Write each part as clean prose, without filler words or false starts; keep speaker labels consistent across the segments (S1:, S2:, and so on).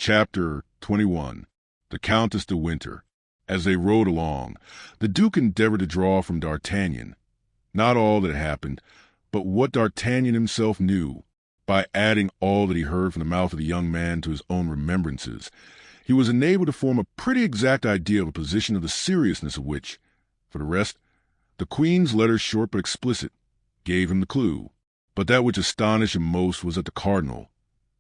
S1: Chapter 21. The Countess de Winter. As they rode along, the Duke endeavored to draw from D'Artagnan not all that had happened, but what D'Artagnan himself knew. By adding all that he heard from the mouth of the young man to his own remembrances, he was enabled to form a pretty exact idea of a position of the seriousness of which, for the rest, the Queen's letters, short but explicit, gave him the clue. But that which astonished him most was that the Cardinal,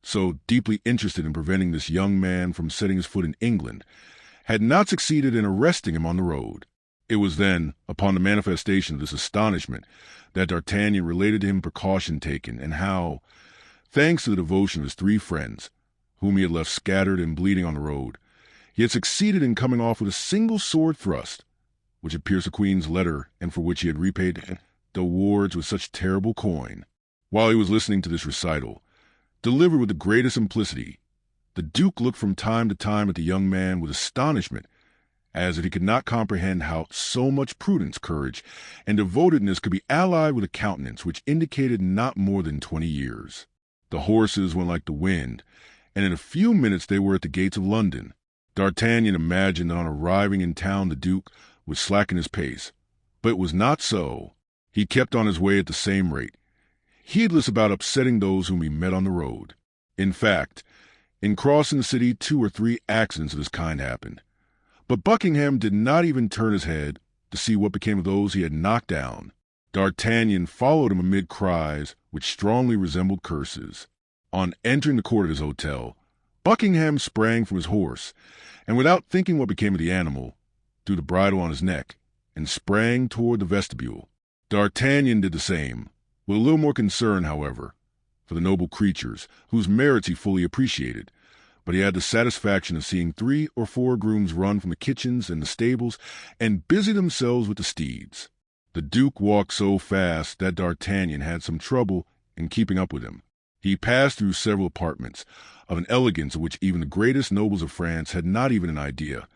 S1: so deeply interested in preventing this young man from setting his foot in England, had not succeeded in arresting him on the road. It was then, upon the manifestation of this astonishment, that D'Artagnan related to him precaution taken, and how, thanks to the devotion of his three friends, whom he had left scattered and bleeding on the road, he had succeeded in coming off with a single sword thrust, which had pierced the Queen's letter, and for which he had repaid De Wardes with such terrible coin. While he was listening to this recital, delivered with the greatest simplicity, the Duke looked from time to time at the young man with astonishment, as if he could not comprehend how so much prudence, courage, and devotedness could be allied with a countenance which indicated not more than 20 years. The horses went like the wind, and in a few minutes they were at the gates of London. D'Artagnan imagined that on arriving in town the Duke would slacken his pace, but it was not so. He kept on his way at the same rate, heedless about upsetting those whom he met on the road. In fact, in crossing the city 2 or 3 accidents of this kind happened, but Buckingham did not even turn his head to see what became of those he had knocked down. D'Artagnan followed him amid cries which strongly resembled curses. On entering the court of his hotel, Buckingham sprang from his horse, and without thinking what became of the animal, threw the bridle on his neck, and sprang toward the vestibule. D'Artagnan did the same, with a little more concern, however, for the noble creatures, whose merits he fully appreciated, but he had the satisfaction of seeing 3 or 4 grooms run from the kitchens and the stables and busy themselves with the steeds. The Duke walked so fast that D'Artagnan had some trouble in keeping up with him. He passed through several apartments, of an elegance of which even the greatest nobles of France had not even an idea,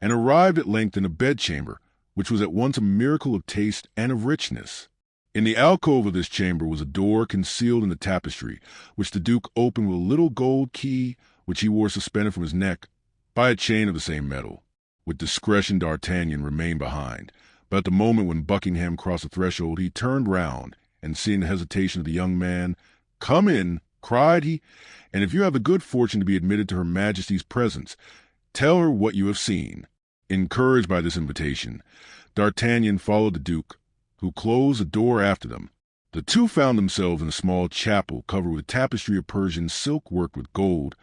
S1: and arrived at length in a bedchamber, which was at once a miracle of taste and of richness. In the alcove of this chamber was a door concealed in the tapestry, which the Duke opened with a little gold key which he wore suspended from his neck by a chain of the same metal. With discretion D'Artagnan remained behind, but at the moment when Buckingham crossed the threshold he turned round, and seeing the hesitation of the young man, "Come in," cried he, "and if you have the good fortune to be admitted to Her Majesty's presence, tell her what you have seen." Encouraged by this invitation, D'Artagnan followed the Duke, who closed the door after them. The two found themselves in a small chapel covered with tapestry of Persian silk worked with gold,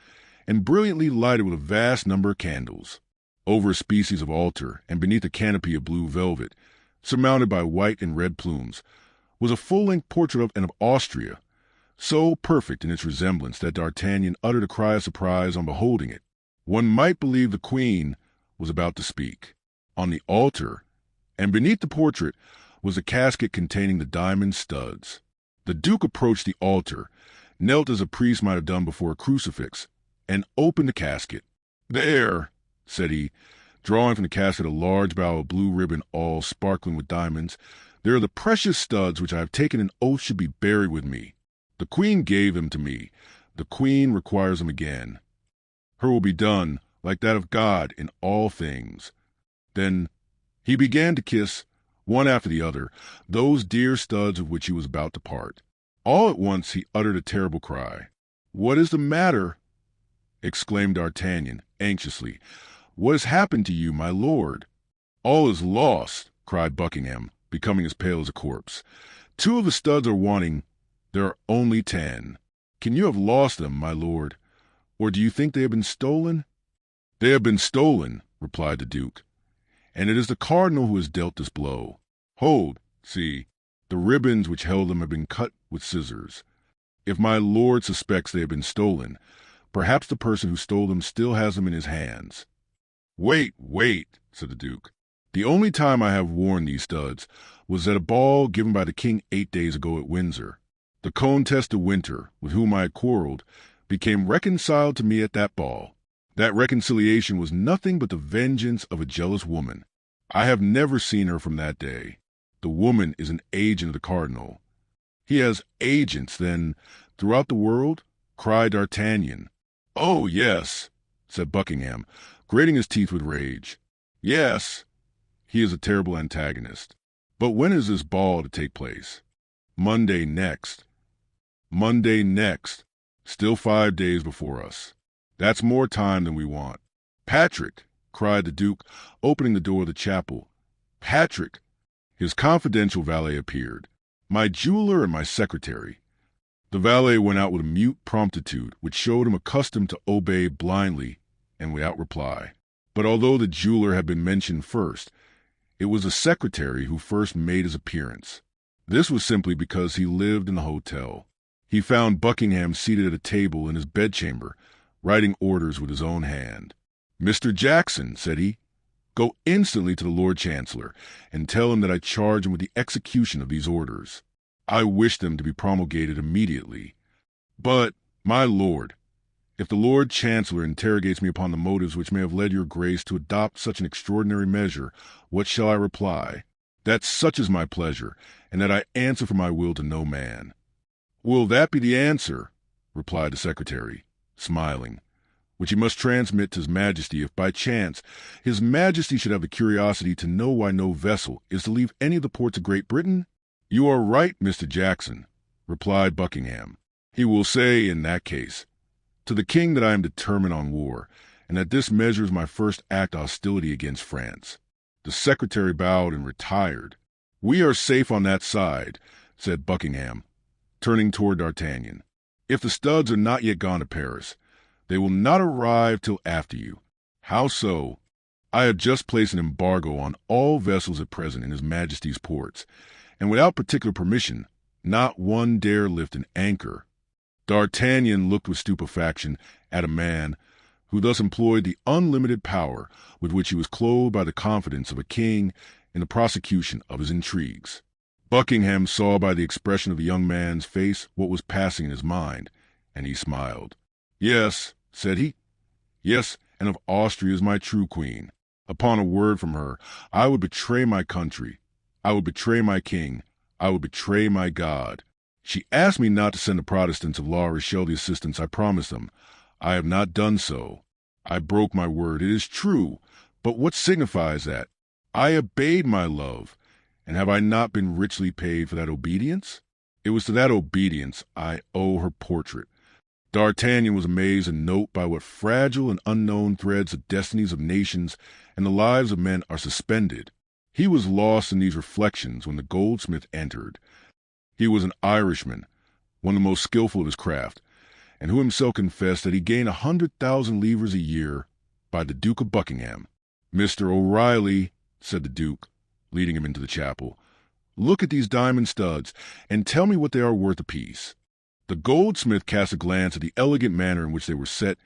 S1: and brilliantly lighted with a vast number of candles. Over a species of altar, and beneath a canopy of blue velvet, surmounted by white and red plumes, was a full-length portrait of Anne of Austria, so perfect in its resemblance that D'Artagnan uttered a cry of surprise on beholding it. One might believe the Queen was about to speak. On the altar, and beneath the portrait, was a casket containing the diamond studs. The Duke approached the altar, knelt as a priest might have done before a crucifix, and opened the casket. "There," said he, drawing from the casket a large bough of blue ribbon all sparkling with diamonds, "there are the precious studs which I have taken an oath should be buried with me. The Queen gave them to me. The Queen requires them again. Her will be done, like that of God, in all things." Then he began to kiss, one after the other, those dear studs of which he was about to part. All at once he uttered a terrible cry. "What is the matter?" exclaimed D'Artagnan, anxiously. "What has happened to you, my lord?" "All is lost," cried Buckingham, becoming as pale as a corpse. "2 of the studs are wanting. There are only 10. Can you have lost them, my lord? Or do you think they have been stolen?" "They have been stolen," replied the Duke, "and it is the Cardinal who has dealt this blow. Hold, see, the ribbons which held them have been cut with scissors. If my lord suspects they have been stolen, perhaps the person who stole them still has them in his hands." "Wait, wait," said the Duke. "The only time I have worn these studs was at a ball given by the King 8 days ago at Windsor. The Countess de Winter, with whom I had quarreled, became reconciled to me at that ball. That reconciliation was nothing but the vengeance of a jealous woman. I have never seen her from that day. The woman is an agent of the Cardinal." "He has agents, then, throughout the world?" cried D'Artagnan. "Oh, yes, said Buckingham, grating his teeth with rage. Yes, he is a terrible antagonist. But when is this ball to take place? Monday next. Monday next. Still 5 days before us. That's more time than we want. Patrick, cried the Duke, opening the door of the chapel. Patrick! His confidential valet appeared. My jeweler and my secretary. The valet went out with a mute promptitude which showed him accustomed to obey blindly and without reply. But although the jeweler had been mentioned first, it was the secretary who first made his appearance. This was simply because he lived in the hotel. He found Buckingham seated at a table in his bedchamber, writing orders with his own hand. Mr. Jackson, said he, go instantly to the Lord Chancellor and tell him that I charge him with the execution of these orders. I wish them to be promulgated immediately. But, my lord, if the Lord Chancellor interrogates me upon the motives which may have led your grace to adopt such an extraordinary measure, what shall I reply? That such is my pleasure, and that I answer for my will to no man. Will that be the answer? Replied the secretary, smiling, which he must transmit to his majesty if by chance his majesty should have the curiosity to know why no vessel is to leave any of the ports of Great Britain? You are right, Mr. Jackson, replied Buckingham. He will say, in that case, to the king that I am determined on war, and that this measure is my first act of hostility against France. The secretary bowed and retired. We are safe on that side, said Buckingham, turning toward D'Artagnan. If the studs are not yet gone to Paris, they will not arrive till after you. How so? I have just placed an embargo on all vessels at present in His Majesty's ports, and without particular permission, not one dare lift an anchor. D'Artagnan looked with stupefaction at a man who thus employed the unlimited power with which he was clothed by the confidence of a king in the prosecution of his intrigues. Buckingham saw by the expression of the young man's face what was passing in his mind, and he smiled. Yes, said he. Yes, and if Austria is my true queen, upon a word from her, I would betray my country, I would betray my king, I would betray my God. She asked me not to send the Protestants of La Rochelle the assistance I promised them. I have not done so. I broke my word, it is true, but what signifies that? I obeyed my love, and have I not been richly paid for that obedience? It was to that obedience I owe her portrait. D'Artagnan was amazed and note by what fragile and unknown threads the destinies of nations and the lives of men are suspended. He was lost in these reflections when the goldsmith entered. He was an Irishman, one of the most skillful of his craft, and who himself confessed that he gained 100,000 livres a year by the Duke of Buckingham. Mr. O'Reilly, said the Duke, leading him into the chapel, look at these diamond studs, and tell me what they are worth apiece. The goldsmith cast a glance at the elegant manner in which they were set,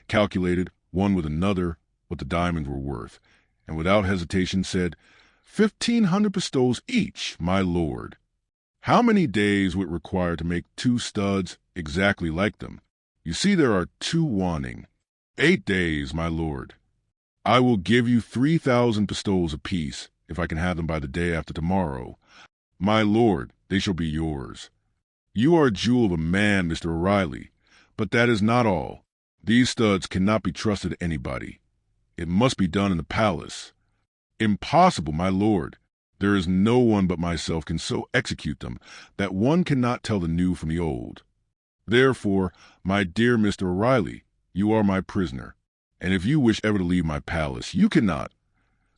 S1: calculated, one with another, what the diamonds were worth, and without hesitation said, 1,500 pistoles each, my lord. How many days would it require to make 2 studs exactly like them? You see there are 2 wanting. 8 days, my lord. I will give you 3,000 pistoles apiece, if I can have them by the day after tomorrow. My lord, they shall be yours. You are a jewel of a man, Mr. O'Reilly, but that is not all. These studs cannot be trusted to anybody. It must be done in the palace. Impossible, my lord. There is no one but myself can so execute them that one cannot tell the new from the old. Therefore, my dear Mr. O'Reilly, you are my prisoner, and if you wish ever to leave my palace, you cannot.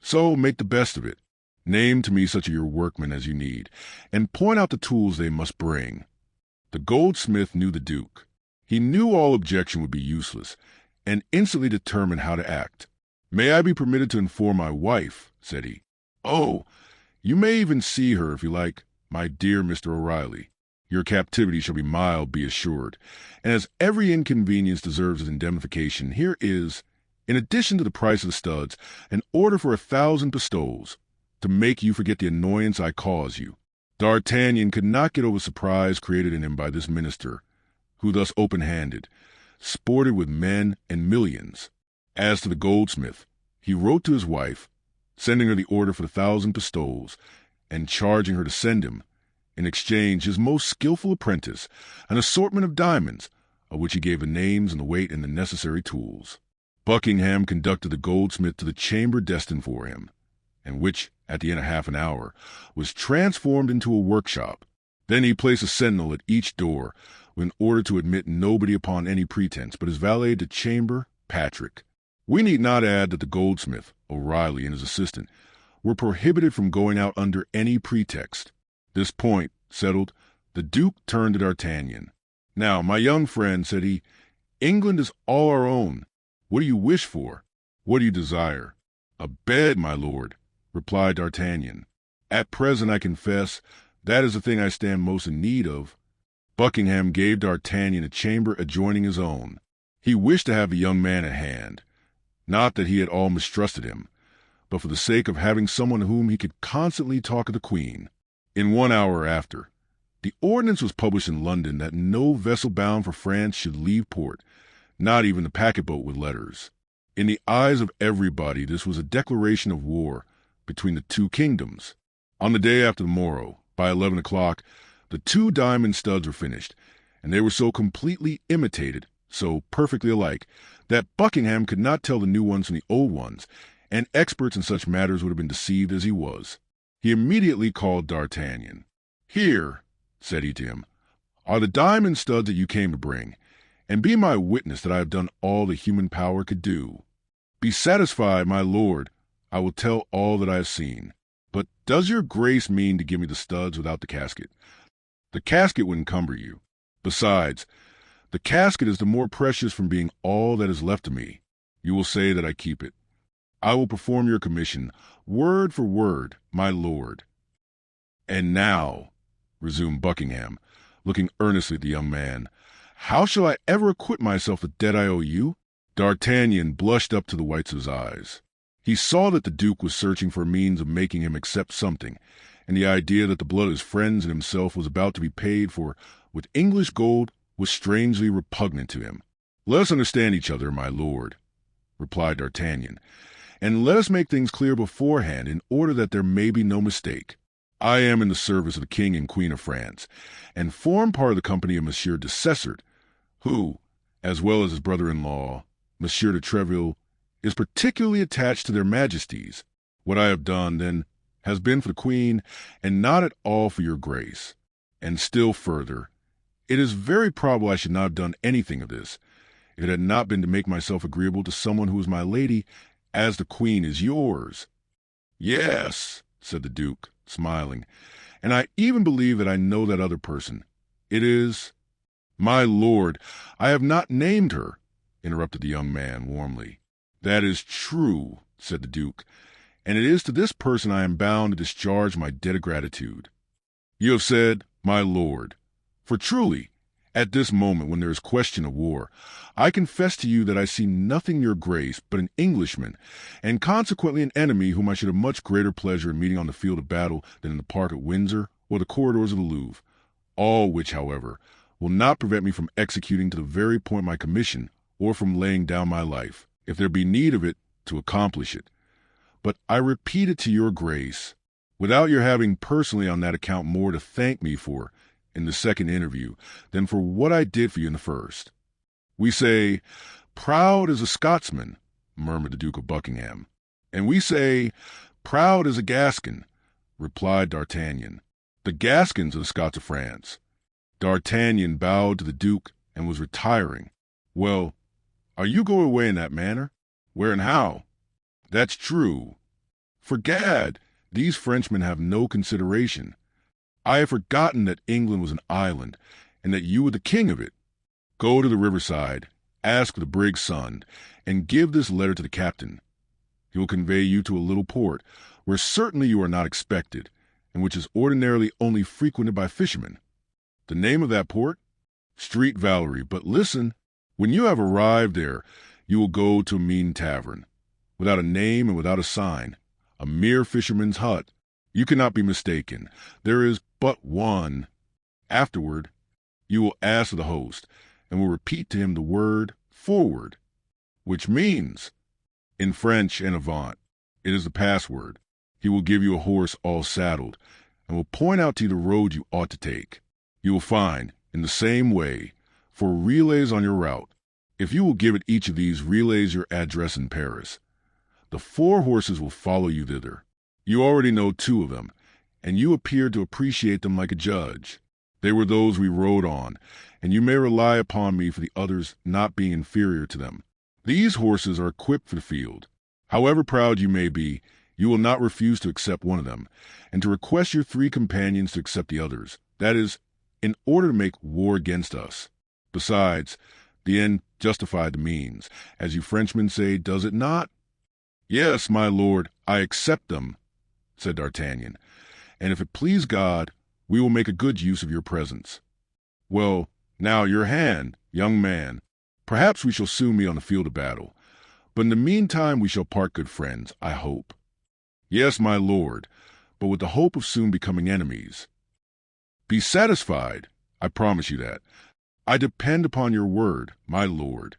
S1: So make the best of it. Name to me such of your workmen as you need, and point out the tools they must bring. The goldsmith knew the Duke. He knew all objection would be useless, and instantly determined how to act. May I be permitted to inform my wife, said he. Oh, you may even see her if you like, my dear Mr. O'Reilly. Your captivity shall be mild, be assured, and as every inconvenience deserves its indemnification, here is, in addition to the price of the studs, an order for 1,000 pistoles, to make you forget the annoyance I cause you. D'Artagnan could not get over the surprise created in him by this minister, who thus open-handed sported with men and millions. As to the goldsmith, he wrote to his wife, sending her the order for the 1,000 pistoles, and charging her to send him, in exchange, his most skillful apprentice, an assortment of diamonds, of which he gave the names and the weight and the necessary tools. Buckingham conducted the goldsmith to the chamber destined for him, and which, at the end of half an hour, was transformed into a workshop. Then he placed a sentinel at each door, in order to admit nobody upon any pretense but his valet de chamber, Patrick. We need not add that the goldsmith, O'Reilly, and his assistant were prohibited from going out under any pretext. This point settled, the Duke turned to D'Artagnan. "Now, my young friend," said he, "England is all our own. What do you wish for? What do you desire?" "A bed, my lord," replied D'Artagnan. "At present, I confess, that is the thing I stand most in need of." Buckingham gave D'Artagnan a chamber adjoining his own. He wished to have the young man at hand, not that he at all mistrusted him, but for the sake of having someone to whom he could constantly talk of the Queen. In 1 hour after, the ordinance was published in London that no vessel bound for France should leave port, not even the packet-boat with letters. In the eyes of everybody, this was a declaration of war between the two kingdoms. On the day after the morrow, by 11 o'clock, the 2 diamond studs were finished, and they were so completely imitated, so perfectly alike, that Buckingham could not tell the new ones from the old ones, and experts in such matters would have been deceived as he was. He immediately called D'Artagnan. "Here," said he to him, "are the diamond studs that you came to bring, and be my witness that I have done all that human power could do. Be satisfied, my lord, I will tell all that I have seen. But does your grace mean to give me the studs without the casket? The casket would encumber you. Besides, the casket is the more precious from being all that is left to me. You will say that I keep it. I will perform your commission, word for word, my lord." "And now," resumed Buckingham, looking earnestly at the young man, "how shall I ever acquit myself of the debt I owe you?" D'Artagnan blushed up to the whites of his eyes. He saw that the Duke was searching for a means of making him accept something, and the idea that the blood of his friends and himself was about to be paid for with English gold was strangely repugnant to him. "Let us understand each other, my lord," replied D'Artagnan, "and let us make things clear beforehand in order that there may be no mistake. I am in the service of the King and Queen of France, and form part of the company of Monsieur de Cessert, who, as well as his brother-in-law, Monsieur de Treville, is particularly attached to their majesties. What I have done, then, has been for the Queen, and not at all for your grace. And still further, it is very probable I should not have done anything of this, if it had not been to make myself agreeable to someone who is my lady, as the Queen is yours." "Yes," said the Duke, smiling, "and I even believe that I know that other person. It is—" "My lord, I have not named her," interrupted the young man warmly. "That is true," said the Duke, "and it is to this person I am bound to discharge my debt of gratitude. You have said, my lord, for truly, at this moment when there is question of war, I confess to you that I see nothing in your grace but an Englishman, and consequently an enemy whom I should have much greater pleasure in meeting on the field of battle than in the park at Windsor or the corridors of the Louvre, all which, however, will not prevent me from executing to the very point my commission, or from laying down my life, if there be need of it, to accomplish it. But I repeat it to your grace, without your having personally on that account more to thank me for in the second interview than for what I did for you in the first. We say, 'Proud as a Scotsman,'" murmured the Duke of Buckingham. "And we say, 'Proud as a Gascon,'" replied D'Artagnan. "The Gascons are the Scots of France." D'Artagnan bowed to the Duke and was retiring. "Well, are you going away in that manner? Where and how?" "That's true. For gad, these Frenchmen have no consideration. I have forgotten that England was an island, and that you were the king of it. Go to the riverside, ask for the brig's son, and give this letter to the captain. He will convey you to a little port, where certainly you are not expected, and which is ordinarily only frequented by fishermen. The name of that port? Street Valerie. But listen, when you have arrived there, you will go to a mean tavern, without a name and without a sign, a mere fisherman's hut. You cannot be mistaken. There is but one. Afterward, you will ask for the host, and will repeat to him the word 'forward,' which means, in French and Avant, it is the password. He will give you a horse all saddled, and will point out to you the road you ought to take. You will find, in the same way, 4 relays on your route. If you will give at each of these relays your address in Paris, the 4 horses will follow you thither. You already know 2 of them, and you appeared to appreciate them like a judge. They were those we rode on, and you may rely upon me for the others not being inferior to them. These horses are equipped for the field. However proud you may be, you will not refuse to accept one of them, and to request your 3 companions to accept the others. That is, in order to make war against us. Besides, the end justified the means, as you Frenchmen say, does it not? Yes, my lord, I accept them, said D'Artagnan, and if it please God, we will make a good use of your presence. Well, now your hand, young man. Perhaps we shall soon meet on the field of battle, but in the meantime we shall part good friends, I hope. Yes, my lord, but with the hope of soon becoming enemies. Be satisfied, I promise you that. I depend upon your word, my lord.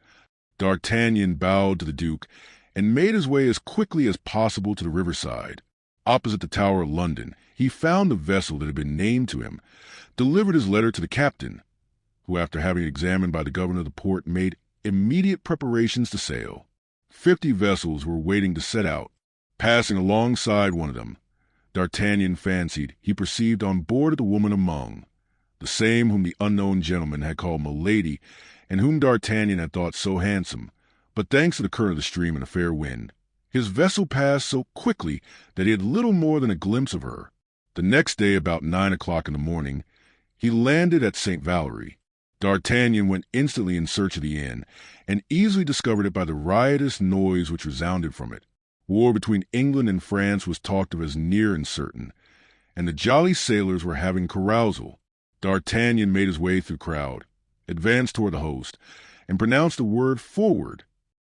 S1: D'Artagnan bowed to the Duke and made his way as quickly as possible to the riverside. Opposite the Tower of London, he found the vessel that had been named to him, delivered his letter to the captain, who, after having it examined by the governor of the port, made immediate preparations to sail. 50 vessels were waiting to set out. Passing alongside one of them, D'Artagnan fancied he perceived on board the woman among, the same whom the unknown gentleman had called Milady, and whom D'Artagnan had thought so handsome, but thanks to the current of the stream and a fair wind, his vessel passed so quickly that he had little more than a glimpse of her. The next day, about 9 o'clock in the morning, he landed at St. Valery. D'Artagnan went instantly in search of the inn, and easily discovered it by the riotous noise which resounded from it. War between England and France was talked of as near and certain, and the jolly sailors were having carousal. D'Artagnan made his way through the crowd, advanced toward the host, and pronounced the word "forward."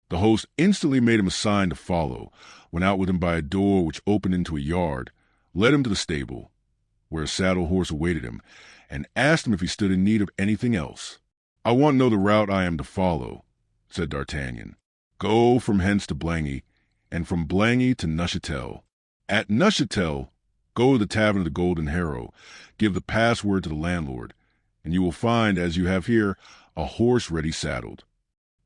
S1: The host instantly made him a sign to follow, went out with him by a door which opened into a yard, led him to the stable, where a saddle horse awaited him, and asked him if he stood in need of anything else. "I want to know the route I am to follow," said D'Artagnan. "Go from hence to Blangy, and from Blangy to Neuchâtel. At Neuchâtel, go to the Tavern of the Golden Harrow, give the password to the landlord, and you will find, as you have here, a horse ready saddled."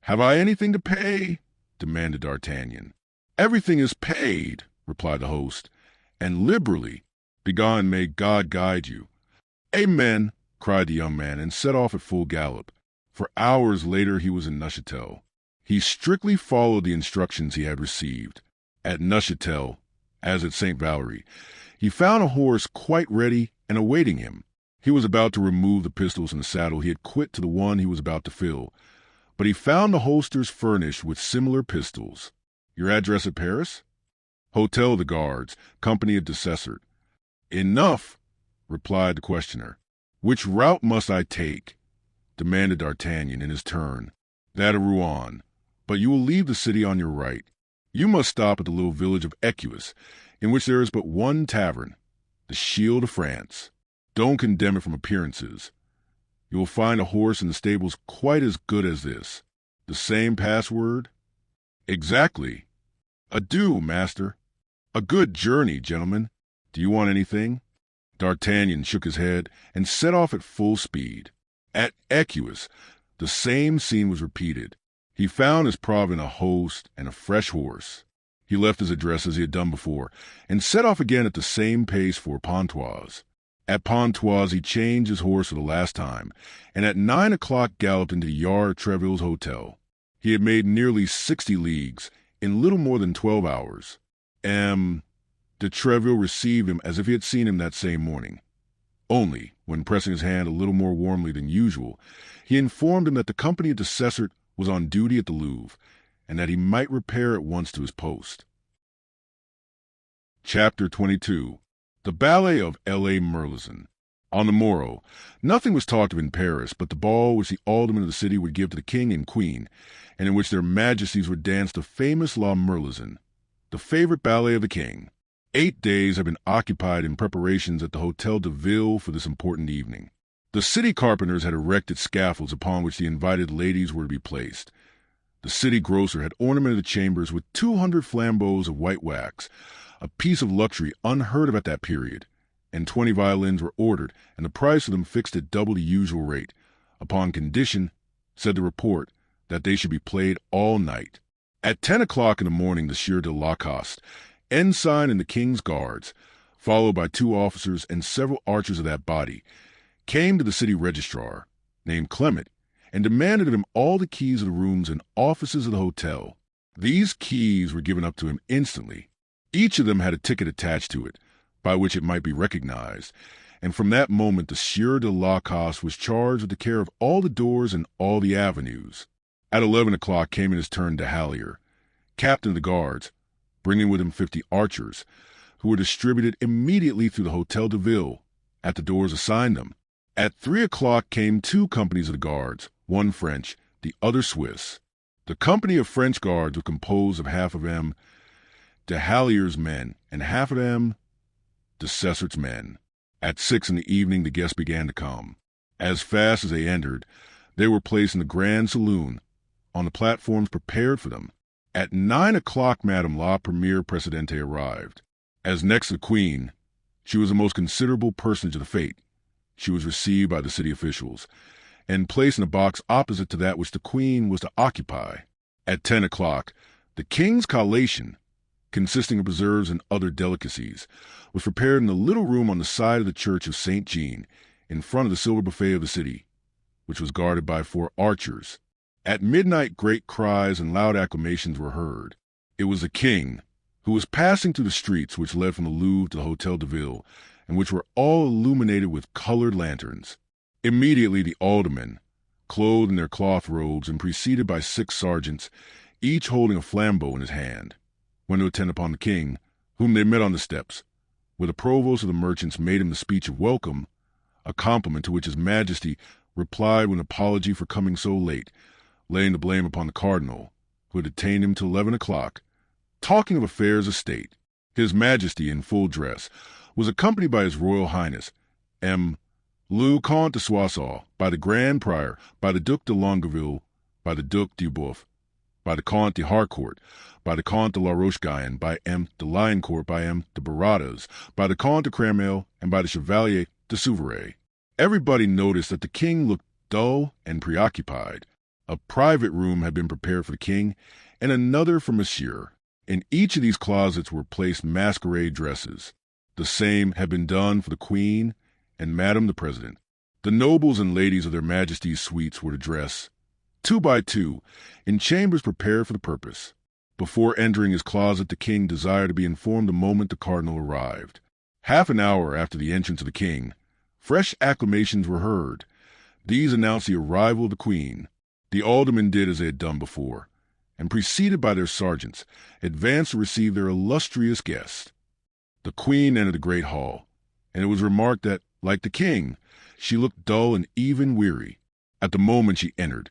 S1: "Have I anything to pay?" demanded D'Artagnan. "Everything is paid," replied the host, "and liberally. Begone, may God guide you." "Amen," cried the young man, and set off at full gallop. For hours later he was in Neuchâtel. He strictly followed the instructions he had received. At Neuchâtel, as at St. Valery, he found a horse quite ready and awaiting him. He was about to remove the pistols in the saddle he had quit to the one he was about to fill, but he found the holsters furnished with similar pistols. "Your address at Paris?" "Hotel of the Guards, Company of Dessessart." "Enough," replied the questioner. "Which route must I take?" demanded D'Artagnan in his turn. "That of Rouen, but you will leave the city on your right. You must stop at the little village of Écueils, in which there is but one tavern, the Shield of France. Don't condemn it from appearances. You will find a horse in the stables quite as good as this. The same password?" "Exactly." "Adieu, master." "A good journey, gentlemen. Do you want anything?" D'Artagnan shook his head and set off at full speed. At Écueils, the same scene was repeated. He found his provant a host and a fresh horse. He left his address as he had done before, and set off again at the same pace for Pontoise. At Pontoise he changed his horse for the last time, and at 9 o'clock galloped into the yard of Treville's hotel. He had made nearly 60 leagues in little more than 12 hours. De Treville received him as if he had seen him that same morning. Only, when pressing his hand a little more warmly than usual, he informed him that the Company of Dessessart was on duty at the Louvre, and that he might repair at once to his post. Chapter 22. The Ballet of L.A. Merlizan. On the morrow, nothing was talked of in Paris but the ball which the aldermen of the city would give to the king and queen, and in which their majesties would dance the famous La Merlizan, the favorite ballet of the king. 8 days had been occupied in preparations at the Hôtel de Ville for this important evening. The city carpenters had erected scaffolds upon which the invited ladies were to be placed. The city grocer had ornamented the chambers with 200 flambeaux of white wax, a piece of luxury unheard of at that period, and 20 violins were ordered, and the price of them fixed at double the usual rate, upon condition, said the report, that they should be played all night. At 10 o'clock in the morning, the Sieur de Lacoste, ensign in the king's guards, followed by 2 officers and several archers of that body, came to the city registrar, named Clement, and demanded of him all the keys of the rooms and offices of the hotel. These keys were given up to him instantly. Each of them had a ticket attached to it, by which it might be recognized, and from that moment the Sieur de Lacoste was charged with the care of all the doors and all the avenues. At 11 o'clock came in his turn de Hallier, captain of the guards, bringing with him 50 archers, who were distributed immediately through the Hotel de Ville, at the doors assigned them. At 3 o'clock came 2 companies of the guards, one French, the other Swiss. The company of French guards was composed of half of them de Hallier's men, and half of them de Cesart's men. At 6 in the evening the guests began to come. As fast as they entered, they were placed in the grand saloon, on the platforms prepared for them. At 9 o'clock, Madame la Première Presidente arrived. As next to the Queen, she was the most considerable personage of the fete. She was received by the city officials, and placed in a box opposite to that which the Queen was to occupy. At 10 o'clock, the king's collation, consisting of preserves and other delicacies, was prepared in the little room on the side of the church of St. Jean, in front of the silver buffet of the city, which was guarded by 4 archers. At midnight great cries and loud acclamations were heard. It was the king, who was passing through the streets which led from the Louvre to the Hotel de Ville, and which were all illuminated with colored lanterns. Immediately the aldermen, clothed in their cloth robes and preceded by 6 sergeants, each holding a flambeau in his hand, went to attend upon the king, whom they met on the steps, where the provost of the merchants made him the speech of welcome, a compliment to which his majesty replied with an apology for coming so late, laying the blame upon the cardinal, who had detained him till 11 o'clock, talking of affairs of state. His majesty, in full dress, was accompanied by his royal highness, M. Le Comte de Soissons, by the Grand Prior, by the Duc de Longueville, by the Duc de Boeuf, by the Comte de Harcourt, by the Comte de la Roche-Guyon, by M. de Liancourt, by M. de Baradas, by the Comte de Cramel, and by the Chevalier de Souvray. Everybody noticed that the king looked dull and preoccupied. A private room had been prepared for the king, and another for Monsieur. In each of these closets were placed masquerade dresses. The same had been done for the Queen and Madame the President. The nobles and ladies of their Majesties' suites were to dress, 2 by 2, in chambers prepared for the purpose. Before entering his closet, the king desired to be informed the moment the cardinal arrived. Half an hour after the entrance of the king, fresh acclamations were heard. These announced the arrival of the Queen. The aldermen did as they had done before, and preceded by their sergeants, advanced to receive their illustrious guest. The Queen entered the great hall, and it was remarked that, like the king, she looked dull and even weary. At the moment she entered,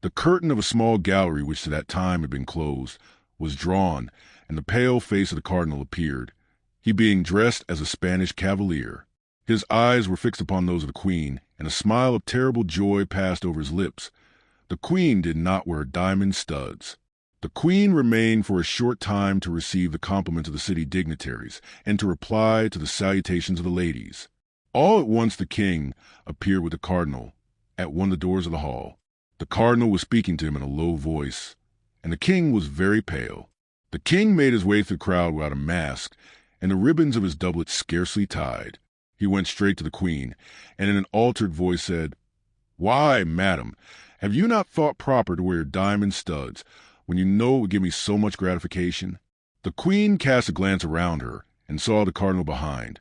S1: the curtain of a small gallery, which to that time had been closed, was drawn, and the pale face of the cardinal appeared, he being dressed as a Spanish cavalier. His eyes were fixed upon those of the Queen, and a smile of terrible joy passed over his lips. The Queen did not wear diamond studs. The Queen remained for a short time to receive the compliments of the city dignitaries, and to reply to the salutations of the ladies. All at once the king appeared with the cardinal at one of the doors of the hall. The cardinal was speaking to him in a low voice, and the king was very pale. The king made his way through the crowd without a mask, and the ribbons of his doublet scarcely tied. He went straight to the Queen, and in an altered voice said, "Why, madam, have you not thought proper to wear diamond studs, when you know it would give me so much gratification?" The Queen cast a glance around her, and saw the cardinal behind,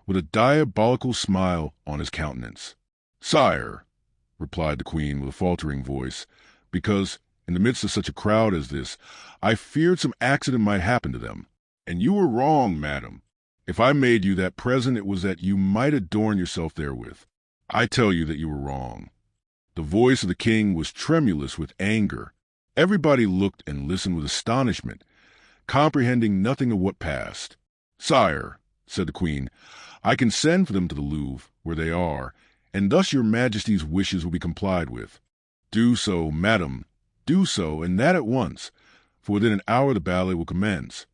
S1: with a diabolical smile on his countenance. "Sire," replied the Queen with a faltering voice, "because, in the midst of such a crowd as this, I feared some accident might happen to them. And you were wrong, madam. If I made you that present, it was that you might adorn yourself therewith. I tell you that you were wrong." The voice of the king was tremulous with anger. Everybody looked and listened with astonishment, comprehending nothing of what passed. "Sire," said the Queen, "I can send for them to the Louvre, where they are, and thus your Majesty's wishes will be complied with." "Do so, madam, do so, and that at once, for within an hour the ballet will commence."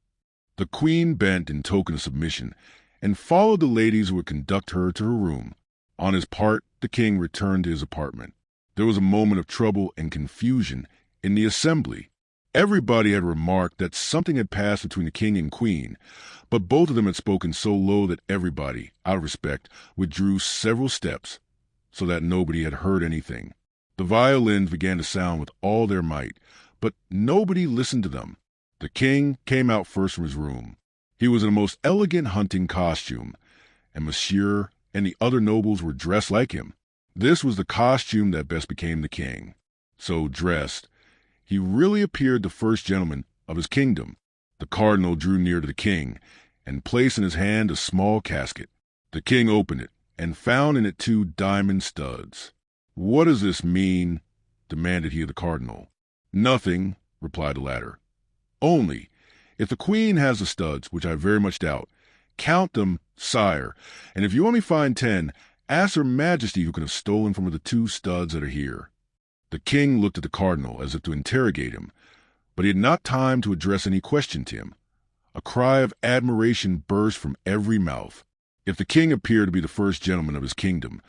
S1: The Queen bent in token of submission, and followed the ladies who would conduct her to her room. On his part, the king returned to his apartment. There was a moment of trouble and confusion in the assembly. Everybody had remarked that something had passed between the king and queen, but both of them had spoken so low that everybody, out of respect, withdrew several steps so that nobody had heard anything. The violins began to sound with all their might, but nobody listened to them. The king came out first from his room. He was in a most elegant hunting costume, and Monsieur and the other nobles were dressed like him. This was the costume that best became the king. So dressed, he really appeared the first gentleman of his kingdom. The cardinal drew near to the king and placed in his hand a small casket. The king opened it and found in it 2 diamond studs. "What does this mean?" demanded he of the cardinal. "Nothing," replied the latter. "Only, if the queen has the studs, which I very much doubt, count them, sire, and if you only find 10, ask her majesty who can have stolen from her the 2 studs that are here." The king looked at the cardinal as if to interrogate him, but he had not time to address any question to him. A cry of admiration burst from every mouth. If the king appeared to be the first gentleman of his kingdom,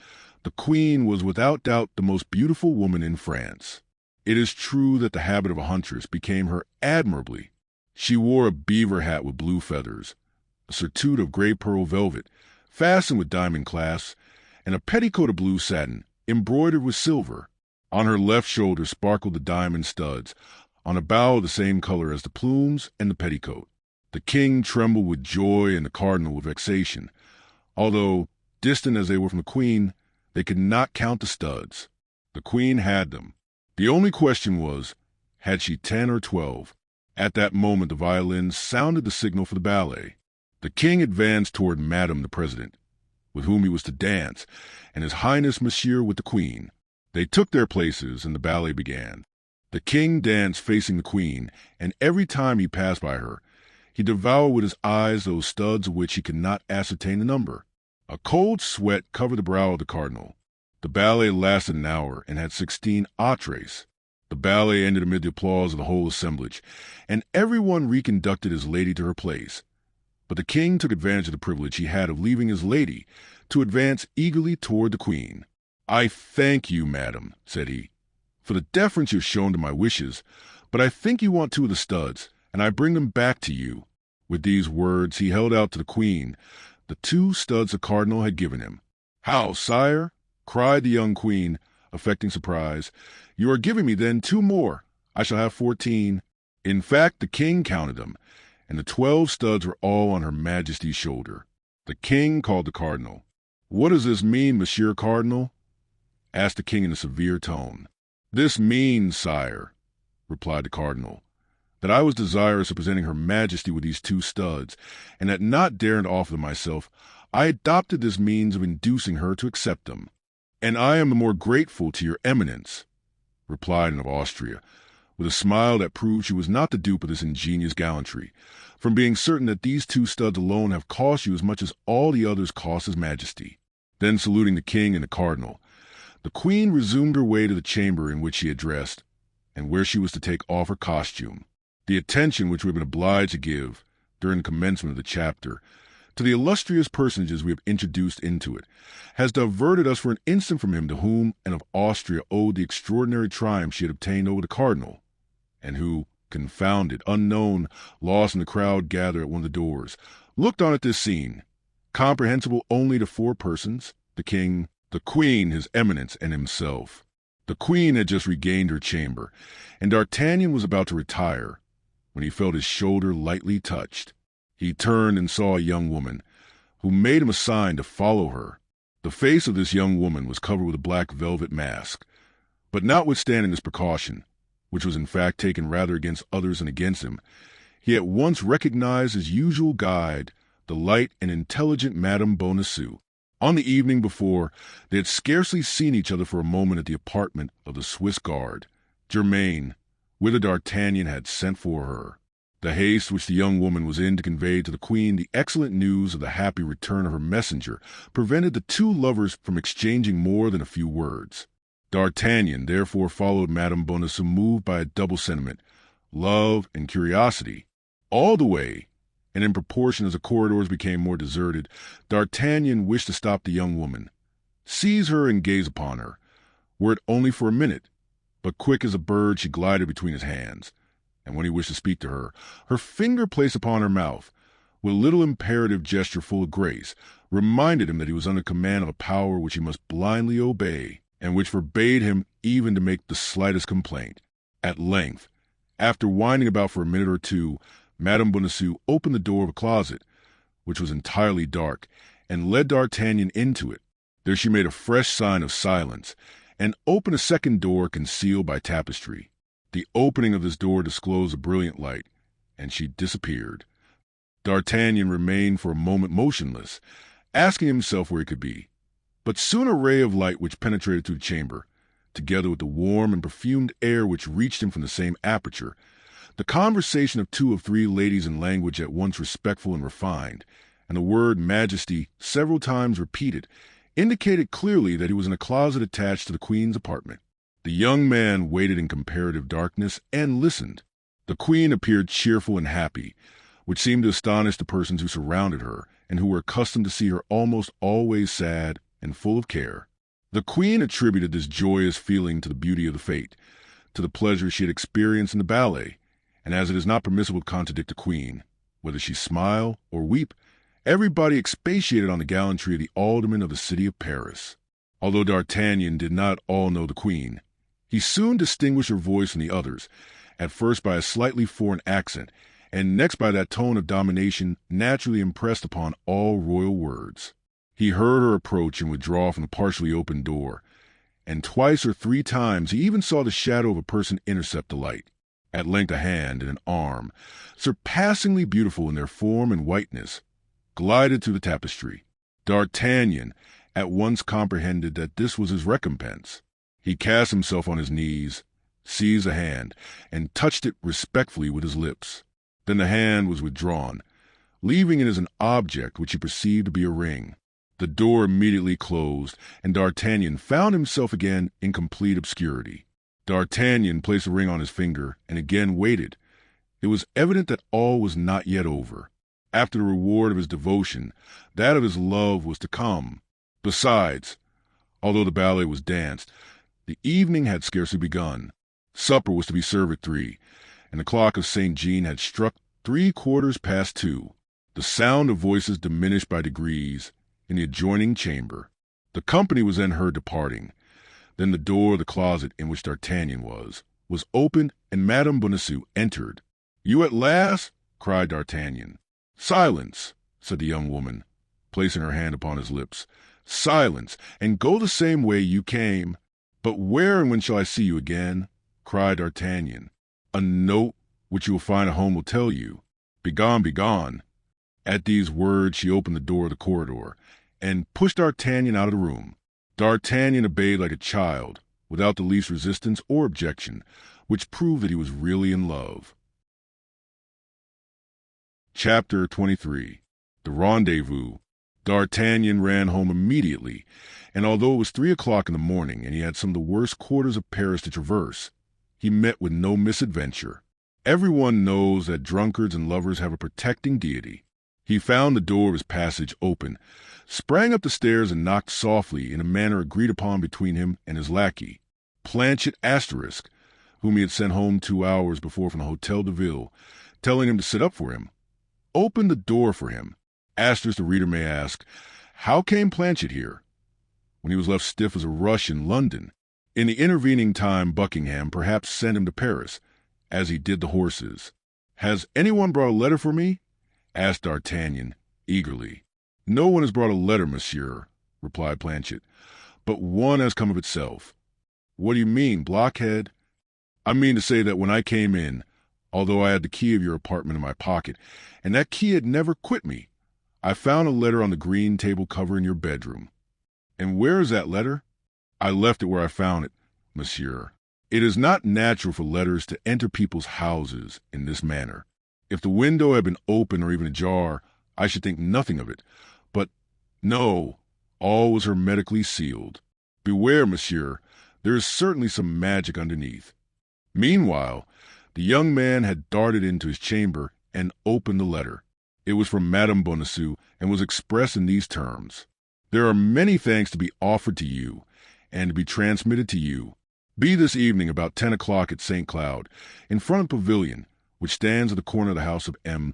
S1: the queen was without doubt the most beautiful woman in France. It is true that the habit of a huntress became her admirably. She wore a beaver hat with blue feathers, a surtout of gray pearl velvet, fastened with diamond clasps, and a petticoat of blue satin, embroidered with silver. On her left shoulder sparkled the diamond studs, on a bow of the same color as the plumes and the petticoat. The king trembled with joy and the cardinal with vexation. Although, distant as they were from the queen, they could not count the studs. The queen had them. The only question was, had she 10 or 12? At that moment the violins sounded the signal for the ballet. The king advanced toward Madame the President, with whom he was to dance, and His Highness Monsieur with the queen. They took their places, and the ballet began. The king danced facing the queen, and every time he passed by her, he devoured with his eyes those studs of which he could not ascertain the number. A cold sweat covered the brow of the cardinal. The ballet lasted an hour and had 16 entrees. The ballet ended amid the applause of the whole assemblage, and everyone reconducted his lady to her place. But the king took advantage of the privilege he had of leaving his lady to advance eagerly toward the queen. "I thank you, madam," said he, "for the deference you have shown to my wishes, but I think you want 2 of the studs, and I bring them back to you." With these words he held out to the queen the 2 studs the cardinal had given him. "How, sire?" cried the young queen, affecting surprise. "You are giving me, then, 2 more. I shall have 14. In fact, the king counted them, and the 12 studs were all on her majesty's shoulder. The king called the cardinal. "What does this mean, monsieur cardinal?" asked the king in a severe tone. "This means, sire," replied the cardinal, "that I was desirous of presenting her majesty with these 2 studs, and that not daring to offer them myself, I adopted this means of inducing her to accept them." "And I am the more grateful to your eminence," replied Anne of Austria, with a smile that proved she was not the dupe of this ingenious gallantry, from being certain that these 2 studs alone have cost you as much as all the others cost His Majesty. Then saluting the king and the cardinal, the queen resumed her way to the chamber in which she had dressed, and where she was to take off her costume. The attention which we have been obliged to give, during the commencement of the chapter, to the illustrious personages we have introduced into it, has diverted us for an instant from him to whom Anne of Austria owed the extraordinary triumph she had obtained over the cardinal, and who, confounded, unknown, lost in the crowd gathered at one of the doors, looked on at this scene, comprehensible only to 4 persons, the king, the queen, his eminence, and himself. The queen had just regained her chamber, and D'Artagnan was about to retire, when he felt his shoulder lightly touched. He turned and saw a young woman, who made him a sign to follow her. The face of this young woman was covered with a black velvet mask, but notwithstanding this precaution, which was in fact taken rather against others than against him, he at once recognized his usual guide, the light and intelligent Madame Bonacieux. On the evening before, they had scarcely seen each other for a moment at the apartment of the Swiss guard, Germain, whither D'Artagnan had sent for her. The haste which the young woman was in to convey to the queen the excellent news of the happy return of her messenger prevented the 2 lovers from exchanging more than a few words. D'Artagnan therefore followed Madame Bonacieux, moved by a double sentiment, love and curiosity. All the way, and in proportion as the corridors became more deserted, D'Artagnan wished to stop the young woman, seize her and gaze upon her, were it only for a minute, but quick as a bird she glided between his hands, and when he wished to speak to her, her finger placed upon her mouth, with a little imperative gesture full of grace, reminded him that he was under command of a power which he must blindly obey, and which forbade him even to make the slightest complaint. At length, after winding about for a minute or two, Madame Bonacieux opened the door of a closet, which was entirely dark, and led D'Artagnan into it. There she made a fresh sign of silence, and opened a second door concealed by tapestry. The opening of this door disclosed a brilliant light, and she disappeared. D'Artagnan remained for a moment motionless, asking himself where he could be. But soon a ray of light which penetrated through the chamber, together with the warm and perfumed air which reached him from the same aperture, the conversation of two or three ladies in language at once respectful and refined, and the word majesty several times repeated, indicated clearly that he was in a closet attached to the queen's apartment. The young man waited in comparative darkness and listened. The queen appeared cheerful and happy, which seemed to astonish the persons who surrounded her and who were accustomed to see her almost always sad and full of care. The queen attributed this joyous feeling to the beauty of the fête, to the pleasure she had experienced in the ballet, and as it is not permissible to contradict a queen, whether she smile or weep, everybody expatiated on the gallantry of the aldermen of the city of Paris. Although D'Artagnan did not all know the queen, he soon distinguished her voice from the others, at first by a slightly foreign accent, and next by that tone of domination naturally impressed upon all royal words. He heard her approach and withdraw from the partially opened door, and twice or three times he even saw the shadow of a person intercept the light. At length a hand and an arm, surpassingly beautiful in their form and whiteness, glided through the tapestry. D'Artagnan at once comprehended that this was his recompense. He cast himself on his knees, seized the hand, and touched it respectfully with his lips. Then the hand was withdrawn, leaving it as an object which he perceived to be a ring. The door immediately closed, and D'Artagnan found himself again in complete obscurity. D'Artagnan placed the ring on his finger and again waited. It was evident that all was not yet over. After the reward of his devotion, that of his love was to come. Besides, although the ballet was danced, the evening had scarcely begun. Supper was to be served at 3, and the clock of St. Jean had struck 2:15. The sound of voices diminished by degrees in the adjoining chamber. The company was then heard departing. Then the door of the closet in which D'Artagnan was opened, and Madame Bonacieux entered. "You at last?" cried D'Artagnan. "Silence," said the young woman, placing her hand upon his lips. "Silence, and go the same way you came." "But where and when shall I see you again?" cried D'Artagnan. "A note which you will find at home will tell you. Begone, begone." At these words she opened the door of the corridor, and pushed D'Artagnan out of the room. D'Artagnan obeyed like a child, without the least resistance or objection, which proved that he was really in love. Chapter 23. The Rendezvous. D'Artagnan ran home immediately, and although it was 3 o'clock in the morning and he had some of the worst quarters of Paris to traverse, he met with no misadventure. Everyone knows that drunkards and lovers have a protecting deity. He found the door of his passage open, sprang up the stairs and knocked softly in a manner agreed upon between him and his lackey, Planchet Asterisk, whom he had sent home 2 hours before from the Hôtel de Ville, telling him to sit up for him. Opened the door for him. Asterisk, the reader may ask, how came Planchet here, when he was left stiff as a rush in London? In the intervening time Buckingham perhaps sent him to Paris, as he did the horses. "Has anyone brought a letter for me?" asked D'Artagnan, eagerly. "No one has brought a letter, monsieur," replied Planchet, "but one has come of itself." "What do you mean, blockhead?" "I mean to say that when I came in, although I had the key of your apartment in my pocket, and that key had never quit me, I found a letter on the green table cover in your bedroom." "And where is that letter?" "I left it where I found it, monsieur. It is not natural for letters to enter people's houses in this manner. If the window had been open or even ajar, I should think nothing of it. But no, all was hermetically sealed. Beware, monsieur, there is certainly some magic underneath." Meanwhile, the young man had darted into his chamber and opened the letter. It was from Madame Bonacieux, and was expressed in these terms: "There are many thanks to be offered to you, and to be transmitted to you. Be this evening about 10 o'clock at St. Cloud, in front of the pavilion, which stands at the corner of the house of M.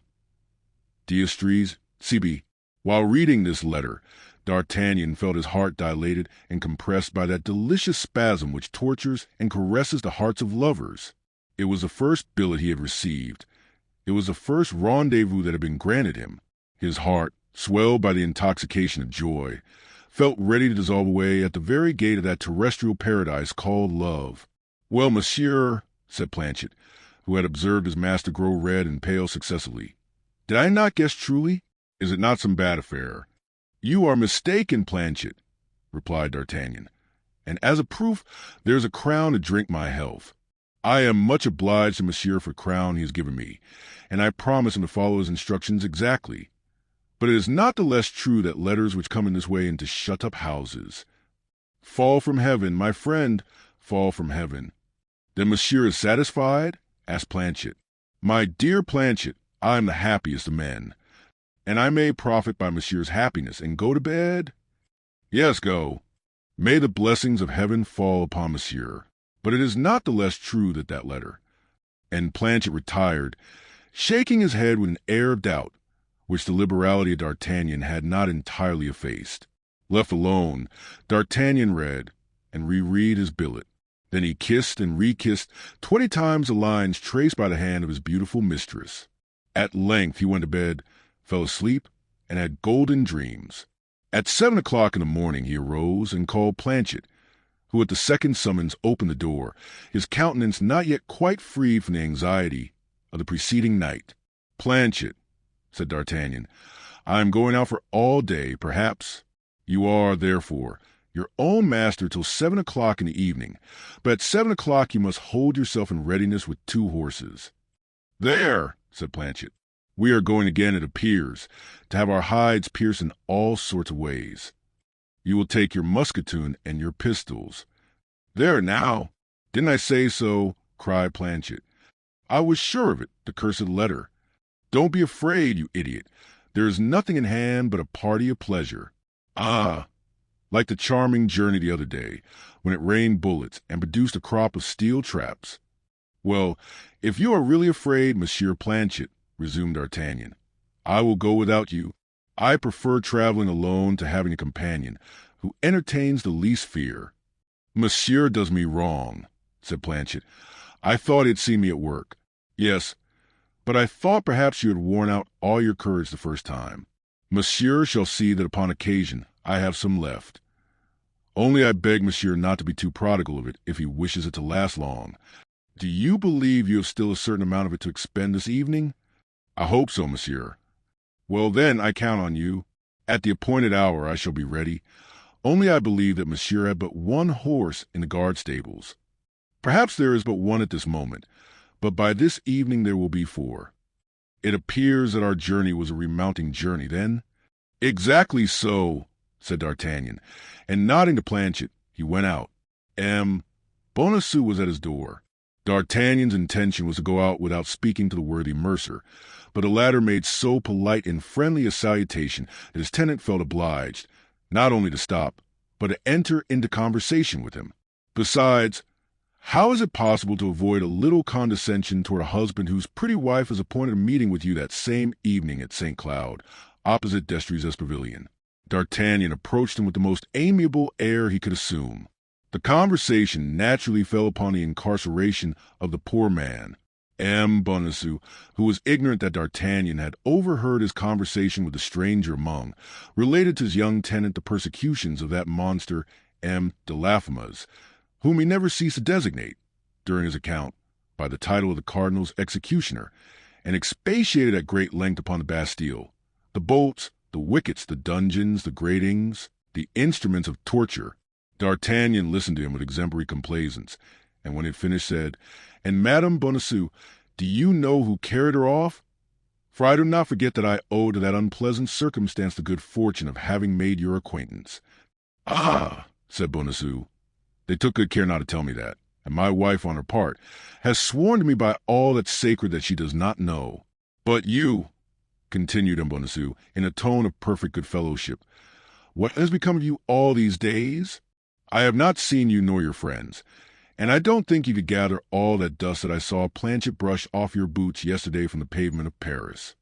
S1: D'Estrées, C.B. While reading this letter, D'Artagnan felt his heart dilated and compressed by that delicious spasm which tortures and caresses the hearts of lovers. It was the first billet he had received. It was the first rendezvous that had been granted him. His heart, swelled by the intoxication of joy, felt ready to dissolve away at the very gate of that terrestrial paradise called love. "Well, monsieur," said Planchet, who had observed his master grow red and pale successively, "did I not guess truly? Is it not some bad affair?" "You are mistaken, Planchet," replied D'Artagnan, "and as a proof there is a crown to drink my health. I am much obliged to monsieur for the crown he has given me, and I promise him to follow his instructions exactly. But it is not the less true that letters which come in this way into shut-up houses fall from heaven, my friend, fall from heaven." "Then monsieur is satisfied?" asked Planchet. "My dear Planchet, I am the happiest of men, and I may profit by monsieur's happiness and go to bed?" "Yes, go. May the blessings of heaven fall upon monsieur. But it is not the less true that letter—" And Planchet retired, shaking his head with an air of doubt, which the liberality of D'Artagnan had not entirely effaced. Left alone, D'Artagnan read and reread his billet. Then he kissed and re-kissed 20 times the lines traced by the hand of his beautiful mistress. At length he went to bed, fell asleep, and had golden dreams. At 7 o'clock in the morning he arose and called Planchet, who at the second summons opened the door, his countenance not yet quite free from the anxiety of the preceding night. "Planchet," said D'Artagnan, "I am going out for all day, perhaps. You are, therefore, your own master till 7 o'clock in the evening, but at 7 o'clock you must hold yourself in readiness with 2 horses. "There," said Planchet, "we are going again, it appears, to have our hides pierced in all sorts of ways. You will take your musketoon and your pistols." "There now! Didn't I say so?" cried Planchet. "I was sure of it, the cursed letter. Don't be afraid, you idiot. There is nothing in hand but a party of pleasure. Ah, like the charming journey the other day, when it rained bullets and produced a crop of steel traps." "Well, if you are really afraid, Monsieur Planchet," resumed D'Artagnan, "I will go without you. I prefer traveling alone to having a companion who entertains the least fear." "Monsieur does me wrong," said Planchet. "I thought he had seen me at work." "Yes, but I thought perhaps you had worn out all your courage the first time. Monsieur shall see that upon occasion I have some left. Only I beg monsieur not to be too prodigal of it if he wishes it to last long. Do you believe you have still a certain amount of it to expend this evening?" "I hope so, monsieur." "Well, then, I count on you. At the appointed hour I shall be ready. Only I believe that monsieur had but 1 horse in the guard stables. Perhaps there is but 1 at this moment, but by this evening there will be 4. It appears that our journey was a remounting journey, then?" "Exactly so," said D'Artagnan, and nodding to Planchet, he went out. Bonacieux was at his door. D'Artagnan's intention was to go out without speaking to the worthy mercer, but the latter made so polite and friendly a salutation that his tenant felt obliged, not only to stop, but to enter into conversation with him. Besides, how is it possible to avoid a little condescension toward a husband whose pretty wife has appointed a meeting with you that same evening at St. Cloud, opposite D'Estrées' pavilion? D'Artagnan approached him with the most amiable air he could assume. The conversation naturally fell upon the incarceration of the poor man. Bonacieux, who was ignorant that D'Artagnan had overheard his conversation with the stranger among, related to his young tenant the persecutions of that monster de Laffemas, whom he never ceased to designate, during his account, by the title of the cardinal's executioner, and expatiated at great length upon the Bastille, the bolts, the wickets, the dungeons, the gratings, the instruments of torture. D'Artagnan listened to him with exemplary complaisance, and when he had finished said, "And Madame Bonacieux, do you know who carried her off? For I do not forget that I owe to that unpleasant circumstance the good fortune of having made your acquaintance." "Ah," said Bonacieux, "they took good care not to tell me that, and my wife, on her part, has sworn to me by all that's sacred that she does not know. But you," continued Bonacieux, in a tone of perfect good fellowship, "what has become of you all these days? I have not seen you nor your friends, And I don't think you could gather all that dust that I saw Planchet brush off your boots yesterday from the pavement of Paris.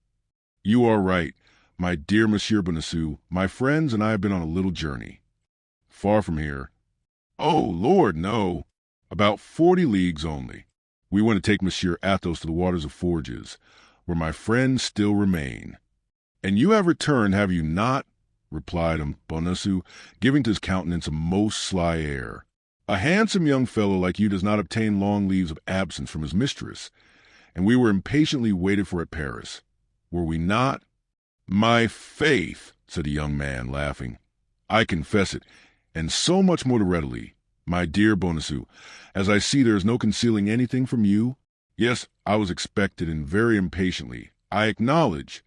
S1: You are right, my dear Monsieur Bonacieux. My friends and I have been on a little journey. Far from here. Oh, Lord, no. About 40 leagues only. We want to take Monsieur Athos to the waters of Forges, where my friends still remain. And you have returned, have you not? Replied Bonacieux, giving to his countenance a most sly air. A handsome young fellow like you does not obtain long leaves of absence from his mistress, and we were impatiently waited for at Paris. Were we not? My faith, said the young man, laughing. I confess it, and so much more readily. My dear Bonacieux, as I see there is no concealing anything from you. Yes, I was expected and very impatiently. I acknowledge.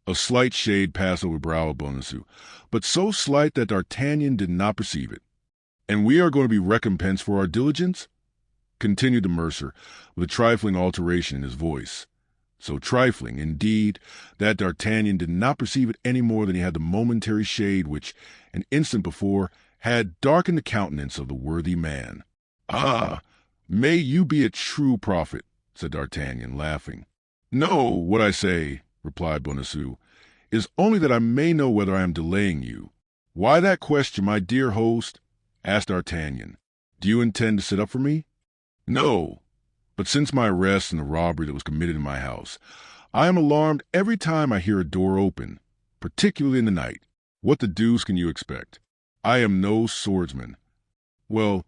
S1: A slight shade passed over the brow of Bonacieux, but so slight that D'Artagnan did not perceive it. And we are going to be recompensed for our diligence? Continued the mercer, with a trifling alteration in his voice. So trifling, indeed, that D'Artagnan did not perceive it any more than he had the momentary shade which, an instant before, had darkened the countenance of the worthy man. Ah, may you be a true prophet, said D'Artagnan, laughing. No, what I say, replied Bonacieux, is only that I may know whether I am delaying you. Why that question, my dear host? Asked D'Artagnan. Do you intend to sit up for me? No, but since my arrest and the robbery that was committed in my house, I am alarmed every time I hear a door open, particularly in the night. What the deuce can you expect? I am no swordsman. Well,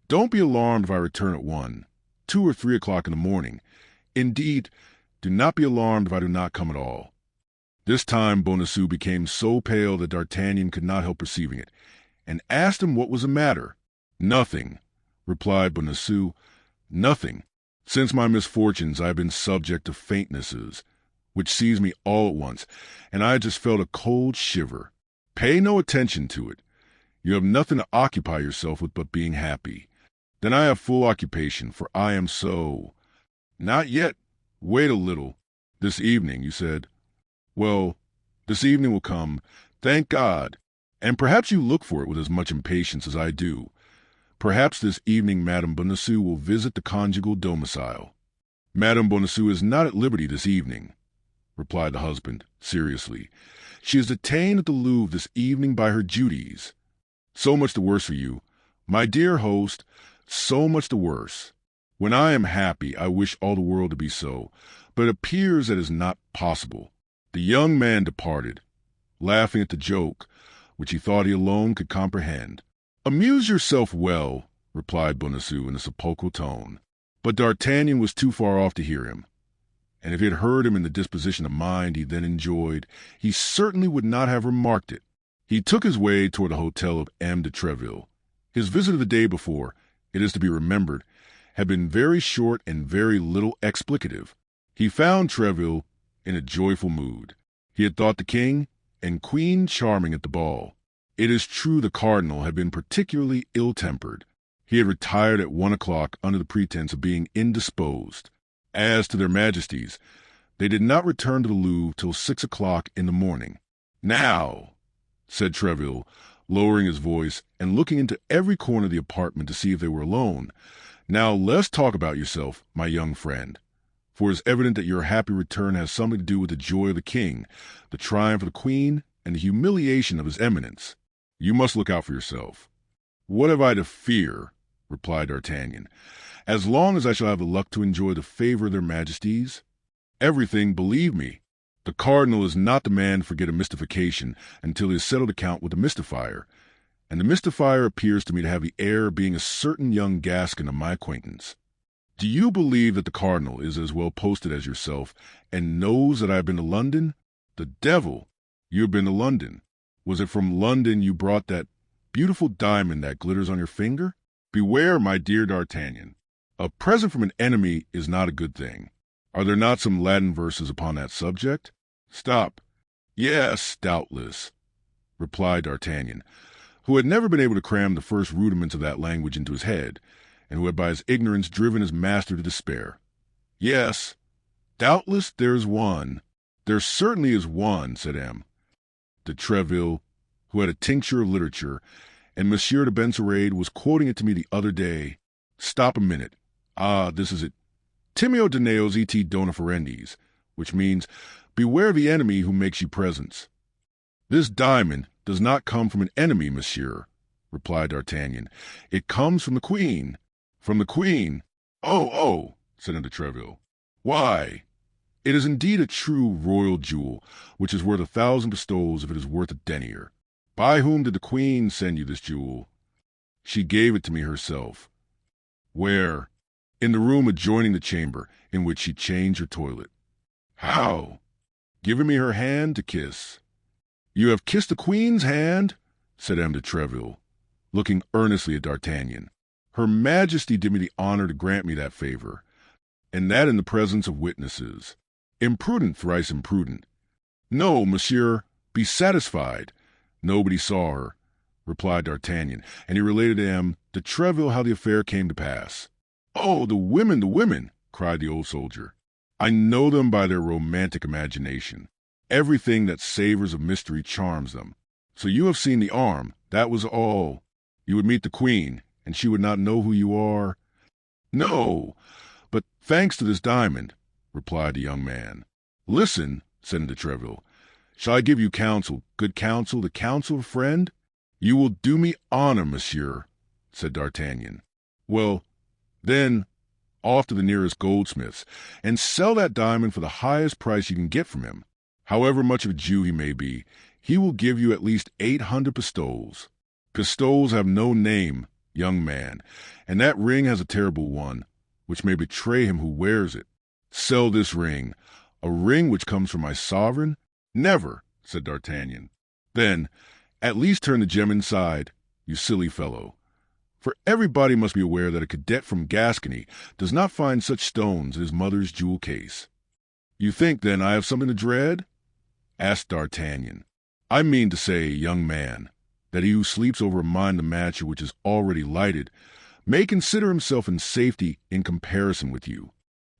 S1: don't be alarmed if I return at 1, 2 or 3 o'clock in the morning. Indeed, do not be alarmed if I do not come at all. This time Bonacieux became so pale that D'Artagnan could not help perceiving it, and asked him what was the matter. Nothing, replied Bonacieux, nothing. Since my misfortunes I have been subject to faintnesses, which seized me all at once, and I just felt a cold shiver. Pay no attention to it. You have nothing to occupy yourself with but being happy. Then I have full occupation, for I am so. Not yet. Wait a little. This evening, you said. Well, this evening will come, thank God, and perhaps you look for it with as much impatience as I do. Perhaps this evening Madame Bonacieux will visit the conjugal domicile. Madame Bonacieux is not at liberty this evening, replied the husband, seriously. She is detained at the Louvre this evening by her duties. So much the worse for you. My dear host, so much the worse. When I am happy, I wish all the world to be so, but it appears that it is not possible. The young man departed, laughing at the joke, which he thought he alone could comprehend. Amuse yourself well, replied Bonacieux in a sepulchral tone. But D'Artagnan was too far off to hear him, and if he had heard him in the disposition of mind he then enjoyed, he certainly would not have remarked it. He took his way toward the hotel of M. de Treville. His visit of the day before, it is to be remembered, had been very short and very little explicative. He found Treville in a joyful mood. He had thought the king and queen charming at the ball. It is true the cardinal had been particularly ill-tempered. He had retired at 1 o'clock under the pretense of being indisposed. As to their majesties, they did not return to the Louvre till 6 o'clock in the morning. Now, said Treville, lowering his voice and looking into every corner of the apartment to see if they were alone, now let's talk about yourself, my young friend, for it is evident that your happy return has something to do with the joy of the king, the triumph of the queen, and the humiliation of his eminence. You must look out for yourself. What have I to fear? Replied D'Artagnan. As long as I shall have the luck to enjoy the favor of their majesties, everything, believe me. The cardinal is not the man to forget a mystification until he has settled account with the mystifier, and the mystifier appears to me to have the air of being a certain young Gascon of my acquaintance. Do you believe that the cardinal is as well posted as yourself, and knows that I have been to London? The devil! You have been to London. Was it from London you brought that beautiful diamond that glitters on your finger? Beware, my dear D'Artagnan. A present from an enemy is not a good thing. Are there not some Latin verses upon that subject? Stop. Yes, doubtless, replied D'Artagnan, who had never been able to cram the first rudiments of that language into his head, and who had by his ignorance driven his master to despair. Yes, doubtless there's one. There certainly is one, said M. de Treville, who had a tincture of literature, and Monsieur de Benserade was quoting it to me the other day. Stop a minute. This is it. Timeo Deneos et dona ferendis, which means, beware the enemy who makes you presents. This diamond does not come from an enemy, monsieur, replied D'Artagnan. It comes from the queen. From the queen? Oh, said de Treville. Why? It is indeed a true royal jewel, which is worth 1,000 pistoles if it is worth a denier. By whom did the queen send you this jewel? She gave it to me herself. Where? In the room adjoining the chamber in which she changed her toilet. How? Giving me her hand to kiss. You have kissed the queen's hand? Said de Treville, looking earnestly at D'Artagnan. Her Majesty did me the honor to grant me that favor, and that in the presence of witnesses. Imprudent, thrice imprudent. No, monsieur, be satisfied. Nobody saw her, replied D'Artagnan, and he related to de Treville how the affair came to pass. Oh, the women, cried the old soldier. I know them by their romantic imagination. Everything that savors of mystery charms them. So you have seen the arm, that was all. You would meet the queen, and she would not know who you are. No, but thanks to this diamond, replied the young man. Listen, said de Treville. Shall I give you counsel, good counsel, the counsel of a friend? You will do me honor, monsieur, said D'Artagnan. Well, then, off to the nearest goldsmith's, and sell that diamond for the highest price you can get from him. However much of a Jew he may be, he will give you at least 800 pistoles. Pistoles have no name, young man, and that ring has a terrible one, which may betray him who wears it. Sell this ring, a ring which comes from my sovereign? Never, said D'Artagnan. Then, at least turn the gem inside, you silly fellow. For everybody must be aware that a cadet from Gascony does not find such stones in his mother's jewel case. You think, then, I have something to dread? Asked D'Artagnan. I mean to say, young man, that he who sleeps over a mine to match which is already lighted may consider himself in safety in comparison with you.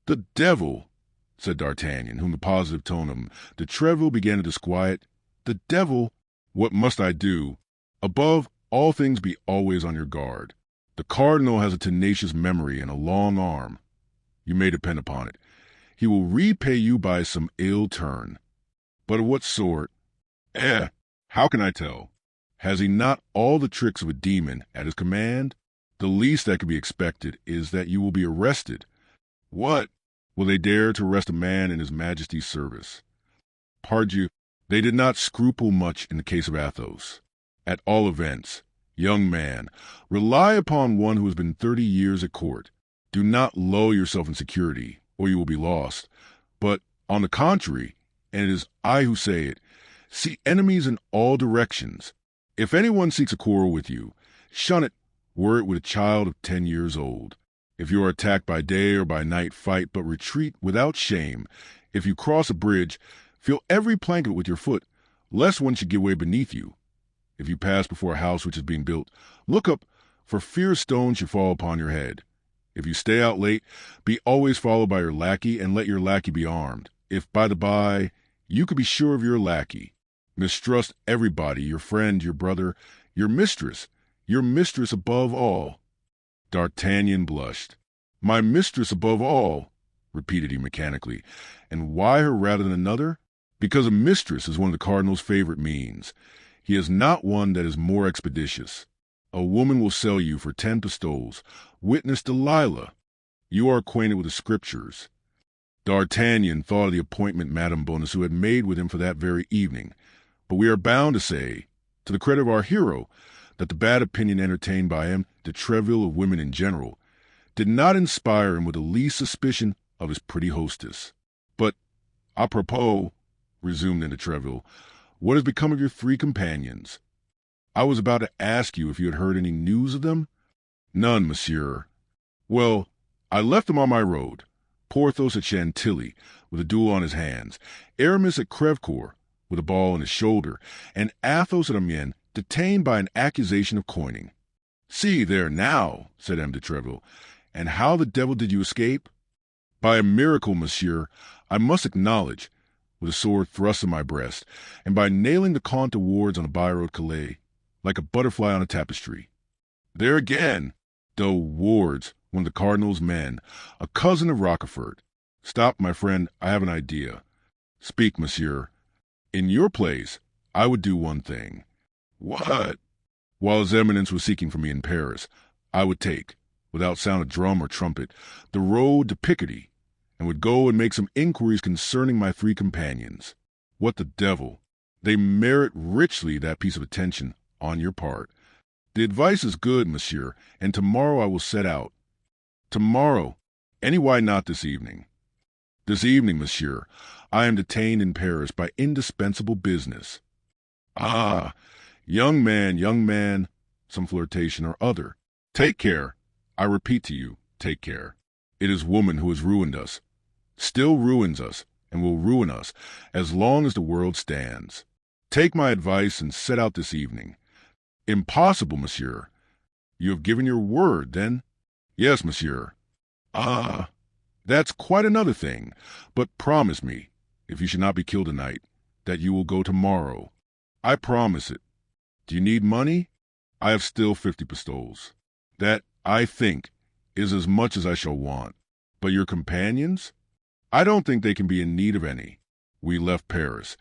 S1: The devil, said D'Artagnan, whom the positive tone of de Treville began to disquiet. The devil? What must I do? Above all things be always on your guard. The cardinal has a tenacious memory and a long arm. You may depend upon it. He will repay you by some ill turn. But of what sort? How can I tell? Has he not all the tricks of a demon at his command? The least that could be expected is that you will be arrested. What? Will they dare to arrest a man in his Majesty's service? Pardieu, they did not scruple much in the case of Athos. At all events, young man, rely upon one who has been 30 years at court. Do not lull yourself in security, or you will be lost. But, on the contrary, and it is I who say it, see enemies in all directions. If anyone seeks a quarrel with you, shun it, were it with a child of 10 years old. If you are attacked by day or by night, fight, but retreat without shame. If you cross a bridge, feel every plank of it with your foot, lest one should give way beneath you. If you pass before a house which is being built, look up, for fear a stone should fall upon your head. If you stay out late, be always followed by your lackey, and let your lackey be armed. If, by the by, you could be sure of your lackey. Mistrust everybody, your friend, your brother, your mistress above all. D'Artagnan blushed. My mistress above all, repeated he mechanically. And why her rather than another? Because a mistress is one of the cardinal's favorite means. He has not one that is more expeditious. A woman will sell you for 10 pistoles. Witness Delilah. You are acquainted with the Scriptures. D'Artagnan thought of the appointment Madame Bonacieux had made with him for that very evening. But we are bound to say, to the credit of our hero, that the bad opinion entertained by him, de Treville, of women in general, did not inspire him with the least suspicion of his pretty hostess. But, apropos, resumed de Treville, what has become of your 3 companions? I was about to ask you if you had heard any news of them. None, monsieur. Well, I left them on my road. Porthos at Chantilly, with a duel on his hands, Aramis at Crèvecoeur, with a ball in his shoulder, and Athos at Amiens, detained by an accusation of coining. See there now, said de Treville, and how the devil did you escape? By a miracle, monsieur, I must acknowledge, with a sword thrust in my breast, and by nailing the Comte de Wardes on a byroad Calais, like a butterfly on a tapestry. There again, though Wardes one of the cardinal's men, a cousin of Rochefort. Stop, my friend, I have an idea. Speak, monsieur. In your place, I would do one thing. What? While His Eminence was seeking for me in Paris, I would take, without sound of drum or trumpet, the road to Picardy, and would go and make some inquiries concerning my three companions. What the devil! They merit richly that piece of attention on your part. The advice is good, monsieur, and tomorrow I will set out. Tomorrow, and why not this evening? This evening, monsieur, I am detained in Paris by indispensable business. Ah, young man, some flirtation or other. Take care. I repeat to you, take care. It is woman who has ruined us, still ruins us, and will ruin us as long as the world stands. Take my advice and set out this evening. Impossible, monsieur. You have given your word, then? Yes, monsieur. Ah, that's quite another thing. But promise me, if you should not be killed tonight, that you will go tomorrow. I promise it. Do you need money? I have still 50 pistoles. That, I think, is as much as I shall want. But your companions? I don't think they can be in need of any. We left Paris,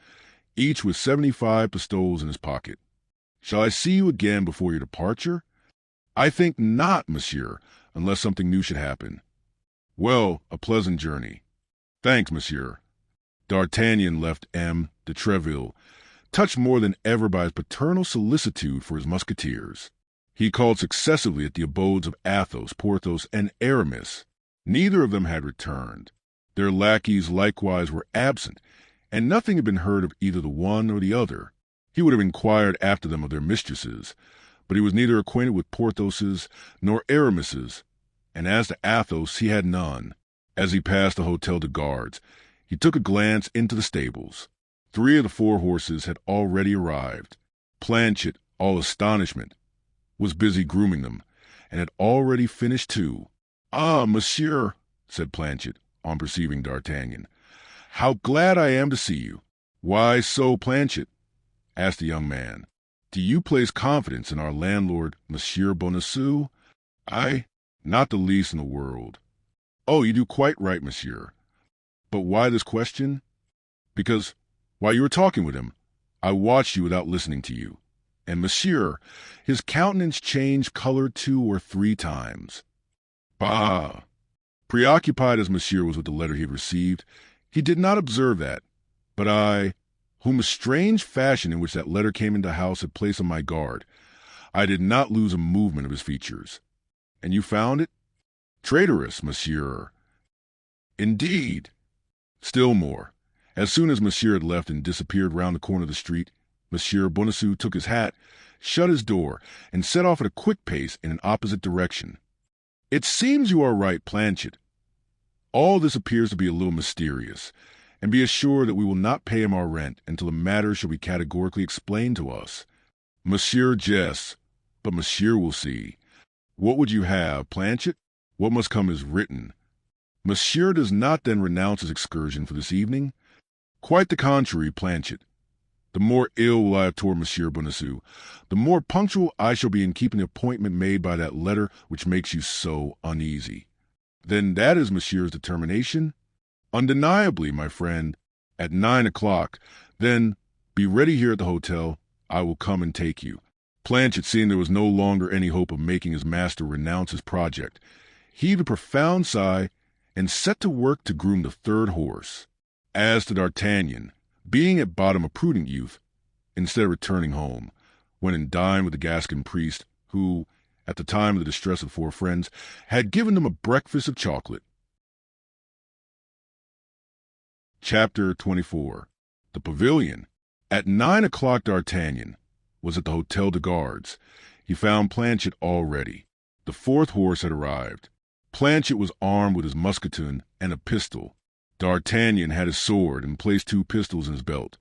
S1: each with 75 pistoles in his pocket. Shall I see you again before your departure? I think not, monsieur, unless something new should happen. Well, a pleasant journey. Thanks, monsieur. D'Artagnan left M. de Treville, touched more than ever by his paternal solicitude for his musketeers. He called successively at the abodes of Athos, Porthos, and Aramis. Neither of them had returned. Their lackeys likewise were absent, and nothing had been heard of either the one or the other. He would have inquired after them of their mistresses, but he was neither acquainted with Porthos's nor Aramis's, and as to Athos, he had none. As he passed the Hôtel de Gardes, he took a glance into the stables. 3 of the 4 horses had already arrived. Planchet, all astonishment, was busy grooming them, and had already finished 2. "Ah, monsieur," said Planchet, on perceiving D'Artagnan, "how glad I am to see you." "Why so, Planchet?" asked the young man. "Do you place confidence in our landlord, Monsieur Bonacieux?" "I? Not the least in the world." "Oh, you do quite right, monsieur. But why this question?" "Because, while you were talking with him, I watched you without listening to you. And, monsieur, his countenance changed color 2 or 3 times." "Bah!" Preoccupied as monsieur was with the letter he had received, he did not observe that. But I, whom a strange fashion in which that letter came into the house had placed on my guard, I did not lose a movement of his features. "And you found it?" "Traitorous, monsieur." "Indeed." "Still more. As soon as monsieur had left and disappeared round the corner of the street, Monsieur Bonacieux took his hat, shut his door, and set off at a quick pace in an opposite direction. It seems you are right, Planchet. All this appears to be a little mysterious, and be assured that we will not pay him our rent until the matter shall be categorically explained to us. Monsieur jests, but monsieur will see. What would you have, Planchet? What must come is written. Monsieur does not then renounce his excursion for this evening? Quite the contrary, Planchet. The more ill will I have toward Monsieur Bonacieux, the more punctual I shall be in keeping the appointment made by that letter which makes you so uneasy. Then that is Monsieur's determination? Undeniably, my friend. At 9 o'clock. Then be ready here at the hotel. I will come and take you. Planchet, seeing there was no longer any hope of making his master renounce his project, heaved a profound sigh and set to work to groom the 3rd horse. As to D'Artagnan, being at bottom a prudent youth, instead of returning home, went and dined with the Gascon priest, who, at the time of the distress of 4 friends, had given them a breakfast of chocolate. Chapter 24. The Pavilion. At 9 o'clock D'Artagnan was at the Hôtel de Gardes. He found Planchet all ready. The 4th horse had arrived. Planchet was armed with his musketoon and a pistol. D'Artagnan had his sword and placed 2 pistols in his belt.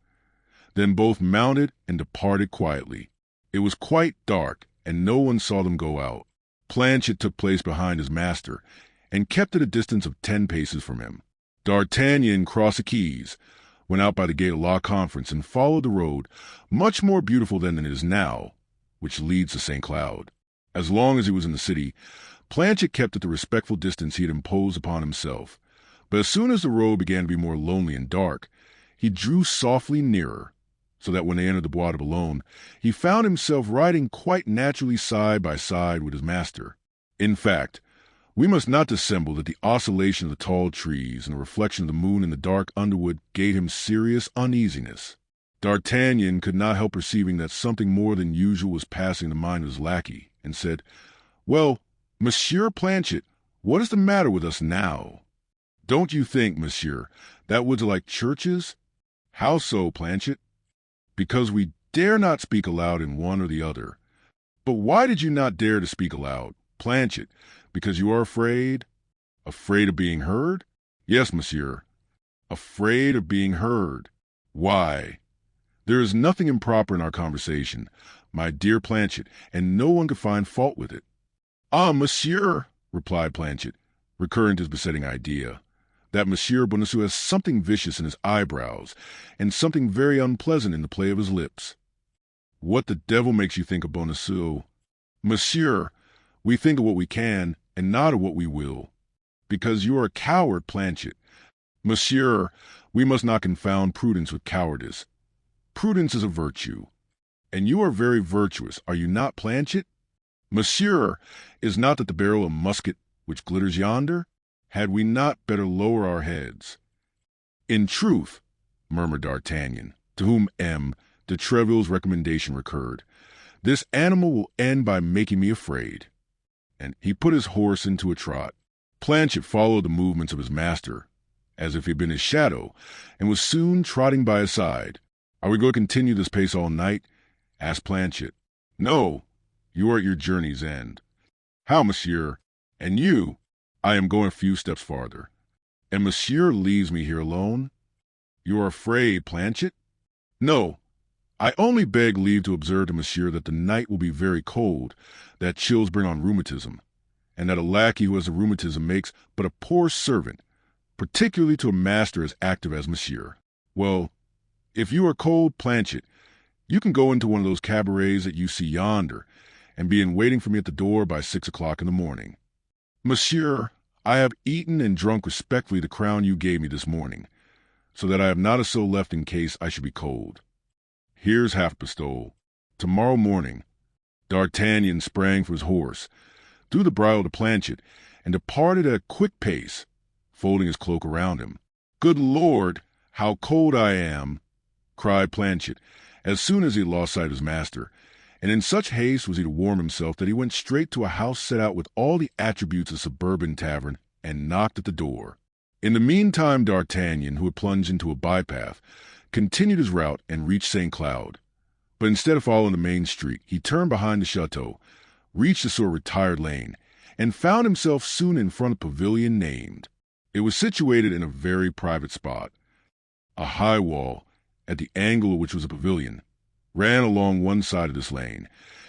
S1: Then both mounted and departed quietly. It was quite dark, and no one saw them go out. Planchet took place behind his master, and kept at a distance of 10 paces from him. D'Artagnan crossed the quays, went out by the gate of La Conference, and followed the road, much more beautiful than it is now, which leads to St. Cloud. As long as he was in the city, Planchet kept at the respectful distance he had imposed upon himself, but as soon as the road began to be more lonely and dark, he drew softly nearer, so that when they entered the Bois de Boulogne, he found himself riding quite naturally side by side with his master. In fact, we must not dissemble that the oscillation of the tall trees and the reflection of the moon in the dark underwood gave him serious uneasiness. D'Artagnan could not help perceiving that something more than usual was passing the mind of his lackey, and said, "Well, Monsieur Planchet, what is the matter with us now? Don't you think, monsieur, that woods are like churches?" "How so, Planchet?" "Because we dare not speak aloud in one or the other." "But why did you not dare to speak aloud, Planchet? Because you are afraid?" "Afraid of being heard?" "Yes, monsieur, afraid of being heard." "Why? There is nothing improper in our conversation, my dear Planchet, and no one could find fault with it." "Ah, monsieur," replied Planchet, recurring to his besetting idea, that Monsieur Bonacieux has something vicious in his eyebrows, and something very unpleasant in the play of his lips. "What the devil makes you think of Bonacieux?" "Monsieur, we think of what we can, and not of what we will." "Because you are a coward, Planchet." "Monsieur, we must not confound prudence with cowardice. Prudence is a virtue, and you are very virtuous, are you not, Planchet?" "Monsieur, is not that the barrel of musket which glitters yonder? Had we not better lower our heads?" "In truth," murmured D'Artagnan, to whom M. de Treville's recommendation recurred, "this animal will end by making me afraid." And he put his horse into a trot. Planchet followed the movements of his master, as if he had been his shadow, and was soon trotting by his side. "Are we going to continue this pace all night?" asked Planchet. "No, you are at your journey's end." "How, monsieur? And you?" "I am going a few steps farther." "And monsieur leaves me here alone?" "You are afraid, Planchet?" "No, I only beg leave to observe to monsieur that the night will be very cold, that chills bring on rheumatism, and that a lackey who has the rheumatism makes but a poor servant, particularly to a master as active as monsieur." "Well, if you are cold, Planchet, you can go into one of those cabarets that you see yonder, and be in waiting for me at the door by 6 o'clock in the morning." "Monsieur, I have eaten and drunk respectfully the crown you gave me this morning, so that I have not a sou left in case I should be cold. Here's half a pistole. Tomorrow morning." D'Artagnan sprang from his horse, threw the bridle to Planchet, and departed at a quick pace, folding his cloak around him. "Good Lord, how cold I am!" cried Planchet, as soon as he had lost sight of his master, and in such haste was he to warm himself that he went straight to a house set out with all the attributes of a suburban tavern, and knocked at the door. In the meantime D'Artagnan, who had plunged into a bypath, continued his route and reached St. Cloud. But instead of following the main street, he turned behind the chateau, reached a sort of retired lane, and found himself soon in front of the pavilion named. It was situated in a very private spot. A high wall, at the angle of which was a pavilion, ran along one side of this lane,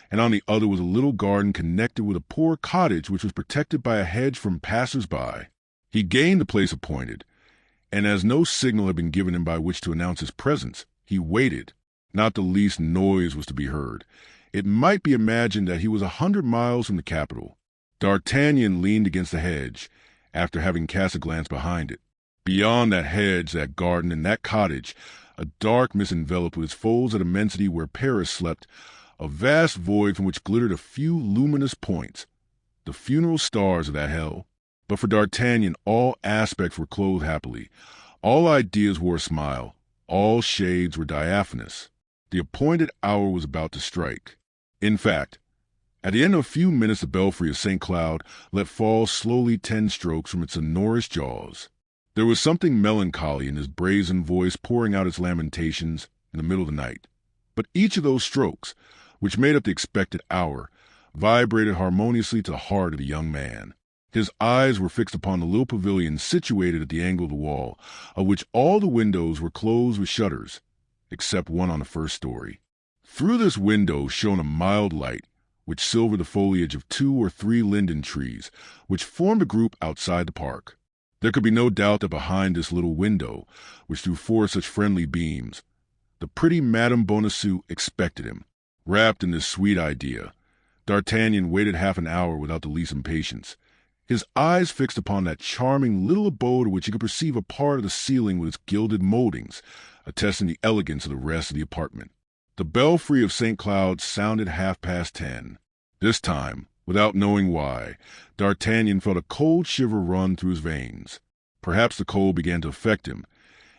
S1: and on the other was a little garden connected with a poor cottage which was protected by a hedge from passers-by. He gained the place appointed, and as no signal had been given him by which to announce his presence, he waited. Not the least noise was to be heard. It might be imagined that he was 100 miles from the capital. D'Artagnan leaned against the hedge, after having cast a glance behind it. Beyond that hedge, that garden, and that cottage, a dark mist enveloped with its folds of immensity where Paris slept, a vast void from which glittered a few luminous points, the funeral stars of that hell. But for D'Artagnan all aspects were clothed happily, all ideas wore a smile, all shades were diaphanous. The appointed hour was about to strike. In fact, at the end of a few minutes the belfry of St. Cloud let fall slowly 10 strokes from its sonorous jaws. There was something melancholy in his brazen voice pouring out its lamentations in the middle of the night. But each of those strokes, which made up the expected hour, vibrated harmoniously to the heart of the young man. His eyes were fixed upon the little pavilion situated at the angle of the wall, of which all the windows were closed with shutters, except one on the first story. Through this window shone a mild light, which silvered the foliage of 2 or 3 linden trees, which formed a group outside the park. There could be no doubt that behind this little window, which threw forth such friendly beams, the pretty Madame Bonacieux expected him. Wrapped in this sweet idea, D'Artagnan waited half an hour without the least impatience, his eyes fixed upon that charming little abode of which he could perceive a part of the ceiling with its gilded moldings, attesting the elegance of the rest of the apartment. The belfry of St. Cloud sounded 10:30. This time, without knowing why, D'Artagnan felt a cold shiver run through his veins. Perhaps the cold began to affect him,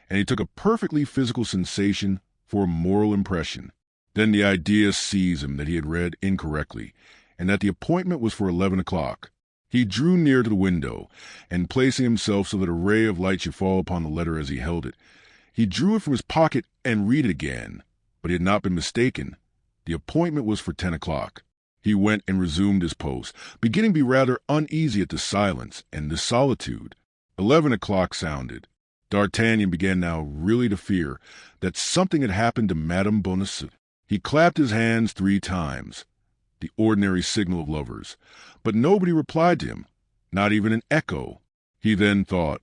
S1: and he took a perfectly physical sensation for a moral impression. Then the idea seized him that he had read incorrectly, and that the appointment was for 11 o'clock. He drew near to the window, and placing himself so that a ray of light should fall upon the letter as he held it, he drew it from his pocket and read it again. But he had not been mistaken. The appointment was for 10 o'clock. He went and resumed his post, beginning to be rather uneasy at this silence and this solitude. 11 o'clock sounded. D'Artagnan began now really to fear that something had happened to Madame Bonacieux. He clapped his hands 3 times, the ordinary signal of lovers, but nobody replied to him, not even an echo. He then thought,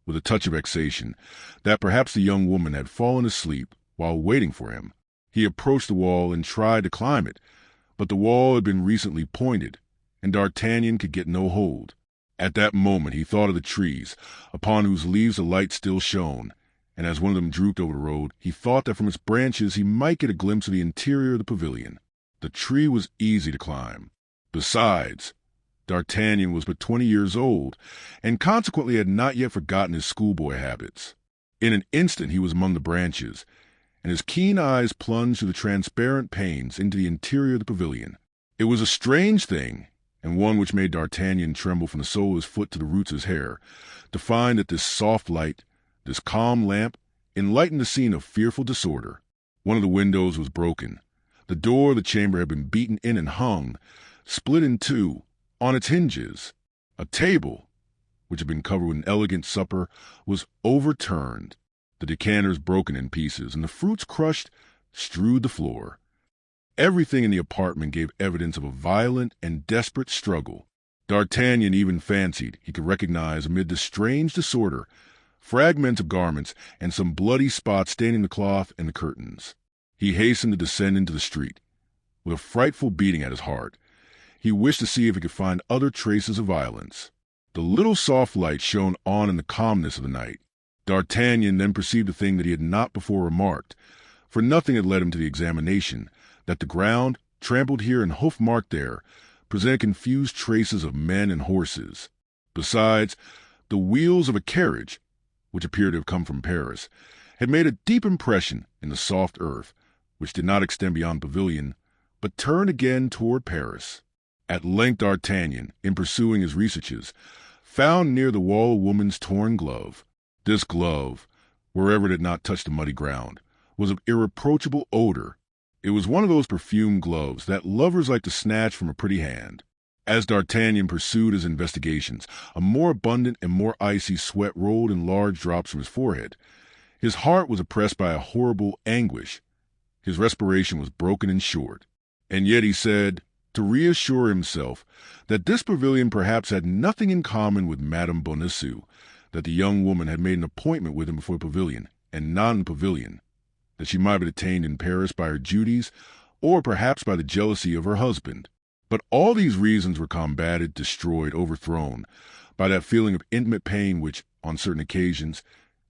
S1: with a touch of vexation, that perhaps the young woman had fallen asleep while waiting for him. He approached the wall and tried to climb it, but the wall had been recently pointed, and D'Artagnan could get no hold. At that moment he thought of the trees, upon whose leaves the light still shone, and as one of them drooped over the road, he thought that from its branches he might get a glimpse of the interior of the pavilion. The tree was easy to climb. Besides, D'Artagnan was but 20 years old, and consequently had not yet forgotten his schoolboy habits. In an instant he was among the branches, and his keen eyes plunged through the transparent panes into the interior of the pavilion. It was a strange thing, and one which made D'Artagnan tremble from the sole of his foot to the roots of his hair, to find that this soft light, this calm lamp, enlightened a scene of fearful disorder. One of the windows was broken. The door of the chamber had been beaten in and hung, split in two, on its hinges. A table, which had been covered with an elegant supper, was overturned, the decanters broken in pieces, and the fruits crushed strewed the floor. Everything in the apartment gave evidence of a violent and desperate struggle. D'Artagnan even fancied he could recognize amid this strange disorder fragments of garments and some bloody spots staining the cloth and the curtains. He hastened to descend into the street. With a frightful beating at his heart, he wished to see if he could find other traces of violence. The little soft light shone on in the calmness of the night. D'Artagnan then perceived a thing that he had not before remarked, for nothing had led him to the examination, that the ground, trampled here and hoof-marked there, presented confused traces of men and horses. Besides, the wheels of a carriage, which appeared to have come from Paris, had made a deep impression in the soft earth, which did not extend beyond the pavilion, but turned again toward Paris. At length D'Artagnan, in pursuing his researches, found near the wall a woman's torn glove. This glove, wherever it had not touched the muddy ground, was of irreproachable odor. It was one of those perfumed gloves that lovers like to snatch from a pretty hand. As D'Artagnan pursued his investigations, a more abundant and more icy sweat rolled in large drops from his forehead. His heart was oppressed by a horrible anguish. His respiration was broken and short. And yet he said, to reassure himself, that this pavilion perhaps had nothing in common with Madame Bonacieux, that the young woman had made an appointment with him before the pavilion, and not in the pavilion, that she might be detained in Paris by her duties, or perhaps by the jealousy of her husband. But all these reasons were combated, destroyed, overthrown, by that feeling of intimate pain which, on certain occasions,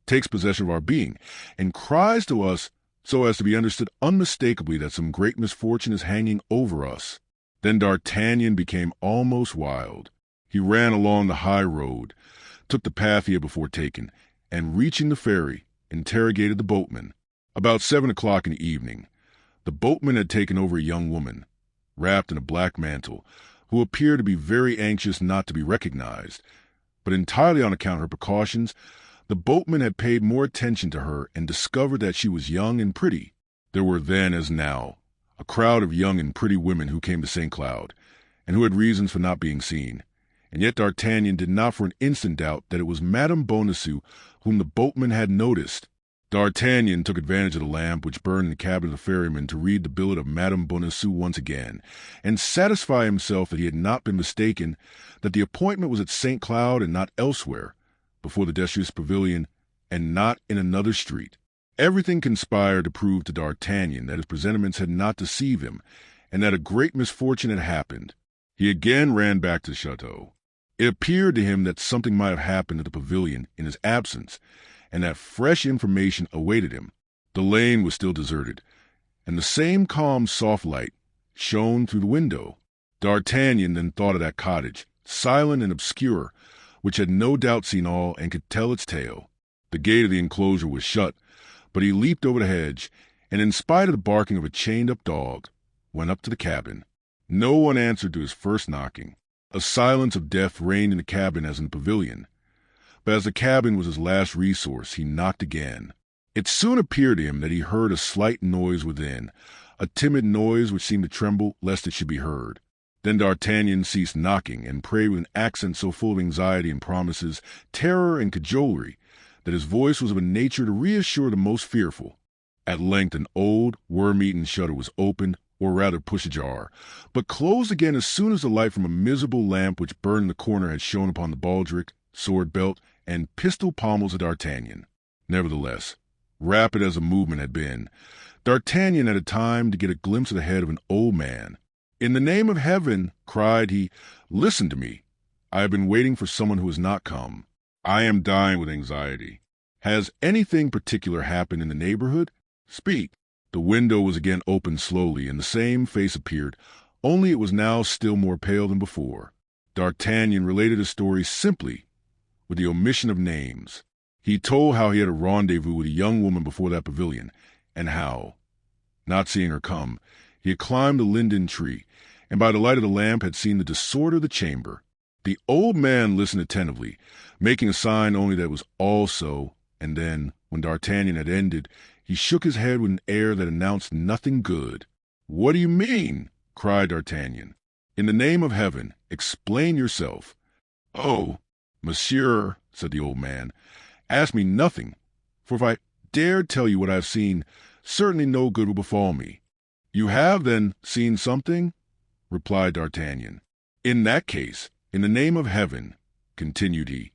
S1: takes possession of our being, and cries to us so as to be understood unmistakably that some great misfortune is hanging over us. Then D'Artagnan became almost wild. He ran along the high road, took the path he had before taken, and reaching the ferry, interrogated the boatman. About 7 o'clock in the evening, the boatman had taken over a young woman, wrapped in a black mantle, who appeared to be very anxious not to be recognized, but entirely on account of her precautions, the boatman had paid more attention to her and discovered that she was young and pretty. There were then, as now, a crowd of young and pretty women who came to St. Cloud, and who had reasons for not being seen, and yet D'Artagnan did not for an instant doubt that it was Madame Bonacieux whom the boatman had noticed. D'Artagnan took advantage of the lamp which burned in the cabin of the ferryman to read the billet of Madame Bonacieux once again, and satisfy himself that he had not been mistaken, that the appointment was at St. Cloud and not elsewhere, before the Duchess Pavilion, and not in another street. Everything conspired to prove to D'Artagnan that his presentiments had not deceived him, and that a great misfortune had happened. He again ran back to the chateau. It appeared to him that something might have happened at the pavilion in his absence, and that fresh information awaited him. The lane was still deserted, and the same calm, soft light shone through the window. D'Artagnan then thought of that cottage, silent and obscure, which had no doubt seen all and could tell its tale. The gate of the enclosure was shut, but he leaped over the hedge, and in spite of the barking of a chained-up dog, went up to the cabin. No one answered to his first knocking. A silence of death reigned in the cabin as in the pavilion. But as the cabin was his last resource, he knocked again. It soon appeared to him that he heard a slight noise within, a timid noise which seemed to tremble lest it should be heard. Then D'Artagnan ceased knocking, and prayed with an accent so full of anxiety and promises, terror and cajolery, that his voice was of a nature to reassure the most fearful. At length an old, worm-eaten shutter was opened, or rather pushed ajar, but closed again as soon as the light from a miserable lamp which burned in the corner had shone upon the baldric, sword belt, and pistol pommels of D'Artagnan. Nevertheless, rapid as the movement had been, D'Artagnan had time to get a glimpse of the head of an old man. "In the name of heaven," cried he, "listen to me. I have been waiting for someone who has not come. I am dying with anxiety. Has anything particular happened in the neighborhood? Speak." The window was again opened slowly, and the same face appeared, only it was now still more pale than before. D'Artagnan related his story simply, with the omission of names. He told how he had a rendezvous with a young woman before that pavilion, and how, not seeing her come, he had climbed the linden tree, and by the light of the lamp had seen the disorder of the chamber. The old man listened attentively, making a sign only that it was all so, and then, when D'Artagnan had ended, he shook his head with an air that announced nothing good. "What do you mean?" cried D'Artagnan. "In the name of heaven, explain yourself." "Oh, monsieur," said the old man, "ask me nothing, for if I dared tell you what I have seen, certainly no good will befall me." "You have, then, seen something?" replied D'Artagnan. "In that case, in the name of heaven," continued he,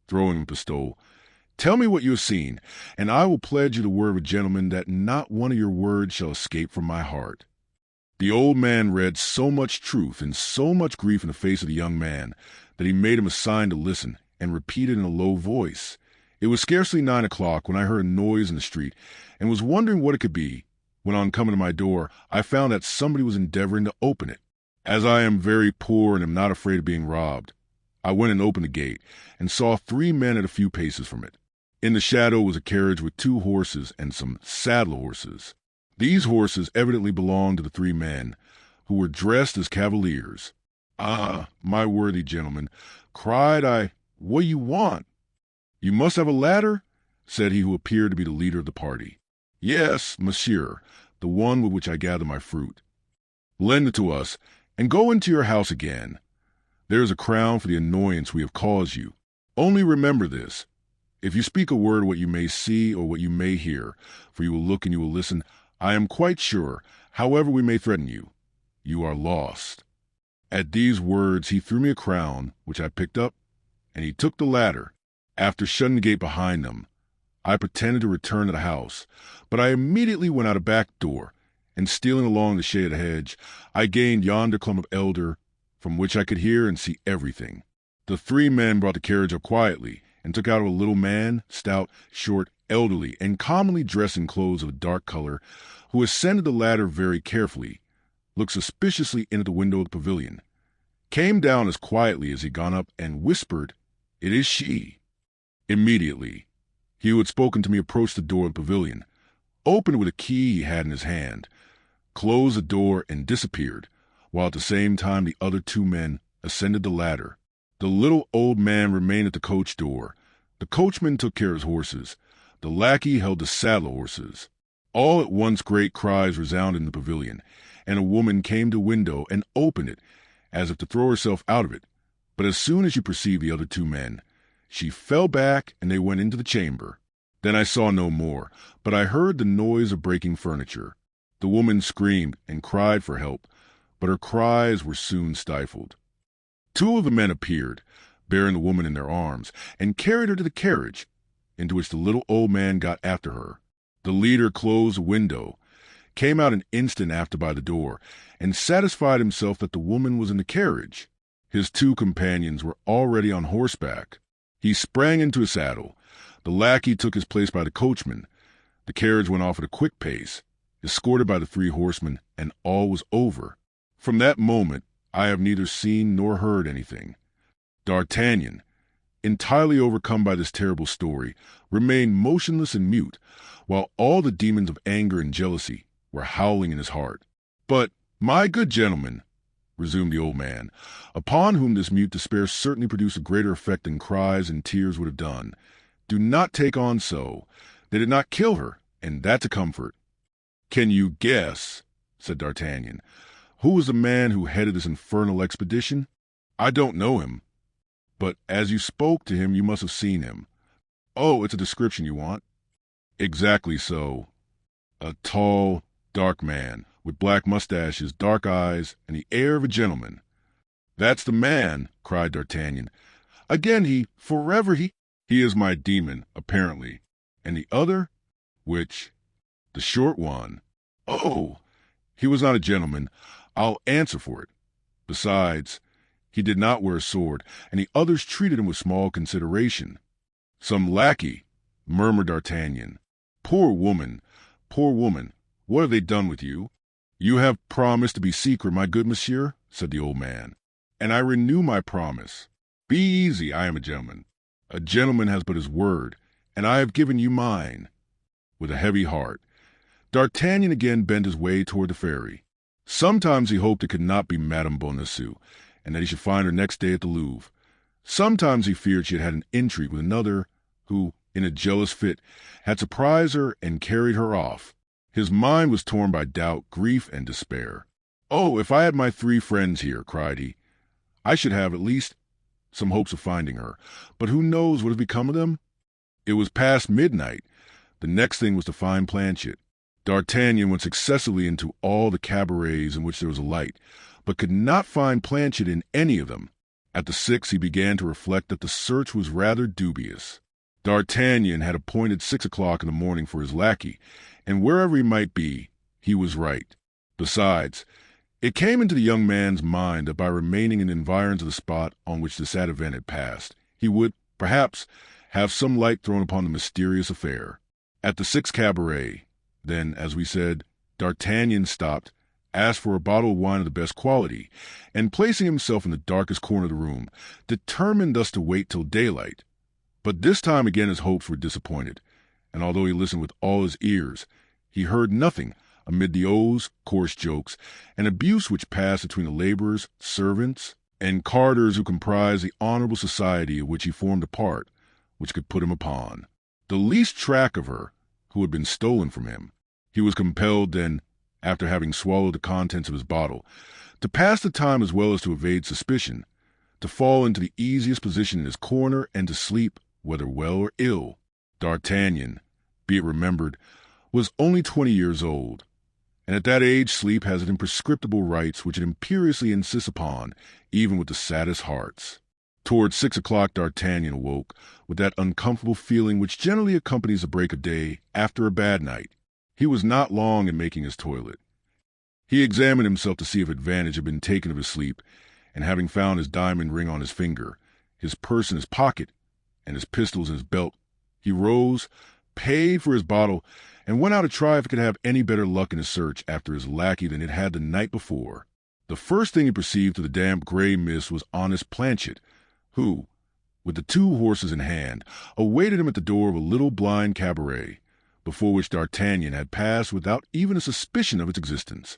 S1: throwing him a pistole, "tell me what you have seen, and I will pledge you the word of a gentleman that not one of your words shall escape from my heart." The old man read so much truth and so much grief in the face of the young man that he made him a sign to listen, and repeated in a low voice. It was scarcely 9 o'clock when I heard a noise in the street, and was wondering what it could be, when on coming to my door I found that somebody was endeavoring to open it. As I am very poor and am not afraid of being robbed, I went and opened the gate, and saw 3 men at a few paces from it. In the shadow was a carriage with 2 horses and some saddle horses. These horses evidently belonged to the 3 men, who were dressed as cavaliers. "Ah, my worthy gentleman," cried I, "what do you want?" "You must have a ladder?" said he who appeared to be the leader of the party. "Yes, monsieur, the one with which I gather my fruit." "Lend it to us, and go into your house again. There is a crown for the annoyance we have caused you. Only remember this. If you speak a word of what you may see or what you may hear, for you will look and you will listen, I am quite sure, however we may threaten you, you are lost." At these words he threw me a crown, which I picked up, and he took the ladder. After shutting the gate behind them, I pretended to return to the house, but I immediately went out a back door, and stealing along the shade of the hedge, I gained yonder clump of elder, from which I could hear and see everything. The 3 men brought the carriage up quietly, and took out a little man, stout, short, elderly, and commonly dressed in clothes of a dark color, who ascended the ladder very carefully, looked suspiciously in at the window of the pavilion, came down as quietly as he had gone up, and whispered, "It is she." Immediately, he who had spoken to me approached the door of the pavilion, opened it with a key he had in his hand, closed the door, and disappeared, while at the same time the other 2 men ascended the ladder. The little old man remained at the coach door. The coachman took care of his horses. The lackey held the saddle horses. All at once great cries resounded in the pavilion, and a woman came to a window and opened it, as if to throw herself out of it. But as soon as she perceived the other 2 men, she fell back, and they went into the chamber. Then I saw no more, but I heard the noise of breaking furniture. The woman screamed and cried for help, but her cries were soon stifled. 2 of the men appeared, bearing the woman in their arms, and carried her to the carriage, into which the little old man got after her. The leader closed the window. came out an instant after by the door, and satisfied himself that the woman was in the carriage. His two companions were already on horseback. He sprang into his saddle. The lackey took his place by the coachman. The carriage went off at a quick pace, escorted by the three horsemen, and all was over. From that moment, I have neither seen nor heard anything. D'Artagnan, entirely overcome by this terrible story, remained motionless and mute, while all the demons of anger and jealousy were howling in his heart. "But, my good gentlemen," resumed the old man, upon whom this mute despair certainly produced a greater effect than cries and tears would have done, "do not take on so. They did not kill her, and that's a comfort." "Can you guess," said D'Artagnan, "who was the man who headed this infernal expedition?" "I don't know him." "But as you spoke to him, you must have seen him." "Oh, it's a description you want?" "Exactly so. A tall, dark man, with black mustaches, dark eyes, and the air of a gentleman." "That's the man!" cried D'Artagnan. "Again he is my demon, apparently. And the other?" "Which?" "The short one." "Oh! He was not a gentleman, I'll answer for it. Besides, he did not wear a sword, and the others treated him with small consideration." "Some lackey," murmured D'Artagnan. Poor woman, what have they done with you?" "You have promised to be secret, my good monsieur," said the old man, "and I renew my promise. Be easy, I am a gentleman. A gentleman has but his word, and I have given you mine." With a heavy heart, D'Artagnan again bent his way toward the ferry. Sometimes he hoped it could not be Madame Bonacieux, and that he should find her next day at the Louvre. Sometimes he feared she had had an intrigue with another, who, in a jealous fit, had surprised her and carried her off. His mind was torn by doubt, grief, and despair. "Oh, if I had my three friends here," cried he, "I should have, at least, some hopes of finding her. But who knows what has become of them?" It was past midnight. The next thing was to find Planchet. D'Artagnan went successively into all the cabarets in which there was a light, but could not find Planchet in any of them. At the sixth he began to reflect that the search was rather dubious. D'Artagnan had appointed 6 o'clock in the morning for his lackey, and wherever he might be, he was right. Besides, it came into the young man's mind that by remaining in the environs of the spot on which the sad event had passed, he would, perhaps, have some light thrown upon the mysterious affair. At the sixth cabaret, then, as we said, D'Artagnan stopped, asked for a bottle of wine of the best quality, and placing himself in the darkest corner of the room, determined thus to wait till daylight. But this time again his hopes were disappointed, and although he listened with all his ears, he heard nothing amid the oaths, coarse jokes, and abuse which passed between the laborers, servants, and carters who comprised the honorable society of which he formed a part, which could put him upon the least track of her who had been stolen from him. He was compelled, then, after having swallowed the contents of his bottle, to pass the time as well as to evade suspicion, to fall into the easiest position in his corner, and to sleep, whether well or ill. D'Artagnan, be it remembered, was only 20 years old, and at that age sleep has its imprescriptible rights which it imperiously insists upon, even with the saddest hearts. Towards 6 o'clock D'Artagnan awoke, with that uncomfortable feeling which generally accompanies the break of day after a bad night. He was not long in making his toilet. He examined himself to see if advantage had been taken of his sleep, and having found his diamond ring on his finger, his purse in his pocket, and his pistols in his belt, he rose, paid for his bottle, and went out to try if he could have any better luck in his search after his lackey than it had the night before. The first thing he perceived through the damp gray mist was honest Planchet, who, with the 2 horses in hand, awaited him at the door of a little blind cabaret, before which D'Artagnan had passed without even a suspicion of its existence.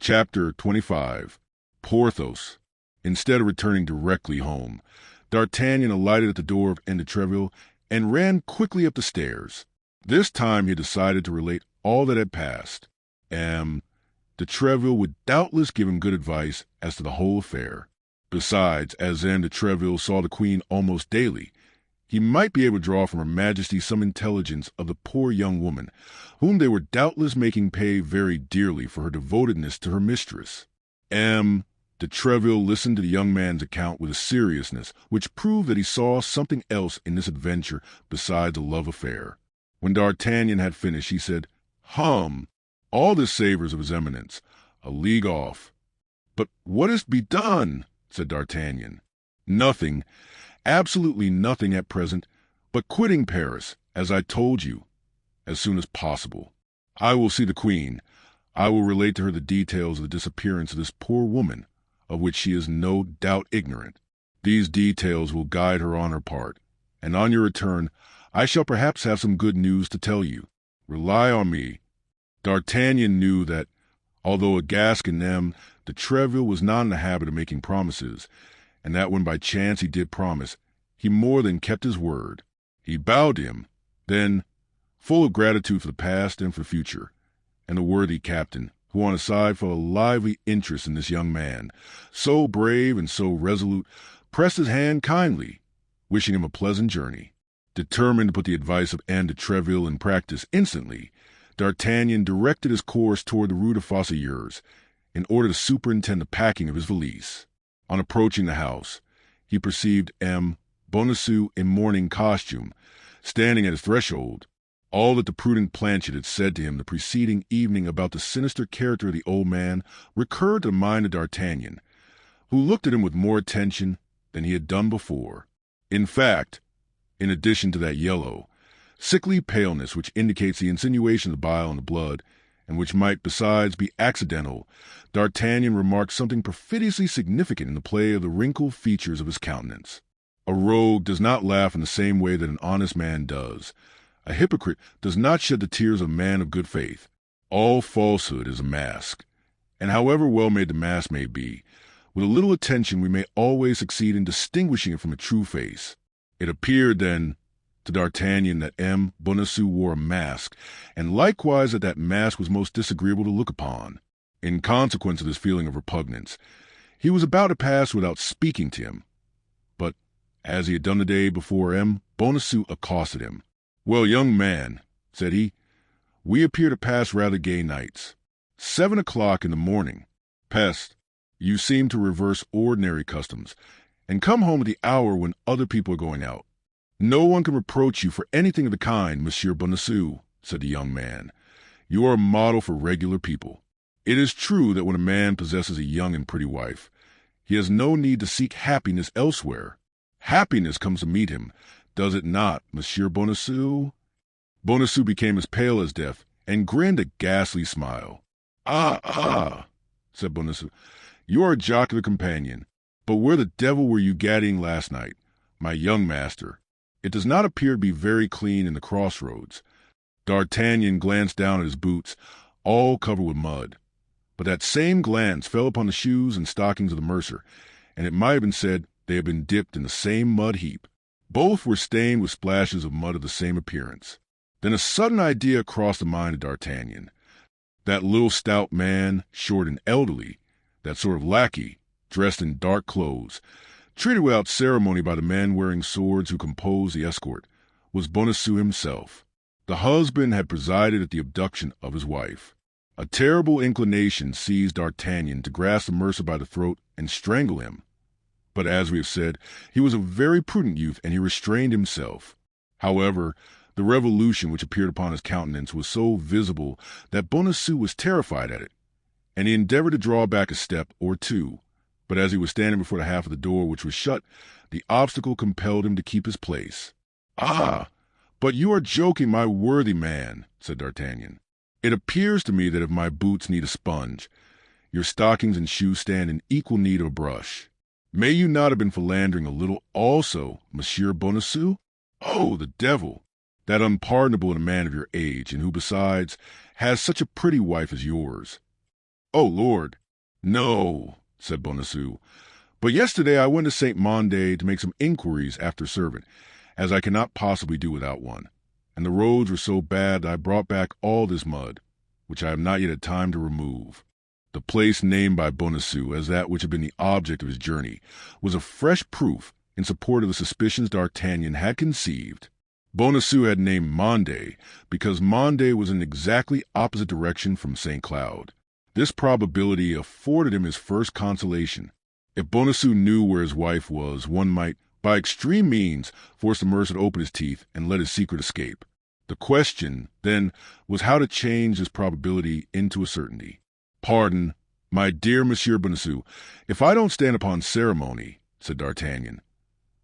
S1: Chapter 25. Porthos. Instead of returning directly home, D'Artagnan alighted at the door of de Treville and ran quickly up the stairs. This time he had decided to relate all that had passed. De Treville would doubtless give him good advice as to the whole affair. Besides, as de Treville saw the Queen almost daily, he might be able to draw from Her Majesty some intelligence of the poor young woman, whom they were doubtless making pay very dearly for her devotedness to her mistress. De Treville listened to the young man's account with a seriousness which proved that he saw something else in this adventure besides a love affair. When D'Artagnan had finished, he said, "Hum, all this savors of his eminence, a league off." "But what is to be done?" said D'Artagnan. "Nothing, absolutely nothing at present, but quitting Paris, as I told you, as soon as possible. I will see the queen. I will relate to her the details of the disappearance of this poor woman, of which she is no doubt ignorant. These details will guide her on her part, and on your return I shall perhaps have some good news to tell you. Rely on me." D'Artagnan knew that, although a Gascon de Treville was not in the habit of making promises, and that when by chance he did promise, he more than kept his word. He bowed to him, then, full of gratitude for the past and for the future, and the worthy captain, who on his side felt a lively interest in this young man, so brave and so resolute, pressed his hand kindly, wishing him a pleasant journey. Determined to put the advice of Anne de Treville in practice instantly, D'Artagnan directed his course toward the Rue de Fossoyeurs, in order to superintend the packing of his valise. On approaching the house, he perceived M. Bonacieux in mourning costume, standing at his threshold. All that the prudent Planchet had said to him the preceding evening about the sinister character of the old man recurred to the mind of D'Artagnan, who looked at him with more attention than he had done before. In fact, in addition to that yellow, sickly paleness which indicates the insinuation of the bile in the blood, and which might besides be accidental, D'Artagnan remarked something perfidiously significant in the play of the wrinkled features of his countenance. A rogue does not laugh in the same way that an honest man does. A hypocrite does not shed the tears of a man of good faith. All falsehood is a mask, and however well made the mask may be, with a little attention we may always succeed in distinguishing it from a true face. It appeared, then, to D'Artagnan that M. Bonacieux wore a mask, and likewise that mask was most disagreeable to look upon. In consequence of this feeling of repugnance, he was about to pass without speaking to him, but, as he had done the day before, M. Bonacieux accosted him. "Well, young man," said he, "we appear to pass rather gay nights. 7 o'clock in the morning. Peste, you seem to reverse ordinary customs, and come home at the hour when other people are going out. No one can reproach you for anything of the kind, Monsieur Bonacieux," said the young man. "You are a model for regular people. It is true that when a man possesses a young and pretty wife, he has no need to seek happiness elsewhere. Happiness comes to meet him, does it not, Monsieur Bonacieux?" Bonacieux became as pale as death, and grinned a ghastly smile. Ah, said Bonacieux, "you are a jocular companion, but where the devil were you gaddying last night, my young master? It does not appear to be very clean in the crossroads." D'Artagnan glanced down at his boots, all covered with mud, but that same glance fell upon the shoes and stockings of the mercer, and it might have been said they had been dipped in the same mud heap. Both were stained with splashes of mud of the same appearance. Then a sudden idea crossed the mind of D'Artagnan. That little stout man, short and elderly, that sort of lackey, dressed in dark clothes, treated without ceremony by the men wearing swords who composed the escort, was Bonacieux himself. The husband had presided at the abduction of his wife. A terrible inclination seized D'Artagnan to grasp the mercer by the throat and strangle him. But as we have said, he was a very prudent youth, and he restrained himself. However, the revolution which appeared upon his countenance was so visible that Bonacieux was terrified at it, and he endeavored to draw back a step or two. But as he was standing before the half of the door which was shut, the obstacle compelled him to keep his place. "Ah, but you are joking, my worthy man," said D'Artagnan. "It appears to me that if my boots need a sponge, your stockings and shoes stand in equal need of a brush. May you not have been philandering a little also, Monsieur Bonacieux? Oh, the devil! That unpardonable in a man of your age, and who, besides, has such a pretty wife as yours." "Oh, Lord! No," said Bonacieux. "But yesterday I went to St. Mandé to make some inquiries after a servant, as I cannot possibly do without one, and the roads were so bad that I brought back all this mud, which I have not yet had time to remove." The place named by Bonacieux as that which had been the object of his journey was a fresh proof in support of the suspicions D'Artagnan had conceived. Bonacieux had named Mandé because Mandé was in exactly opposite direction from St. Cloud. This probability afforded him his first consolation. If Bonacieux knew where his wife was, one might, by extreme means, force the mercer to open his teeth and let his secret escape. The question, then, was how to change this probability into a certainty. "Pardon, my dear Monsieur Bonacieux, if I don't stand upon ceremony," said D'Artagnan.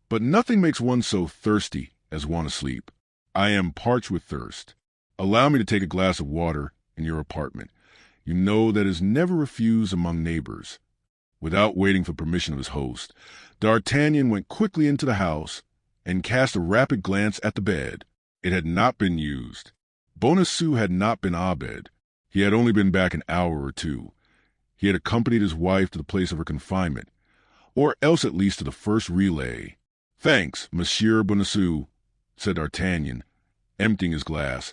S1: "But nothing makes one so thirsty as one asleep. I am parched with thirst. Allow me to take a glass of water in your apartment. You know that is never refused among neighbors." Without waiting for permission of his host, D'Artagnan went quickly into the house and cast a rapid glance at the bed. It had not been used. Bonacieux had not been abed. He had only been back an hour or two. He had accompanied his wife to the place of her confinement, or else at least to the first relay. "Thanks, Monsieur Bonacieux," said D'Artagnan, emptying his glass.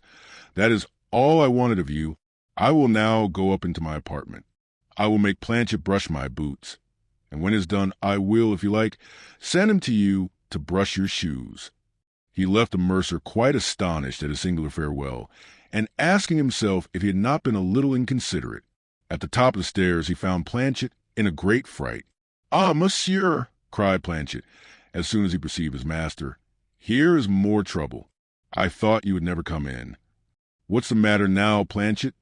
S1: "That is all I wanted of you. I will now go up into my apartment. I will make Planchet brush my boots, and when it's done, I will, if you like, send him to you to brush your shoes." He left the mercer quite astonished at his singular farewell, and asking himself if he had not been a little inconsiderate. At the top of the stairs he found Planchet in a great fright. "Ah, monsieur," cried Planchet, as soon as he perceived his master, "here is more trouble. I thought you would never come in." "What's the matter now, Planchet?"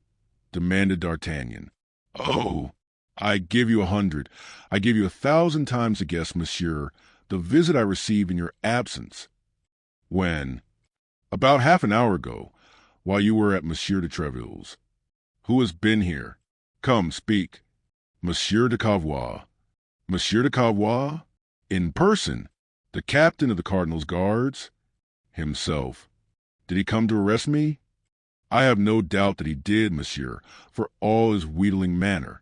S1: demanded D'Artagnan. "Oh, I give you 100, I give you 1,000 times to guess, monsieur, the visit I received in your absence." "When?" "About half an hour ago, while you were at Monsieur de Treville's." "Who has been here? Come, speak." "Monsieur de Cavois." "Monsieur de Cavois? In person? The captain of the cardinal's guards?" "Himself." "Did he come to arrest me?" "I have no doubt that he did, monsieur, for all his wheedling manner."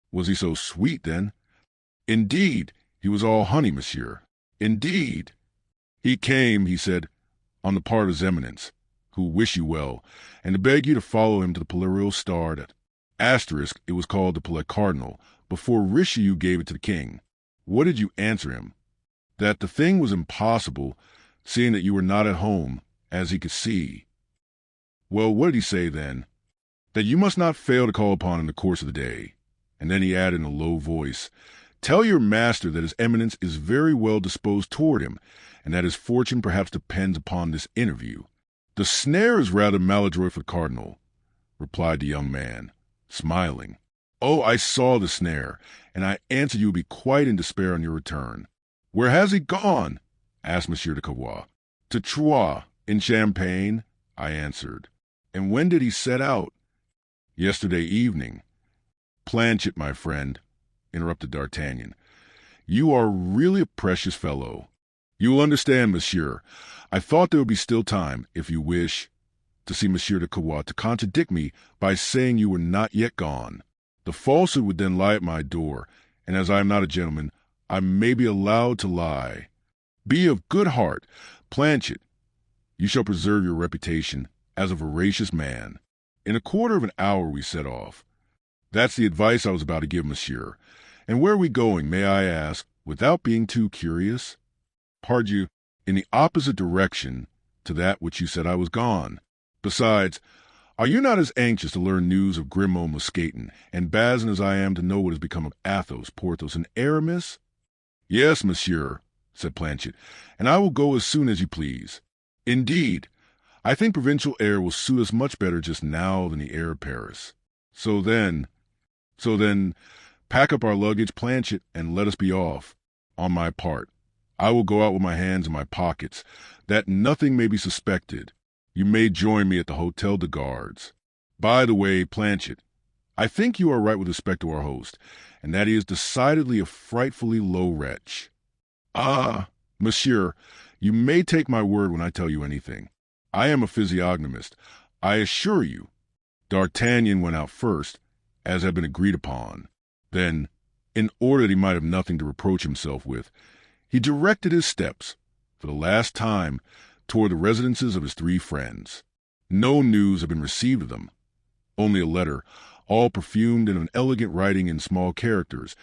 S1: "Was he so sweet, then?" "Indeed, he was all honey, monsieur. Indeed." "He came," he said, "on the part of his eminence, who wish you well, and to beg you to follow him to the Palais Star at *, it was called the Palais Cardinal, before Richelieu gave it to the king." "What did you answer him?" "That the thing was impossible, seeing that you were not at home, as he could see." "Well, what did he say then?" "That you must not fail to call upon him in the course of the day." And then he added in a low voice, "Tell your master that his eminence is very well disposed toward him, and that his fortune perhaps depends upon this interview." "The snare is rather maladroit for the cardinal," replied the young man, smiling. "Oh, I saw the snare, and I answered you would be quite in despair on your return." "Where has he gone?" asked Monsieur de Cavois. "To Troyes, in Champagne," I answered. "And when did he set out?" "Yesterday evening." "Planchet, my friend," interrupted D'Artagnan, "you are really a precious fellow. You will understand, monsieur. I thought there would be still time, if you wish, to see Monsieur de Cavois to contradict me by saying you were not yet gone. The falsehood would then lie at my door, and as I am not a gentleman, I may be allowed to lie. Be of good heart, Planchet. You shall preserve your reputation as a veracious man." In a quarter of an hour we set off. "That's the advice I was about to give, monsieur. And where are we going, may I ask, without being too curious?" "Pardieu, in the opposite direction to that which you said I was gone. Besides, are you not as anxious to learn news of Grimaud Mousqueton and Bazin as I am to know what has become of Athos, Porthos, and Aramis?" "Yes, monsieur," said Planchet, "and I will go as soon as you please. Indeed, I think provincial air will suit us much better just now than the air of Paris. So then, pack up our luggage, Planchet, and let us be off. On my part, I will go out with my hands in my pockets, that nothing may be suspected. You may join me at the Hôtel de Gardes. By the way, Planchet, I think you are right with respect to our host, and that he is decidedly a frightfully low wretch." "Ah, monsieur, you may take my word when I tell you anything. I am a physiognomist, I assure you." D'Artagnan went out first, as had been agreed upon. Then, in order that he might have nothing to reproach himself with, he directed his steps, for the last time, toward the residences of his three friends. No news had been received of them. Only a letter, all perfumed in an elegant writing in small characters,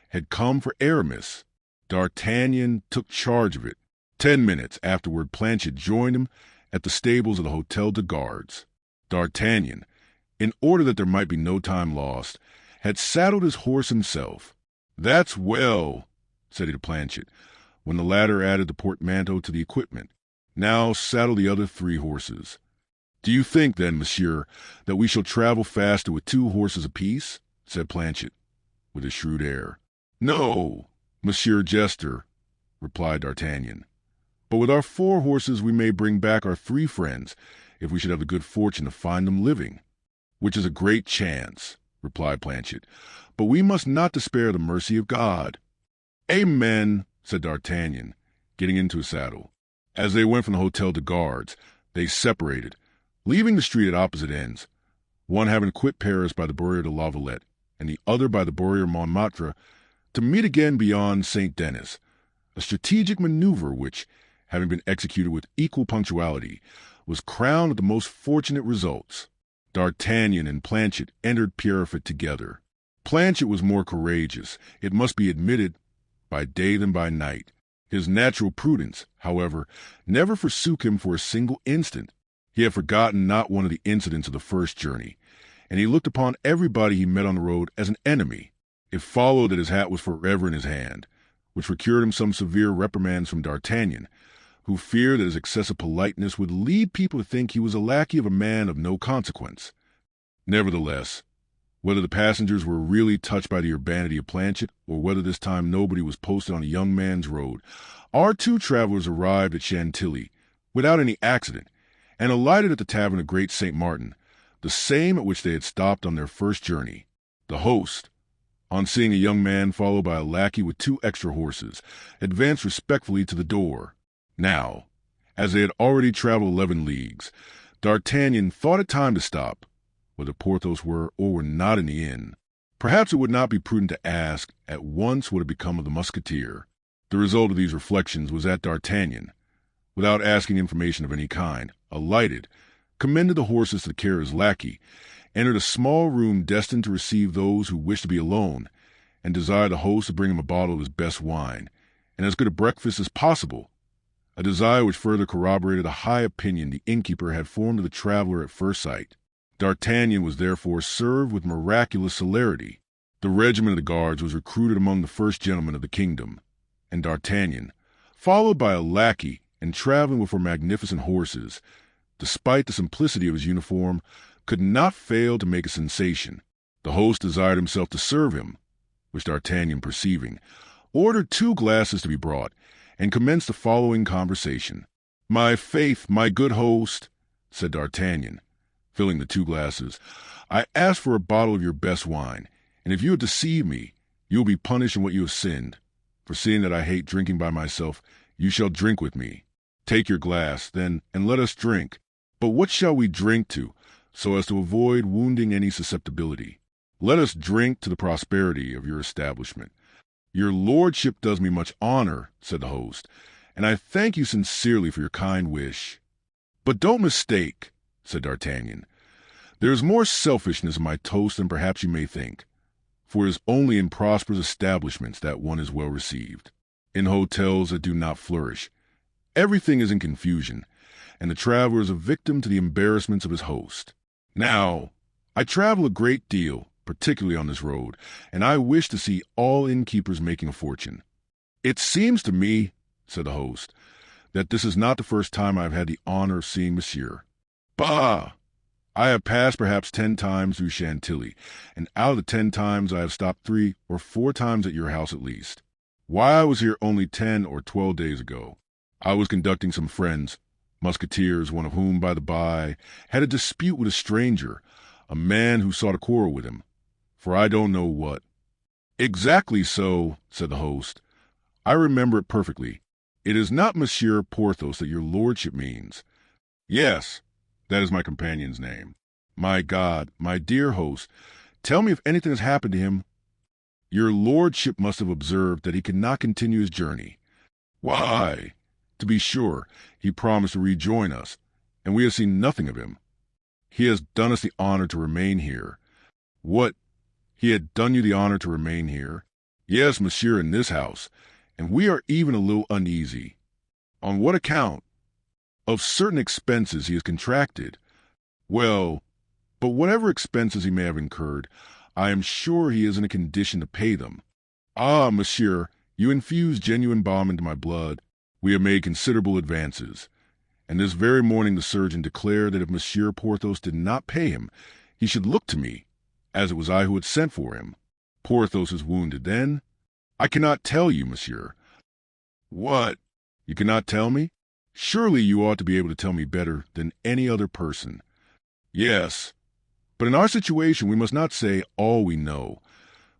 S1: had come for Aramis. D'Artagnan took charge of it. 10 minutes afterward Planchet joined him at the stables of the Hôtel de Gardes. D'Artagnan, in order that there might be no time lost, had saddled his horse himself. "That's well," said he to Planchet, when the latter added the portmanteau to the equipment. "Now saddle the other 3 horses." "Do you think, then, monsieur, that we shall travel faster with 2 horses apiece?" said Planchet, with a shrewd air. "No, Monsieur Jester," replied D'Artagnan. "But with our 4 horses we may bring back our 3 friends, if we should have the good fortune to find them living." "Which is a great chance," replied Planchet. "But we must not despair of the mercy of God." "Amen," said D'Artagnan, getting into his saddle. As they went from the Hotel de Guards, they separated, leaving the street at opposite ends, one having quit Paris by the Barrière de la Valette, and the other by the Barrière Montmartre, to meet again beyond St. Denis, a strategic maneuver which, having been executed with equal punctuality, was crowned with the most fortunate results. D'Artagnan and Planchet entered Pierrefitte together. Planchet was more courageous, it must be admitted, by day than by night. His natural prudence, however, never forsook him for a single instant. He had forgotten not one of the incidents of the first journey, and he looked upon everybody he met on the road as an enemy. It followed that his hat was forever in his hand, which procured him some severe reprimands from D'Artagnan, who feared that his excessive politeness would lead people to think he was a lackey of a man of no consequence. Nevertheless, whether the passengers were really touched by the urbanity of Planchet, or whether this time nobody was posted on a young man's road, our 2 travelers arrived at Chantilly without any accident, and alighted at the tavern of Great St. Martin, the same at which they had stopped on their first journey. The host, on seeing a young man followed by a lackey with 2 extra horses, advanced respectfully to the door. Now, as they had already traveled 11 leagues, D'Artagnan thought it time to stop, whether Porthos were or were not in the inn. Perhaps it would not be prudent to ask at once what had become of the Musketeer. The result of these reflections was that D'Artagnan, without asking information of any kind, alighted, commended the horses to the care of his lackey, entered a small room destined to receive those who wished to be alone, and desired the host to bring him a bottle of his best wine, and as good a breakfast as possible, a desire which further corroborated the high opinion the innkeeper had formed of the traveler at first sight. D'Artagnan was therefore served with miraculous celerity. The regiment of the Guards was recruited among the first gentlemen of the kingdom, and D'Artagnan, followed by a lackey and traveling with 4 magnificent horses, despite the simplicity of his uniform, could not fail to make a sensation. The host desired himself to serve him, which D'Artagnan perceiving, ordered 2 glasses to be brought, and commenced the following conversation. "My faith, my good host," said D'Artagnan, filling the 2 glasses, "I ask for a bottle of your best wine, and if you have deceived me, you will be punished in what you have sinned. For seeing that I hate drinking by myself, you shall drink with me. Take your glass, then, and let us drink. But what shall we drink to, so as to avoid wounding any susceptibility? Let us drink to the prosperity of your establishment." "Your lordship does me much honor," said the host, "and I thank you sincerely for your kind wish." "But don't mistake," said D'Artagnan. "There is more selfishness in my toast than perhaps you may think, for it is only in prosperous establishments that one is well received. In hotels that do not flourish, everything is in confusion, and the traveler is a victim to the embarrassments of his host. Now, I travel a great deal, particularly on this road, and I wish to see all innkeepers making a fortune." "It seems to me," said the host, "that this is not the first time I have had the honor of seeing monsieur." "Bah! I have passed perhaps 10 times through Chantilly, and out of the 10 times I have stopped 3 or 4 times at your house at least. Why, I was here only 10 or 12 days ago. I was conducting some friends, Musketeers, one of whom, by the by, had a dispute with a stranger, a man who sought a quarrel with him, for I don't know what." "Exactly so," said the host. "I remember it perfectly. It is not Monsieur Porthos that your lordship means." "Yes, that is my companion's name." "My God, my dear host, tell me if anything has happened to him." "Your lordship must have observed that he cannot continue his journey." "Why? To be sure, he promised to rejoin us, and we have seen nothing of him." "He has done us the honor to remain here." "What? He had done you the honor to remain here?" "Yes, monsieur, in this house, and we are even a little uneasy." "On what account?" "Of certain expenses he has contracted." "Well, but whatever expenses he may have incurred, I am sure he is in a condition to pay them." "Ah, monsieur, you infuse genuine balm into my blood. We have made considerable advances, and this very morning the surgeon declared that if Monsieur Porthos did not pay him, he should look to me, as it was I who had sent for him. Porthos is wounded, then? I cannot tell you, monsieur. What? You cannot tell me? Surely you ought to be able to tell me better than any other person. Yes, but in our situation we must not say all we know,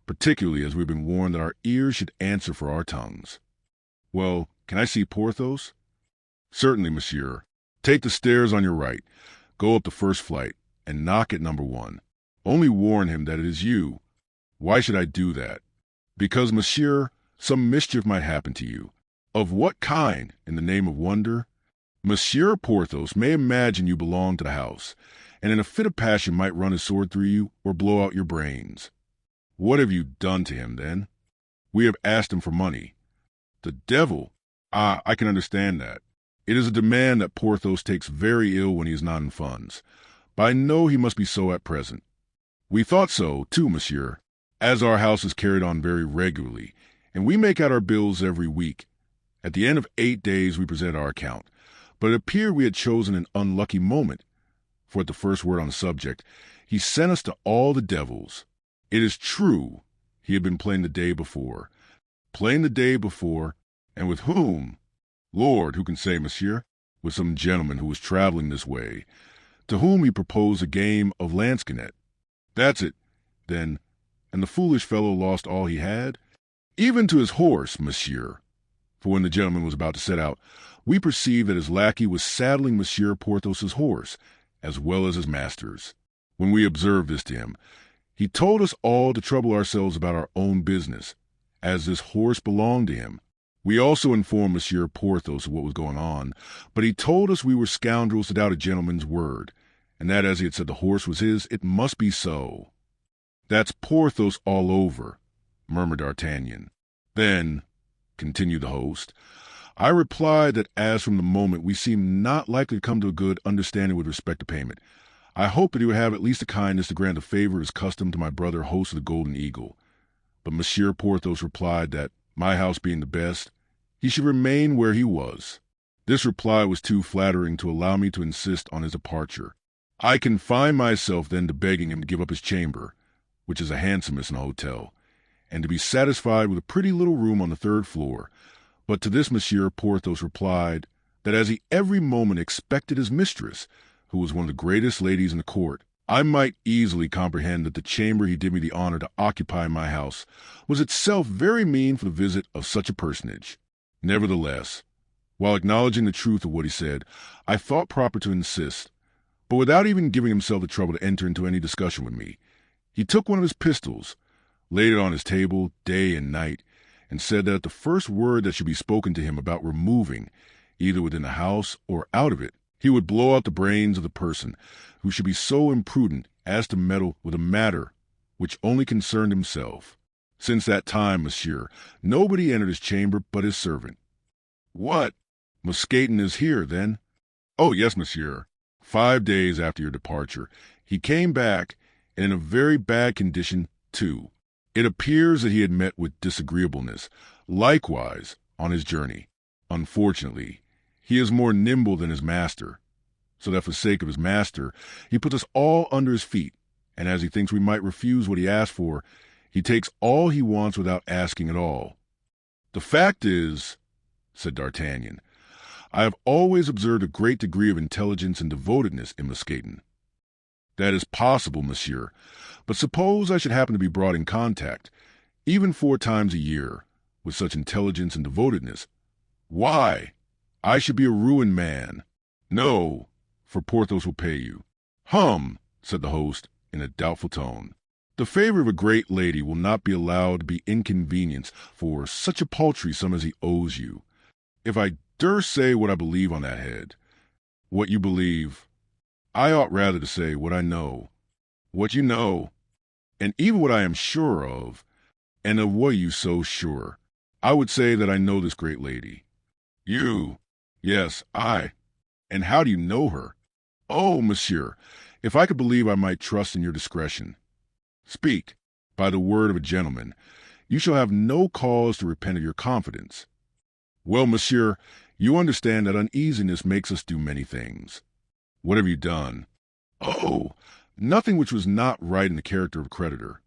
S1: particularly as we've been warned that our ears should answer for our tongues. Well, can I see Porthos? Certainly, monsieur. Take the stairs on your right, go up the first flight, and knock at number 1. Only warn him that it is you. Why should I do that? Because, monsieur, some mischief might happen to you. Of what kind, in the name of wonder? Monsieur Porthos may imagine you belong to the house, and in a fit of passion might run his sword through you or blow out your brains. What have you done to him, then? We have asked him for money. The devil! Ah, I can understand that. It is a demand that Porthos takes very ill when he is not in funds, but I know he must be so at present. We thought so, too, monsieur, as our house is carried on very regularly, and we make out our bills every week. At the end of 8 days we present our account, but it appeared we had chosen an unlucky moment, for at the first word on the subject, he sent us to all the devils. It is true, he had been playing the day before. Playing the day before, and with whom? Lord, who can say, monsieur? With some gentleman who was traveling this way, to whom he proposed a game of lansquenet. That's it, then, and the foolish fellow lost all he had? Even to his horse, monsieur. For when the gentleman was about to set out, we perceived that his lackey was saddling Monsieur Porthos's horse, as well as his master's. When we observed this to him, he told us all to trouble ourselves about our own business, as this horse belonged to him. We also informed Monsieur Porthos of what was going on, but he told us we were scoundrels to doubt a gentleman's word, and that as he had said the horse was his, it must be so. That's Porthos all over, murmured D'Artagnan. Then, continued the host, I replied that as from the moment we seemed not likely to come to a good understanding with respect to payment, I hoped that he would have at least the kindness to grant a favor as custom to my brother host of the Golden Eagle. But Monsieur Porthos replied that, my house being the best, he should remain where he was. This reply was too flattering to allow me to insist on his departure. I confined myself then to begging him to give up his chamber, which is the handsomest in a hotel, and to be satisfied with a pretty little room on the 3rd floor. But to this Monsieur Porthos replied that as he every moment expected his mistress, who was one of the greatest ladies in the court, I might easily comprehend that the chamber he did me the honor to occupy in my house was itself very mean for the visit of such a personage. Nevertheless, while acknowledging the truth of what he said, I thought proper to insist, but without even giving himself the trouble to enter into any discussion with me. He took one of his pistols, laid it on his table day and night, and said that at the first word that should be spoken to him about removing, either within the house or out of it, he would blow out the brains of the person who should be so imprudent as to meddle with a matter which only concerned himself. Since that time, monsieur, nobody entered his chamber but his servant. What? Mousqueton is here, then? Oh, yes, monsieur. 5 days after your departure, he came back, and in a very bad condition, too. It appears that he had met with disagreeableness, likewise, on his journey. Unfortunately, he is more nimble than his master, so that for sake of his master, he puts us all under his feet, and as he thinks we might refuse what he asked for, he takes all he wants without asking at all. The fact is, said D'Artagnan, I have always observed a great degree of intelligence and devotedness in Mousqueton. That is possible, monsieur, but suppose I should happen to be brought in contact, even 4 times a year, with such intelligence and devotedness. Why? I should be a ruined man. No, for Porthos will pay you. Hum, said the host, in a doubtful tone. The favor of a great lady will not be allowed to be inconvenienced for such a paltry sum as he owes you. If I durst say what I believe on that head, what you believe, I ought rather to say what I know, what you know, and even what I am sure of, and of what you so sure. I would say that I know this great lady. You? Yes, I. And how do you know her? Oh, monsieur, if I could believe I might trust in your discretion. Speak, by the word of a gentleman. You shall have no cause to repent of your confidence. Well, monsieur, You understand that uneasiness makes us do many things. What have you done? Oh, nothing which was not right in the character of a creditor.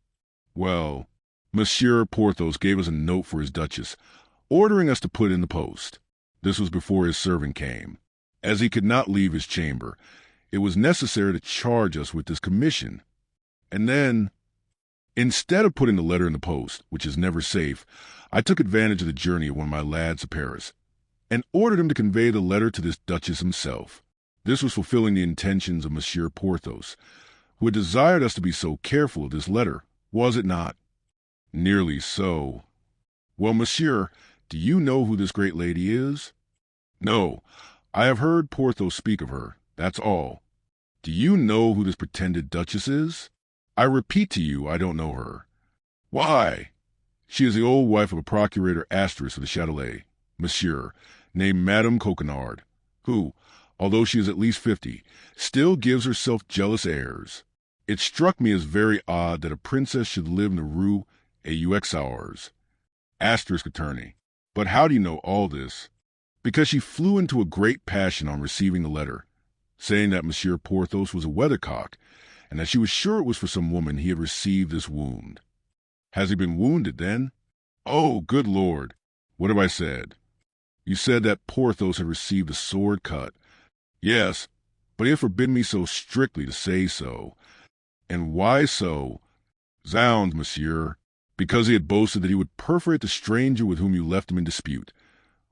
S1: Well, Monsieur Porthos gave us a note for his duchess, ordering us to put in the post. This was before his servant came. As he could not leave his chamber, it was necessary to charge us with this commission. And then, instead of putting the letter in the post, which is never safe, I took advantage of the journey of one of my lads to Paris, and ordered him to convey the letter to this duchess himself. This was fulfilling the intentions of Monsieur Porthos, who had desired us to be so careful of this letter, was it not? Nearly so. Well, monsieur, do you know who this great lady is? No, I have heard Porthos speak of her, that's all. Do you know who this pretended duchess is? I repeat to you, I don't know her. Why? She is the old wife of a procurator Asterisk of the Châtelet, monsieur, named Madame Coquenard, who, although she is at least 50, still gives herself jealous airs. It struck me as very odd that a princess should live in the Rue Auxerrois. Asterisk attorney. But how do you know all this? Because she flew into a great passion on receiving the letter, saying that Monsieur Porthos was a weathercock, and that she was sure it was for some woman he had received this wound. Has he been wounded, then? Oh, good Lord! What have I said? You said that Porthos had received a sword cut. Yes, but he had forbidden me so strictly to say so. And why so? Zounds, monsieur, because he had boasted that he would perforate the stranger with whom you left him in dispute,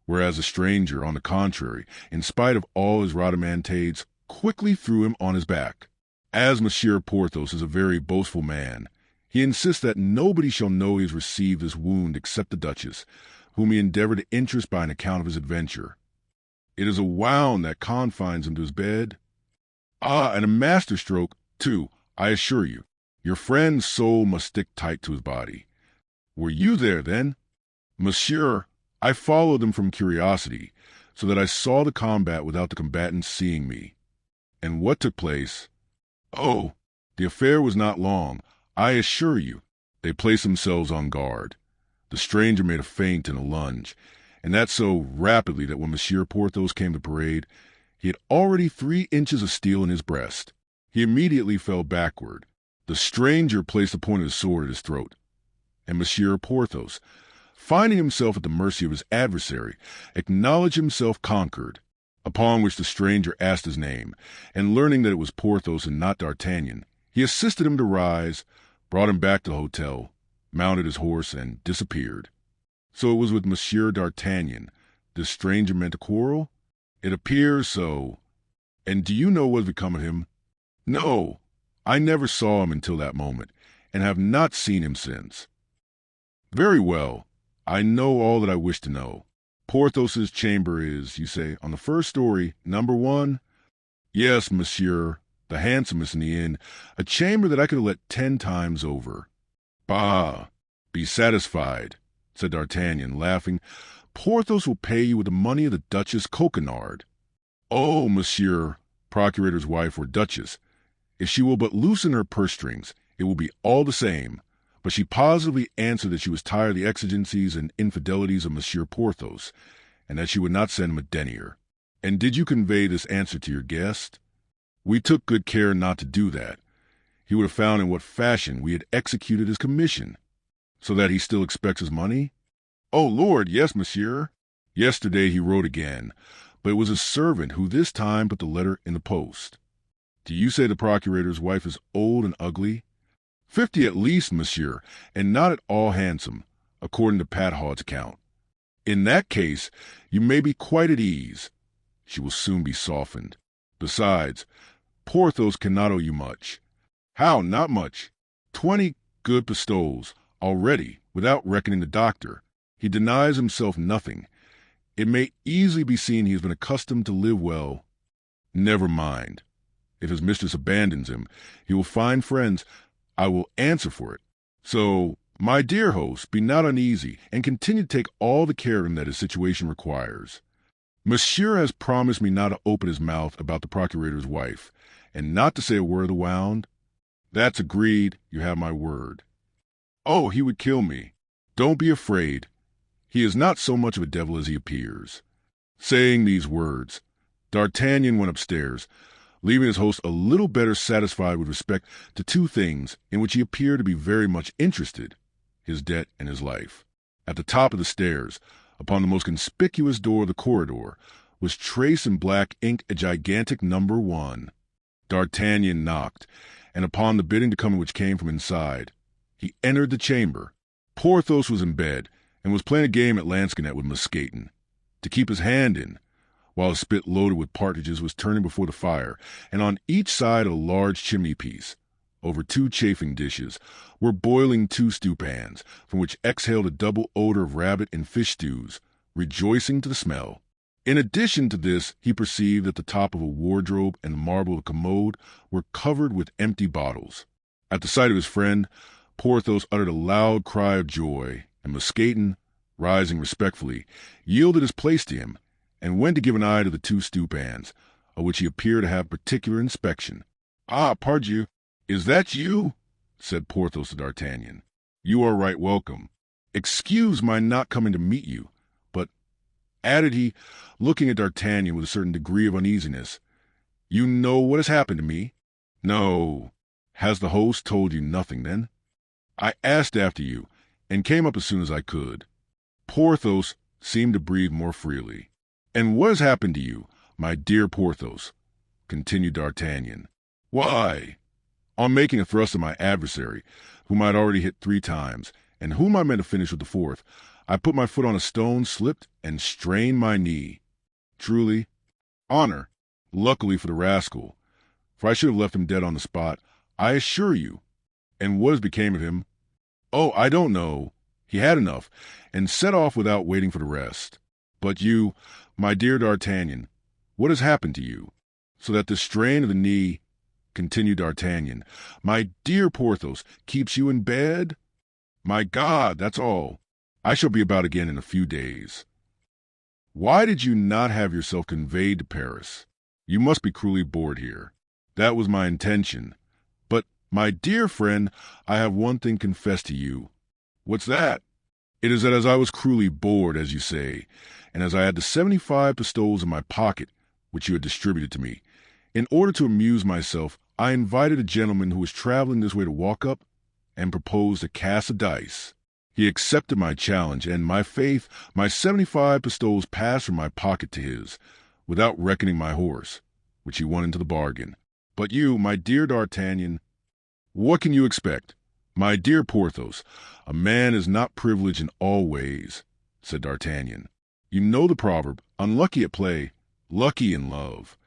S1: whereas the stranger, on the contrary, in spite of all his rhodomantades, quickly threw him on his back. As Monsieur Porthos is a very boastful man, he insists that nobody shall know he has received this wound except the duchess, whom he endeavored to interest by an account of his adventure. It is a wound that confines him to his bed. Ah, and a master stroke, too, I assure you. Your friend's soul must stick tight to his body. Were you there, then? Monsieur, I followed them from curiosity, so that I saw the combat without the combatants seeing me. And what took place? Oh, the affair was not long, I assure you. They placed themselves on guard. The stranger made a feint and a lunge, and that so rapidly that when Monsieur Porthos came to parade, he had already 3 inches of steel in his breast. He immediately fell backward. The stranger placed the point of his sword at his throat, and Monsieur Porthos, finding himself at the mercy of his adversary, acknowledged himself conquered, upon which the stranger asked his name, and learning that it was Porthos and not D'Artagnan, he assisted him to rise, brought him back to the hotel, mounted his horse, and disappeared. So it was with Monsieur D'Artagnan this stranger meant to quarrel? It appears so. And do you know what has become of him? No, I never saw him until that moment, and have not seen him since. Very well, I know all that I wish to know. Porthos's chamber is, you say, on the first story, number 1? Yes, monsieur, the handsomest in the inn, a chamber that I could have let 10 times over. Bah, be satisfied, said D'Artagnan, laughing. Porthos will pay you with the money of the Duchess Coquenard. Oh, monsieur, procurator's wife or duchess, if she will but loosen her purse strings, it will be all the same. But she positively answered that she was tired of the exigencies and infidelities of Monsieur Porthos, and that she would not send him a denier. And did you convey this answer to your guest? We took good care not to do that. He would have found in what fashion we had executed his commission. So that he still expects his money? Oh, Lord, yes, monsieur. Yesterday he wrote again, but it was a servant who this time put the letter in the post. Do you say the procurator's wife is old and ugly? 50 at least, monsieur, and not at all handsome, according to Pat Hod's account. In that case, you may be quite at ease. She will soon be softened. Besides, Porthos cannot owe you much. How, not much? 20 good pistoles, already, without reckoning the doctor. He denies himself nothing. It may easily be seen he has been accustomed to live well. Never mind. If his mistress abandons him, he will find friends. I will answer for it. So, my dear host, be not uneasy, and continue to take all the care of him that his situation requires. Monsieur has promised me not to open his mouth about the procurator's wife, and not to say a word of the wound. That's agreed. You have my word. Oh, he would kill me. Don't be afraid. He is not so much of a devil as he appears. Saying these words, D'Artagnan went upstairs, leaving his host a little better satisfied with respect to two things in which he appeared to be very much interested, his debt and his life. At the top of the stairs, upon the most conspicuous door of the corridor, was traced in black ink a gigantic number 1. D'Artagnan knocked, and upon the bidding to come which came from inside, he entered the chamber. Porthos was in bed, and was playing a game at lansquenet with Mousqueton, to keep his hand in, while a spit loaded with partridges was turning before the fire, and on each side of a large chimney-piece, over 2 chafing dishes, were boiling 2 stewpans, from which exhaled a double odor of rabbit and fish stews, rejoicing to the smell. In addition to this, he perceived that the top of a wardrobe and the marble of a commode were covered with empty bottles. At the sight of his friend, Porthos uttered a loud cry of joy, and Mousqueton, rising respectfully, yielded his place to him, and went to give an eye to the 2 stewpans, of which he appeared to have particular inspection. "Ah, pardieu, is that you?" said Porthos to D'Artagnan. "You are right welcome. Excuse my not coming to meet you, but," added he, looking at D'Artagnan with a certain degree of uneasiness, "you know what has happened to me?" "No. Has the host told you nothing, then?" "I asked after you, and came up as soon as I could." Porthos seemed to breathe more freely. "And what has happened to you, my dear Porthos?" continued D'Artagnan. "Why, on making a thrust at my adversary, whom I had already hit 3 times, and whom I meant to finish with the 4th, I put my foot on a stone, slipped, and strained my knee. Truly, honor, luckily for the rascal, for I should have left him dead on the spot, I assure you. And what has become of him? Oh, I don't know. He had enough, and set off without waiting for the rest. But you, my dear D'Artagnan, what has happened to you? So that the strain of the knee," continued D'Artagnan, "my dear Porthos, keeps you in bed? My God, that's all. I shall be about again in a few days. Why did you not have yourself conveyed to Paris? You must be cruelly bored here. That was my intention. But, my dear friend, I have one thing confessed to you." "What's that?" "It is that as I was cruelly bored, as you say, and as I had the 75 pistoles in my pocket, which you had distributed to me, in order to amuse myself, I invited a gentleman who was traveling this way to walk up, and proposed to cast a dice. He accepted my challenge, and, my faith, my 75 pistoles passed from my pocket to his, without reckoning my horse, which he won into the bargain. But you, my dear D'Artagnan, what can you expect? My dear Porthos, a man is not privileged in all ways," said D'Artagnan. "You know the proverb, unlucky at play, lucky in love.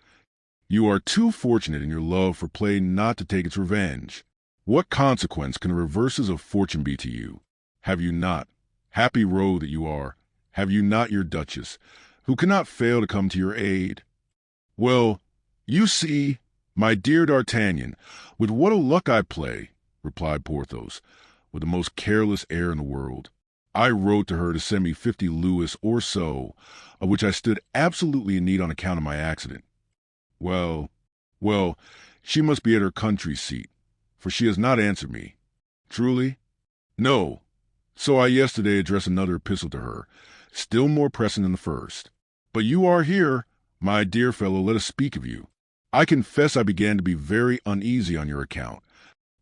S1: You are too fortunate in your love for play not to take its revenge. What consequence can the reverses of fortune be to you? Have you not, happy rogue that you are, have you not your Duchess, who cannot fail to come to your aid? Well, you see, my dear D'Artagnan, with what a luck I play," replied Porthos, with the most careless air in the world. "I wrote to her to send me 50 louis or so, of which I stood absolutely in need on account of my accident. Well, she must be at her country seat, for she has not answered me." "Truly?" "No. So I yesterday addressed another epistle to her, still more pressing than the first. But you are here, my dear fellow, let us speak of you. I confess I began to be very uneasy on your account,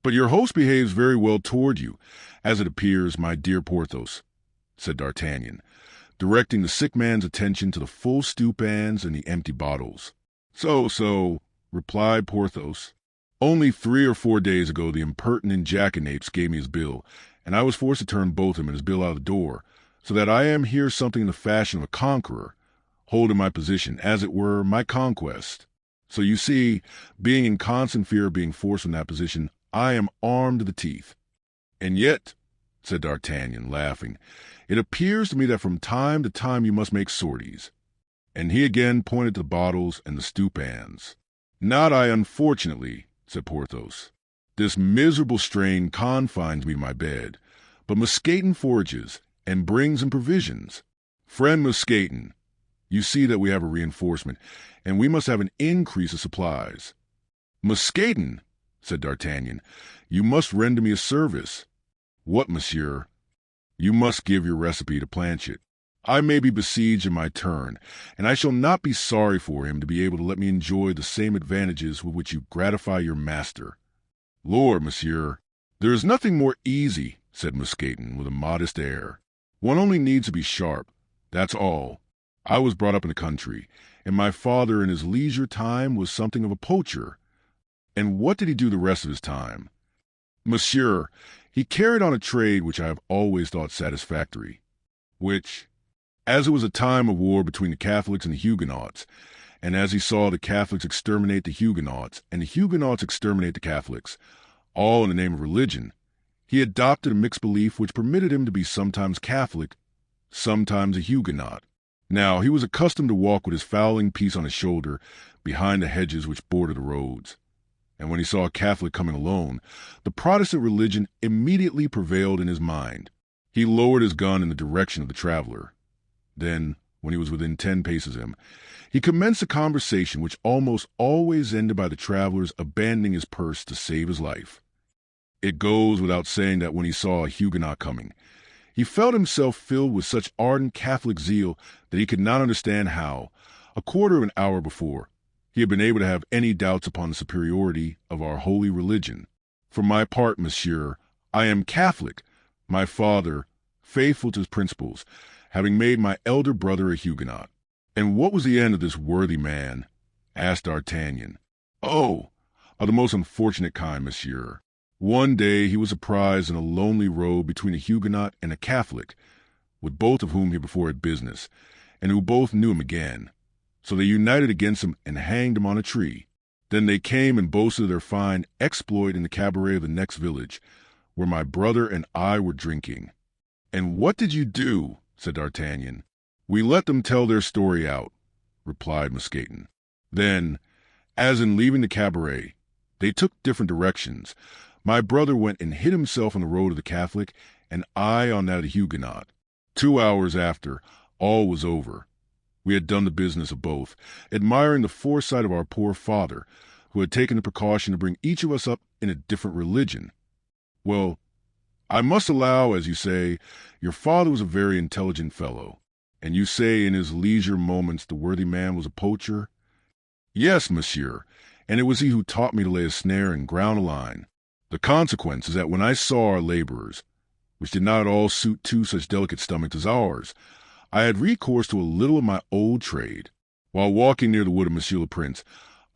S1: but your host behaves very well toward you, as it appears, my dear Porthos," said D'Artagnan, directing the sick man's attention to the full stewpans and the empty bottles. So, replied Porthos. "Only 3 or 4 days ago the impertinent jackanapes gave me his bill, and I was forced to turn both him and his bill out of the door, so that I am here something in the fashion of a conqueror, holding my position, as it were, my conquest. So you see, being in constant fear of being forced from that position, I am armed to the teeth. And yet," said D'Artagnan, laughing, "it appears to me that from time to time you must make sorties." And he again pointed to the bottles and the stewpans. "Not I, unfortunately," said Porthos. "This miserable strain confines me to my bed, but Mousqueton forages, and brings in provisions. Friend Mousqueton, you see that we have a reinforcement, and we must have an increase of supplies." "Mousqueton," said D'Artagnan, "you must render me a service." "What, monsieur?" "You must give your recipe to Planchet." I may be besieged in my turn, and I shall not be sorry for him to be able to let me enjoy the same advantages with which you gratify your master. Lord, monsieur, there is nothing more easy, said Mousqueton with a modest air. One only needs to be sharp, that's all. I was brought up in the country, and my father in his leisure time was something of a poacher. And what did he do the rest of his time? Monsieur, he carried on a trade which I have always thought satisfactory, which, as it was a time of war between the Catholics and the Huguenots, and as he saw the Catholics exterminate the Huguenots and the Huguenots exterminate the Catholics, all in the name of religion, he adopted a mixed belief which permitted him to be sometimes Catholic, sometimes a Huguenot. Now, he was accustomed to walk with his fowling piece on his shoulder behind the hedges which border the roads. And when he saw a Catholic coming alone, the Protestant religion immediately prevailed in his mind. He lowered his gun in the direction of the traveler. Then, when he was within 10 paces of him, he commenced a conversation which almost always ended by the traveler's abandoning his purse to save his life. It goes without saying that when he saw a Huguenot coming, he felt himself filled with such ardent Catholic zeal that he could not understand how, a quarter of an hour before, he had been able to have any doubts upon the superiority of our holy religion. For my part, monsieur, I am Catholic, my father, faithful to his principles, having made my elder brother a Huguenot. And what was the end of this worthy man? Asked D'Artagnan. Oh, of the most unfortunate kind, monsieur. One day he was surprised in a lonely road between a Huguenot and a Catholic, with both of whom he before had business, and who both knew him again. So they united against him and hanged him on a tree. Then they came and boasted of their fine exploit in the cabaret of the next village, where my brother and I were drinking. And what did you do? Said D'Artagnan. We let them tell their story out, replied Mousqueton. Then, as in leaving the cabaret, they took different directions. My brother went and hid himself on the road of the Catholic, and I on that of the Huguenot. 2 hours after, all was over. We had done the business of both, admiring the foresight of our poor father, who had taken the precaution to bring each of us up in a different religion. Well, I must allow, as you say, your father was a very intelligent fellow, and you say in his leisure moments the worthy man was a poacher? Yes, monsieur, and it was he who taught me to lay a snare and ground a line. The consequence is that when I saw our laborers, which did not at all suit two such delicate stomachs as ours, I had recourse to a little of my old trade. While walking near the wood of Monsieur le Prince,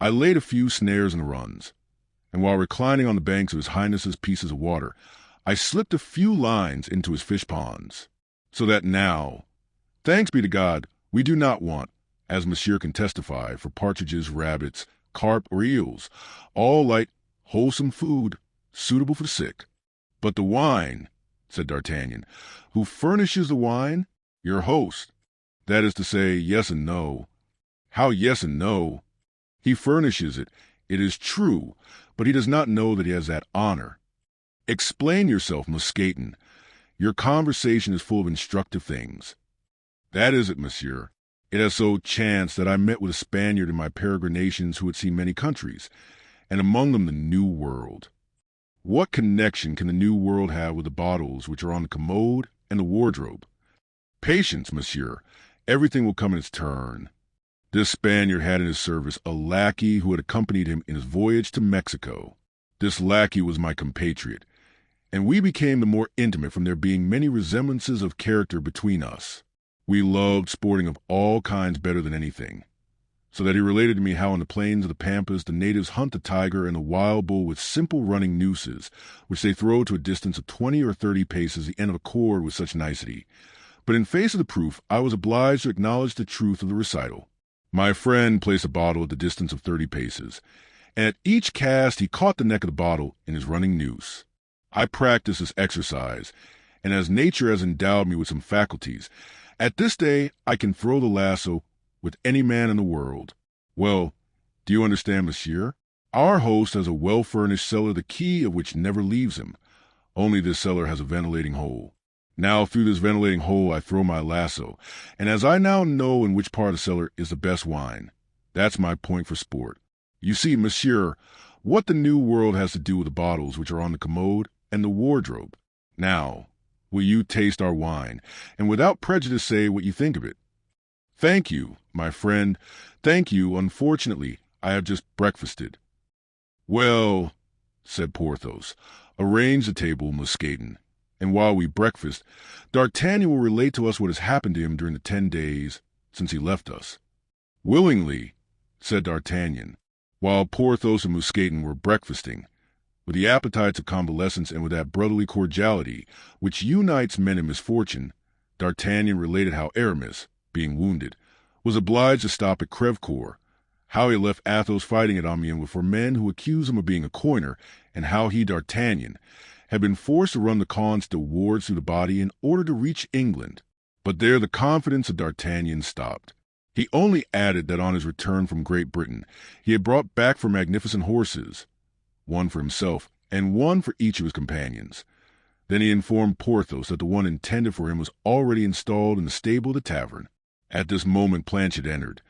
S1: I laid a few snares in the runs, and while reclining on the banks of His Highness's pieces of water, I slipped a few lines into his fish ponds, so that now, thanks be to God, we do not want, as monsieur can testify, for partridges, rabbits, carp, or eels, all light, wholesome food, suitable for the sick. But the wine, said D'Artagnan, who furnishes the wine? Your host. That is to say, yes and no. How yes and no? He furnishes it, it is true, but he does not know that he has that honor. Explain yourself, Mousqueton. Your conversation is full of instructive things. That is it, monsieur. It has so chanced that I met with a Spaniard in my peregrinations who had seen many countries, and among them the New World. What connection can the New World have with the bottles which are on the commode and the wardrobe? Patience, monsieur. Everything will come in its turn. This Spaniard had in his service a lackey who had accompanied him in his voyage to Mexico. This lackey was my compatriot, and we became the more intimate from there being many resemblances of character between us. We loved sporting of all kinds better than anything, so that he related to me how in the plains of the Pampas the natives hunt the tiger and the wild bull with simple running nooses, which they throw to a distance of 20 or 30 paces the end of a cord with such nicety. But in face of the proof, I was obliged to acknowledge the truth of the recital. My friend placed a bottle at the distance of 30 paces, and at each cast he caught the neck of the bottle in his running noose. I practiced this exercise, and as nature has endowed me with some faculties, at this day I can throw the lasso with any man in the world. Well, do you understand, monsieur? Our host has a well-furnished cellar, the key of which never leaves him. Only this cellar has a ventilating hole. Now through this ventilating hole I throw my lasso, and as I now know in which part of the cellar is the best wine, that's my point for sport. You see, monsieur, what the New World has to do with the bottles which are on the commode and the wardrobe. Now, will you taste our wine, and without prejudice say what you think of it?" "Thank you, my friend, thank you. Unfortunately, I have just breakfasted." "Well," said Porthos, "arrange the table, Mousqueton, and while we breakfast, D'Artagnan will relate to us what has happened to him during the 10 days since he left us." "Willingly," said D'Artagnan, while Porthos and Mousqueton were breakfasting. With the appetites of convalescence and with that brotherly cordiality which unites men in misfortune, D'Artagnan related how Aramis, being wounded, was obliged to stop at Crèvecoeur, how he left Athos fighting at Amiens for men who accused him of being a coiner, and how he, D'Artagnan, had been forced to run the Conde de Wardes through the body in order to reach England. But there the confidence of D'Artagnan stopped. He only added that on his return from Great Britain he had brought back 4 magnificent horses, one for himself and one for each of his companions. Then he informed Porthos that the one intended for him was already installed in the stable of the tavern. At this moment Planchet entered,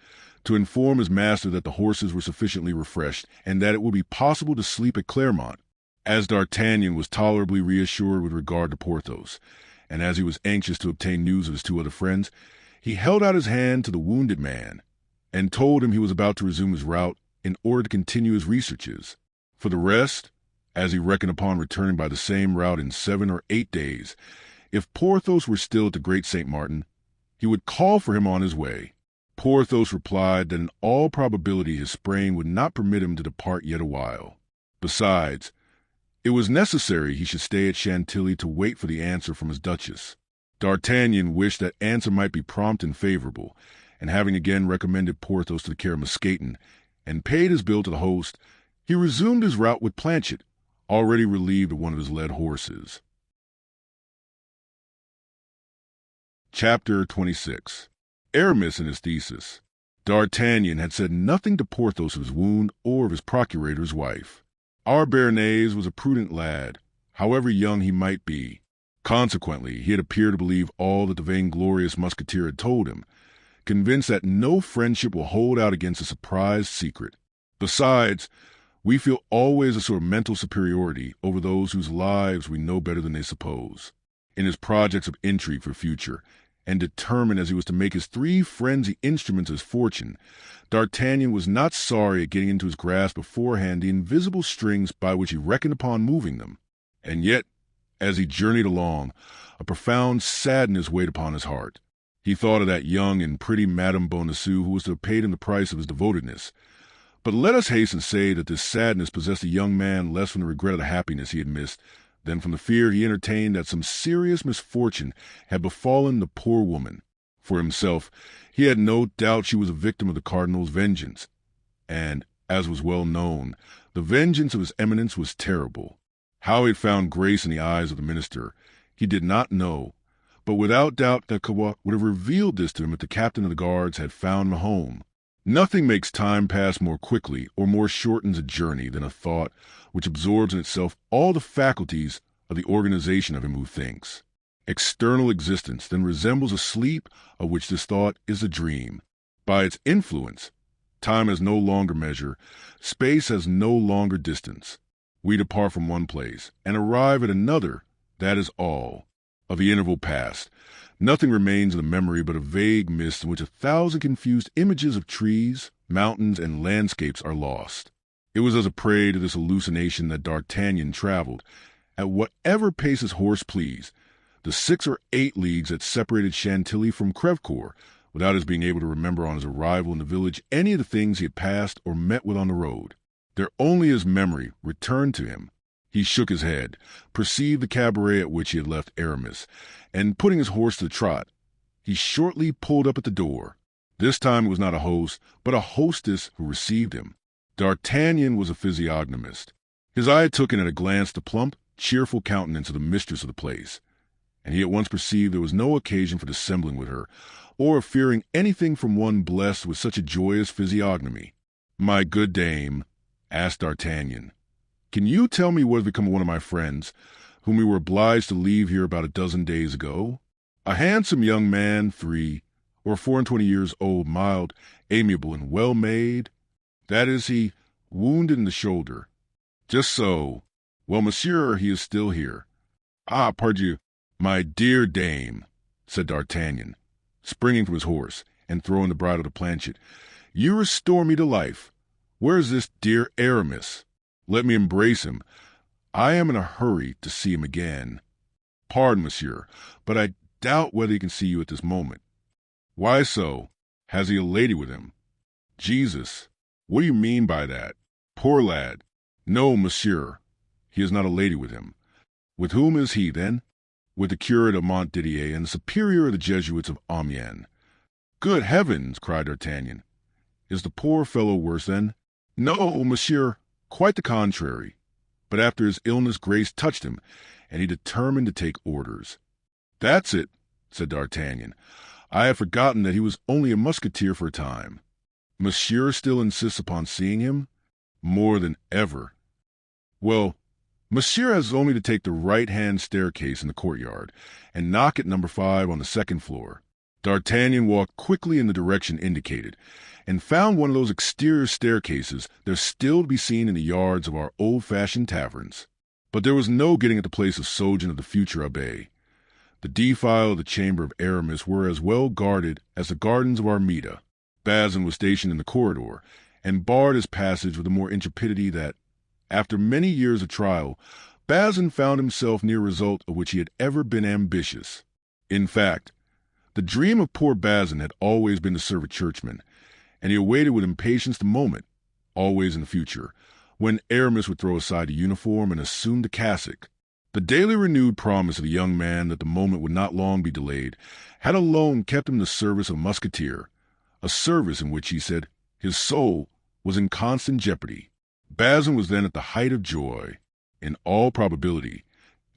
S1: to inform his master that the horses were sufficiently refreshed, and that it would be possible to sleep at Clermont. As D'Artagnan was tolerably reassured with regard to Porthos, and as he was anxious to obtain news of his 2 other friends, he held out his hand to the wounded man, and told him he was about to resume his route in order to continue his researches. For the rest, as he reckoned upon returning by the same route in 7 or 8 days, if Porthos were still at the Great St. Martin, he would call for him on his way. Porthos replied that in all probability his sprain would not permit him to depart yet a while. Besides, it was necessary he should stay at Chantilly to wait for the answer from his duchess. D'Artagnan wished that answer might be prompt and favorable, and having again recommended Porthos to the care of Mousqueton, and paid his bill to the host, he resumed his route with Planchet, already relieved of one of his led horses. Chapter 26. Aramis and his thesis. D'Artagnan had said nothing to Porthos of his wound or of his procurator's wife. Our Béarnais was a prudent lad, however young he might be. Consequently, he had appeared to believe all that the vainglorious Musketeer had told him, convinced that no friendship will hold out against a surprised secret. Besides, we feel always a sort of mental superiority over those whose lives we know better than they suppose. In his projects of intrigue for future, and determined as he was to make his 3 friends the instruments of his fortune, D'Artagnan was not sorry at getting into his grasp beforehand the invisible strings by which he reckoned upon moving them. And yet, as he journeyed along, a profound sadness weighed upon his heart. He thought of that young and pretty Madame Bonacieux who was to have paid him the price of his devotedness. But let us hasten to say that this sadness possessed the young man less from the regret of the happiness he had missed than from the fear he entertained that some serious misfortune had befallen the poor woman. For himself, he had no doubt she was a victim of the cardinal's vengeance, and, as was well known, the vengeance of his eminence was terrible. How he had found grace in the eyes of the minister, he did not know, but without doubt Lecoq would have revealed this to him if the captain of the guards had found him a home. Nothing makes time pass more quickly or more shortens a journey than a thought which absorbs in itself all the faculties of the organization of him who thinks. External existence then resembles a sleep of which this thought is a dream. By its influence, time has no longer measure, space has no longer distance. We depart from one place and arrive at another, that is all. Of the interval past, nothing remains in the memory but a vague mist in which 1,000 confused images of trees, mountains, and landscapes are lost. It was as a prey to this hallucination that D'Artagnan traveled, at whatever pace his horse pleased, the 6 or 8 leagues that separated Chantilly from Crèvecoeur, without his being able to remember on his arrival in the village any of the things he had passed or met with on the road. There only his memory returned to him. He shook his head, perceived the cabaret at which he had left Aramis, and putting his horse to the trot, he shortly pulled up at the door. This time it was not a host, but a hostess who received him. D'Artagnan was a physiognomist. His eye took in at a glance the plump, cheerful countenance of the mistress of the place, and he at once perceived there was no occasion for dissembling with her, or of fearing anything from one blessed with such a joyous physiognomy. "My good dame," asked D'Artagnan, "can you tell me what has become of one of my friends, whom we were obliged to leave here about a dozen days ago? A handsome young man, 3 or 24 years old, mild, amiable, and well made. That is he, wounded in the shoulder." "Just so. Well, monsieur, he is still here." "Ah, pardieu, "My dear dame," said D'Artagnan, springing from his horse and throwing the bridle to Planchet, "you restore me to life. Where is this dear Aramis? Let me embrace him. I am in a hurry to see him again. Pardon, monsieur, but I doubt whether he can see you at this moment." "Why so? Has he a lady with him?" "Jesus, what do you mean by that? Poor lad." "No, monsieur, he has not a lady with him." "With whom is he, then?" "With the curate of Montdidier and the superior of the Jesuits of Amiens." "Good heavens!" cried D'Artagnan. "Is the poor fellow worse, then?" "No, monsieur, quite the contrary. But after his illness grace touched him, and he determined to take orders." "That's it," said D'Artagnan. "I had forgotten that he was only a musketeer for a time. Monsieur still insists upon seeing him?" "More than ever." "Well, monsieur has only to take the right-hand staircase in the courtyard and knock at number 5 on the second floor." D'Artagnan walked quickly in the direction indicated and found one of those exterior staircases that are still to be seen in the yards of our old-fashioned taverns. But there was no getting at the place of sojourn of the future abbé. The defile of the chamber of Aramis were as well guarded as the gardens of Armida. Bazin was stationed in the corridor, and barred his passage with a more intrepidity that, after many years of trial, Bazin found himself near a result of which he had ever been ambitious. In fact, the dream of poor Bazin had always been to serve a churchman, and he awaited with impatience the moment, always in the future, when Aramis would throw aside the uniform and assume the cassock. The daily renewed promise of the young man that the moment would not long be delayed had alone kept him in the service of a musketeer, a service in which, he said, his soul was in constant jeopardy. Bazin was then at the height of joy. In all probability,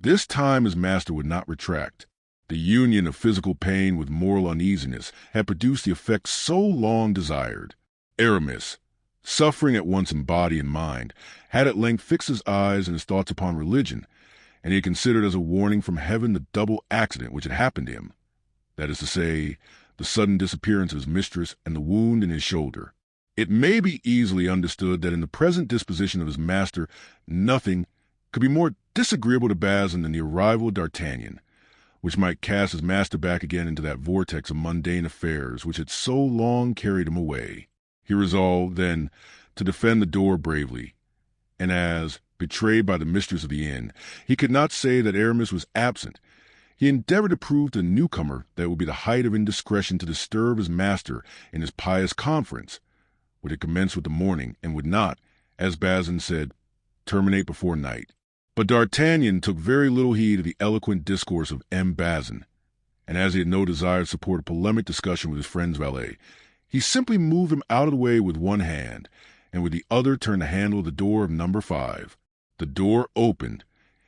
S1: this time his master would not retract. The union of physical pain with moral uneasiness had produced the effect so long desired. Aramis, suffering at once in body and mind, had at length fixed his eyes and his thoughts upon religion, and he had considered as a warning from heaven the double accident which had happened to him, that is to say, the sudden disappearance of his mistress and the wound in his shoulder. It may be easily understood that in the present disposition of his master nothing could be more disagreeable to Bazin than the arrival of D'Artagnan, which might cast his master back again into that vortex of mundane affairs which had so long carried him away. He resolved, then, to defend the door bravely, and as, betrayed by the mistress of the inn, he could not say that Aramis was absent, he endeavored to prove to the newcomer that it would be the height of indiscretion to disturb his master in his pious conference, which had commenced with the morning, and would not, as Bazin said, terminate before night. But D'Artagnan took very little heed of the eloquent discourse of M. Bazin, and as he had no desire to support a polemic discussion with his friend's valet, he simply moved him out of the way with one hand, and with the other turned the handle of the door of number 5. The door opened,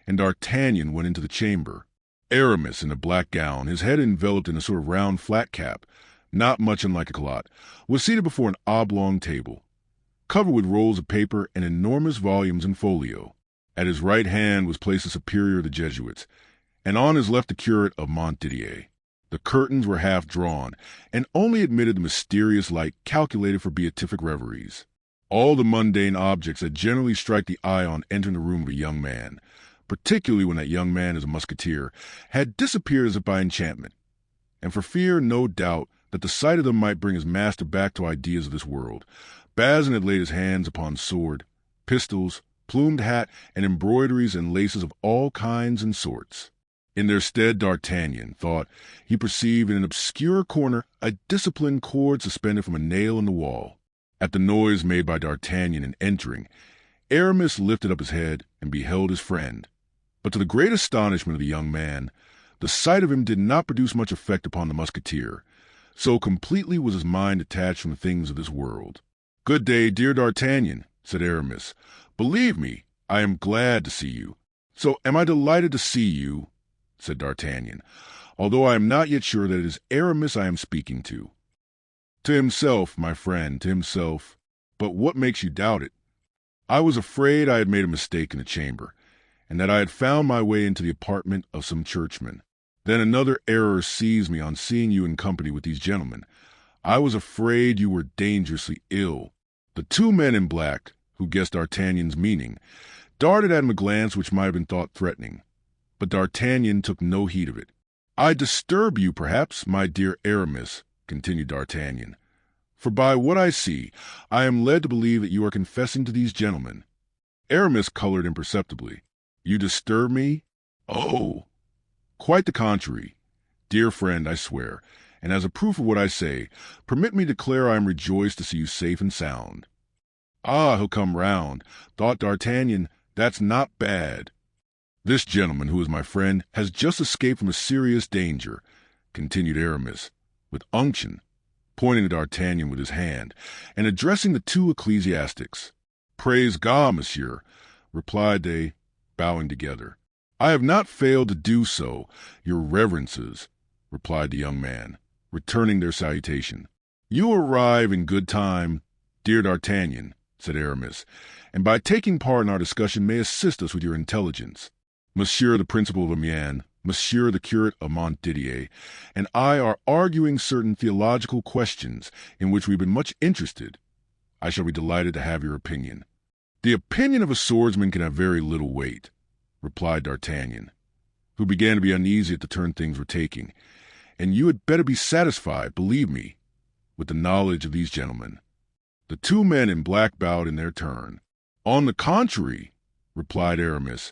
S1: and D'Artagnan went into the chamber. Aramis, in a black gown, his head enveloped in a sort of round flat cap, not much unlike a calotte, was seated before an oblong table, covered with rolls of paper and enormous volumes in folio. At his right hand was placed the superior of the Jesuits, and on his left the curate of Montdidier. The curtains were half drawn, and only admitted the mysterious light calculated for beatific reveries. All the mundane objects that generally strike the eye on entering the room of a young man, particularly when that young man is a musketeer, had disappeared as if by enchantment, and for fear, no doubt, that the sight of them might bring his master back to ideas of this world, Bazin had laid his hands upon sword, pistols, plumed hat, and embroideries and laces of all kinds and sorts. In their stead, D'Artagnan thought he perceived in an obscure corner a disciplined cord suspended from a nail in the wall. At the noise made by D'Artagnan in entering, Aramis lifted up his head and beheld his friend. But to the great astonishment of the young man, the sight of him did not produce much effect upon the musketeer, so completely was his mind detached from the things of this world. "Good day, dear D'Artagnan," said Aramis. "Believe me, I am glad to see you." "So am I delighted to see you," said D'Artagnan, "although I am not yet sure that it is Aramis I am speaking to." "To himself, my friend, to himself. But what makes you doubt it?" "I was afraid I had made a mistake in the chamber, and that I had found my way into the apartment of some churchman. Then another error seized me on seeing you in company with these gentlemen. I was afraid you were dangerously ill." The two men in black, who guessed D'Artagnan's meaning, darted at him a glance which might have been thought threatening, But D'Artagnan took no heed of it. "I disturb you, perhaps, my dear Aramis," continued D'Artagnan, "for by what I see, I am led to believe that you are confessing to these gentlemen." Aramis colored imperceptibly. "You disturb me? Oh, quite the contrary. Dear friend, I swear, and as a proof of what I say, permit me to declare I am rejoiced to see you safe and sound." "Ah, he'll come round," thought D'Artagnan. "That's not bad. This gentleman, who is my friend, has just escaped from a serious danger," continued Aramis, with unction, pointing at D'Artagnan with his hand, and addressing the two ecclesiastics. "Praise God, monsieur," replied they, bowing together. "I have not failed to do so, your reverences," replied the young man, returning their salutation. "You arrive in good time, dear D'Artagnan," said Aramis, "and by taking part in our discussion may assist us with your intelligence. Monsieur the Principal of Amiens, Monsieur the Curate of Montdidier, and I are arguing certain theological questions in which we've been much interested. I shall be delighted to have your opinion." "The opinion of a swordsman can have very little weight," replied D'Artagnan, who began to be uneasy at the turn things were taking, "and you had better be satisfied, believe me, with the knowledge of these gentlemen." The two men in black bowed in their turn. "On the contrary," replied Aramis,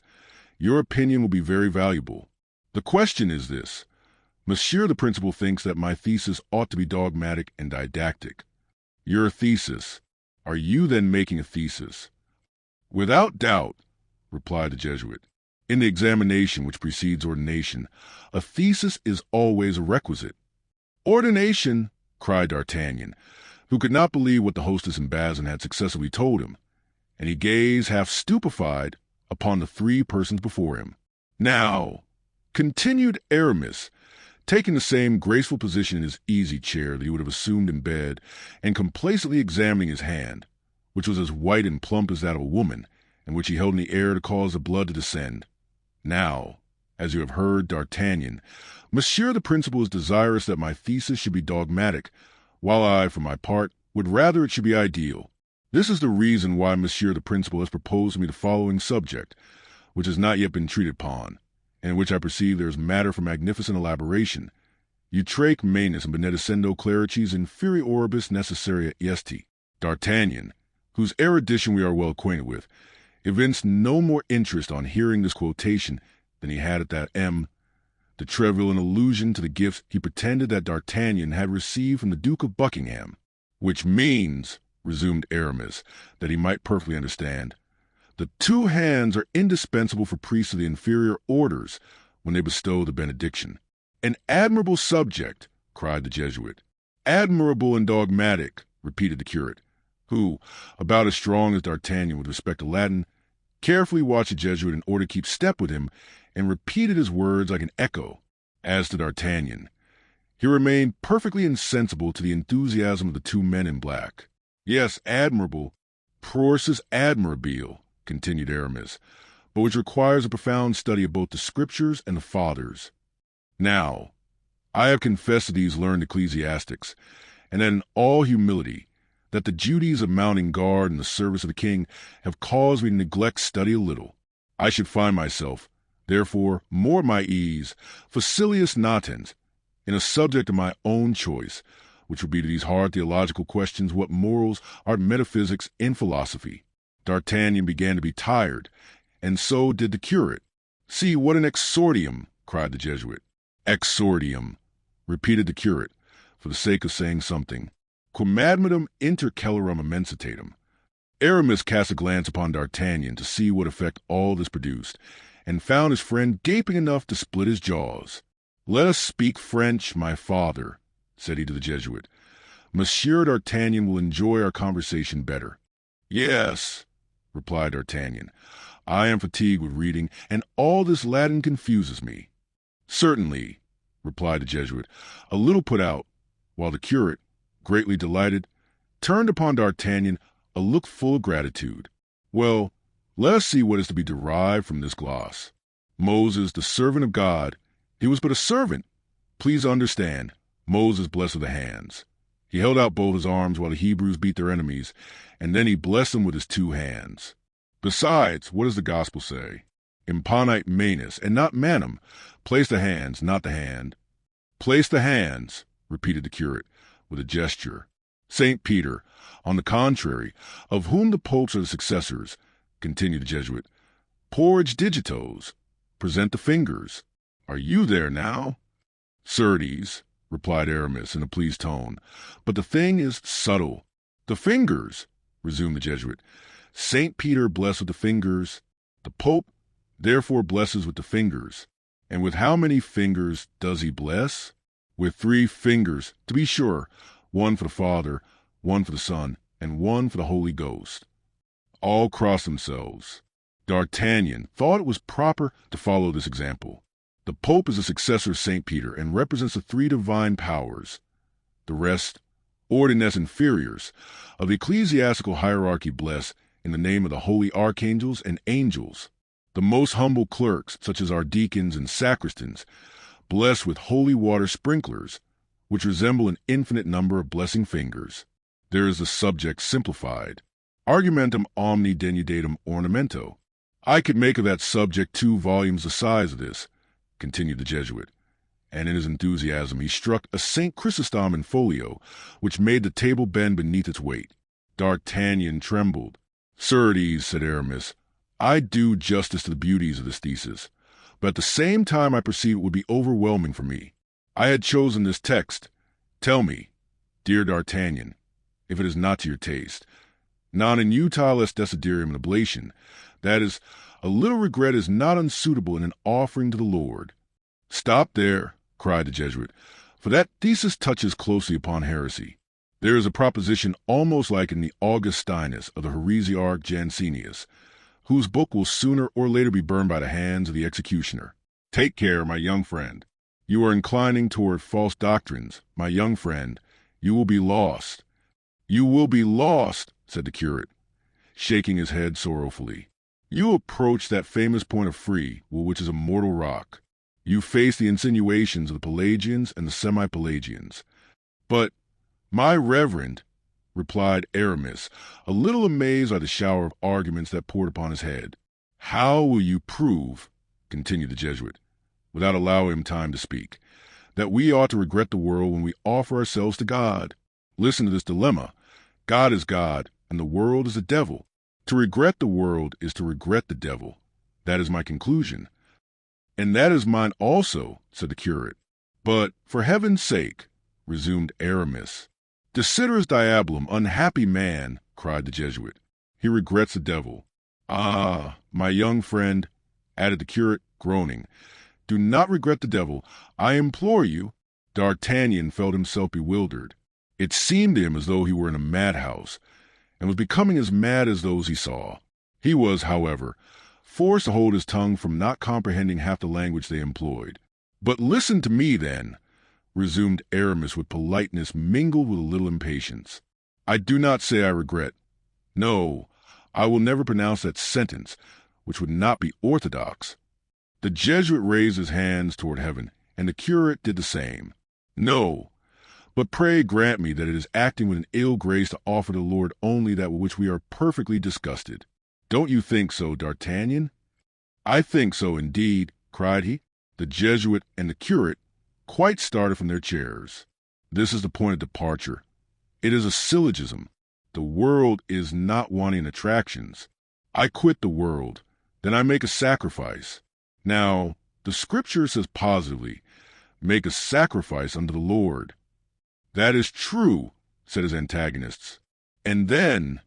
S1: "your opinion will be very valuable. The question is this. Monsieur the Principal thinks that my thesis ought to be dogmatic and didactic. Your thesis. Are you then making a thesis?" "Without doubt," replied the Jesuit. "In the examination which precedes ordination, a thesis is always a requisite." "Ordination!" cried D'Artagnan, who could not believe what the hostess and Bazin had successively told him, and he gazed half stupefied upon the three persons before him. "Now," continued Aramis, taking the same graceful position in his easy chair that he would have assumed in bed, and complacently examining his hand, which was as white and plump as that of a woman, and which he held in the air to cause the blood to descend. "Now, as you have heard, D'Artagnan, Monsieur the Principal is desirous that my thesis should be dogmatic, while I, for my part, would rather it should be ideal. This is the reason why Monsieur the Principal has proposed to me the following subject, which has not yet been treated upon, and in which I perceive there is matter for magnificent elaboration. Utraque manus and benedicendo clericis inferioribus necessaria esti." D'Artagnan, whose erudition we are well acquainted with, evinced no more interest on hearing this quotation than he had at that de Treville in allusion to the gifts he pretended that D'Artagnan had received from the Duke of Buckingham. "Which means," resumed Aramis, that he might perfectly understand, "the two hands are indispensable for priests of the inferior orders when they bestow the benediction." "An admirable subject," cried the Jesuit. "Admirable and dogmatic," repeated the curate, who, about as strong as D'Artagnan with respect to Latin, carefully watched the Jesuit in order to keep step with him, and repeated his words like an echo. As to D'Artagnan, he remained perfectly insensible to the enthusiasm of the two men in black. "Yes, admirable, prorsus admirabile," continued Aramis, "but which requires a profound study of both the Scriptures and the Fathers. Now, I have confessed to these learned ecclesiastics, and that in all humility, that the duties of mounting guard in the service of the king have caused me to neglect study a little. I should find myself, therefore, more at my ease, facilius natans, in a subject of my own choice, which would be to these hard theological questions what morals are metaphysics in philosophy." D'Artagnan began to be tired, and so did the curate. "See, what an exordium!" cried the Jesuit. "Exordium," repeated the curate, for the sake of saying something. "Quamadmatum inter celerum immensitatum." Aramis cast a glance upon D'Artagnan to see what effect all this produced, and found his friend gaping enough to split his jaws. "Let us speak French, my father," said he to the Jesuit. "Monsieur D'Artagnan will enjoy our conversation better." "Yes," replied D'Artagnan, "I am fatigued with reading, and all this Latin confuses me." "Certainly," replied the Jesuit, a little put out, while the curate, greatly delighted, turned upon D'Artagnan a look full of gratitude. "Well, let us see what is to be derived from this gloss. Moses, the servant of God, he was but a servant. Please understand, Moses blessed with the hands. He held out both his arms while the Hebrews beat their enemies, and then he blessed them with his two hands. Besides, what does the gospel say? imponite manus, and not manum. Place the hands, not the hand. Place the hands, repeated the curate, with a gesture. St. Peter, on the contrary, of whom the popes are the successors, continued the Jesuit, porge digitos, present the fingers. Are you there now? Certes, replied Aramis in a pleased tone, but the thing is subtle. The fingers, resumed the Jesuit. St. Peter blessed with the fingers. The Pope therefore blesses with the fingers. And with how many fingers does he bless? With 3 fingers, to be sure, one for the Father, one for the Son, and one for the Holy Ghost. All crossed themselves. D'Artagnan thought it was proper to follow this example. The Pope is a successor of St. Peter and represents the 3 divine powers. The rest, ordines inferiors, of the ecclesiastical hierarchy bless in the name of the holy archangels and angels. The most humble clerks, such as our deacons and sacristans, bless with holy water sprinklers, which resemble an infinite number of blessing fingers. There is the subject simplified. Argumentum omni denudatum ornamento. I could make of that subject 2 volumes the size of this, continued the Jesuit, and in his enthusiasm he struck a St. Chrysostom in folio, which made the table bend beneath its weight. D'Artagnan trembled. Certes, said Aramis, I do justice to the beauties of this thesis, but at the same time I perceive it would be overwhelming for me. I had chosen this text. Tell me, dear D'Artagnan, if it is not to your taste. Non inutile est desiderium in oblation, that is, a little regret is not unsuitable in an offering to the Lord. Stop there, cried the Jesuit, for that thesis touches closely upon heresy. There is a proposition almost like in the Augustinus of the heresiarch Jansenius, whose book will sooner or later be burned by the hands of the executioner. Take care, my young friend. You are inclining toward false doctrines, my young friend. You will be lost. You will be lost, said the curate, shaking his head sorrowfully. You approach that famous point of free, which is a mortal rock. You face the insinuations of the Pelagians and the semi-Pelagians. But, my reverend, replied Aramis, a little amazed by the shower of arguments that poured upon his head. How will you prove, continued the Jesuit, without allowing him time to speak, that we ought to regret the world when we offer ourselves to God? Listen to this dilemma. God is God, and the world is the devil. To regret the world is to regret the devil. That is my conclusion. And that is mine also, said the curate. But, for heaven's sake, resumed Aramis. Desiderus diabolum, unhappy man, cried the Jesuit. He regrets the devil. Ah, my young friend, added the curate, groaning, do not regret the devil, I implore you. D'Artagnan felt himself bewildered. It seemed to him as though he were in a madhouse, and was becoming as mad as those he saw. He was, however, forced to hold his tongue from not comprehending half the language they employed. But listen to me, then, resumed Aramis with politeness mingled with a little impatience. I do not say I regret. No, I will never pronounce that sentence, which would not be orthodox. The Jesuit raised his hands toward heaven, and the curate did the same. No, but pray grant me that it is acting with an ill grace to offer to the Lord only that with which we are perfectly disgusted. Don't you think so, D'Artagnan? I think so, indeed, cried he. The Jesuit and the curate quite started from their chairs. This is the point of departure. It is a syllogism. The world is not wanting attractions. I quit the world. Then I make a sacrifice. Now, the Scripture says positively, make a sacrifice unto the Lord. That is true, said his antagonists. And then,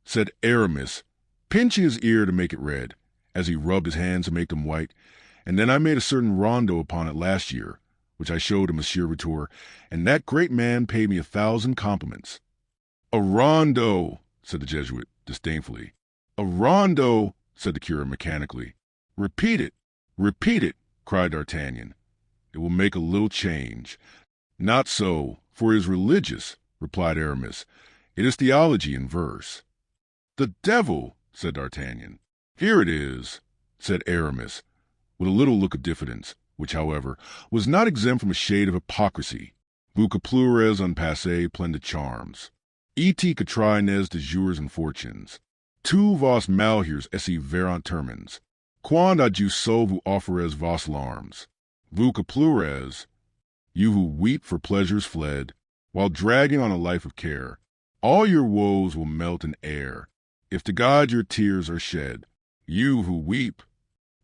S1: said Aramis, pinching his ear to make it red, as he rubbed his hands to make them white, and then I made a certain rondo upon it last year, which I showed to Monsieur Ritor, and that great man paid me 1,000 compliments. A rondo, said the Jesuit disdainfully. A rondo, said the curate mechanically. Repeat it, cried D'Artagnan. It will make a little change. Not so, for it is religious, replied Aramis. It is theology in verse. The devil, said D'Artagnan. Here it is, said Aramis, with a little look of diffidence, which, however, was not exempt from a shade of hypocrisy. Vocabulaires un passé plein de charms. Et quatrines de jours and fortunes. Tu vos malheurs esse verant termins. Quand adjus vous offerez vos larmes, vous que pleurez, you who weep for pleasures fled, while dragging on a life of care. All your woes will melt in air, if to God your tears are shed. You who weep.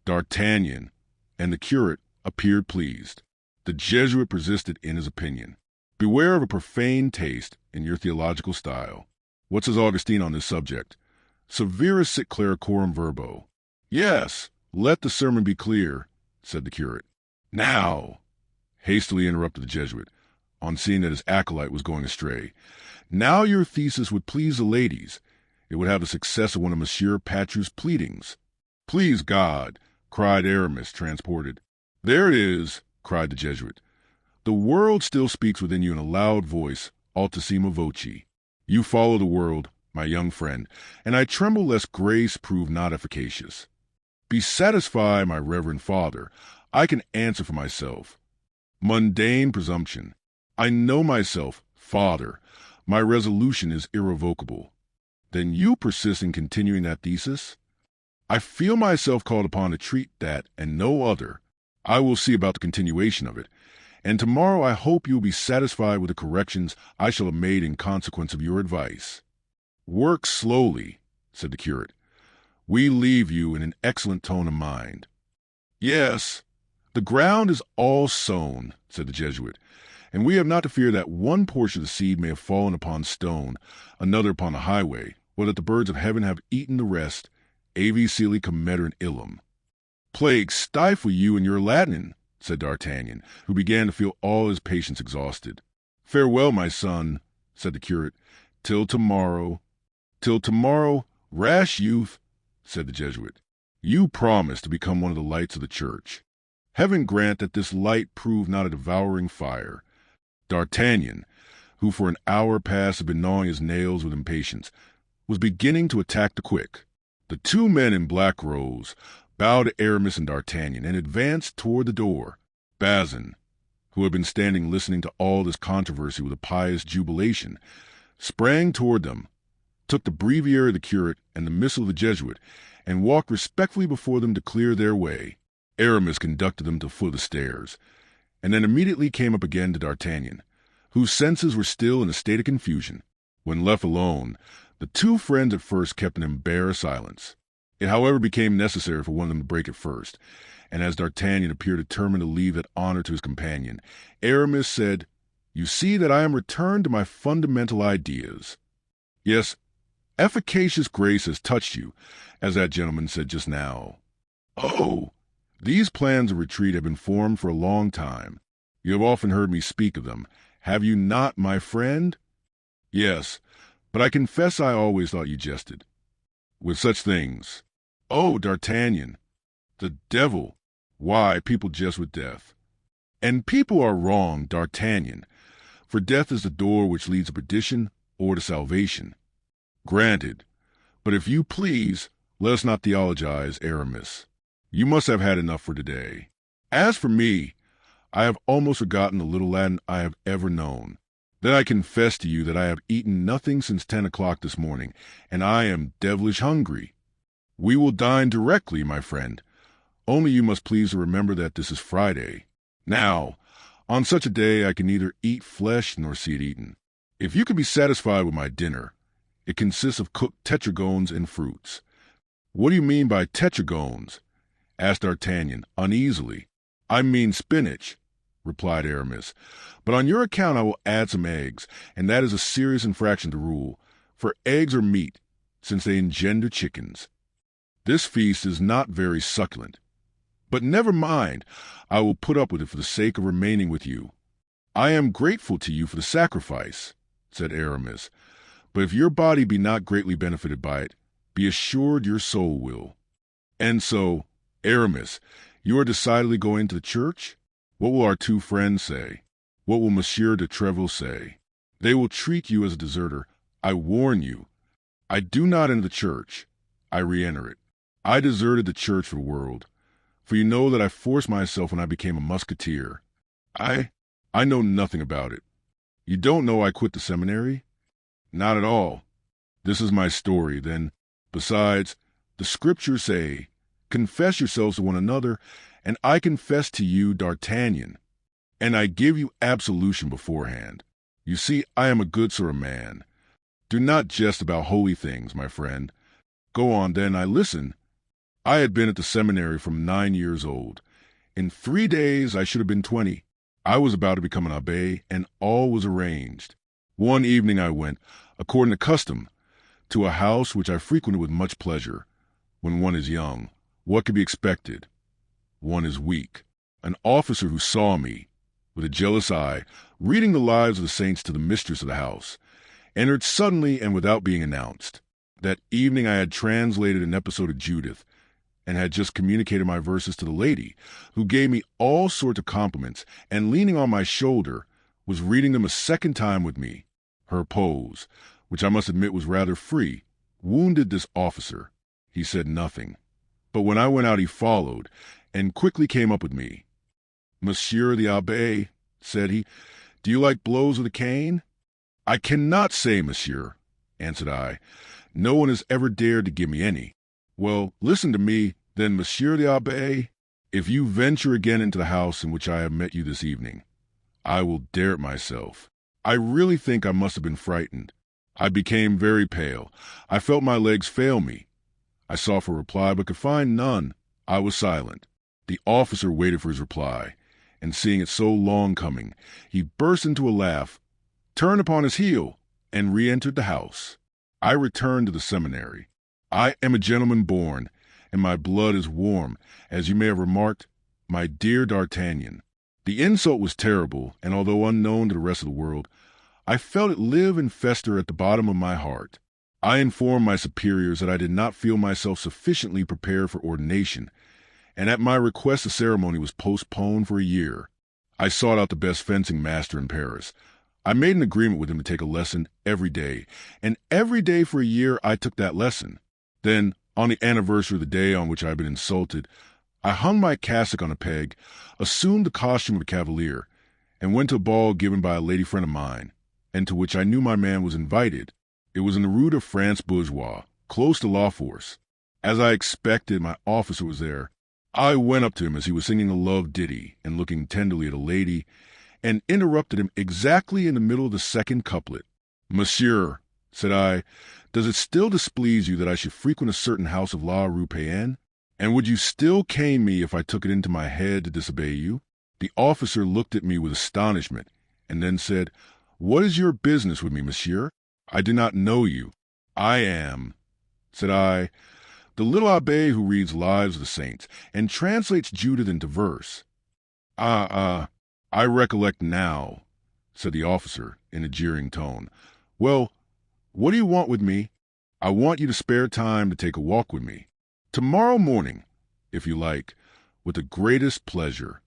S1: D'Artagnan and the curate appeared pleased. The Jesuit persisted in his opinion. Beware of a profane taste in your theological style. What says Augustine on this subject? Severus sic clericorum verbo. Yes, let the sermon be clear, said the curate. Now, hastily interrupted the Jesuit, on seeing that his acolyte was going astray. Now your thesis would please the ladies. It would have the success of one of Monsieur Patru's pleadings. Please God, cried Aramis, transported. There it is, cried the Jesuit. The world still speaks within you in a loud voice, altissima voce. You follow the world, my young friend, and I tremble lest grace prove not efficacious. Be satisfied, my reverend father, I can answer for myself. Mundane presumption. I know myself, father. My resolution is irrevocable. Then you persist in continuing that thesis? I feel myself called upon to treat that and no other. I will see about the continuation of it, and tomorrow I hope you will be satisfied with the corrections I shall have made in consequence of your advice. Work slowly, said the curate. We leave you in an excellent tone of mind. Yes, the ground is all sown, said the Jesuit, and we have not to fear that one portion of the seed may have fallen upon stone, another upon the highway, or that the birds of heaven have eaten the rest, avi celi commetter illum. Plague stifle you and your Latin, said D'Artagnan, who began to feel all his patience exhausted. Farewell, my son, said the curate, till tomorrow. Till tomorrow, rash youth, said the Jesuit. You promised to become one of the lights of the church. Heaven grant that this light prove not a devouring fire. D'Artagnan, who for an hour past had been gnawing his nails with impatience, was beginning to attack the quick. The two men in black rose, bowed to Aramis and D'Artagnan, and advanced toward the door. Bazin, who had been standing listening to all this controversy with a pious jubilation, sprang toward them, took the breviary of the curate and the missal of the Jesuit, and walked respectfully before them to clear their way. Aramis conducted them to the foot of the stairs, and then immediately came up again to D'Artagnan, whose senses were still in a state of confusion. When left alone, the two friends at first kept an embarrassed silence. It, however, became necessary for one of them to break it first, and as D'Artagnan appeared determined to leave that honor to his companion, Aramis said, "You see that I am returned to my fundamental ideas. Yes, efficacious grace has touched you, as that gentleman said just now. Oh, these plans of retreat have been formed for a long time. You have often heard me speak of them. Have you not, my friend? Yes, but I confess I always thought you jested. With such things. Oh, D'Artagnan, the devil! Why, people jest with death. And people are wrong, D'Artagnan, for death is the door which leads to perdition or to salvation. Granted, but if you please, let us not theologize, Aramis. You must have had enough for today. As for me, I have almost forgotten the little Latin I have ever known. Then I confess to you that I have eaten nothing since 10 o'clock this morning, and I am devilish hungry. We will dine directly, my friend. Only you must please to remember that this is Friday. Now, on such a day I can neither eat flesh nor see it eaten. If you can be satisfied with my dinner, it consists of cooked tetragones and fruits. What do you mean by tetragones? Asked D'Artagnan, uneasily. I mean spinach, replied Aramis. But on your account I will add some eggs, and that is a serious infraction to rule, for eggs are meat, since they engender chickens. This feast is not very succulent. But never mind, I will put up with it for the sake of remaining with you. I am grateful to you for the sacrifice, said Aramis, but if your body be not greatly benefited by it, be assured your soul will. And so, Aramis, you are decidedly going to the church? What will our two friends say? What will Monsieur de Treville say? They will treat you as a deserter. I warn you. I do not enter the church. I re-enter it. I deserted the church for the world. For you know that I forced myself when I became a musketeer. I know nothing about it. You don't know I quit the seminary? Not at all. This is my story, then. Besides, the scriptures say, Confess yourselves to one another, and I confess to you, D'Artagnan, and I give you absolution beforehand. You see, I am a good sort of man. Do not jest about holy things, my friend. Go on, then, I listen. I had been at the seminary from 9 years old. In 3 days I should have been 20. I was about to become an abbé, and all was arranged. One evening I went, according to custom, to a house which I frequented with much pleasure. When one is young, what could be expected? One is weak. An officer who saw me, with a jealous eye, reading the lives of the saints to the mistress of the house, entered suddenly and without being announced. That evening I had translated an episode of Judith, and had just communicated my verses to the lady, who gave me all sorts of compliments, and leaning on my shoulder, was reading them a second time with me. Her pose, which I must admit was rather free, wounded this officer. He said nothing, but when I went out he followed, and quickly came up with me. "Monsieur the Abbé," said he, "do you like blows with a cane?" "I cannot say, monsieur," answered I. "No one has ever dared to give me any." "Well, listen to me, then, Monsieur the Abbé. If you venture again into the house in which I have met you this evening, I will dare it myself." I really think I must have been frightened. I became very pale. I felt my legs fail me. I sought for a reply, but could find none. I was silent. The officer waited for his reply, and seeing it so long coming, he burst into a laugh, turned upon his heel, and re-entered the house. I returned to the seminary. I am a gentleman born, and my blood is warm, as you may have remarked, my dear D'Artagnan. The insult was terrible, and although unknown to the rest of the world, I felt it live and fester at the bottom of my heart. I informed my superiors that I did not feel myself sufficiently prepared for ordination, and at my request the ceremony was postponed for a year. I sought out the best fencing master in Paris. I made an agreement with him to take a lesson every day, and every day for a year I took that lesson. Then, on the anniversary of the day on which I had been insulted, I hung my cassock on a peg, assumed the costume of a cavalier, and went to a ball given by a lady friend of mine, and to which I knew my man was invited. It was in the Rue de France Bourgeois, close to La Force. As I expected, my officer was there. I went up to him as he was singing a love ditty and looking tenderly at a lady, and interrupted him exactly in the middle of the second couplet. "Monsieur," said I, "does it still displease you that I should frequent a certain house of La Rue Payenne? And would you still cane me if I took it into my head to disobey you?" The officer looked at me with astonishment, and then said, "What is your business with me, monsieur? I do not know you." "I am," said I, "the little abbé who reads Lives of the Saints, and translates Judith into verse." I recollect now," said the officer in a jeering tone. "Well, what do you want with me?" "I want you to spare time to take a walk with me. Tomorrow morning, if you like, with the greatest pleasure."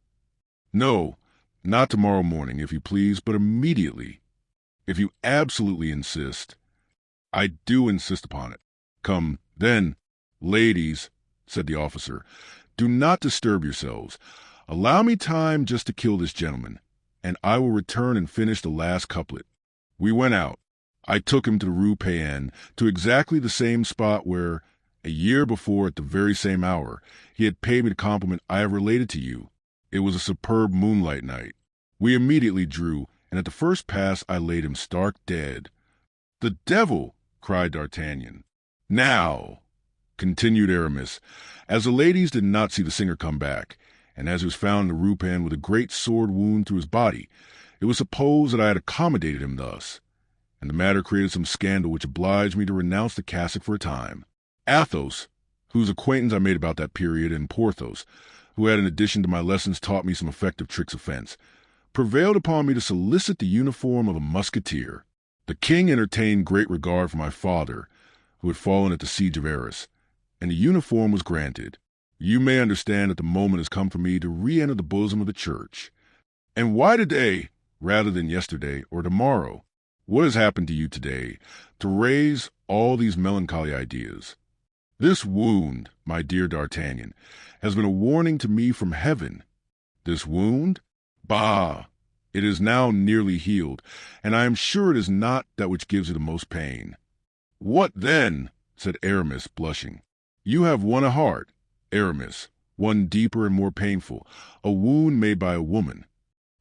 S1: "No, not tomorrow morning, if you please, but immediately. If you absolutely insist." "I do insist upon it." "Come, then, ladies," said the officer, "do not disturb yourselves. Allow me time just to kill this gentleman, and I will return and finish the last couplet." We went out. I took him to the Rue Payenne, to exactly the same spot where, a year before at the very same hour, he had paid me the compliment I have related to you. It was a superb moonlight night. We immediately drew, and at the first pass I laid him stark dead. "The devil!" cried D'Artagnan. "Now," continued Aramis, as the ladies did not see the singer come back, and as he was found in the Rue Payenne with a great sword wound through his body, it was supposed that I had accommodated him thus, and the matter created some scandal which obliged me to renounce the cassock for a time. Athos, whose acquaintance I made about that period, and Porthos, who had in addition to my lessons taught me some effective tricks of fence, prevailed upon me to solicit the uniform of a musketeer. The king entertained great regard for my father, who had fallen at the siege of Arras, and the uniform was granted. You may understand that the moment has come for me to re-enter the bosom of the church. And why today, rather than yesterday or tomorrow? What has happened to you today to raise all these melancholy ideas? This wound, my dear D'Artagnan, has been a warning to me from heaven. This wound? Bah! It is now nearly healed, and I am sure it is not that which gives you the most pain. "What then?" said Aramis, blushing. "You have won a heart, Aramis, one deeper and more painful, a wound made by a woman.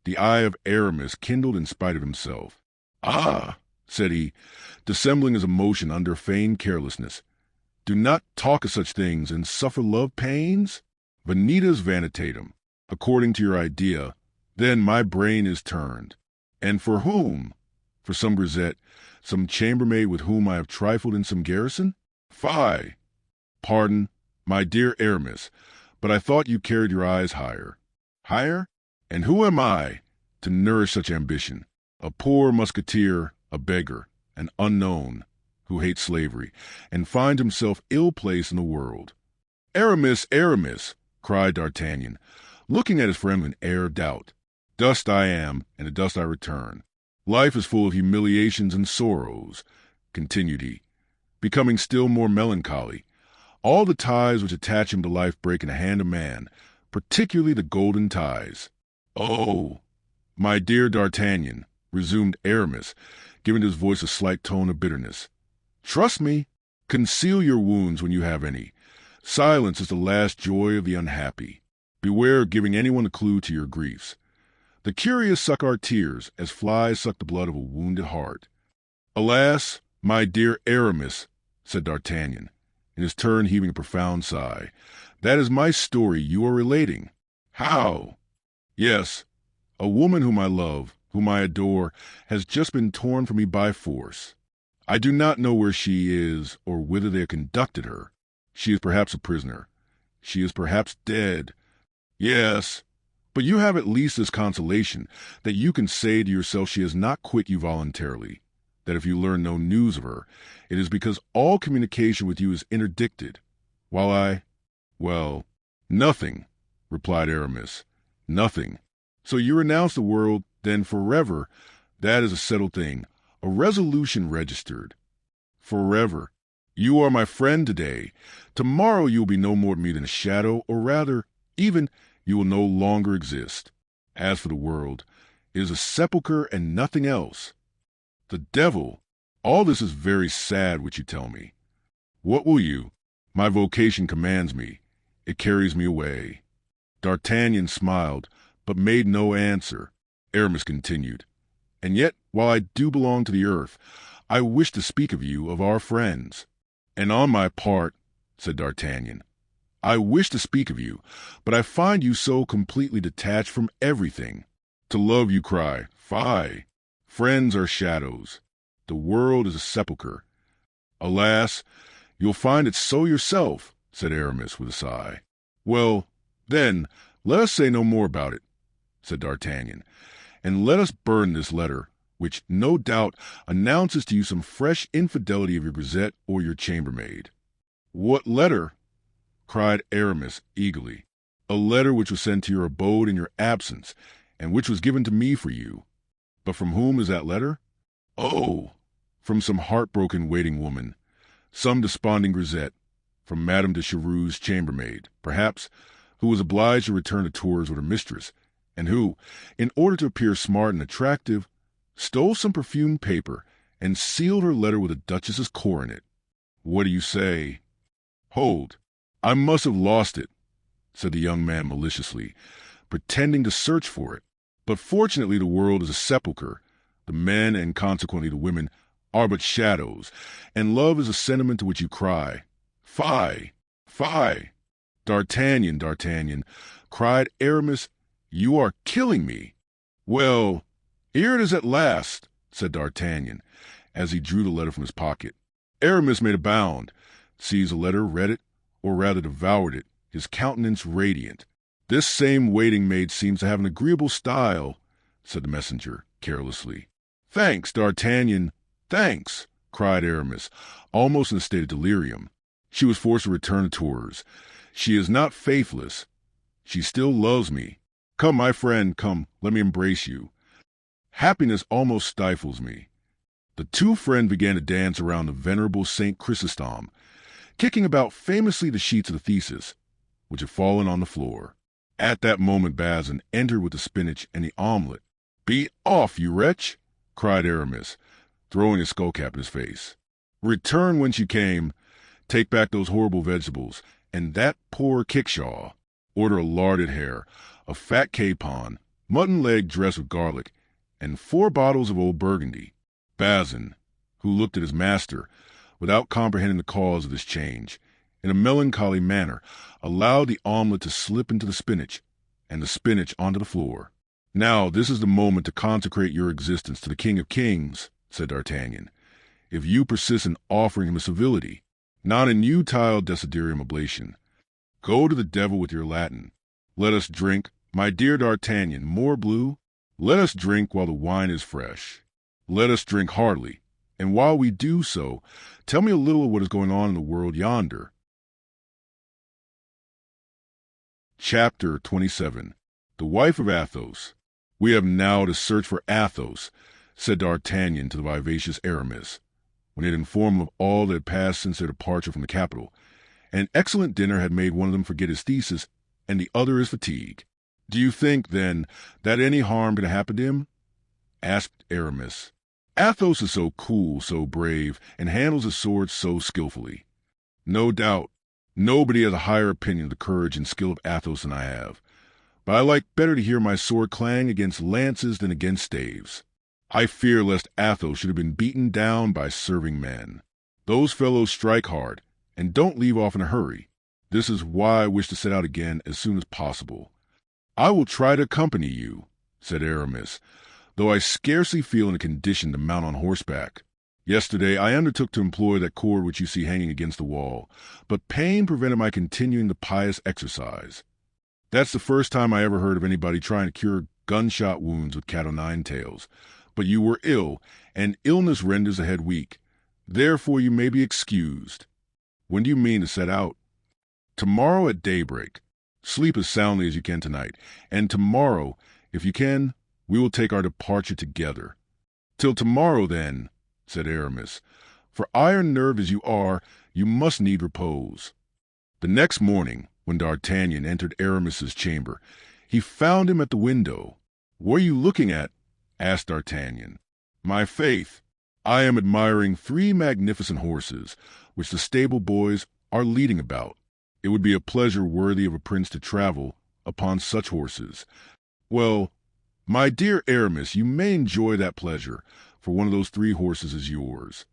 S1: The eye of Aramis kindled in spite of himself. "Ah," said he, dissembling his emotion under feigned carelessness. "Do not talk of such things and suffer love pains? Vanitas vanitatum, according to your idea. Then my brain is turned. And for whom? For some grisette, some chambermaid with whom I have trifled in some garrison? Fie! Pardon, my dear Aramis, but I thought you carried your eyes higher." "Higher? And who am I to nourish such ambition? A poor musketeer, a beggar, an unknown, who hates slavery, and finds himself ill-placed in the world." "Aramis, Aramis!" cried D'Artagnan, looking at his friend with an air of doubt. "Dust I am, and to dust I return. Life is full of humiliations and sorrows," continued he, becoming still more melancholy. "All the ties which attach him to life break in the hand of man, particularly the golden ties." "Oh, my dear D'Artagnan," resumed Aramis, giving his voice a slight tone of bitterness, "trust me. Conceal your wounds when you have any. Silence is the last joy of the unhappy. Beware of giving anyone a clue to your griefs. The curious suck our tears, as flies suck the blood of a wounded heart." "Alas, my dear Aramis," said D'Artagnan, in his turn heaving a profound sigh, "that is my story you are relating." "How?" "Yes, a woman whom I love, whom I adore, has just been torn from me by force. I do not know where she is, or whither they have conducted her. She is perhaps a prisoner. She is perhaps dead. Yes, but you have at least this consolation, that you can say to yourself she has not quit you voluntarily, that if you learn no news of her, it is because all communication with you is interdicted, while well, nothing," replied Aramis, "nothing. So you renounce the world, then, forever. That is a settled thing, a resolution registered. Forever. You are my friend today. Tomorrow you will be no more to me than a shadow, or rather, even, you will no longer exist. As for the world, it is a sepulchre and nothing else. The devil! All this is very sad which you tell me. What will you? My vocation commands me. It carries me away." D'Artagnan smiled, but made no answer. Aramis continued, "And yet, while I do belong to the earth, I wish to speak of you, of our friends." "And on my part," said D'Artagnan, "I wish to speak of you, but I find you so completely detached from everything. To love, you cry, fie! Friends are shadows. The world is a sepulchre. Alas, you'll find it so yourself," said Aramis with a sigh. "Well, then, let us say no more about it," said D'Artagnan, "and let us burn this letter, which, no doubt, announces to you some fresh infidelity of your grisette or your chambermaid." "What letter?" cried Aramis eagerly. "A letter which was sent to your abode in your absence, and which was given to me for you." "But from whom is that letter?" "Oh, from some heartbroken waiting woman, some desponding grisette, from Madame de Chevreuse' chambermaid, perhaps, who was obliged to return to Tours with her mistress, and who, in order to appear smart and attractive, stole some perfumed paper and sealed her letter with a duchess's coronet. What do you say?" "Hold, I must have lost it," said the young man maliciously, pretending to search for it. "But fortunately the world is a sepulchre. The men, and consequently the women, are but shadows, and love is a sentiment to which you cry, fie, fie!" "D'Artagnan, D'Artagnan," cried Aramis, "you are killing me." "Well, here it is at last," said D'Artagnan, as he drew the letter from his pocket. Aramis made a bound, seized the letter, read it, or rather devoured it, his countenance radiant. "This same waiting maid seems to have an agreeable style," said the messenger, carelessly. "Thanks, D'Artagnan, thanks," cried Aramis, almost in a state of delirium. "She was forced to return to Tours. She is not faithless. She still loves me. Come, my friend, come, let me embrace you. Happiness almost stifles me." The two friends began to dance around the venerable St. Chrysostom, kicking about famously the sheets of the thesis, which had fallen on the floor. At that moment Bazin entered with the spinach and the omelette. "Be off, you wretch!" cried Aramis, throwing his skullcap in his face. "Return whence you came. Take back those horrible vegetables, And that poor kickshaw. Order a larded hare, a fat capon, mutton leg dressed with garlic, and 4 bottles of old Burgundy. Bazin, who looked at his master, without comprehending the cause of this change, in a melancholy manner, allowed the omelet to slip into the spinach, and the spinach onto the floor. "Now this is the moment to consecrate your existence to the King of Kings," said D'Artagnan, "if you persist in offering him a civility, not an utile desiderium oblation. Go to the devil with your Latin. Let us drink, my dear D'Artagnan, morbleu, let us drink while the wine is fresh. Let us drink heartily, and while we do so, tell me a little of what is going on in the world yonder." Chapter 27. The Wife of Athos. "We have now to search for Athos," said D'Artagnan to the vivacious Aramis, when he had informed him of all that had passed since their departure from the capital. An excellent dinner had made one of them forget his thesis, and the other his fatigue. "Do you think, then, that any harm can happen to him?" asked Aramis. "Athos is so cool, so brave, and handles his sword so skillfully." "No doubt. Nobody has a higher opinion of the courage and skill of Athos than I have. But I like better to hear my sword clang against lances than against staves. I fear lest Athos should have been beaten down by serving men. Those fellows strike hard, and don't leave off in a hurry. This is why I wish to set out again as soon as possible." "I will try to accompany you," said Aramis, "though I scarcely feel in a condition to mount on horseback. Yesterday I undertook to employ that cord which you see hanging against the wall, but pain prevented my continuing the pious exercise. That's the first time I ever heard of anybody trying to cure gunshot wounds with cat-o'-nine-tails. But you were ill, and illness renders the head weak. Therefore you may be excused. When do you mean to set out?" "Tomorrow at daybreak. Sleep as soundly as you can tonight, and tomorrow, if you can, we will take our departure together." "Till tomorrow, then," said Aramis. "For iron-nerved as you are, you must need repose." The next morning, when D'Artagnan entered Aramis's chamber, he found him at the window. "What are you looking at?" asked D'Artagnan. "My faith, I am admiring 3 magnificent horses, which the stable boys are leading about. It would be a pleasure worthy of a prince to travel upon such horses." "Well, my dear Aramis, you may enjoy that pleasure, for one of those 3 horses is yours."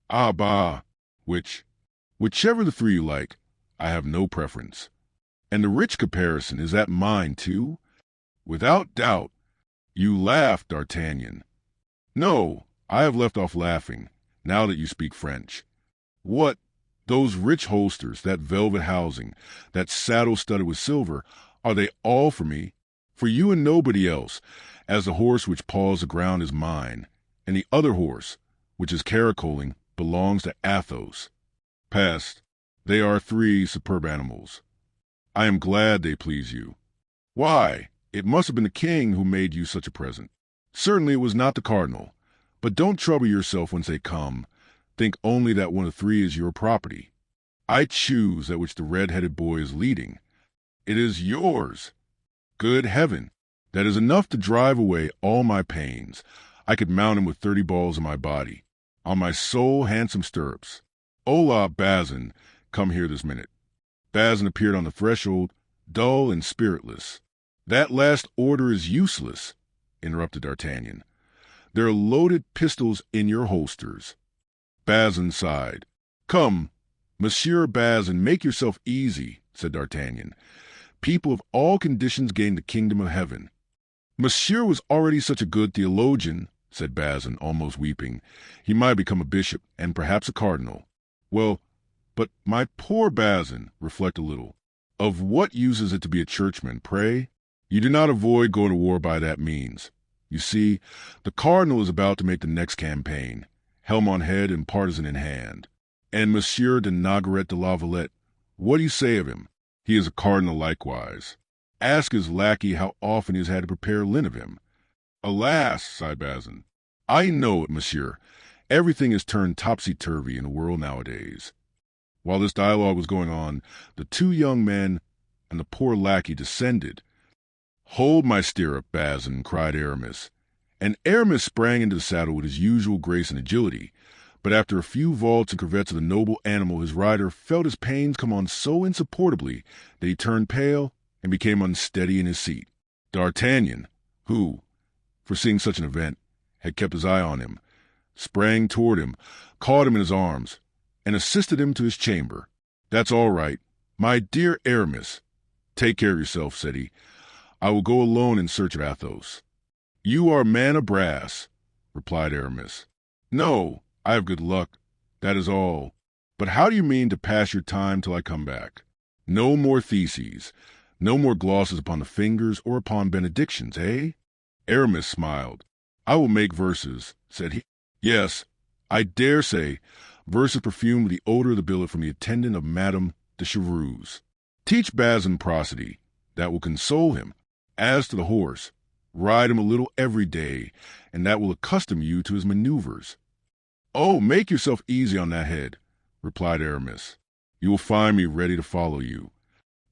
S1: "Ah, bah! Whichever the 3 you like, I have no preference." "And the rich caparison, is that mine, too?" "Without doubt." "You laugh, D'Artagnan." "No, I have left off laughing, now that you speak French." "What? Those rich holsters, that velvet housing, that saddle studded with silver, are they all for me?" "For you and nobody else, as the horse which paws the ground is mine, and the other horse, which is caracoling, belongs to Athos." "Peste, they are 3 superb animals." "I am glad they please you." "Why, it must have been the king who made you such a present." "Certainly it was not the cardinal. But don't trouble yourself whence they come. Think only that one of 3 is your property. I choose that which the red-headed boy is leading." "It is yours." "Good heaven! That is enough to drive away all my pains. I could mount him with 30 balls in my body, on my sole handsome stirrups. Hola, Bazin, come here this minute." Bazin appeared on the threshold, dull and spiritless. "That last order is useless," interrupted D'Artagnan. "There are loaded pistols in your holsters." Bazin sighed. "Come, Monsieur Bazin, make yourself easy," said D'Artagnan. "People of all conditions gain the kingdom of heaven." "Monsieur was already such a good theologian," said Bazin, almost weeping. "He might become a bishop, and perhaps a cardinal." "Well, but my poor Bazin, reflect a little. Of what use is it to be a churchman, pray? You do not avoid going to war by that means. You see, the cardinal is about to make the next campaign, helm on head and partisan in hand. And Monsieur de Nogaret de la Valette, what do you say of him? He is a cardinal likewise. Ask his lackey how often he has had to prepare lint of him." "Alas!" sighed Bazin. "I know it, monsieur. Everything is turned topsy-turvy in the world nowadays." While this dialogue was going on, the 2 young men and the poor lackey descended. "Hold my stirrup, Bazin," cried Aramis. And Aramis sprang into the saddle with his usual grace and agility, But after a few vaults and curvets of the noble animal, his rider felt his pains come on so insupportably that he turned pale and became unsteady in his seat. D'Artagnan, who, foreseeing such an event, had kept his eye on him, sprang toward him, caught him in his arms, and assisted him to his chamber. "That's all right, my dear Aramis. Take care of yourself," said he. "I will go alone in search of Athos." "You are a man of brass," replied Aramis. "No, I have good luck, that is all. But how do you mean to pass your time till I come back? No more theses, no more glosses upon the fingers or upon benedictions, eh?" Aramis smiled. "I will make verses," said he. "Yes, I dare say, verses perfumed with the odor of the billet from the attendant of Madame de Chevreuse. Teach Bazin prosody, that will console him. As to the horse, ride him a little every day, and that will accustom you to his maneuvers." "Oh, make yourself easy on that head," replied Aramis. "You will find me ready to follow you."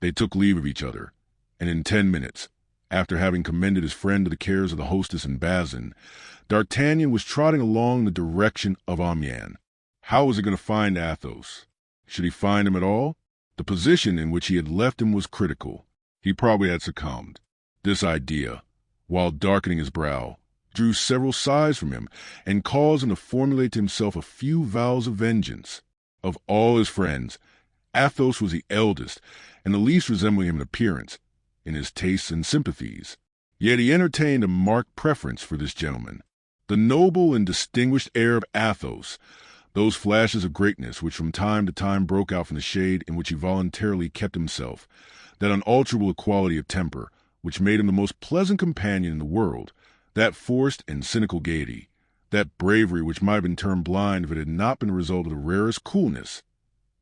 S1: They took leave of each other, and in 10 minutes, after having commended his friend to the cares of the hostess and Bazin, D'Artagnan was trotting along in the direction of Amiens. How was he going to find Athos? Should he find him at all? The position in which he had left him was critical. He probably had succumbed. This idea, while darkening his brow, drew several sighs from him and caused him to formulate to himself a few vows of vengeance. Of all his friends, Athos was the eldest and the least resembling him in appearance, in his tastes and sympathies. Yet he entertained a marked preference for this gentleman. The noble and distinguished air of Athos, those flashes of greatness which from time to time broke out from the shade in which he voluntarily kept himself, that unalterable equality of temper which made him the most pleasant companion in the world, that forced and cynical gaiety, that bravery which might have been termed blind if it had not been the result of the rarest coolness,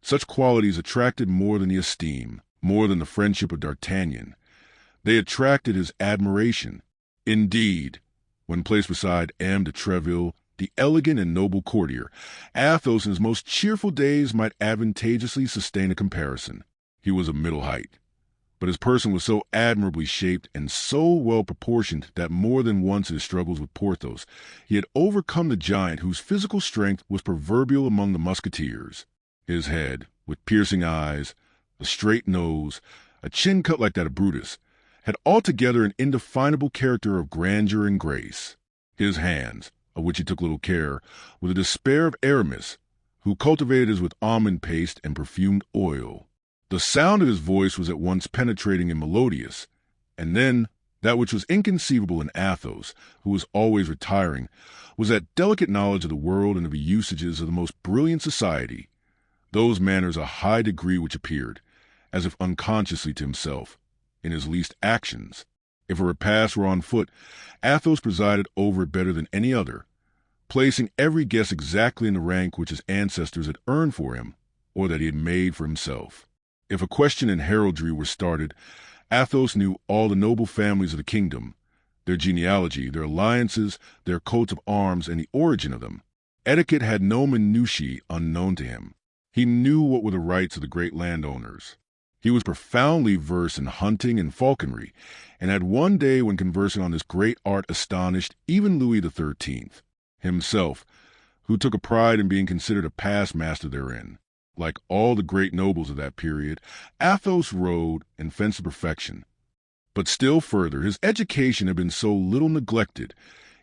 S1: such qualities attracted more than the esteem, more than the friendship of D'Artagnan. They attracted his admiration. Indeed, when placed beside M. de Treville, the elegant and noble courtier, Athos in his most cheerful days might advantageously sustain a comparison. He was of middle height, but his person was so admirably shaped and so well proportioned that more than once in his struggles with Porthos he had overcome the giant whose physical strength was proverbial among the musketeers. His head, with piercing eyes, a straight nose, a chin cut like that of Brutus, had altogether an indefinable character of grandeur and grace. His hands, of which he took little care, were the despair of Aramis, who cultivated his with almond paste and perfumed oil. The sound of his voice was at once penetrating and melodious, and then that which was inconceivable in Athos, who was always retiring, was that delicate knowledge of the world and of the usages of the most brilliant society, those manners a high degree which appeared, as if unconsciously to himself, in his least actions. If a repast were on foot, Athos presided over it better than any other, placing every guest exactly in the rank which his ancestors had earned for him, or that he had made for himself. If a question in heraldry were started, Athos knew all the noble families of the kingdom, their genealogy, their alliances, their coats of arms, and the origin of them. Etiquette had no minutiae unknown to him. He knew what were the rights of the great landowners. He was profoundly versed in hunting and falconry, and had one day when conversing on this great art astonished even Louis XIII. himself, who took a pride in being considered a past master therein. Like all the great nobles of that period, Athos rode and fenced to perfection. But still further, his education had been so little neglected,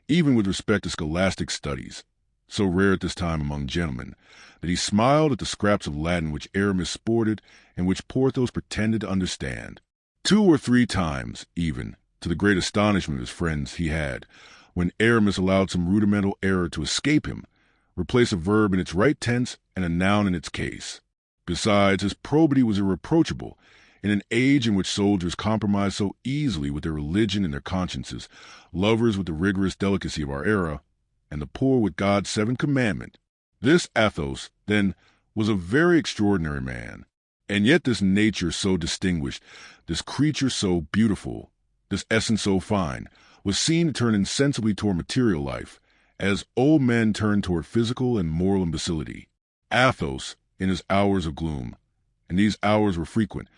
S1: even with respect to scholastic studies, so rare at this time among gentlemen, that he smiled at the scraps of Latin which Aramis sported and which Porthos pretended to understand. 2 or 3 times, even, to the great astonishment of his friends, he had, when Aramis allowed some rudimental error to escape him, replace a verb in its right tense and a noun in its case. Besides, his probity was irreproachable. In an age in which soldiers compromise so easily with their religion and their consciences, lovers with the rigorous delicacy of our era, and the poor with God's 7th commandment, this Athos, then, was a very extraordinary man. And yet this nature so distinguished, this creature so beautiful, this essence so fine, was seen to turn insensibly toward material life, as old men turn toward physical and moral imbecility. Athos, in his hours of gloom, and these hours were frequent,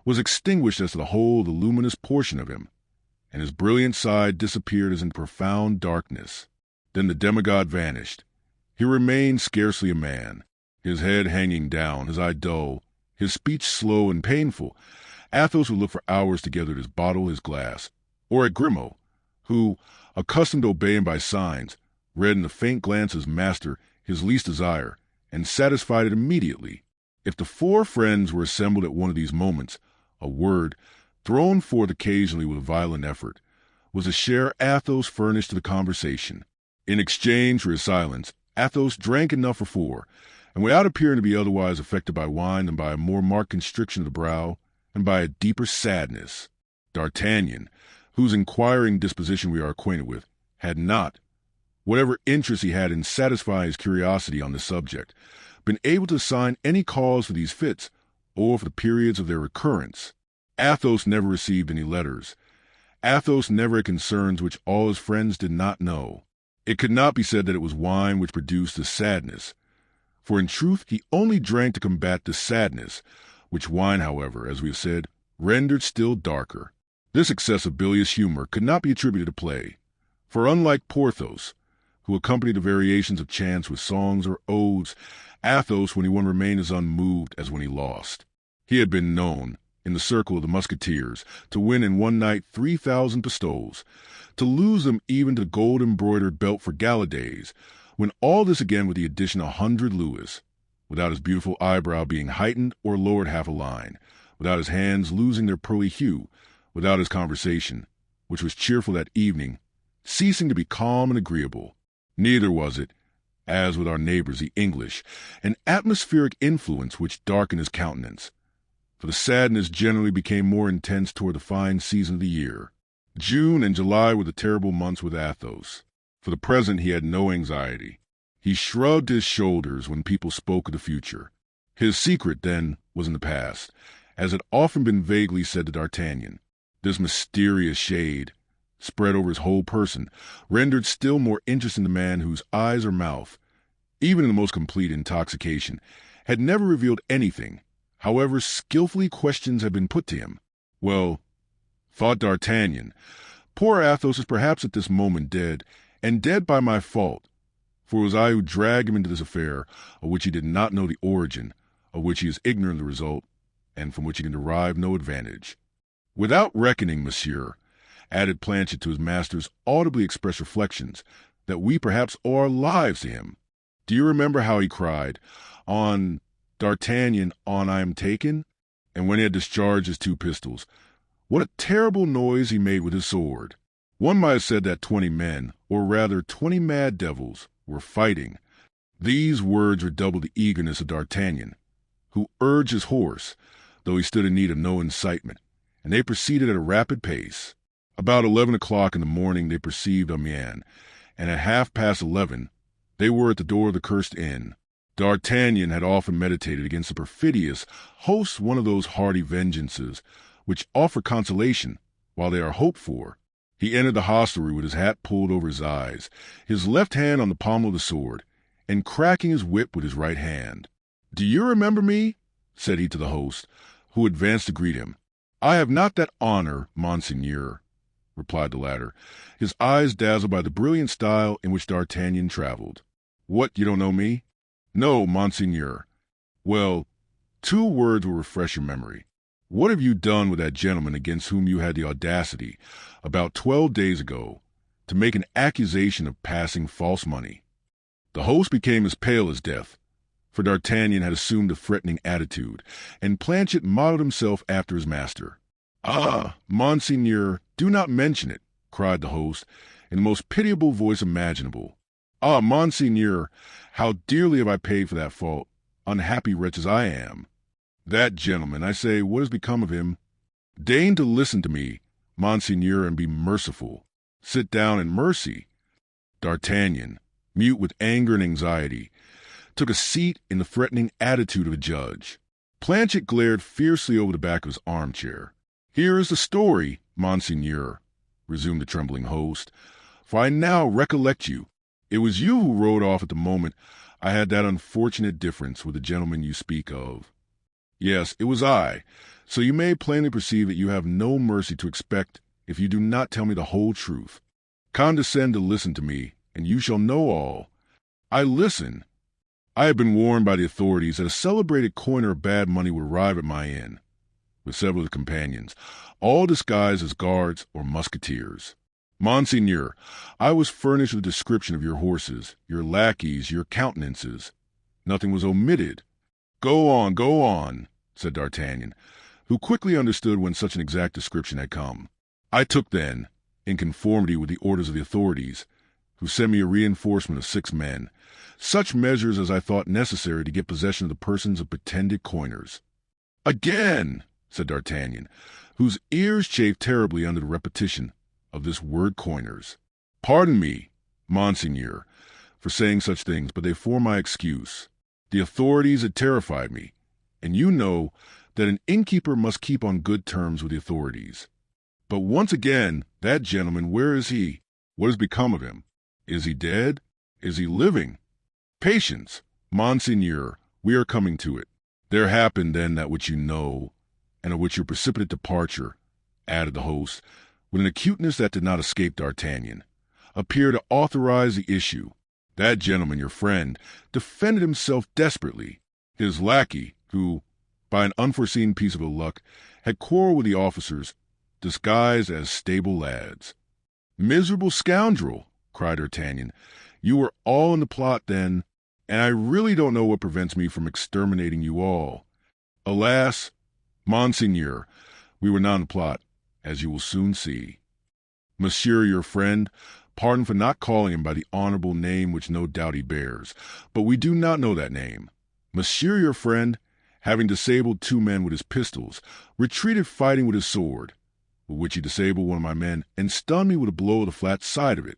S1: was extinguished as to the whole of the luminous portion of him, and his brilliant side disappeared as in profound darkness. Then the demigod vanished, He remained scarcely a man, his head hanging down, his eye dull, his speech slow and painful. Athos would look for hours together at his bottle, his glass, or at Grimaud, who, accustomed to obey him by signs, read in the faint glance of his master his least desire, and satisfied it immediately. If the four friends were assembled at one of these moments, a word, thrown forth occasionally with a violent effort, was a share Athos furnished to the conversation. In exchange for his silence, Athos drank enough for four, and without appearing to be otherwise affected by wine than by a more marked constriction of the brow, and by a deeper sadness. D'Artagnan, whose inquiring disposition we are acquainted with, had not, whatever interest he had in satisfying his curiosity on the subject, been able to assign any cause for these fits, or for the periods of their recurrence. Athos never received any letters. Athos never had concerns which all his friends did not know. It could not be said that it was wine which produced this sadness, for in truth he only drank to combat this sadness, which wine, however, as we have said, rendered still darker. This excess of bilious humor could not be attributed to play, for unlike Porthos, who accompanied the variations of chance with songs or odes, Athos, when he won, remained as unmoved as when he lost. He had been known, in the circle of the Musketeers, to win in one night 3,000 pistoles, to lose them even to the gold-embroidered belt for gala days, when all this again with the addition of 100 louis, without his beautiful eyebrow being heightened or lowered half a line, without his hands losing their pearly hue, without his conversation, which was cheerful that evening, ceasing to be calm and agreeable. Neither was it, as with our neighbors the English, an atmospheric influence which darkened his countenance, for the sadness generally became more intense toward the fine season of the year. June and July were the terrible months with Athos. For the present he had no anxiety. He shrugged his shoulders when people spoke of the future. His secret, then, was in the past, as had often been vaguely said to D'Artagnan. This mysterious shade, spread over his whole person, rendered still more interesting the man whose eyes or mouth, even in the most complete intoxication, had never revealed anything, however skillfully questions had been put to him. Well, thought D'Artagnan, poor Athos is perhaps at this moment dead, and dead by my fault, for it was I who dragged him into this affair, of which he did not know the origin, of which he is ignorant of the result, and from which he can derive no advantage. Without reckoning, monsieur, added Planchet to his master's audibly expressed reflections, that we perhaps owe our lives to him. Do you remember how he cried, "On, D'Artagnan, on I am taken"? And when he had discharged his 2 pistols, what a terrible noise he made with his sword! One might have said that 20 men, or rather 20 mad devils, were fighting. These words redoubled the eagerness of D'Artagnan, who urged his horse, though he stood in need of no incitement, and they proceeded at a rapid pace. About 11 o'clock in the morning they perceived Amiens, and at 11:30 they were at the door of the cursed inn. D'Artagnan had often meditated against the perfidious host one of those hearty vengeances which offer consolation while they are hoped for. He entered the hostelry with his hat pulled over his eyes, his left hand on the pommel of the sword, and cracking his whip with his right hand. "Do you remember me?" said he to the host, who advanced to greet him. "I have not that honor, monseigneur," replied the latter, his eyes dazzled by the brilliant style in which D'Artagnan traveled. "What, you don't know me?" "No, monseigneur." "Well, 2 words will refresh your memory. What have you done with that gentleman against whom you had the audacity, about 12 days ago, to make an accusation of passing false money?" The host became as pale as death, for D'Artagnan had assumed a threatening attitude, and Planchet modeled himself after his master. "Ah, monseigneur, do not mention it," cried the host, in the most pitiable voice imaginable. "Ah, monseigneur, how dearly have I paid for that fault, unhappy wretch as I am! That gentleman, I say, what has become of him? Deign to listen to me, monseigneur, and be merciful. Sit down in mercy." D'Artagnan, mute with anger and anxiety, took a seat in the threatening attitude of a judge. Planchet glared fiercely over the back of his armchair. "Here is the story, monseigneur," resumed the trembling host, "for I now recollect you. It was you who rode off at the moment I had that unfortunate difference with the gentleman you speak of. Yes, it was I, so you may plainly perceive that you have no mercy to expect if you do not tell me the whole truth. Condescend to listen to me, and you shall know all. I listen. I had been warned by the authorities that a celebrated coiner of bad money would arrive at my inn, with several of the companions, all disguised as guards or musketeers. Monseigneur, I was furnished with a description of your horses, your lackeys, your countenances. Nothing was omitted. Go on, said D'Artagnan, who quickly understood when such an exact description had come. I took then, in conformity with the orders of the authorities, who sent me a reinforcement of 6 men, such measures as I thought necessary to get possession of the persons of pretended coiners. Again, said D'Artagnan, whose ears chafed terribly under the repetition of this word coiners. Pardon me, Monseigneur, for saying such things, but they form my excuse. The authorities had terrified me, and you know that an innkeeper must keep on good terms with the authorities. But once again, that gentleman, where is he? What has become of him? Is he dead? Is he living? Patience, Monseigneur, we are coming to it. There happened then that which you know, and of which your precipitate departure, added the host, with an acuteness that did not escape D'Artagnan, appear to authorize the issue. That gentleman, your friend, defended himself desperately. His lackey, who, by an unforeseen piece of ill luck, had quarreled with the officers, disguised as stable lads. Miserable scoundrel, cried D'Artagnan, you were all in the plot then, and I really don't know what prevents me from exterminating you all. Alas, Monseigneur, we were not in the plot, as you will soon see. Monsieur, your friend, pardon for not calling him by the honorable name which no doubt he bears, but we do not know that name. Monsieur, your friend, having disabled 2 men with his pistols, retreated fighting with his sword, with which he disabled one of my men and stunned me with a blow of the flat side of it.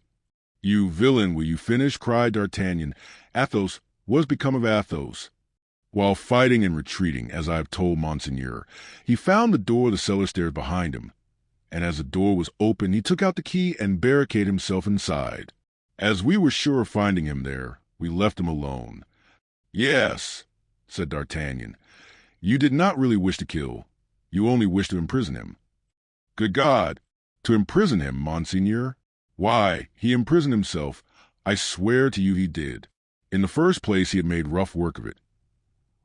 S1: You villain, will you finish? Cried D'Artagnan. Athos, what has become of Athos? While fighting and retreating, as I have told Monseigneur, he found the door of the cellar stairs behind him, and as the door was open, he took out the key and barricaded himself inside. As we were sure of finding him there, we left him alone. Yes, said D'Artagnan, you did not really wish to kill. You only wished to imprison him. Good God! To imprison him, Monseigneur? Why, he imprisoned himself. I swear to you he did. In the first place, he had made rough work of it.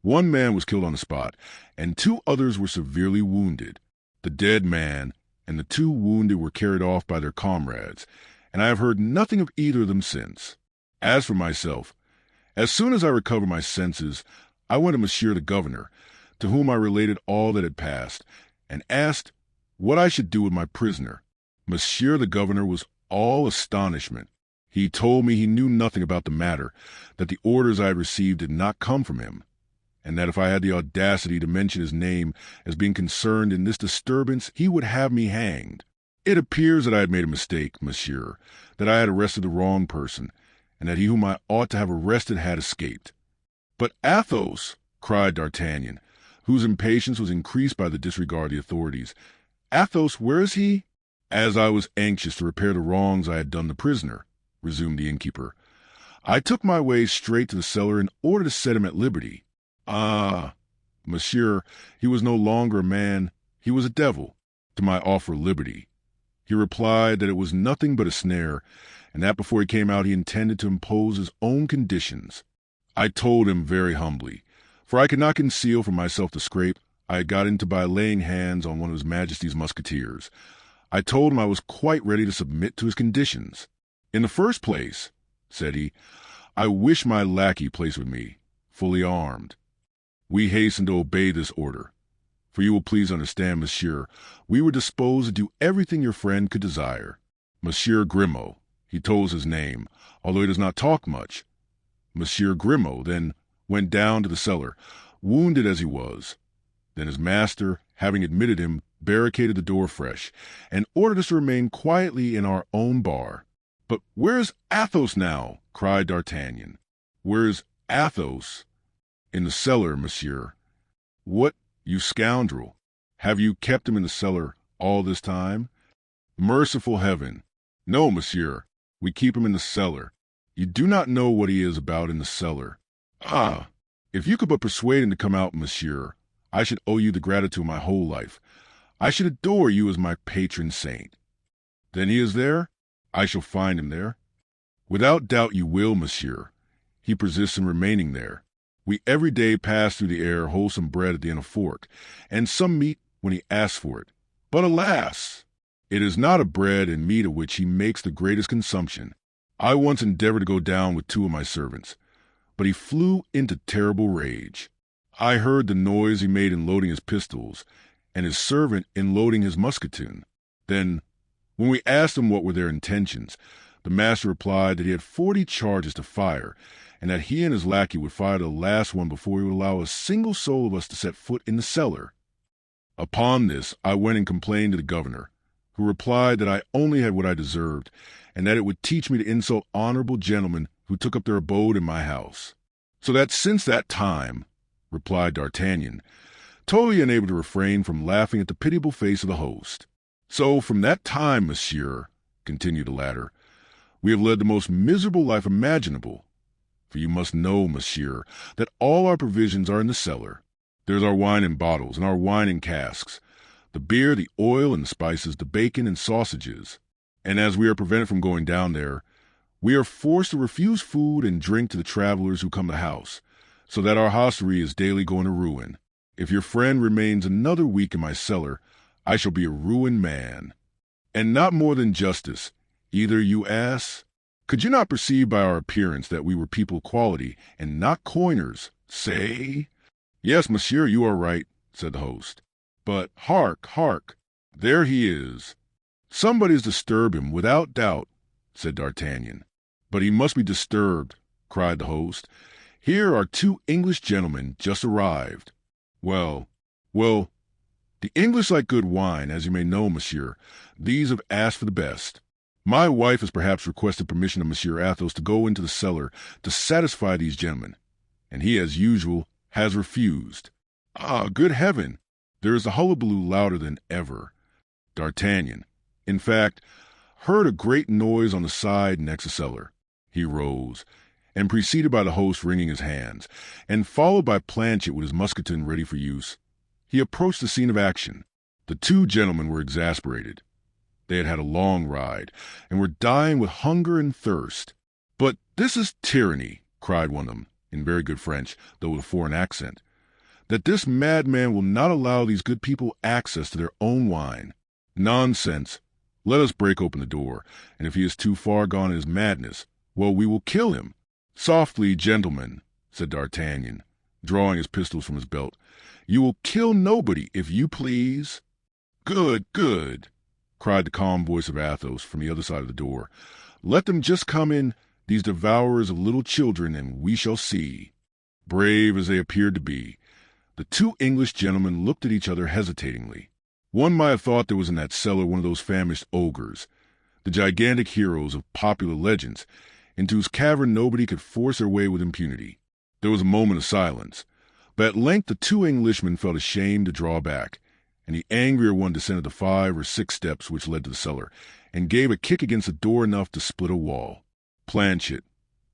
S1: 1 man was killed on the spot, and 2 others were severely wounded. The dead man and the 2 wounded were carried off by their comrades, and I have heard nothing of either of them since. As for myself, as soon as I recovered my senses, I went to Monsieur the Governor, to whom I related all that had passed, and asked what I should do with my prisoner. Monsieur the Governor was all astonishment. He told me he knew nothing about the matter, that the orders I had received did not come from him, and that if I had the audacity to mention his name as being concerned in this disturbance, he would have me hanged. It appears that I had made a mistake, monsieur, that I had arrested the wrong person, and that he whom I ought to have arrested had escaped. But Athos, cried D'Artagnan, whose impatience was increased by the disregard of the authorities. Athos, where is he? As I was anxious to repair the wrongs I had done the prisoner, resumed the innkeeper, I took my way straight to the cellar in order to set him at liberty. Ah, monsieur, he was no longer a man, he was a devil, to my offer of liberty. He replied that it was nothing but a snare, and that before he came out he intended to impose his own conditions. I told him very humbly, for I could not conceal from myself the scrape I had got into by laying hands on one of His Majesty's musketeers. I told him I was quite ready to submit to his conditions. In the first place, said he, I wish my lackey placed with me, fully armed. We hastened to obey this order, for you will please understand, monsieur, we were disposed to do everything your friend could desire. Monsieur Grimaud, he told us his name, although he does not talk much. Monsieur Grimaud then went down to the cellar, wounded as he was. Then his master, having admitted him, barricaded the door fresh, and ordered us to remain quietly in our own bar. But where's Athos now? Cried D'Artagnan. Where's Athos? In the cellar, monsieur. What, you scoundrel! Have you kept him in the cellar all this time? Merciful heaven! No, monsieur, we keep him in the cellar. You do not know what he is about in the cellar. Ah, if you could but persuade him to come out, monsieur, I should owe you the gratitude of my whole life. I should adore you as my patron saint. Then he is there? I shall find him there. Without doubt you will, monsieur. he persists in remaining there. We every day pass through the air wholesome bread at the end of fork, and some meat when he asks for it. But alas! It is not of bread and meat of which he makes the greatest consumption. I once endeavored to go down with 2 of my servants, but he flew into terrible rage. I heard the noise he made in loading his pistols, and his servant in loading his musketoon. Then, when we asked him what were their intentions, the master replied that he had 40 charges to fire, and that he and his lackey would fire the last one before he would allow a single soul of us to set foot in the cellar. Upon this, I went and complained to the governor, who replied that I only had what I deserved, and that it would teach me to insult honorable gentlemen who took up their abode in my house. So that since that time, replied D'Artagnan, totally unable to refrain from laughing at the pitiable face of the host. So from that time, monsieur, continued the latter, we have led the most miserable life imaginable. For you must know, monsieur, that all our provisions are in the cellar. There's our wine in bottles, and our wine in casks, the beer, the oil and the spices, the bacon and sausages. And as we are prevented from going down there, we are forced to refuse food and drink to the travelers who come to the house, so that our hostelry is daily going to ruin. If your friend remains another week in my cellar, I shall be a ruined man. And not more than justice, either, you ass. Could you not perceive by our appearance that we were people of quality, and not coiners, say? Yes, monsieur, you are right, said the host. But hark, hark, there he is. Somebody has disturbed him, without doubt, said D'Artagnan. But he must be disturbed, cried the host. Here are 2 English gentlemen just arrived. Well, the English like good wine, as you may know, monsieur. These have asked for the best. My wife has perhaps requested permission of Monsieur Athos to go into the cellar to satisfy these gentlemen, and he, as usual, has refused. Ah, good heaven! There is a hullabaloo louder than ever. D'Artagnan, in fact, heard a great noise on the side next the cellar. He rose, and preceded by the host wringing his hands, and followed by Planchet with his musketoon ready for use, he approached the scene of action. The 2 gentlemen were exasperated. They had had a long ride, and were dying with hunger and thirst. But this is tyranny, cried one of them, in very good French, though with a foreign accent, that this madman will not allow these good people access to their own wine. Nonsense! Let us break open the door, and if he is too far gone in his madness, well, we will kill him. Softly, gentlemen, said D'Artagnan, drawing his pistols from his belt. You will kill nobody, if you please. Good, good, cried the calm voice of Athos from the other side of the door. Let them just come in, these devourers of little children, and we shall see. Brave as they appeared to be, the 2 English gentlemen looked at each other hesitatingly. One might have thought there was in that cellar one of those famished ogres, the gigantic heroes of popular legends, into whose cavern nobody could force their way with impunity. There was a moment of silence, but at length the 2 Englishmen felt ashamed to draw back, and the angrier one descended the 5 or 6 steps which led to the cellar, and gave a kick against the door enough to split a wall. Planchet,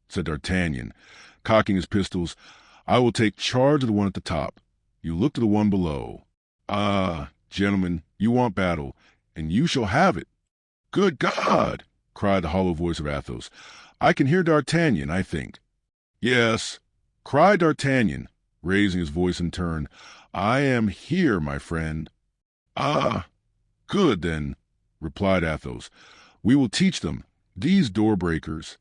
S1: said D'Artagnan, cocking his pistols, I will take charge of the one at the top. You look to the one below. Ah, gentlemen, you want battle, and you shall have it. Good God! Cried the hollow voice of Athos. I can hear D'Artagnan, I think. Yes, cried D'Artagnan, raising his voice in turn. I am here, my friend. Ah, good, then, replied Athos. We will teach them, these door-breakers.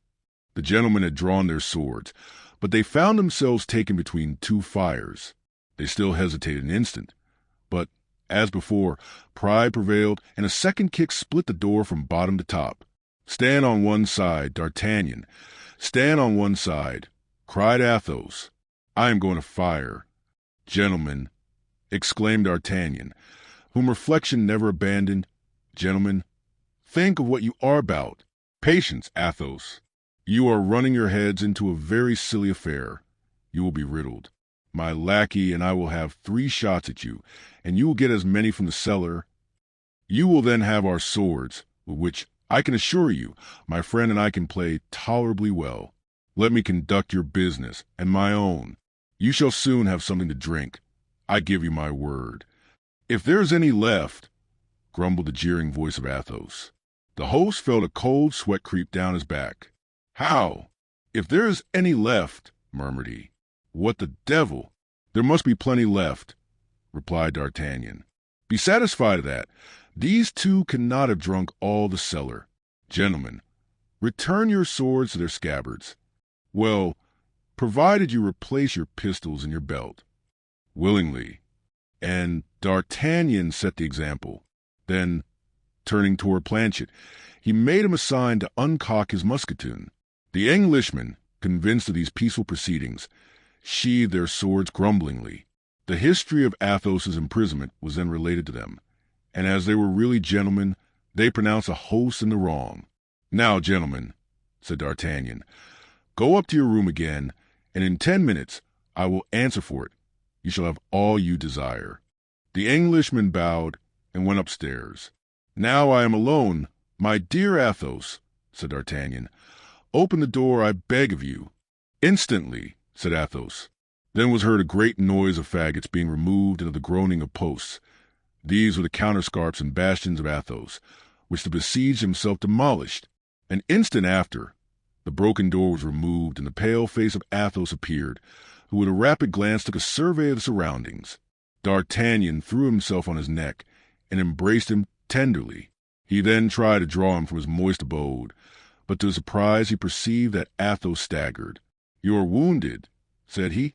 S1: The gentlemen had drawn their swords, but they found themselves taken between 2 fires. They still hesitated an instant, but, as before, pride prevailed, and a second kick split the door from bottom to top. Stand on one side, D'Artagnan. Stand on one side, cried Athos. I am going to fire. Gentlemen, exclaimed D'Artagnan, whom reflection never abandoned, gentlemen, think of what you are about. Patience, Athos. You are running your heads into a very silly affair. You will be riddled. My lackey and I will have 3 shots at you, and you will get as many from the cellar. You will then have our swords, with which, I can assure you, my friend and I can play tolerably well. Let me conduct your business, and my own. You shall soon have something to drink. I give you my word. If there's any left, grumbled the jeering voice of Athos. The host felt a cold sweat creep down his back. How? "If there is any left," murmured he. "What the devil? There must be plenty left," replied D'Artagnan. "Be satisfied of that. These two cannot have drunk all the cellar. Gentlemen, return your swords to their scabbards. Well, provided you replace your pistols in your belt." "Willingly." And D'Artagnan set the example. Then, turning toward Planchet, he made him a sign to uncock his musketoon. The Englishmen, convinced of these peaceful proceedings, sheathed their swords grumblingly. The history of Athos's imprisonment was then related to them, and as they were really gentlemen, they pronounced the host in the wrong. "Now, gentlemen," said D'Artagnan, "go up to your room again, and in 10 minutes I will answer for it. You shall have all you desire." The Englishman bowed and went upstairs. "Now I am alone, my dear Athos," said D'Artagnan. "Open the door, I beg of you." "Instantly," said Athos. Then was heard a great noise of faggots being removed and of the groaning of posts. These were the counterscarps and bastions of Athos, which the besieged himself demolished. An instant after, the broken door was removed, and the pale face of Athos appeared, who with a rapid glance took a survey of the surroundings. D'Artagnan threw himself on his neck and embraced him tenderly. He then tried to draw him from his moist abode, but to his surprise he perceived that Athos staggered. "You are wounded," said he.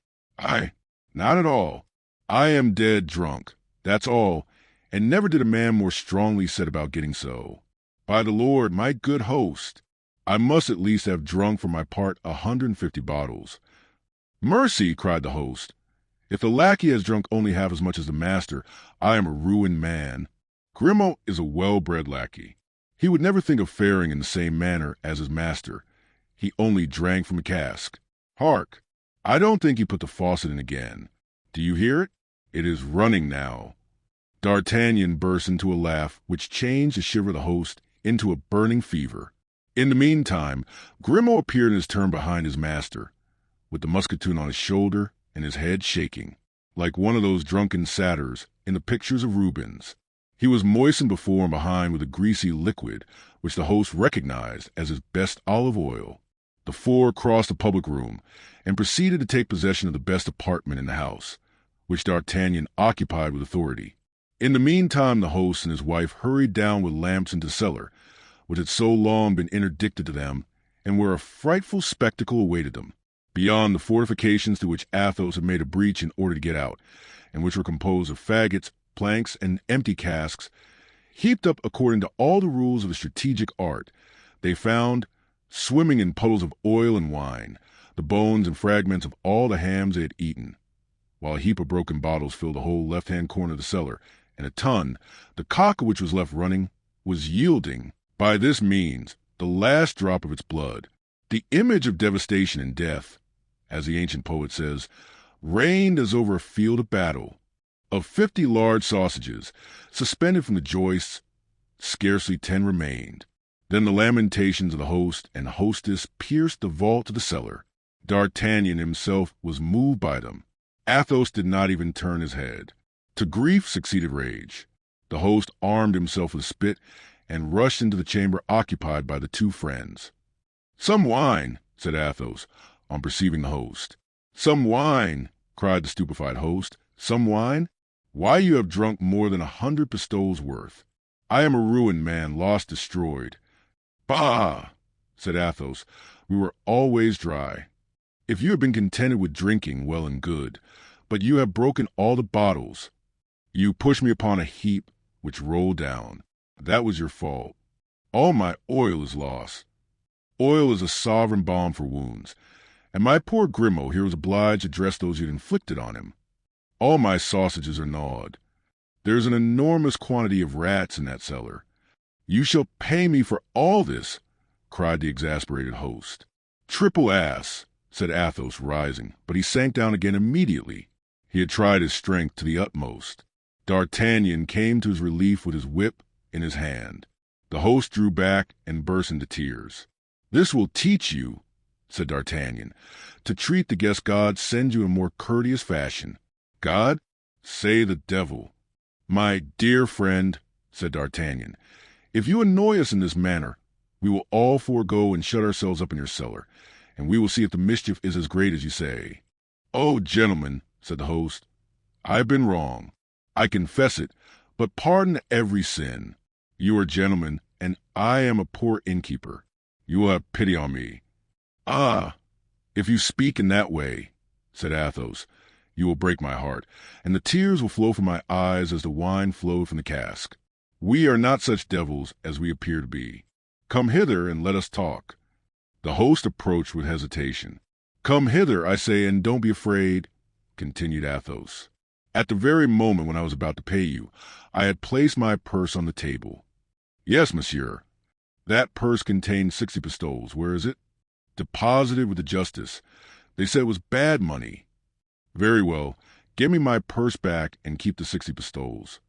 S1: Not at all. I am dead drunk, that's all, and never did a man more strongly set about getting so. By the Lord, my good host, I must at least have drunk for my part 150 bottles. "Mercy!" cried the host. "If the lackey has drunk only half as much as the master, I am a ruined man. Grimaud is a well-bred lackey. He would never think of faring in the same manner as his master. He only drank from a cask. Hark! I don't think he put the faucet in again. Do you hear it? It is running now." D'Artagnan burst into a laugh which changed the shiver of the host into a burning fever. In the meantime, Grimaud appeared in his turn behind his master, with the musketoon on his shoulder and his head shaking, like one of those drunken satyrs in the pictures of Rubens. He was moistened before and behind with a greasy liquid which the host recognized as his best olive oil. The four crossed the public room and proceeded to take possession of the best apartment in the house, which D'Artagnan occupied with authority. In the meantime, the host and his wife hurried down with lamps into the cellar, which had so long been interdicted to them, and where a frightful spectacle awaited them, beyond the fortifications to which Athos had made a breach in order to get out, and which were composed of faggots, planks, and empty casks, heaped up according to all the rules of the strategic art. They found, swimming in puddles of oil and wine, the bones and fragments of all the hams they had eaten, while a heap of broken bottles filled the whole left-hand corner of the cellar, and a tun, the cock of which was left running, was yielding, by this means, the last drop of its blood. The image of devastation and death, as the ancient poet says, reigned as over a field of battle. Of 50 large sausages, suspended from the joists, scarcely 10 remained. Then the lamentations of the host and hostess pierced the vault of the cellar. D'Artagnan himself was moved by them. Athos did not even turn his head. To grief succeeded rage. The host armed himself with a spit and rushed into the chamber occupied by the two friends. "Some wine," said Athos, on perceiving the host. "Some wine," cried the stupefied host. "Some wine? Why, you have drunk more than 100 pistoles worth. I am a ruined man, lost, destroyed." "Bah!" said Athos. "We were always dry. If you had been contented with drinking, well and good, but you have broken all the bottles. You pushed me upon a heap which rolled down. That was your fault. All my oil is lost. Oil is a sovereign balm for wounds, and my poor Grimaud here was obliged to dress those you had inflicted on him. All my sausages are gnawed. There's an enormous quantity of rats in that cellar. You shall pay me for all this," cried the exasperated host. "Triple ass," said Athos, rising, but he sank down again immediately. He had tried his strength to the utmost. D'Artagnan came to his relief with his whip in his hand. The host drew back and burst into tears. "This will teach you," said D'Artagnan, "to treat the guest God sends you in a more courteous fashion." "God? Say the devil." "My dear friend," said D'Artagnan, "if you annoy us in this manner, we will all forego and shut ourselves up in your cellar, and we will see if the mischief is as great as you say." "Oh, gentlemen," said the host, "I've been wrong. I confess it, but pardon every sin. You are gentlemen, and I am a poor innkeeper. You will have pity on me." "Ah, if you speak in that way," said Athos, "you will break my heart, and the tears will flow from my eyes as the wine flowed from the cask. We are not such devils as we appear to be. Come hither and let us talk." The host approached with hesitation. "Come hither, I say, and don't be afraid," continued Athos. "At the very moment when I was about to pay you, I had placed my purse on the table." "Yes, monsieur. That purse contained 60 pistoles. Where is it?" "Deposited with the justice. They said it was bad money." "Very well. Give me my purse back and keep the 60 pistoles."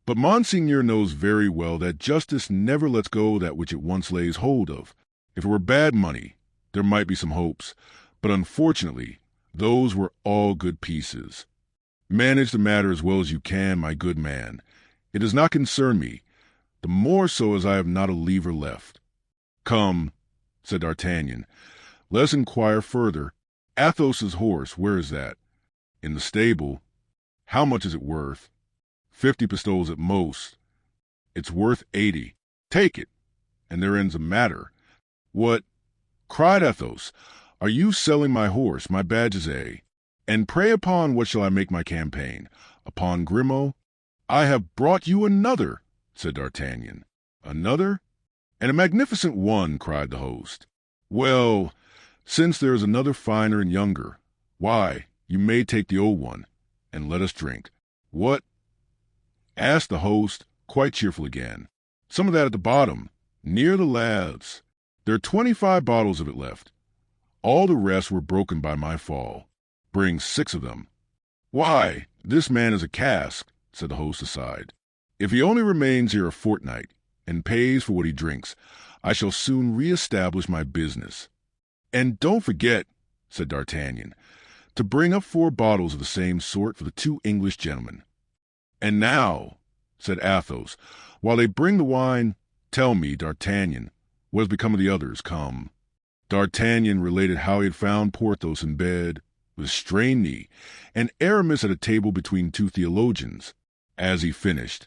S1: "But Monseigneur knows very well that justice never lets go that which it once lays hold of. If it were bad money, there might be some hopes, but unfortunately, those were all good pieces. Manage the matter as well as you can, my good man. It does not concern me, the more so as I have not a livre left." "Come," said D'Artagnan, "let us inquire further. Athos's horse, where is that?" "In the stable." "How much is it worth?" 50 pistoles at most." "It's worth 80. Take it, and there ends the matter." "What?" cried Athos. "Are you selling my horse? My badge, and pray upon what shall I make my campaign? Upon Grimaud?" "I have brought you another," said D'Artagnan. "Another? And a magnificent one," cried the host. "Well, since there is another finer and younger, why, you may take the old one, and let us drink." "What?" asked the host, quite cheerful again. "Some of that at the bottom, near the laths. There are 25 bottles of it left. All the rest were broken by my fall. Bring 6 of them." "Why, this man is a cask," said the host aside. "If he only remains here a fortnight, and pays for what he drinks, I shall soon re-establish my business." "And don't forget," said D'Artagnan, "to bring up 4 bottles of the same sort for the 2 English gentlemen." "And now," said Athos, "while they bring the wine, tell me, D'Artagnan, what has become of the others? Come." D'Artagnan related how he had found Porthos in bed, with a strained knee, and Aramis at a table between 2 theologians. As he finished,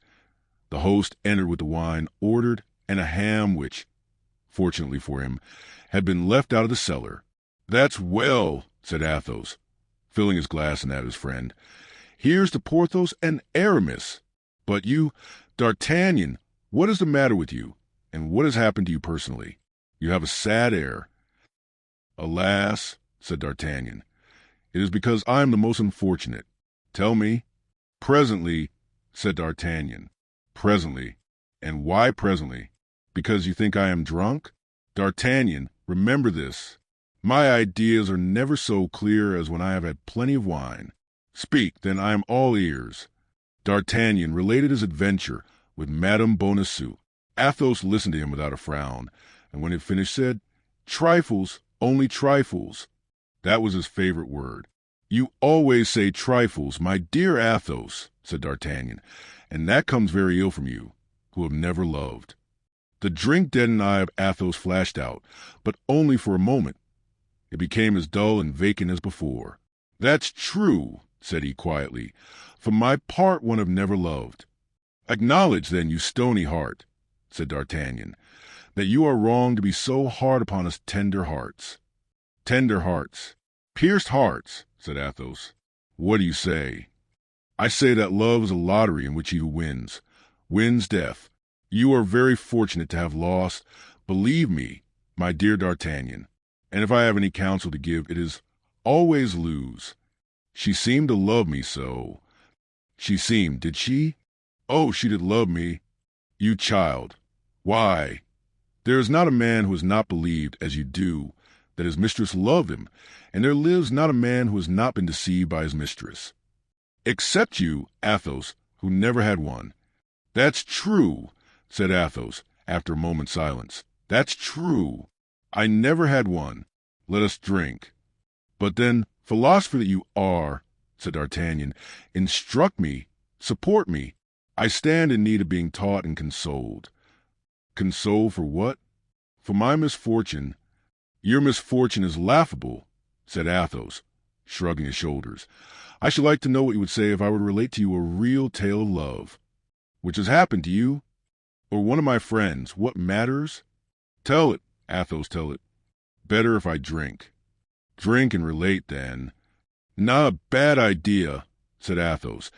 S1: the host entered with the wine ordered and a ham which, fortunately for him, had been left out of the cellar. "That's well," said Athos, filling his glass and that of his friend. "Here's to Porthos and Aramis. But you, D'Artagnan, what is the matter with you, and what has happened to you personally? You have a sad air." "Alas," said D'Artagnan, "it is because I am the most unfortunate. Tell me." "Presently," said D'Artagnan. "Presently? And why presently? Because you think I am drunk? D'Artagnan, remember this. My ideas are never so clear as when I have had plenty of wine." "Speak, then I am all ears." D'Artagnan related his adventure with Madame Bonacieux. Athos listened to him without a frown, and when he had finished said, "Trifles, only trifles." That was his favorite word. "You always say trifles, my dear Athos," said D'Artagnan, "and that comes very ill from you, who have never loved." The drink-deadened eye of Athos flashed out, but only for a moment. It became as dull and vacant as before. "That's true," said he quietly. "For my part, one have never loved." "Acknowledge, then, you stony heart," said D'Artagnan, "that you are wrong to be so hard upon us tender hearts." "Tender hearts, pierced hearts," said Athos. "What do you say?" "I say that love is a lottery in which he who wins death. You are very fortunate to have lost, believe me, my dear D'Artagnan, and if I have any counsel to give, it is always lose. She seemed to love me so." "She seemed, did she?" "Oh, she did love me." "You child! Why, there is not a man who has not believed, as you do, that his mistress loved him, and there lives not a man who has not been deceived by his mistress." "Except you, Athos, who never had one." "That's true," said Athos, after a moment's silence. "That's true. I never had one. Let us drink." "But then, philosopher that you are," said D'Artagnan, "instruct me, support me. I stand in need of being taught and consoled." "Consoled for what?" "For my misfortune." Your misfortune is laughable, said Athos, shrugging his shoulders. I should like to know what you would say if I were to relate to you a real tale of love. Which has happened to you, or one of my friends. What matters? Tell it, Athos, tell it. Better if I drink. Drink and relate, then. Not a bad idea, said Athos,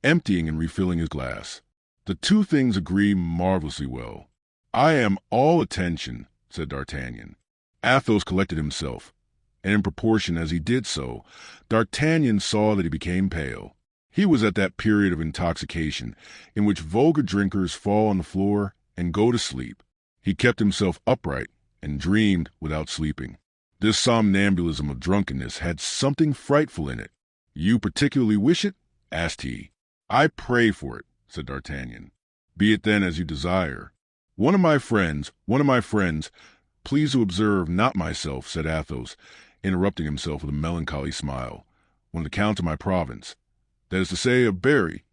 S1: emptying and refilling his glass. The two things agree marvelously well. I am all attention, said D'Artagnan. Athos collected himself, and in proportion as he did so, D'Artagnan saw that he became pale. He was at that period of intoxication in which vulgar drinkers fall on the floor and go to sleep. He kept himself upright and dreamed without sleeping. This somnambulism of drunkenness had something frightful in it. You particularly wish it? Asked he. I pray for it, said D'Artagnan. Be it then as you desire. One of my friends, please to observe, not myself, said Athos, interrupting himself with a melancholy smile. One of the Count of my province, that is to say, of Berry,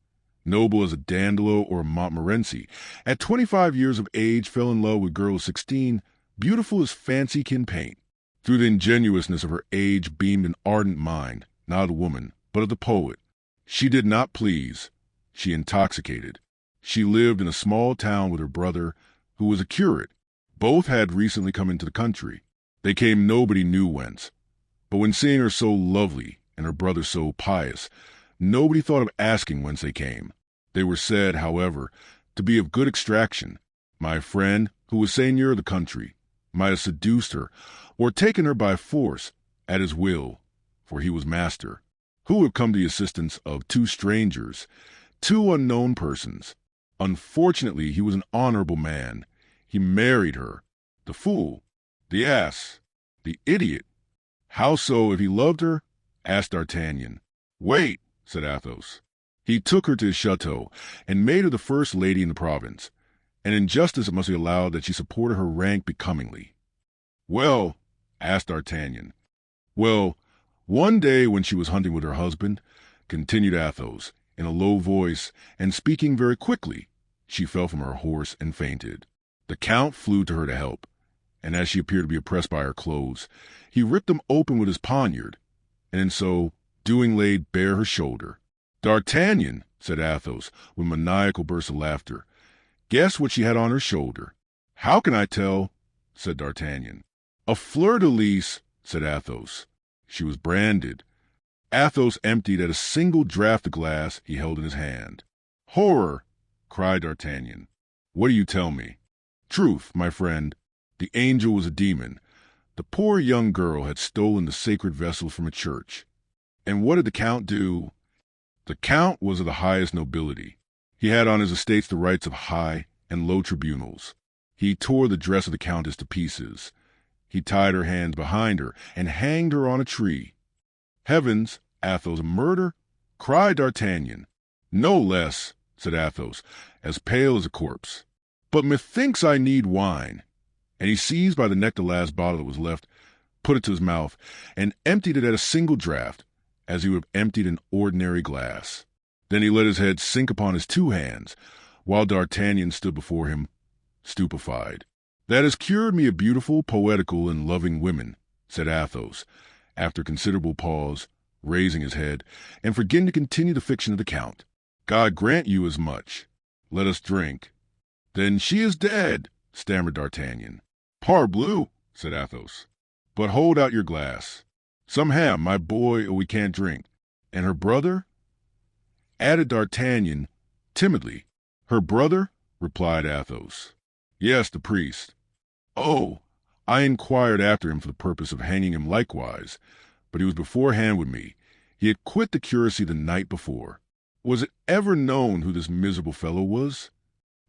S1: noble as a Dandolo or a Montmorency, at 25 years of age fell in love with a girl of 16, beautiful as fancy can paint. Through the ingenuousness of her age beamed an ardent mind, not of the woman, but of the poet. She did not please. She intoxicated. She lived in a small town with her brother, who was a curate. Both had recently come into the country. They came nobody knew whence. But when seeing her so lovely and her brother so pious, nobody thought of asking whence they came. They were said, however, to be of good extraction. My friend, who was seigneur of the country, might have seduced her, or taken her by force, at his will, for he was master, who would come to the assistance of two strangers, two unknown persons. Unfortunately, he was an honorable man. He married her. The fool, the ass, the idiot. How so, if he loved her? Asked D'Artagnan. Wait, said Athos. He took her to his chateau, and made her the first lady in the province, and in justice it must be allowed that she supported her rank becomingly. Well, asked D'Artagnan. Well, one day when she was hunting with her husband, continued Athos, in a low voice, and speaking very quickly, she fell from her horse and fainted. The Count flew to her to help, and as she appeared to be oppressed by her clothes, he ripped them open with his poniard, and in so doing laid bare her shoulder. D'Artagnan, said Athos, with a maniacal burst of laughter, guess what she had on her shoulder. How can I tell? Said D'Artagnan. A fleur-de-lis, said Athos. She was branded. Athos emptied at a single draught the glass he held in his hand. Horror! Cried D'Artagnan. What do you tell me? Truth, my friend. The angel was a demon. The poor young girl had stolen the sacred vessels from a church. And what did the Count do? The Count was of the highest nobility. He had on his estates the rights of high and low tribunals. He tore the dress of the Countess to pieces. He tied her hands behind her and hanged her on a tree. Heavens, Athos, murder? Cried D'Artagnan. No less, said Athos, as pale as a corpse. But methinks I need wine. And he seized by the neck the last bottle that was left, put it to his mouth, and emptied it at a single draught, as he would have emptied an ordinary glass. Then he let his head sink upon his two hands, while D'Artagnan stood before him, stupefied. That has cured me of beautiful, poetical, and loving women, said Athos, after a considerable pause, raising his head, and forgetting to continue the fiction of the Count. God grant you as much. Let us drink. Then she is dead, stammered D'Artagnan. Parbleu, said Athos. But hold out your glass. Some ham, my boy, or we can't drink. And her brother? Added D'Artagnan, timidly. Her brother? Replied Athos. Yes, the priest. Oh, I inquired after him for the purpose of hanging him likewise, but he was beforehand with me. He had quit the curacy the night before. Was it ever known who this miserable fellow was?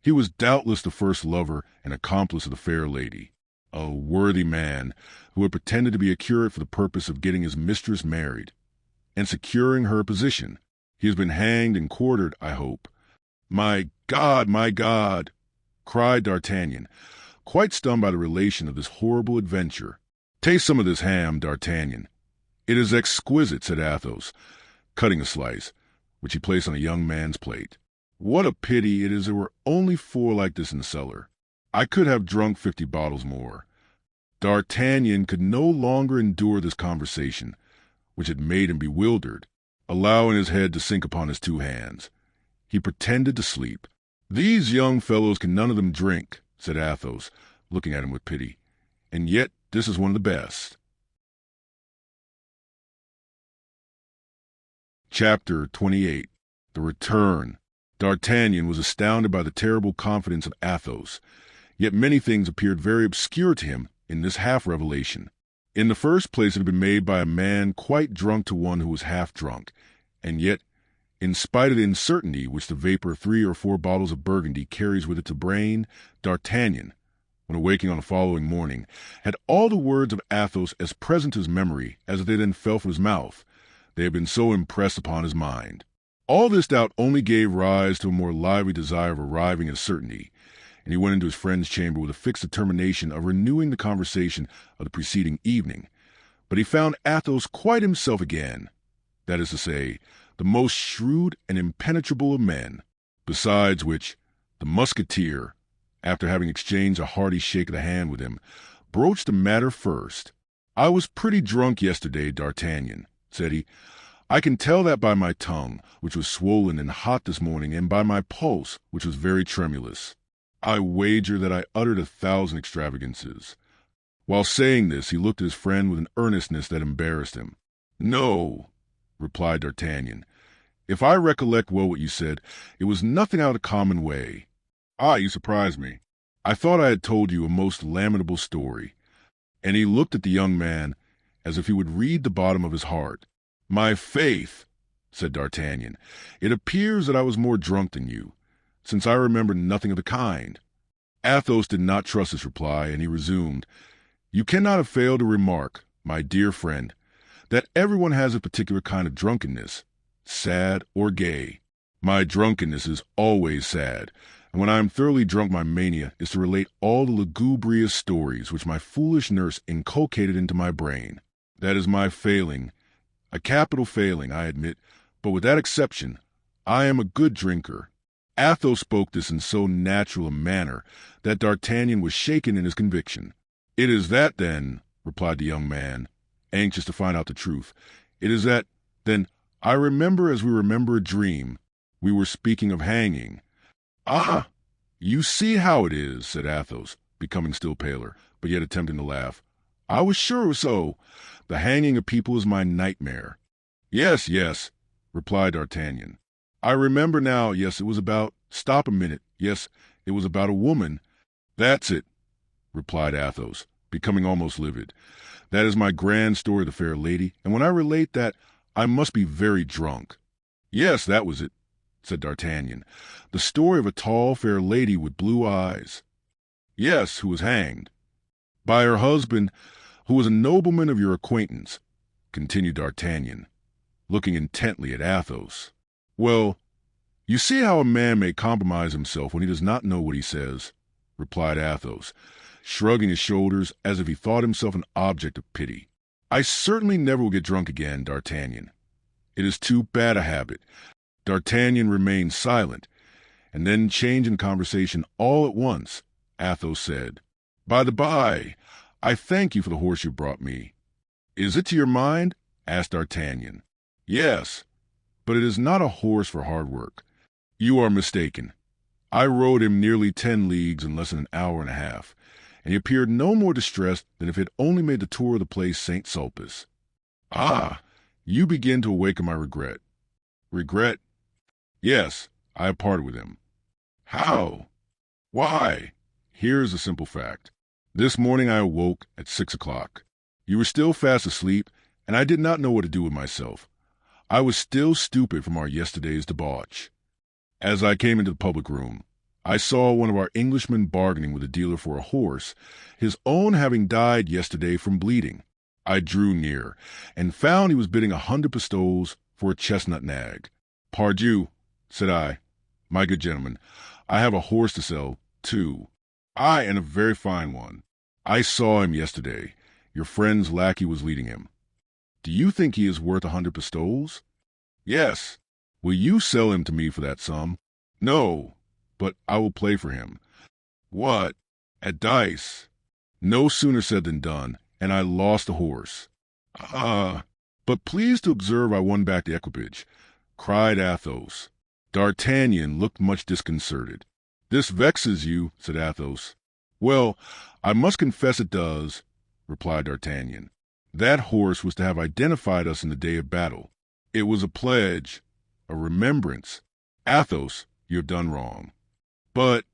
S1: He was doubtless the first lover and accomplice of the fair lady, a worthy man who had pretended to be a curate for the purpose of getting his mistress married, and securing her position. He has been hanged and quartered, I hope. My God, cried D'Artagnan, quite stunned by the relation of this horrible adventure. Taste some of this ham, D'Artagnan. It is exquisite, said Athos, cutting a slice, which he placed on a young man's plate. What a pity it is there were only 4 like this in the cellar. I could have drunk 50 bottles more. D'Artagnan could no longer endure this conversation, which had made him bewildered, allowing his head to sink upon his two hands. He pretended to sleep. "These young fellows can none of them drink," said Athos, looking at him with pity, "and yet this is one of the best." Chapter 28. The Return. D'Artagnan was astounded by the terrible confidence of Athos, yet many things appeared very obscure to him in this half-revelation. In the first place, it had been made by a man quite drunk to one who was half-drunk, and yet, in spite of the uncertainty which the vapor of 3 or 4 bottles of Burgundy carries with its brain, D'Artagnan, when awaking on the following morning, had all the words of Athos as present to his memory as they then fell from his mouth. They had been so impressed upon his mind. All this doubt only gave rise to a more lively desire of arriving at certainty, and he went into his friend's chamber with a fixed determination of renewing the conversation of the preceding evening. But he found Athos quite himself again, that is to say, the most shrewd and impenetrable of men. Besides which, the Musketeer, after having exchanged a hearty shake of the hand with him, broached the matter first. "I was pretty drunk yesterday, D'Artagnan," said he. "I can tell that by my tongue, which was swollen and hot this morning, and by my pulse, which was very tremulous. I wager that I uttered 1,000 extravagances." While saying this, he looked at his friend with an earnestness that embarrassed him. "No," replied D'Artagnan. "If I recollect well what you said, it was nothing out of the common way." "Ah, you surprise me. I thought I had told you a most lamentable story." And he looked at the young man as if he would read the bottom of his heart. "My faith," said D'Artagnan, "it appears that I was more drunk than you, since I remember nothing of the kind." Athos did not trust this reply, and he resumed, "You cannot have failed to remark, my dear friend, that everyone has a particular kind of drunkenness, sad or gay. My drunkenness is always sad, and when I am thoroughly drunk my mania is to relate all the lugubrious stories which my foolish nurse inculcated into my brain. That is my failing, a capital failing, I admit, but with that exception, I am a good drinker." Athos spoke this in so natural a manner that D'Artagnan was shaken in his conviction. "It is that, then," replied the young man, anxious to find out the truth. "It is that, then, I remember as we remember a dream. We were speaking of hanging." "Ah, you see how it is," said Athos, becoming still paler, but yet attempting to laugh. "I was sure it was so. The hanging of people is my nightmare." "Yes, yes," replied D'Artagnan. "I remember now. Yes, it was about— Stop a minute. Yes, it was about a woman." "That's it," replied Athos, becoming almost livid. "That is my grand story of the fair lady, and when I relate that, I must be very drunk." "Yes, that was it," said D'Artagnan. "The story of a tall, fair lady with blue eyes." "Yes, who was hanged." "By her husband, who was a nobleman of your acquaintance," continued D'Artagnan, looking intently at Athos. "Well, you see how a man may compromise himself when he does not know what he says," replied Athos, shrugging his shoulders as if he thought himself an object of pity. "I certainly never will get drunk again, D'Artagnan. It is too bad a habit." D'Artagnan remained silent, and then, changing conversation all at once, Athos said, "By the by, I thank you for the horse you brought me." "Is it to your mind?" asked D'Artagnan. "Yes, but it is not a horse for hard work." "You are mistaken. I rode him nearly 10 leagues in less than an hour and a half, and he appeared no more distressed than if he had only made the tour of the place St. Sulpice." "Ah, you begin to awaken my regret." "Regret?" "Yes, I have parted with him." "How? Why?" "Here is the simple fact. This morning I awoke at 6 o'clock. You were still fast asleep, and I did not know what to do with myself. I was still stupid from our yesterday's debauch. As I came into the public room, I saw one of our Englishmen bargaining with a dealer for a horse, his own having died yesterday from bleeding. I drew near, and found he was bidding 100 pistoles for a chestnut nag. "Pardieu," said I, "my good gentleman, I have a horse to sell, too. Aye, and a very fine one. I saw him yesterday. Your friend's lackey was leading him. Do you think he is worth 100 pistoles?" "Yes." "Will you sell him to me for that sum?" "No, but I will play for him." "What? At dice?" No sooner said than done, and I lost the horse. But pleased to observe I won back the equipage, cried Athos. D'Artagnan looked much disconcerted. This vexes you, said Athos. Well, I must confess it does, replied D'Artagnan. That horse was to have identified us in the day of battle. It was a pledge, a remembrance. Athos, you have done wrong. But,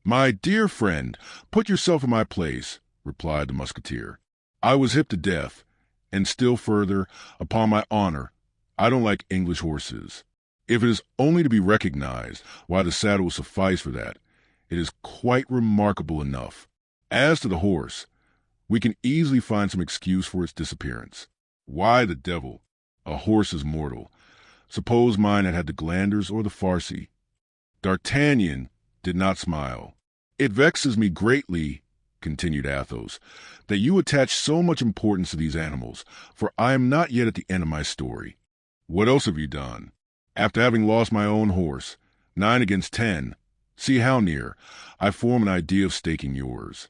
S1: my dear friend, put yourself in my place, replied the Musketeer. I was hipped to death, and still further, upon my honor, I don't like English horses. If it is only to be recognized, why the saddle will suffice for that. It is quite remarkable enough. As to the horse, we can easily find some excuse for its disappearance. Why the devil? A horse is mortal. Suppose mine had had the glanders or the farcy. D'Artagnan did not smile. It vexes me greatly, continued Athos, that you attach so much importance to these animals, for I am not yet at the end of my story. What else have you done? After having lost my own horse, 9 against 10, see how near, I form an idea of staking yours.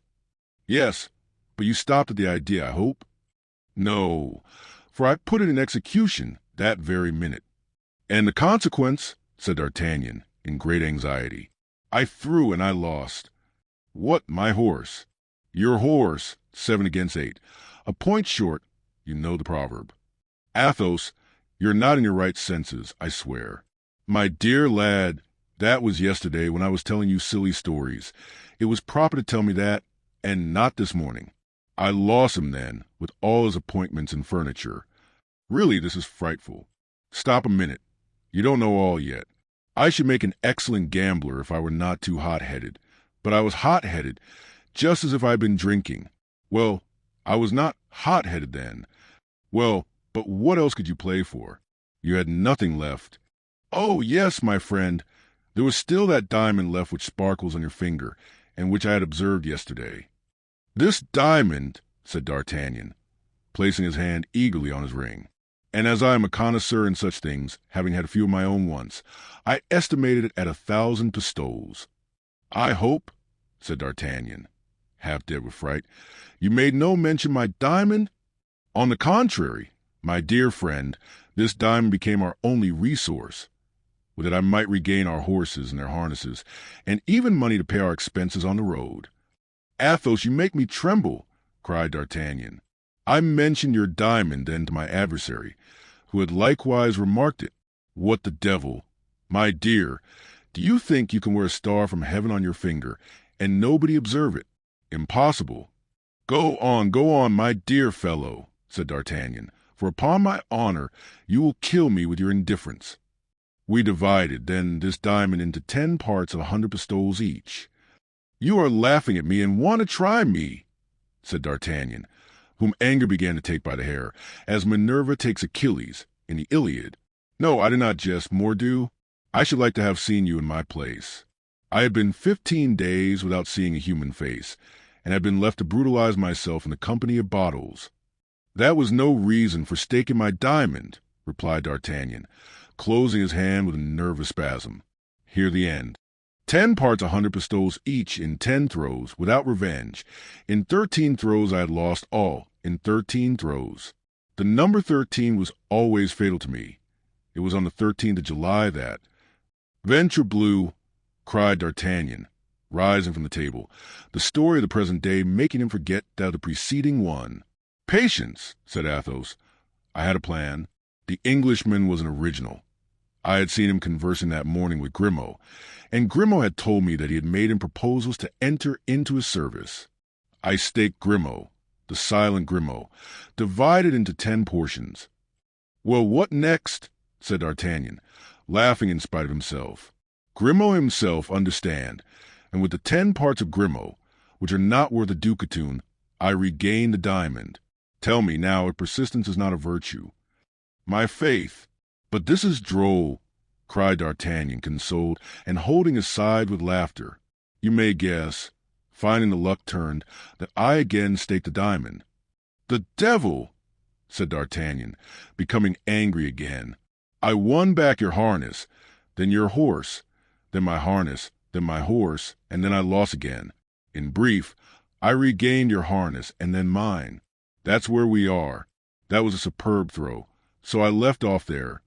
S1: Yes, but you stopped at the idea, I hope? No, for I put it in execution that very minute. And the consequence, said D'Artagnan, in great anxiety, I threw and I lost. What, my horse? Your horse, 7 against 8. A point short, you know the proverb. Athos, you're not in your right senses, I swear. My dear lad, that was yesterday when I was telling you silly stories. It was proper to tell me that, and not this morning. I lost him then, with all his appointments and furniture. Really, this is frightful. Stop a minute. You don't know all yet. I should make an excellent gambler if I were not too hot-headed. But I was hot-headed, just as if I had been drinking. Well, I was not hot-headed then. Well, but what else could you play for? You had nothing left. Oh, yes, my friend. There was still that diamond left which sparkles on your finger, and which I had observed yesterday. This diamond, said D'Artagnan, placing his hand eagerly on his ring, and as I am a connoisseur in such things, having had a few of my own once, I estimated it at 1,000 pistoles. I hope, said D'Artagnan, half dead with fright, you made no mention my diamond? On the contrary, my dear friend, this diamond became our only resource. With it I might regain our horses and their harnesses, and even money to pay our expenses on the road. Athos, you make me tremble, cried D'Artagnan. I mentioned your diamond then to my adversary, who had likewise remarked it. What the devil? My dear, do you think you can wear a star from heaven on your finger, and nobody observe it? Impossible. Go on, my dear fellow, said D'Artagnan, for upon my honor you will kill me with your indifference. We divided, then, this diamond into 10 parts of 100 pistoles each. You are laughing at me and want to try me, said D'Artagnan, whom anger began to take by the hair, as Minerva takes Achilles in the Iliad. No, I did not jest, mordieu. I should like to have seen you in my place. I had been 15 days without seeing a human face, and had been left to brutalize myself in the company of bottles. That was no reason for staking my diamond, replied D'Artagnan, closing his hand with a nervous spasm. Hear the end. 10 parts 100 pistoles each in 10 throws, without revenge. In 13 throws I had lost all, in 13 throws. The number 13 was always fatal to me. It was on the 13th of July that... Ventre bleu, cried D'Artagnan, rising from the table, the story of the present day making him forget that of the preceding one. Patience, said Athos. I had a plan. The Englishman was an original. I had seen him conversing that morning with Grimaud, and Grimaud had told me that he had made him proposals to enter into his service. I staked Grimaud, the silent Grimaud, divided into 10 portions. Well, what next? Said D'Artagnan, laughing in spite of himself. Grimaud himself, understand, and with the 10 parts of Grimaud, which are not worth a ducatoon, I regain the diamond. Tell me now if persistence is not a virtue. My faith, but this is droll, cried D'Artagnan, consoled, and holding his side with laughter. You may guess, finding the luck turned, that I again staked the diamond. The devil, said D'Artagnan, becoming angry again. I won back your harness, then your horse, then my harness, then my horse, and then I lost again. In brief, I regained your harness and then mine. That's where we are. That was a superb throw. So I left off there.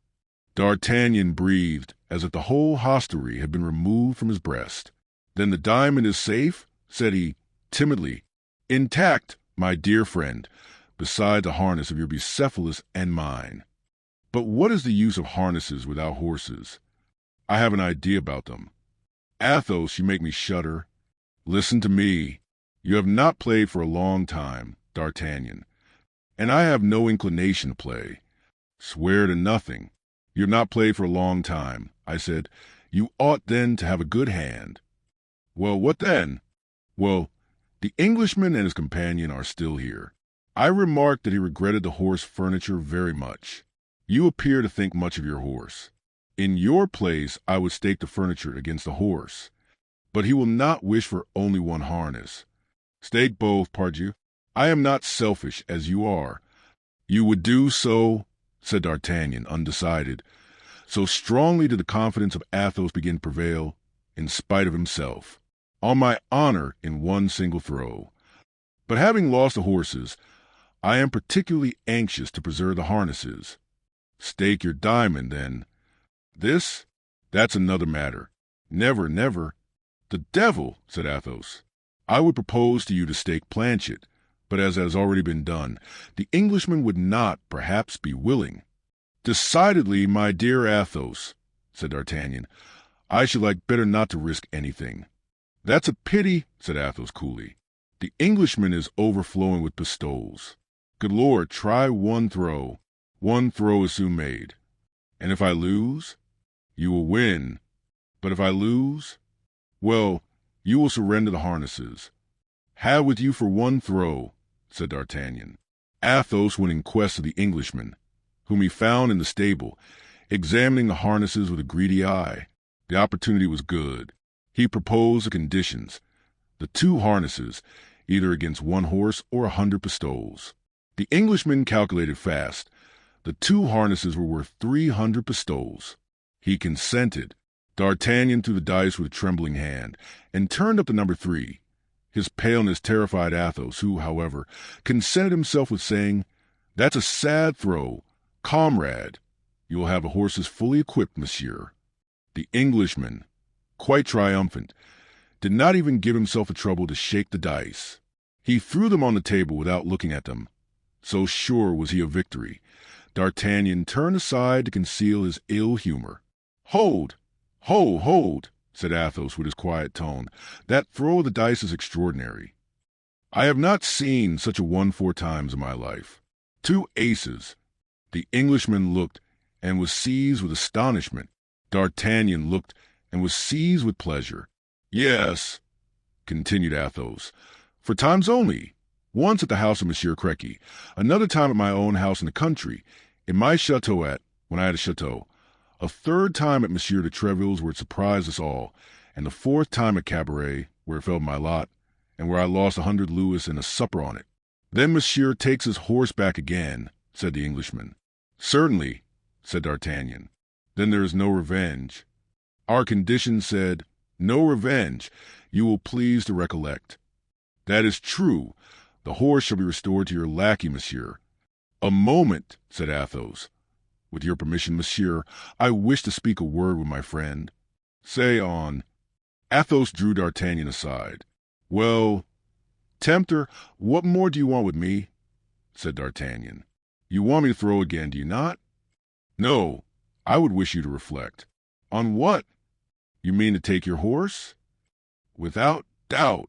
S1: D'Artagnan breathed as if the whole hostelry had been removed from his breast. Then the diamond is safe, said he, timidly. Intact, my dear friend, beside the harness of your Bucephalus and mine. But what is the use of harnesses without horses? I have an idea about them. Athos, you make me shudder. Listen to me. You have not played for a long time, D'Artagnan, and I have no inclination to play. Swear to nothing. You have not played for a long time, I said. You ought then to have a good hand. Well, what then? Well, the Englishman and his companion are still here. I remarked that he regretted the horse furniture very much. You appear to think much of your horse. In your place, I would stake the furniture against the horse. But he will not wish for only one harness. Stake both, pardieu. I am not selfish, as you are. You would do so, said D'Artagnan, undecided. So strongly did the confidence of Athos begin to prevail, in spite of himself. On my honor, in one single throw. But having lost the horses, I am particularly anxious to preserve the harnesses. Stake your diamond, then. That's another matter. Never, never. The devil, said Athos. I would propose to you to stake Planchet, but as has already been done, the Englishman would not, perhaps, be willing. Decidedly, my dear Athos, said D'Artagnan, I should like better not to risk anything. That's a pity, said Athos coolly. The Englishman is overflowing with pistoles. Good Lord, try one throw. One throw is soon made. And if I lose? You will win. But if I lose? Well, you will surrender the harnesses. Have with you for one throw, said D'Artagnan. Athos went in quest of the Englishman, whom he found in the stable, examining the harnesses with a greedy eye. The opportunity was good. He proposed the conditions, the 2 harnesses, either against 1 horse or 100 pistoles. The Englishman calculated fast. The 2 harnesses were worth 300 pistoles. He consented. D'Artagnan threw the dice with a trembling hand, and turned up the number 3. His paleness terrified Athos, who, however, consented himself with saying, That's a sad throw. Comrade, you will have the horses fully equipped, monsieur. The Englishman, quite triumphant, did not even give himself the trouble to shake the dice. He threw them on the table without looking at them. So sure was he of victory. D'Artagnan turned aside to conceal his ill humor. Hold! Hold! Said Athos with his quiet tone. That throw of the dice is extraordinary. I have not seen such a one 4 times in my life. 2 aces. The Englishman looked and was seized with astonishment. D'Artagnan looked and was seized with pleasure. Yes, continued Athos, for times only. Once at the house of Monsieur Crequy, another time at my own house in the country, in my chateau when I had a chateau, a 3rd time at Monsieur de Treville's where it surprised us all, and the 4th time at Cabaret, where it fell my lot, and where I lost 100 louis and a supper on it. Then Monsieur takes his horse back again, said the Englishman. Certainly, said D'Artagnan. Then there is no revenge. Our conditions said, no revenge, you will please to recollect. That is true. The horse shall be restored to your lackey, monsieur. A moment, said Athos. With your permission, monsieur, I wish to speak a word with my friend. Say on. Athos drew D'Artagnan aside. Well, tempter, what more do you want with me? Said D'Artagnan. You want me to throw again, do you not? No, I would wish you to reflect. On what? You mean to take your horse? Without doubt.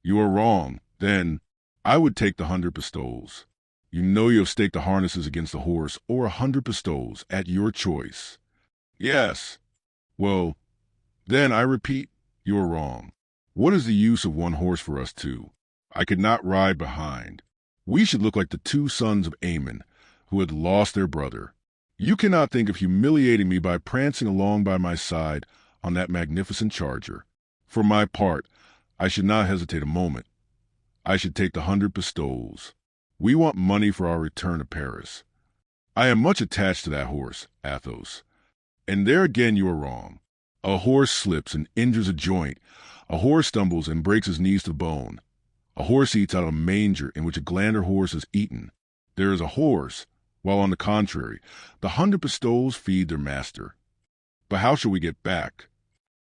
S1: You are wrong. Then I would take the 100 pistoles. You know you have staked the harnesses against the horse, or 100 pistoles, at your choice. Yes. Well, then, I repeat, you are wrong. What is the use of one horse for us 2? I could not ride behind. We should look like the 2 sons of Ammon, who had lost their brother. You cannot think of humiliating me by prancing along by my side on that magnificent charger. For my part, I should not hesitate a moment. I should take the 100 pistoles. We want money for our return to Paris. I am much attached to that horse, Athos. And there again you are wrong. A horse slips and injures a joint. A horse stumbles and breaks his knees to the bone. A horse eats out of a manger in which a glander horse is eaten. There is a horse, while on the contrary, the 100 pistoles feed their master. But how shall we get back?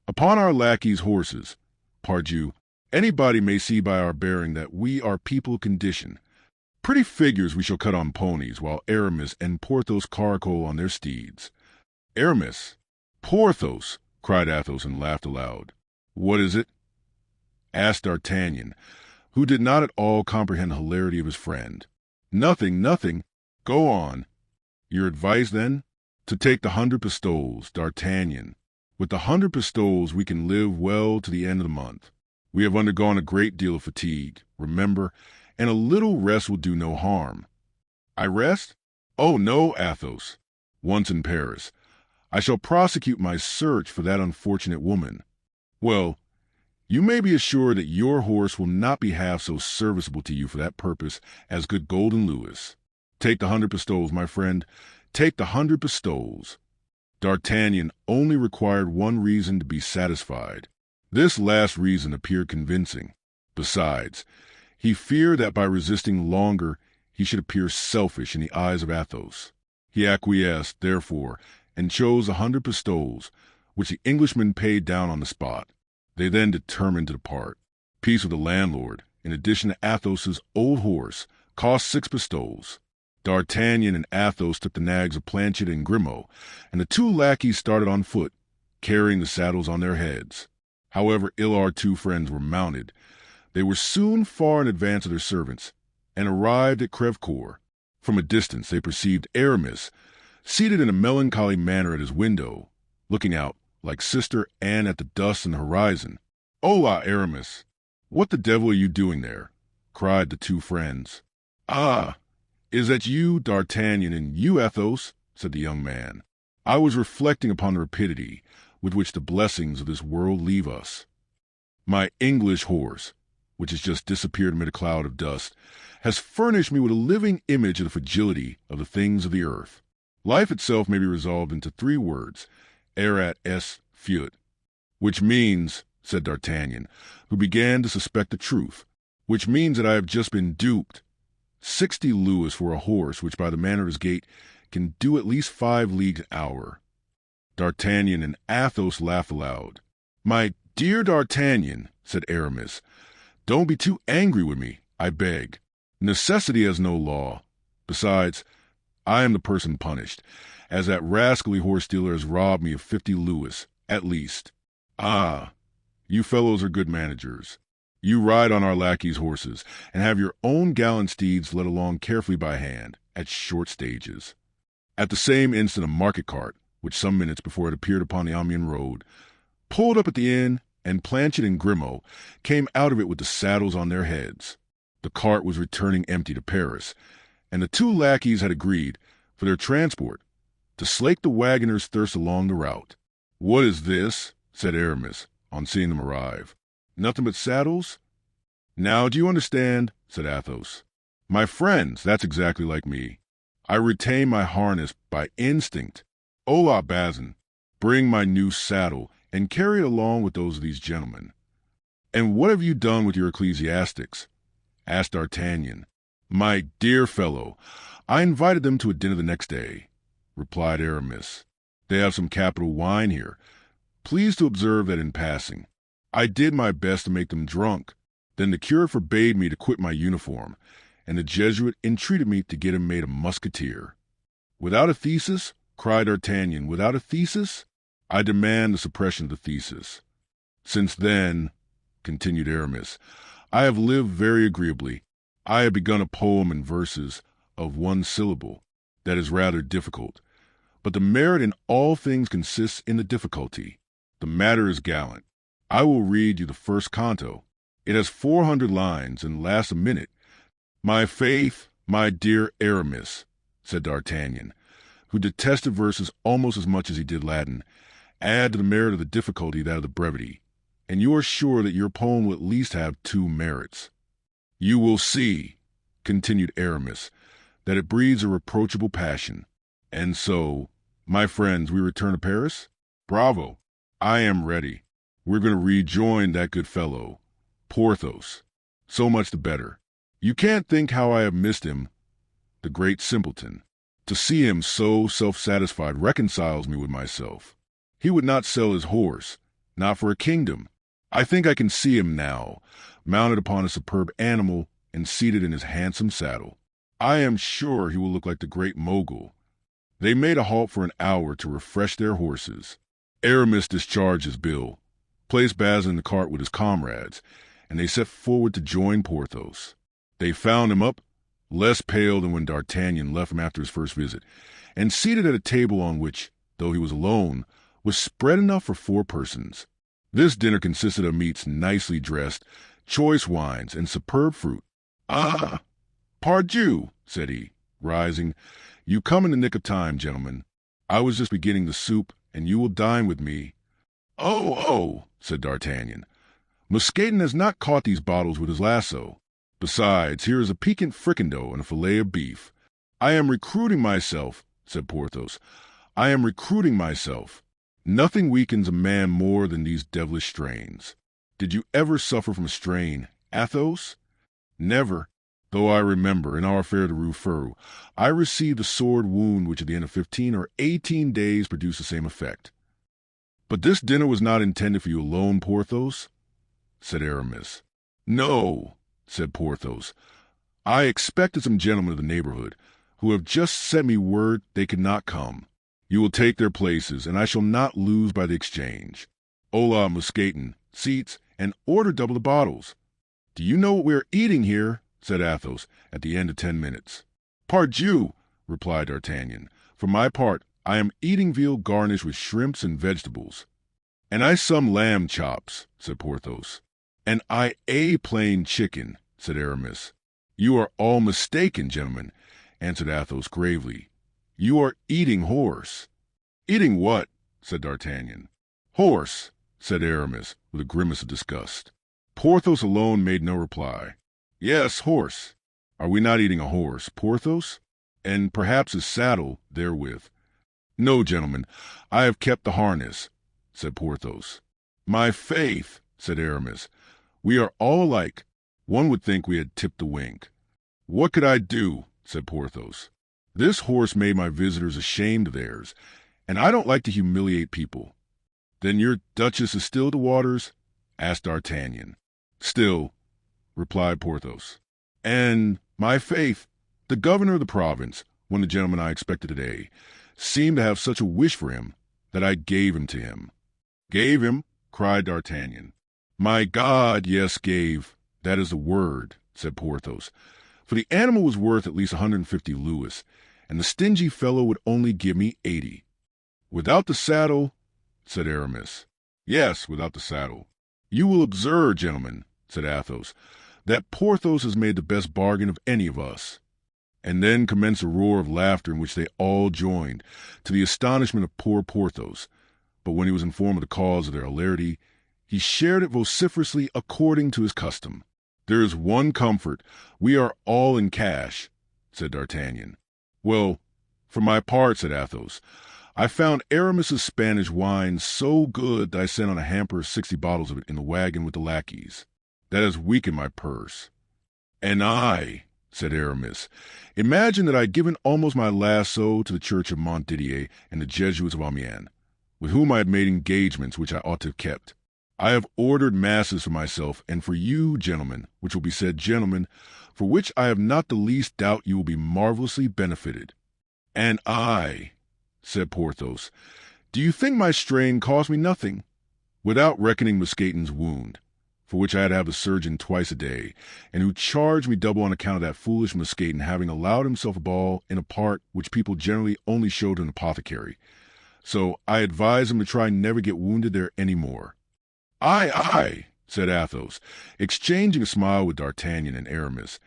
S1: Upon our lackeys' horses, pardieu, anybody may see by our bearing that we are people of condition. Pretty figures we shall cut on ponies, while Aramis and Porthos caracole on their steeds. Aramis! Porthos! Cried Athos and laughed aloud. What is it? Asked D'Artagnan, who did not at all comprehend the hilarity of his friend. Nothing, nothing. Go on. Your advice, then? To take the 100 pistoles, D'Artagnan. With the 100 pistoles we can live well to the end of the month. We have undergone a great deal of fatigue, remember, and a little rest will do no harm. I rest? Oh, no, Athos. Once in Paris, I shall prosecute my search for that unfortunate woman. Well, you may be assured that your horse will not be half so serviceable to you for that purpose as good Golden Louis. Take the 100 pistoles, my friend. Take the 100 pistoles. D'Artagnan only required one reason to be satisfied. This last reason appeared convincing. Besides, he feared that by resisting longer he should appear selfish in the eyes of Athos. He acquiesced, therefore, and chose 100 pistoles, which the Englishman paid down on the spot. They then determined to depart. Peace with the landlord, in addition to Athos's old horse, cost 6 pistoles. D'Artagnan and Athos took the nags of Planchet and Grimaud, and the 2 lackeys started on foot, carrying the saddles on their heads. However ill our 2 friends were mounted, they were soon far in advance of their servants, and arrived at Crèvecoeur. From a distance they perceived Aramis, seated in a melancholy manner at his window, looking out, like Sister Anne at the dust in the horizon. Hola, Aramis! What the devil are you doing there? Cried the 2 friends. Ah! Is that you, D'Artagnan, and you, Athos? Said the young man. I was reflecting upon the rapidity with which the blessings of this world leave us. My English horse, which has just disappeared amid a cloud of dust, has furnished me with a living image of the fragility of the things of the earth. Life itself may be resolved into 3 words, erat est fuit, which means, said D'Artagnan, who began to suspect the truth, which means that I have just been duped. 60 louis for a horse which, by the manner of his gait, can do at least 5 leagues an hour. D'Artagnan and Athos laughed aloud. My dear D'Artagnan, said Aramis, don't be too angry with me, I beg. Necessity has no law. Besides, I am the person punished, as that rascally horse-dealer has robbed me of 50 louis, at least. Ah, you fellows are good managers. You ride on our lackeys' horses, and have your own gallant steeds led along carefully by hand, at short stages. At the same instant a market cart, which some minutes before it appeared upon the Amiens road, pulled up at the inn, and Planchet and Grimaud came out of it with the saddles on their heads. The cart was returning empty to Paris, and the 2 lackeys had agreed, for their transport, to slake the wagoner's thirst along the route. What is this? Said Aramis, on seeing them arrive. Nothing but saddles? Now do you understand? Said Athos. My friends, that's exactly like me. I retain my harness by instinct. Hola, Bazin, bring my new saddle, and carry it along with those of these gentlemen. And what have you done with your ecclesiastics? Asked D'Artagnan. My dear fellow, I invited them to a dinner the next day, replied Aramis. They have some capital wine here. Please to observe that in passing, I did my best to make them drunk. Then the curate forbade me to quit my uniform, and the Jesuit entreated me to get him made a musketeer. Without a thesis? Cried D'Artagnan. Without a thesis? I demand the suppression of the thesis. Since then, continued Aramis, I have lived very agreeably. I have begun a poem in verses of 1 syllable that is rather difficult, but the merit in all things consists in the difficulty. The matter is gallant. I will read you the first canto. It has 400 lines and lasts a minute. My faith, my dear Aramis, said D'Artagnan, who detested verses almost as much as he did Latin, add to the merit of the difficulty that of the brevity, and you are sure that your poem will at least have 2 merits. You will see, continued Aramis, that it breeds a reproachable passion. And so, my friends, we return to Paris? Bravo! I am ready. We're going to rejoin that good fellow, Porthos. So much the better. You can't think how I have missed him, the great simpleton. To see him so self-satisfied reconciles me with myself. He would not sell his horse, not for a kingdom. I think I can see him now, mounted upon a superb animal and seated in his handsome saddle. I am sure he will look like the great mogul. They made a halt for an hour to refresh their horses. Aramis discharged his bill, placed Basil in the cart with his comrades, and they set forward to join Porthos. They found him up, less pale than when D'Artagnan left him after his first visit, and seated at a table on which, though he was alone, was spread enough for 4 persons. This dinner consisted of meats nicely dressed, choice wines, and superb fruit. "Ah, pardieu," said he, rising. "You come in the nick of time, gentlemen. I was just beginning the soup, and you will dine with me." "Oh," said D'Artagnan. "Mousqueton has not caught these bottles with his lasso. Besides, here is a piquant fricandeau and a fillet of beef." "I am recruiting myself," said Porthos. "I am recruiting myself. Nothing weakens a man more than these devilish strains. Did you ever suffer from a strain, Athos?" "Never, though I remember, in our affair de Rouffaut, I received a sword wound which at the end of 15 or 18 days produced the same effect." "But this dinner was not intended for you alone, Porthos?" said Aramis. "No," said Porthos. "I expected some gentlemen of the neighborhood, who have just sent me word they could not come. You will take their places, and I shall not lose by the exchange. Hola, Mousqueton, seats, and order double the bottles." "Do you know what we are eating here?" said Athos, at the end of 10 minutes. "Pardieu," replied D'Artagnan. "For my part, I am eating veal garnished with shrimps and vegetables." "And I some lamb chops," said Porthos. "And I a plain chicken," said Aramis. "You are all mistaken, gentlemen," answered Athos gravely. "You are eating horse." "Eating what?" said D'Artagnan. "Horse," said Aramis, with a grimace of disgust. Porthos alone made no reply. "Yes, horse. Are we not eating a horse, Porthos? And perhaps his saddle therewith." "No, gentlemen, I have kept the harness," said Porthos. "My faith," said Aramis, "we are all alike. One would think we had tipped the wink." "What could I do?" said Porthos. "This horse made my visitors ashamed of theirs, and I don't like to humiliate people." "Then your duchess is still the waters?" asked D'Artagnan. "Still," replied Porthos. "And, my faith, the governor of the province, one of the gentlemen I expected today, seemed to have such a wish for him that I gave him to him." "Gave him?" cried D'Artagnan. "My God, yes, gave. That is the word," said Porthos. "For the animal was worth at least 150 louis, and the stingy fellow would only give me 80. "Without the saddle?" said Aramis. "Yes, without the saddle." "You will observe, gentlemen," said Athos, "that Porthos has made the best bargain of any of us." And then commenced a roar of laughter in which they all joined, to the astonishment of poor Porthos. But when he was informed of the cause of their hilarity, he shared it vociferously according to his custom. "There is one comfort, we are all in cash," said D'Artagnan. "Well, for my part," said Athos, "I found Aramis's Spanish wine so good that I sent on a hamper of 60 bottles of it in the wagon with the lackeys. That has weakened my purse." "And I," said Aramis, "imagine that I had given almost my lasso to the church of Montdidier and the Jesuits of Amiens, with whom I had made engagements which I ought to have kept. I have ordered masses for myself and for you, gentlemen, which will be said, gentlemen, for which I have not the least doubt you will be marvelously benefited." "And I," said Porthos, "do you think my strain cost me nothing? Without reckoning Mousqueton's wound, for which I had to have the surgeon twice a day, and who charged me double on account of that foolish Mousqueton having allowed himself a ball in a part which people generally only show to an apothecary. So I advise him to try never get wounded there any more." Aye," said Athos, exchanging a smile with D'Artagnan and Aramis.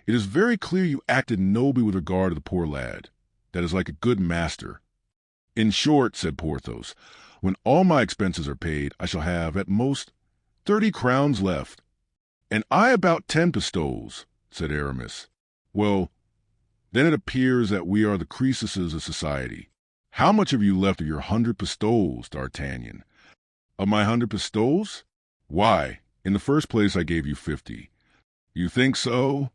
S1: "It is very clear you acted nobly with regard to the poor lad. That is like a good master." "In short," said Porthos, "when all my expenses are paid, I shall have, at most, 30 crowns left." "And I about 10 pistoles," said Aramis. "Well, then it appears that we are the Croesuses of society. How much have you left of your 100 pistoles, D'Artagnan?" "Of my 100 pistoles? Why, in the first place I gave you 50. You think so?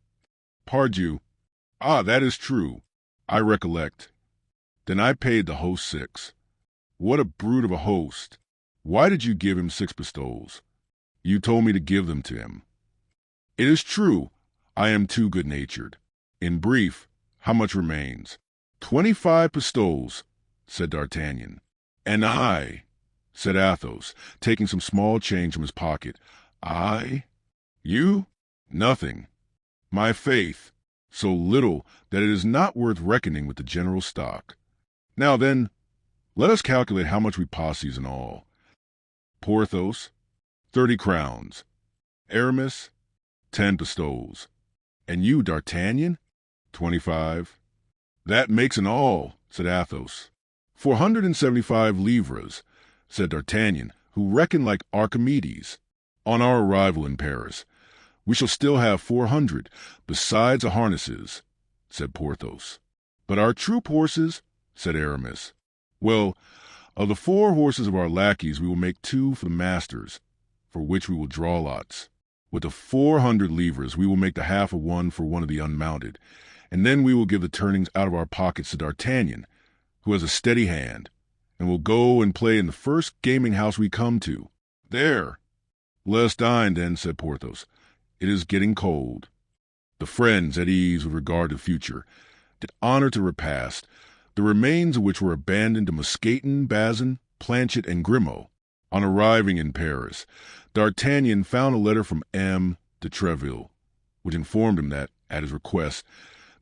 S1: Pardieu. Ah, that is true. I recollect. Then I paid the host 6. What a brute of a host. Why did you give him 6 pistoles? You told me to give them to him. It is true. I am too good-natured. In brief, how much remains? 25 pistoles, said D'Artagnan. And I, said Athos, taking some small change from his pocket. I? You? Nothing. My faith, so little that it is not worth reckoning with the general stock. Now then, let us calculate how much we posses in all. Porthos, 30 crowns. Aramis, 10 pistoles. And you, D'Artagnan? 25. That makes an all, said Athos. 475 livres, said D'Artagnan, who reckoned like Archimedes. On our arrival in Paris, we shall still have 400, besides the harnesses, said Porthos. But our troop horses, said Aramis. Well, of the 4 horses of our lackeys we will make 2 for the masters, for which we will draw lots. With the 400 livres we will make the half of one for one of the unmounted, and then we will give the turnings out of our pockets to D'Artagnan, who has a steady hand, and will go and play in the first gaming house we come to. There. Let us dine, then, said Porthos. It is getting cold. The friends, at ease with regard to the future, did honor to repast, the remains of which were abandoned to Mousqueton, Bazin, Planchet, and Grimaud. On arriving in Paris, D'Artagnan found a letter from M. de Treville, which informed him that, at his request,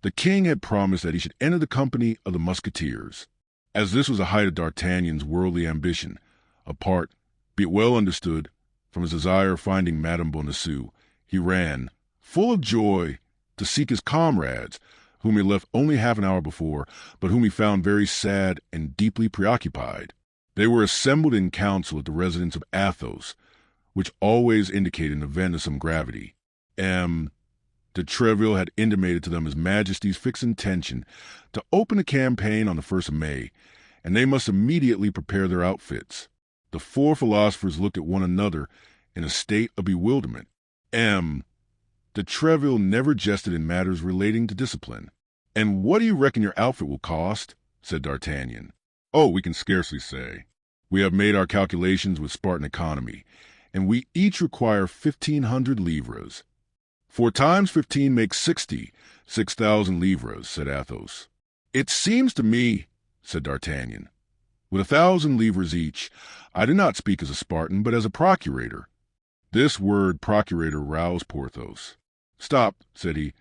S1: the king had promised that he should enter the company of the Musketeers. As this was the height of D'Artagnan's worldly ambition, apart, be it well understood, from his desire of finding Madame Bonacieux, he ran, full of joy, to seek his comrades, whom he left only half an hour before, but whom he found very sad and deeply preoccupied. They were assembled in council at the residence of Athos, which always indicated an event of some gravity. M. de Treville had intimated to them His Majesty's fixed intention to open a campaign on the 1st of May, and they must immediately prepare their outfits. The 4 philosophers looked at one another in a state of bewilderment. M. de Treville never jested in matters relating to discipline. "And what do you reckon your outfit will cost?" said D'Artagnan. "Oh, we can scarcely say. We have made our calculations with Spartan economy, and we each require 1,500 livres. 4 times 15 makes 60, 6,000 livres, said Athos. "It seems to me," said D'Artagnan, "with 1,000 livres each, I do not speak as a Spartan, but as a procurator." This word procurator roused Porthos. "Stop," said he,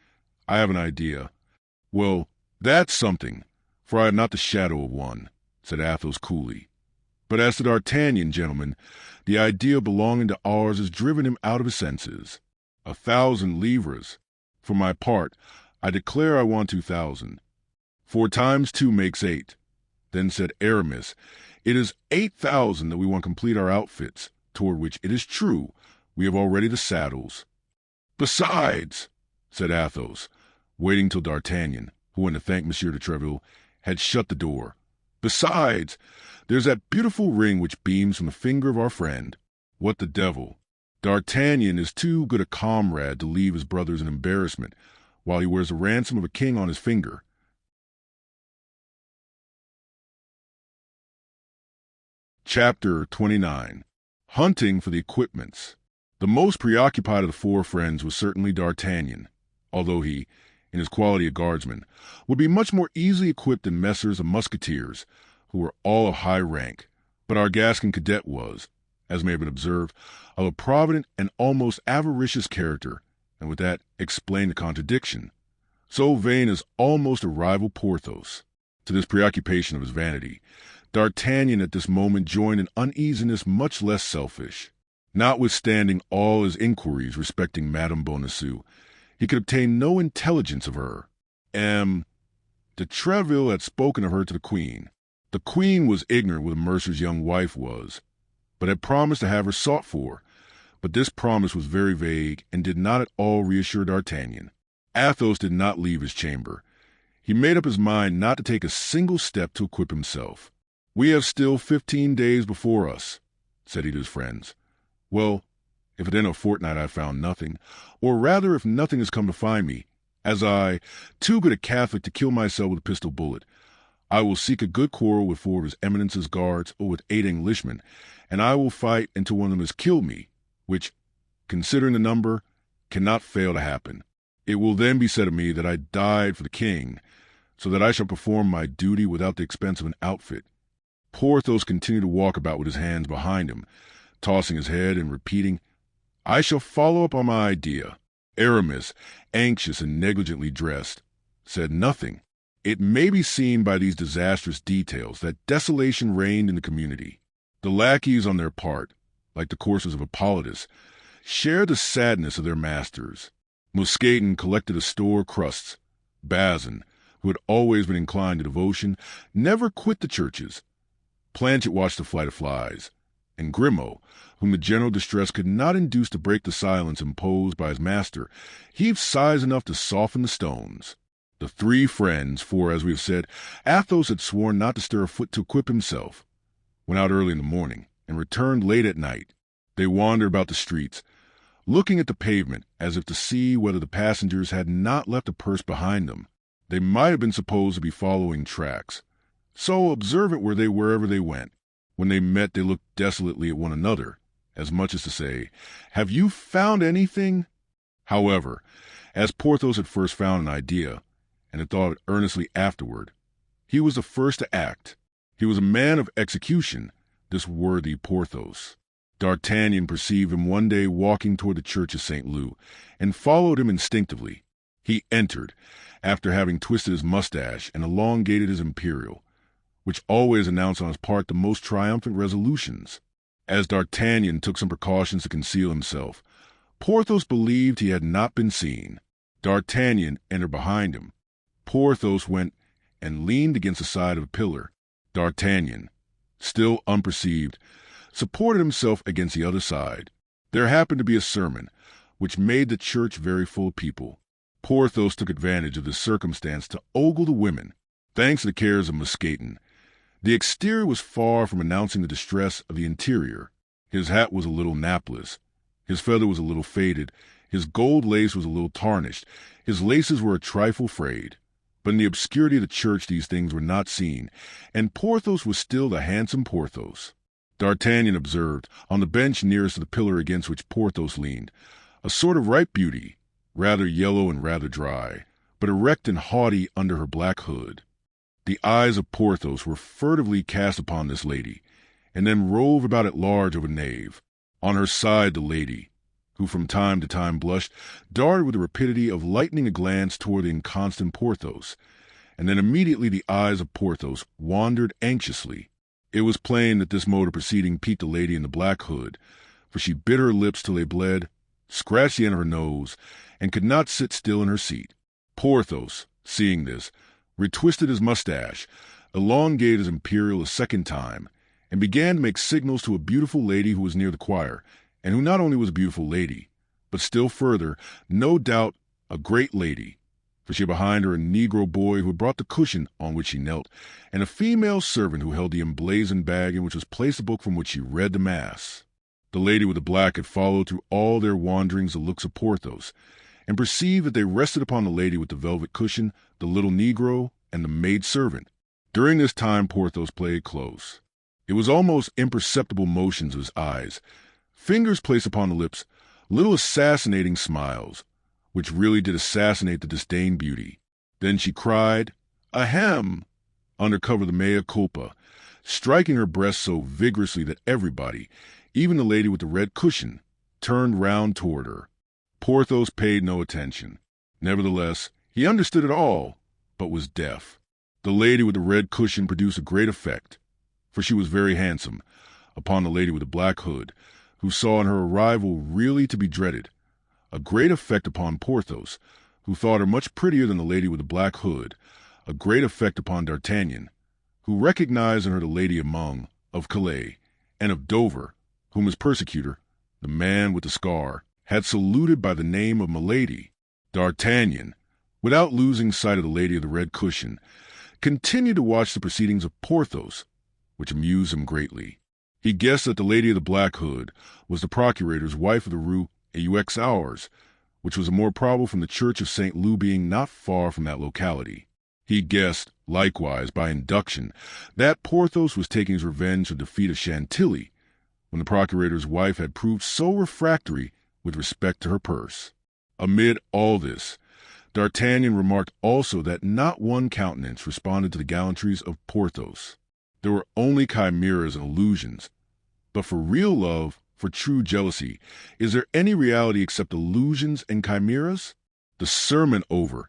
S1: "I have an idea." "Well, that's something, for I have not the shadow of one," said Athos coolly. "But as to D'Artagnan, gentlemen, the idea belonging to ours has driven him out of his senses. 1,000 livres. For my part, I declare I want 2,000. 4 times 2 makes 8. Then said Aramis, "It is 8,000 that we want to complete our outfits, toward which, it is true, we have already the saddles." "Besides," said Athos, waiting till D'Artagnan, who went to thank Monsieur de Treville, had shut the door. "Besides, there's that beautiful ring which beams from the finger of our friend. What the devil! D'Artagnan is too good a comrade to leave his brothers in embarrassment while he wears the ransom of a king on his finger." Chapter 29. Hunting for the equipments. The most preoccupied of the 4 friends was certainly D'Artagnan, although he, in his quality of guardsman, would be much more easily equipped than Messrs. the Musketeers, who were all of high rank. But our Gascon cadet was, as may have been observed, of a provident and almost avaricious character, and with that explained the contradiction. So vain as almost to rival Porthos. To this preoccupation of his vanity, D'Artagnan at this moment joined an uneasiness much less selfish. Notwithstanding all his inquiries respecting Madame Bonacieux, he could obtain no intelligence of her. M. de Treville had spoken of her to the Queen. The Queen was ignorant what the mercer's young wife was, but had promised to have her sought for. But this promise was very vague and did not at all reassure D'Artagnan. Athos did not leave his chamber. He made up his mind not to take a single step to equip himself. "We have still 15 days before us," said he to his friends. "Well, if in a fortnight I found nothing, or rather if nothing has come to find me, as I, too good a Catholic to kill myself with a pistol bullet, I will seek a good quarrel with 4 of his Eminence's guards or with 8 Englishmen, and I will fight until one of them has killed me, which, considering the number, cannot fail to happen. It will then be said of me that I died for the king, so that I shall perform my duty without the expense of an outfit. Porthos continued to walk about with his hands behind him, tossing his head and repeating, I shall follow up on my idea. Aramis, anxious and negligently dressed, said nothing. It may be seen by these disastrous details that desolation reigned in the community. The lackeys, on their part, like the coursers of Hippolytus, shared the sadness of their masters. Mousqueton collected a store of crusts. Bazin, who had always been inclined to devotion, never quit the churches. Planchet watched the flight of flies, and Grimaud, whom the general distress could not induce to break the silence imposed by his master, heaved sighs enough to soften the stones. The 3 friends, for, as we have said, Athos had sworn not to stir a foot to equip himself, went out early in the morning and returned late at night. They wandered about the streets, looking at the pavement as if to see whether the passengers had not left a purse behind them. They might have been supposed to be following tracks. So observant were they wherever they went. When they met, they looked desolately at one another, as much as to say, Have you found anything? However, as Porthos had first found an idea, and had thought earnestly afterward, he was the first to act. He was a man of execution, this worthy Porthos. D'Artagnan perceived him one day walking toward the church of St. Lou, and followed him instinctively. He entered, after having twisted his mustache and elongated his imperial, which always announced on his part the most triumphant resolutions. As D'Artagnan took some precautions to conceal himself, Porthos believed he had not been seen. D'Artagnan entered behind him. Porthos went and leaned against the side of a pillar. D'Artagnan, still unperceived, supported himself against the other side. There happened to be a sermon, which made the church very full of people. Porthos took advantage of this circumstance to ogle the women. Thanks to the cares of Mousqueton, the exterior was far from announcing the distress of the interior. His hat was a little napless, his feather was a little faded, his gold lace was a little tarnished, his laces were a trifle frayed. But in the obscurity of the church these things were not seen, and Porthos was still the handsome Porthos. D'Artagnan observed, on the bench nearest to the pillar against which Porthos leaned, a sort of ripe beauty, rather yellow and rather dry, but erect and haughty under her black hood. The eyes of Porthos were furtively cast upon this lady, and then rove about at large of a knave. On her side the lady, who from time to time blushed, darted with the rapidity of lightning a glance toward the inconstant Porthos, and then immediately the eyes of Porthos wandered anxiously. It was plain that this mode of proceeding piqued the lady in the black hood, for she bit her lips till they bled, scratched the end of her nose, and could not sit still in her seat. Porthos, seeing this, retwisted his mustache, elongated his imperial a second time, and began to make signals to a beautiful lady who was near the choir, and who not only was a beautiful lady, but still further, no doubt, a great lady, for she had behind her a Negro boy who had brought the cushion on which she knelt, and a female servant who held the emblazoned bag in which was placed the book from which she read the Mass. The lady with the black had followed through all their wanderings the looks of Porthos, and perceived that they rested upon the lady with the velvet cushion, the little Negro, and the maid-servant. During this time Porthos played close. It was almost imperceptible motions of his eyes, fingers placed upon the lips, little assassinating smiles, which really did assassinate the disdained beauty. Then she cried, "Ahem!" under cover of the mea culpa, striking her breast so vigorously that everybody, even the lady with the red cushion, turned round toward her. Porthos paid no attention. Nevertheless, he understood it all, but was deaf. The lady with the red cushion produced a great effect, for she was very handsome, upon the lady with the black hood, who saw in her arrival really to be dreaded, a great effect upon Porthos, who thought her much prettier than the lady with the black hood, a great effect upon D'Artagnan, who recognized in her the lady of Calais, and of Dover, whom his persecutor, the man with the scar, had saluted by the name of Milady. D'Artagnan, without losing sight of the lady of the red cushion, continued to watch the proceedings of Porthos, which amused him greatly. He guessed that the Lady of the Black Hood was the procurator's wife of the Rue Aux, which was more probable from the Church of St. Lou being not far from that locality. He guessed, likewise, by induction, that Porthos was taking his revenge for the defeat of Chantilly, when the procurator's wife had proved so refractory with respect to her purse. Amid all this, D'Artagnan remarked also that not one countenance responded to the gallantries of Porthos. There were only chimeras and illusions. But for real love, for true jealousy, is there any reality except illusions and chimeras? The sermon over,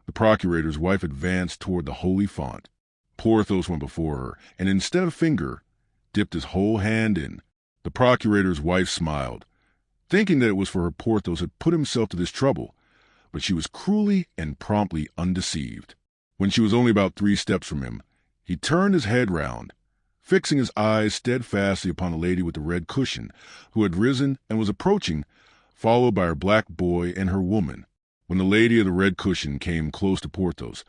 S1: the procurator's wife advanced toward the holy font. Porthos went before her, and instead of finger, dipped his whole hand in. The procurator's wife smiled, thinking that it was for her Porthos had put himself to this trouble, but she was cruelly and promptly undeceived. When she was only about 3 steps from him, he turned his head round, fixing his eyes steadfastly upon the lady with the red cushion, who had risen and was approaching, followed by her black boy and her woman. When the lady of the red cushion came close to Porthos,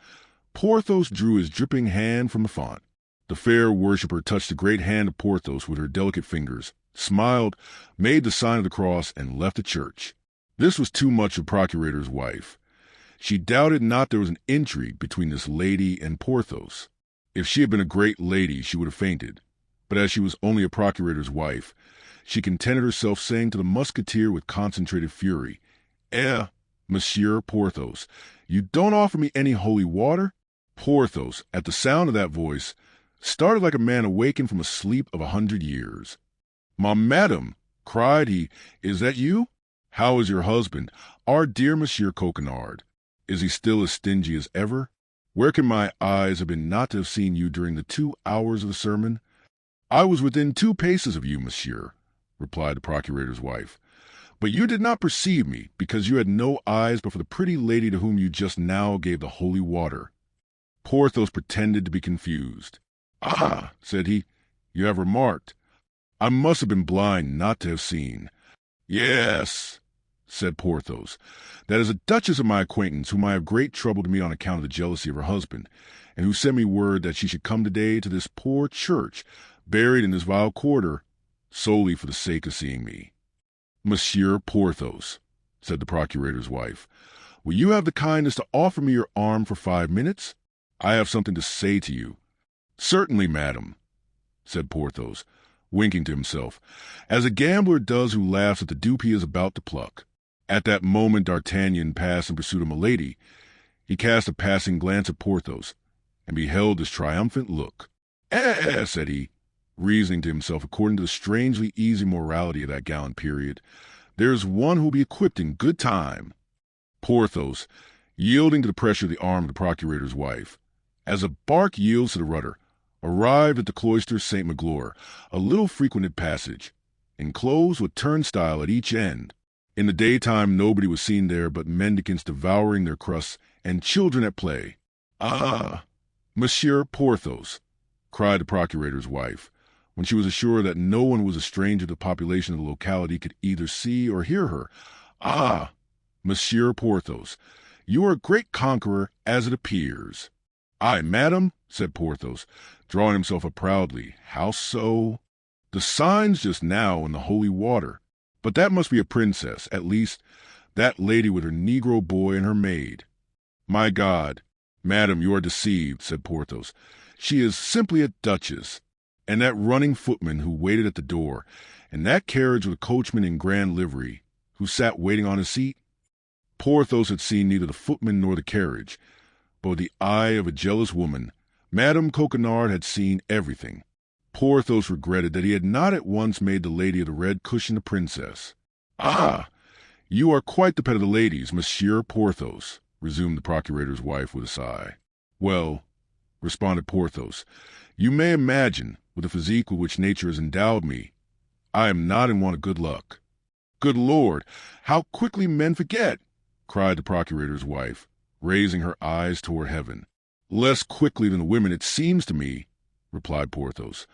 S1: Porthos drew his dripping hand from the font. The fair worshipper touched the great hand of Porthos with her delicate fingers, smiled, made the sign of the cross, and left the church. This was too much of the procurator's wife. She doubted not there was an intrigue between this lady and Porthos. If she had been a great lady, she would have fainted. But as she was only a procurator's wife, she contented herself saying to the musketeer with concentrated fury, Monsieur Porthos, you don't offer me any holy water? Porthos, at the sound of that voice, started like a man awakened from a sleep of 100 years. Madame, cried he, is that you? How is your husband, our dear Monsieur Coquenard? Is he still as stingy as ever? Where can my eyes have been not to have seen you during the 2 hours of the sermon? I was within 2 paces of you, monsieur, replied the procurator's wife. But you did not perceive me, because you had no eyes but for the pretty lady to whom you just now gave the holy water. Porthos pretended to be confused. Ah, said he, you have remarked. I must have been blind not to have seen. Yes, said Porthos, that is a duchess of my acquaintance whom I have great trouble to meet on account of the jealousy of her husband, and who sent me word that she should come today to this poor church, buried in this vile quarter, solely for the sake of seeing me. Monsieur Porthos, said the procurator's wife, will you have the kindness to offer me your arm for 5 minutes? I have something to say to you. Certainly, madam, said Porthos, winking to himself, as a gambler does who laughs at the dupe he is about to pluck. At that moment D'Artagnan passed in pursuit of Milady. He cast a passing glance at Porthos, and beheld this triumphant look. Said he, reasoning to himself according to the strangely easy morality of that gallant period, there's one who'll be equipped in good time. Porthos, yielding to the pressure of the arm of the procurator's wife, as a bark yields to the rudder, arrived at the cloister St. Magloire, a little frequented passage, enclosed with turnstile at each end. In the daytime nobody was seen there but mendicants devouring their crusts and children at play. Ah, Monsieur Porthos, cried the procurator's wife, when she was assured that no one was a stranger to the population of the locality could either see or hear her. Ah, Monsieur Porthos, you are a great conqueror, as it appears. Aye, madam, said Porthos, drawing himself up proudly. How so? The signs just now in the holy water. But that must be a princess, at least, that lady with her Negro boy and her maid. My God, madam, you are deceived, said Porthos. She is simply a duchess. And that running footman who waited at the door, and that carriage with a coachman in grand livery, who sat waiting on his seat? Porthos had seen neither the footman nor the carriage, but with the eye of a jealous woman, Madame Coquenard had seen everything. Porthos regretted that he had not at once made the lady of the red cushion a princess. Ah, you are quite the pet of the ladies, Monsieur Porthos, resumed the procurator's wife with a sigh. Well, responded Porthos, you may imagine, with the physique with which nature has endowed me, I am not in want of good luck. Good Lord, how quickly men forget, cried the procurator's wife, raising her eyes toward heaven. Less quickly than the women, it seems to me, replied Porthos.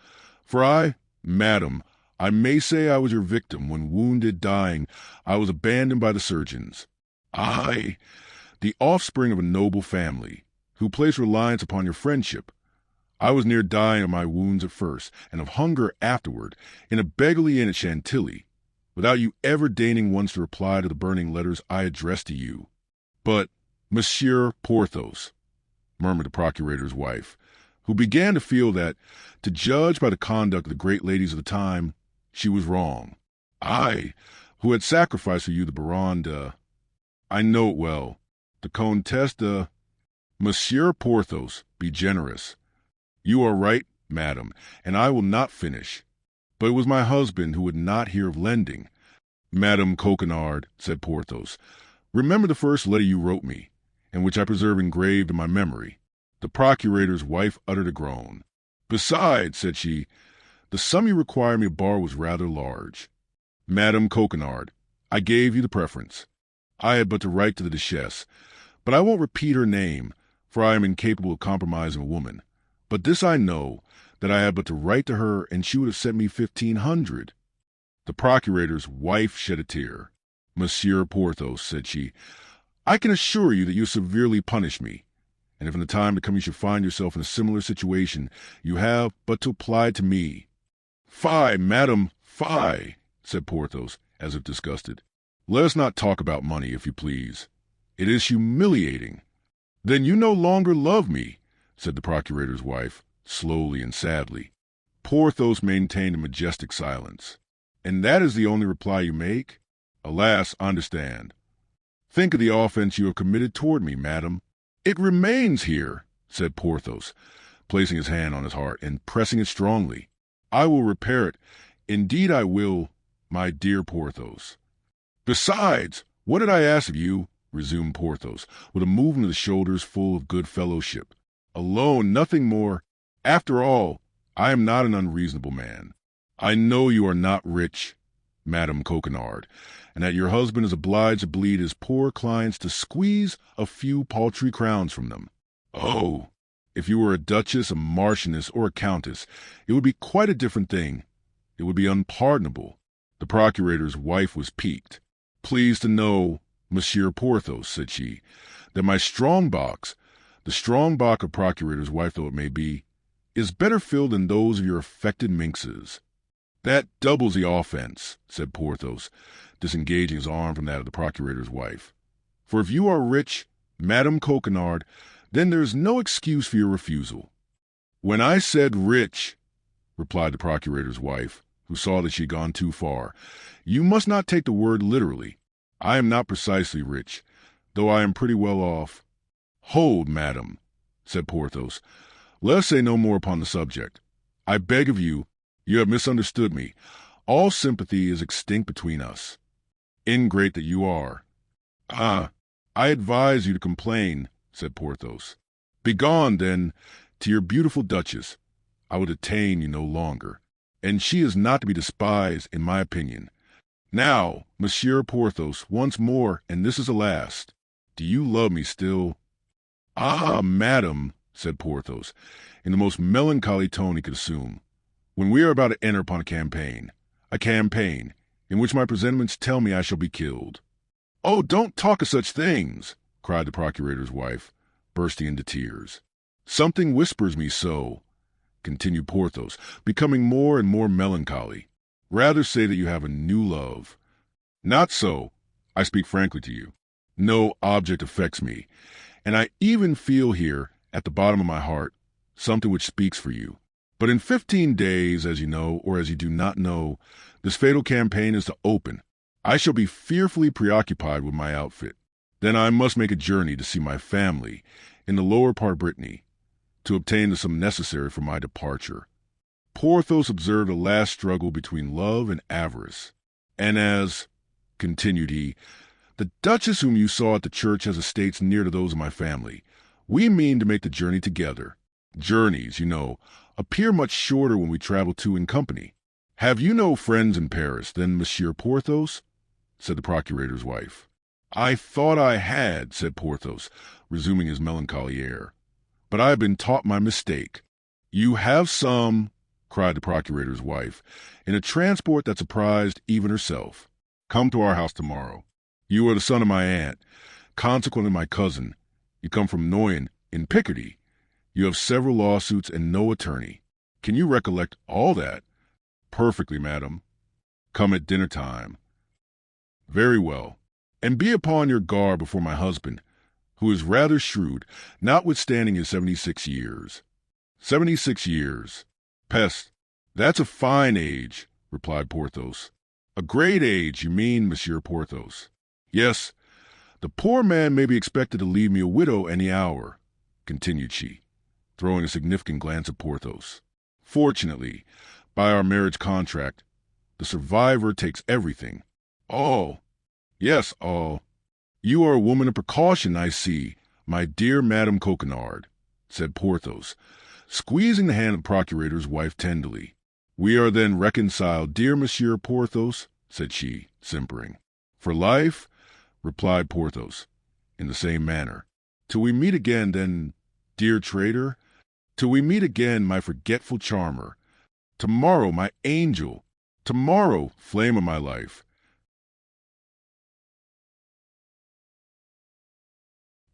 S1: For madam, I may say I was your victim when wounded, dying, I was abandoned by the surgeons. I, the offspring of a noble family, who placed reliance upon your friendship. I was near dying of my wounds at first, and of hunger afterward, in a beggarly inn at Chantilly, without you ever deigning once to reply to the burning letters I addressed to you. But, Monsieur Porthos, murmured the procurator's wife, who began to feel that, to judge by the conduct of the great ladies of the time, she was wrong. I, who had sacrificed for you the Baronne de... I know it well. The Comtesse de... Monsieur Porthos, be generous. You are right, madam, and I will not finish. But it was my husband who would not hear of lending. Madame Coquenard, said Porthos, remember the first letter you wrote me, and which I preserve engraved in my memory. The procurator's wife uttered a groan. Besides, said she, the sum you require me to borrow was rather large. Madame Coquenard, I gave you the preference. I had but to write to the Duchesse, but I won't repeat her name, for I am incapable of compromising a woman. But this I know, that I had but to write to her, and she would have sent me 1,500. The procurator's wife shed a tear. Monsieur Porthos, said she, I can assure you that you severely punished me, and if in the time to come you should find yourself in a similar situation, you have but to apply to me. Fie, madam, fie, said Porthos, as if disgusted. Let us not talk about money, if you please. It is humiliating. Then you no longer love me, said the procurator's wife, slowly and sadly. Porthos maintained a majestic silence. And that is the only reply you make? Alas, I understand. Think of the offense you have committed toward me, madam. It remains here, said Porthos, placing his hand on his heart and pressing it strongly. I will repair it. Indeed I will, my dear Porthos. Besides, what did I ask of you? Resumed Porthos, with a movement of the shoulders full of good fellowship. Alone, nothing more. After all, I am not an unreasonable man. I know you are not rich, Madame Coquenard, and that your husband is obliged to bleed his poor clients to squeeze a few paltry crowns from them. Oh, if you were a duchess, a marchioness, or a countess, it would be quite a different thing. It would be unpardonable. The procurator's wife was piqued. Pleased to know, Monsieur Porthos, said she, that my strong box, the strong box of procurator's wife though it may be, is better filled than those of your affected minxes. That doubles the offense, said Porthos, disengaging his arm from that of the procurator's wife. For if you are rich, Madame Coquenard, then there is no excuse for your refusal. When I said rich, replied the procurator's wife, who saw that she had gone too far, you must not take the word literally. I am not precisely rich, though I am pretty well off. Hold, madam, said Porthos. Let us say no more upon the subject. I beg of you, you have misunderstood me. All sympathy is extinct between us. Ingrate that you are. Ah, I advise you to complain, said Porthos. Begone, then, to your beautiful duchess. I will detain you no longer, and she is not to be despised, in my opinion. Now, Monsieur Porthos, once more, and this is the last. Do you love me still? Ah, madam, said Porthos, in the most melancholy tone he could assume, when we are about to enter upon a campaign in which my presentiments tell me I shall be killed. Oh, don't talk of such things, cried the procurator's wife, bursting into tears. Something whispers me so, continued Porthos, becoming more and more melancholy. Rather say that you have a new love. Not so, I speak frankly to you. No object affects me, and I even feel here, at the bottom of my heart, something which speaks for you. But in 15 days, as you know, or as you do not know, this fatal campaign is to open. I shall be fearfully preoccupied with my outfit. Then I must make a journey to see my family in the lower part of Brittany, to obtain the sum necessary for my departure. Porthos observed a last struggle between love and avarice. And as, continued he, the duchess whom you saw at the church has estates near to those of my family. We mean to make the journey together. Journeys, you know, appear much shorter when we travel two in company. Have you no friends in Paris, then, Monsieur Porthos? Said the procurator's wife. I thought I had, said Porthos, resuming his melancholy air. But I have been taught my mistake. You have some, cried the procurator's wife, in a transport that surprised even herself. Come to our house tomorrow. You are the son of my aunt, consequently my cousin. You come from Noyon, in Picardy. You have several lawsuits and no attorney. Can you recollect all that? Perfectly, madam. Come at dinner time. Very well. And be upon your guard before my husband, who is rather shrewd, notwithstanding his 76 years. 76 years. Peste, that's a fine age, replied Porthos. A great age, you mean, Monsieur Porthos. Yes, the poor man may be expected to leave me a widow any hour, continued she, throwing a significant glance at Porthos. Fortunately, by our marriage contract, the survivor takes everything. All. Yes, all. You are a woman of precaution, I see, my dear Madame Coquenard, said Porthos, squeezing the hand of the procurator's wife tenderly. We are then reconciled, dear Monsieur Porthos, said she, simpering. For life, replied Porthos, in the same manner. Till we meet again, then, dear traitor. Till we meet again, my forgetful charmer. Tomorrow, my angel. Tomorrow, flame of my life.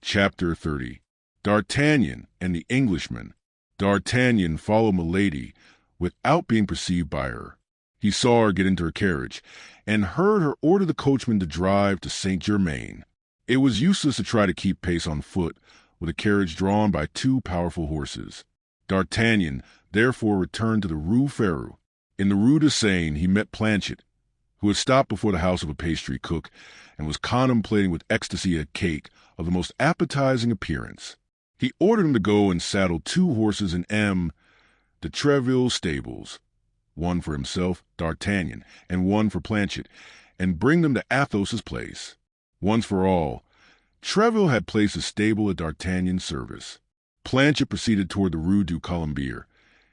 S1: Chapter 30. D'Artagnan and the Englishman. D'Artagnan followed Milady without being perceived by her. He saw her get into her carriage, and heard her order the coachman to drive to Saint-Germain. It was useless to try to keep pace on foot with a carriage drawn by two powerful horses. D'Artagnan therefore returned to the Rue Férou. In the Rue de Seine he met Planchet, who had stopped before the house of a pastry cook and was contemplating with ecstasy a cake of the most appetizing appearance. He ordered him to go and saddle two horses in M. de Treville's stables, one for himself, D'Artagnan, and one for Planchet, and bring them to Athos's place. Once for all, Treville had placed a stable at D'Artagnan's service. Planchet proceeded toward the Rue du Colombier,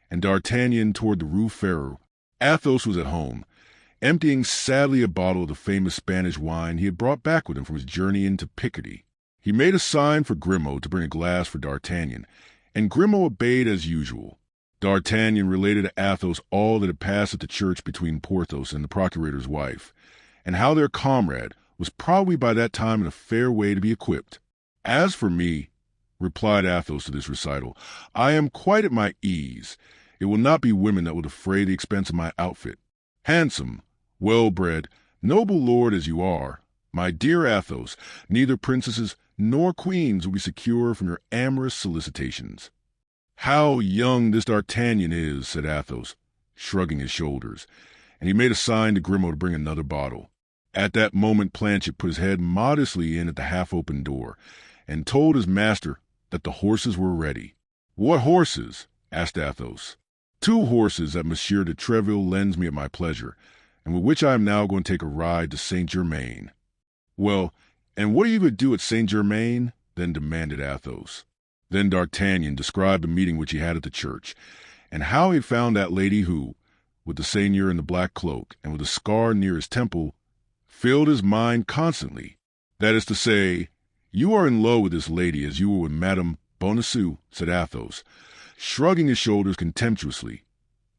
S1: and D'Artagnan toward the Rue Férou. Athos was at home, emptying sadly a bottle of the famous Spanish wine he had brought back with him from his journey into Picardy. He made a sign for Grimaud to bring a glass for D'Artagnan, and Grimaud obeyed as usual. D'Artagnan related to Athos all that had passed at the church between Porthos and the procurator's wife, and how their comrade was probably by that time in a fair way to be equipped. As for me, replied Athos to this recital, I am quite at my ease. It will not be women that will defray the expense of my outfit. Handsome, well-bred, noble lord as you are, my dear Athos, neither princesses nor queens will be secure from your amorous solicitations. How young this D'Artagnan is, said Athos, shrugging his shoulders, and he made a sign to Grimaud to bring another bottle. At that moment Planchet put his head modestly in at the half-open door, and told his master that the horses were ready. What horses? Asked Athos. Two horses that Monsieur de Treville lends me at my pleasure, and with which I am now going to take a ride to Saint-Germain. Well, and what are you going to do at Saint-Germain? Then demanded Athos. Then D'Artagnan described the meeting which he had at the church, and how he had found that lady who, with the seigneur in the black cloak and with a scar near his temple, filled his mind constantly. That is to say, you are in love with this lady as you were with Madame Bonacieux, said Athos, shrugging his shoulders contemptuously,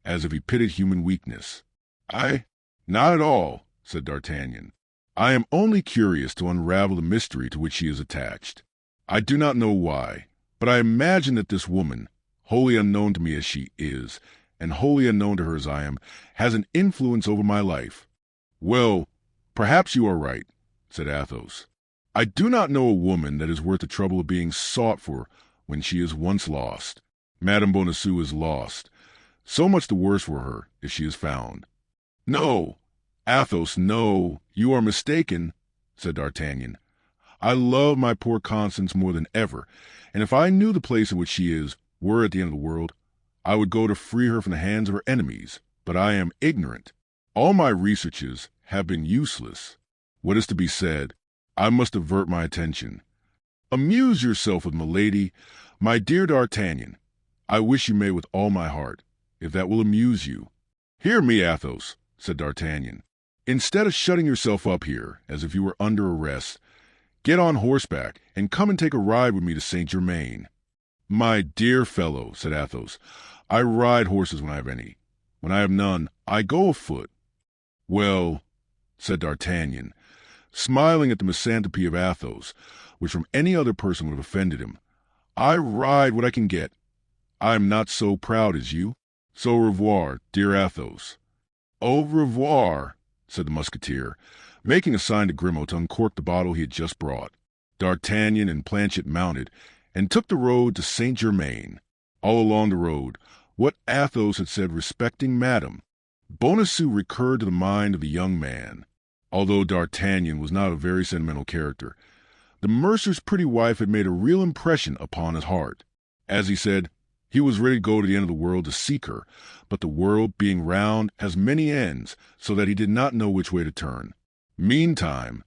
S1: as if he pitied human weakness. Not at all, said D'Artagnan. I am only curious to unravel the mystery to which she is attached. I do not know why, but I imagine that this woman, wholly unknown to me as she is, and wholly unknown to her as I am, has an influence over my life. Well, perhaps you are right, said Athos. I do not know a woman that is worth the trouble of being sought for when she is once lost. Madame Bonacieux is lost. So much the worse for her if she is found. No, Athos, no, you are mistaken, said D'Artagnan. I love my poor Constance more than ever, and if I knew the place in which she is were at the end of the world, I would go to free her from the hands of her enemies, but I am ignorant. All my researches have been useless. What is to be said? I must divert my attention. Amuse yourself with Milady, my dear D'Artagnan. I wish you may with all my heart, if that will amuse you. Hear me, Athos, said D'Artagnan. Instead of shutting yourself up here, as if you were under arrest, get on horseback, and come and take a ride with me to Saint-Germain. My dear fellow, said Athos, I ride horses when I have any. When I have none, I go afoot. Well, said D'Artagnan, smiling at the misanthropy of Athos, which from any other person would have offended him, I ride what I can get, I'm not so proud as you. So au revoir, dear Athos." "Au revoir," said the Musketeer, making a sign to Grimaud to uncork the bottle he had just brought. D'Artagnan and Planchet mounted, and took the road to Saint-Germain. All along the road, what Athos had said respecting Madame Bonacieux recurred to the mind of the young man. Although D'Artagnan was not a very sentimental character, the mercer's pretty wife had made a real impression upon his heart. As he said, he was ready to go to the end of the world to seek her, but the world, being round, has many ends, so that he did not know which way to turn. Meantime,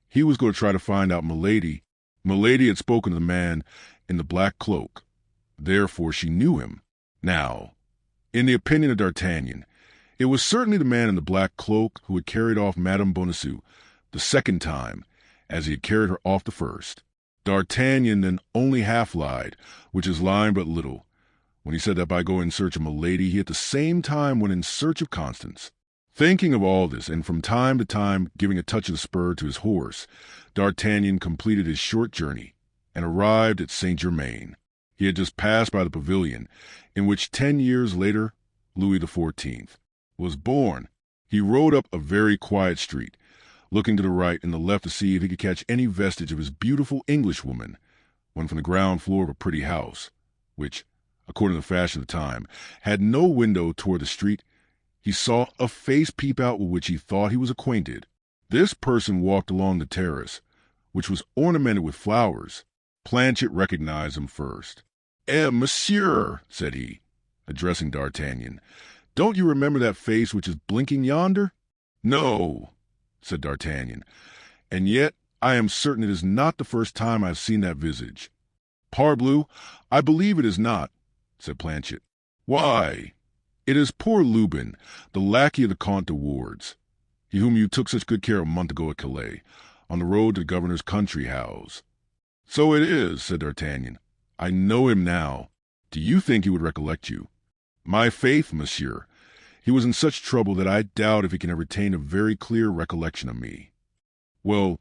S1: he was going to try to find out Milady. Milady had spoken to the man in the black cloak. Therefore she knew him. Now, in the opinion of D'Artagnan, it was certainly the man in the black cloak who had carried off Madame Bonacieux the second time, as he had carried her off the first. D'Artagnan then only half lied, which is lying but little, when he said that by going in search of Milady he at the same time went in search of Constance. Thinking of all this, and from time to time giving a touch of the spur to his horse, D'Artagnan completed his short journey, and arrived at Saint-Germain. He had just passed by the pavilion, in which 10 years later Louis XIV was born. He rode up a very quiet street, looking to the right and the left to see if he could catch any vestige of his beautiful Englishwoman, when from the ground floor of a pretty house, which, according to the fashion of the time, had no window toward the street, he saw a face peep out with which he thought he was acquainted. This person walked along the terrace, which was ornamented with flowers. Planchet recognized him first. Monsieur," said he, addressing D'Artagnan, "don't you remember that face which is blinking yonder?" "No," said D'Artagnan, "and yet I am certain it is not the first time I have seen that visage." "Parbleu, I believe it is not," said Planchet. "Why, it is poor Lubin, the lackey of the Comte de Wardes, he whom you took such good care of a month ago at Calais, on the road to the governor's country house." "So it is," said D'Artagnan. "I know him now. Do you think he would recollect you?" "My faith, monsieur, he was in such trouble that I doubt if he can retain a very clear recollection of me." "Well,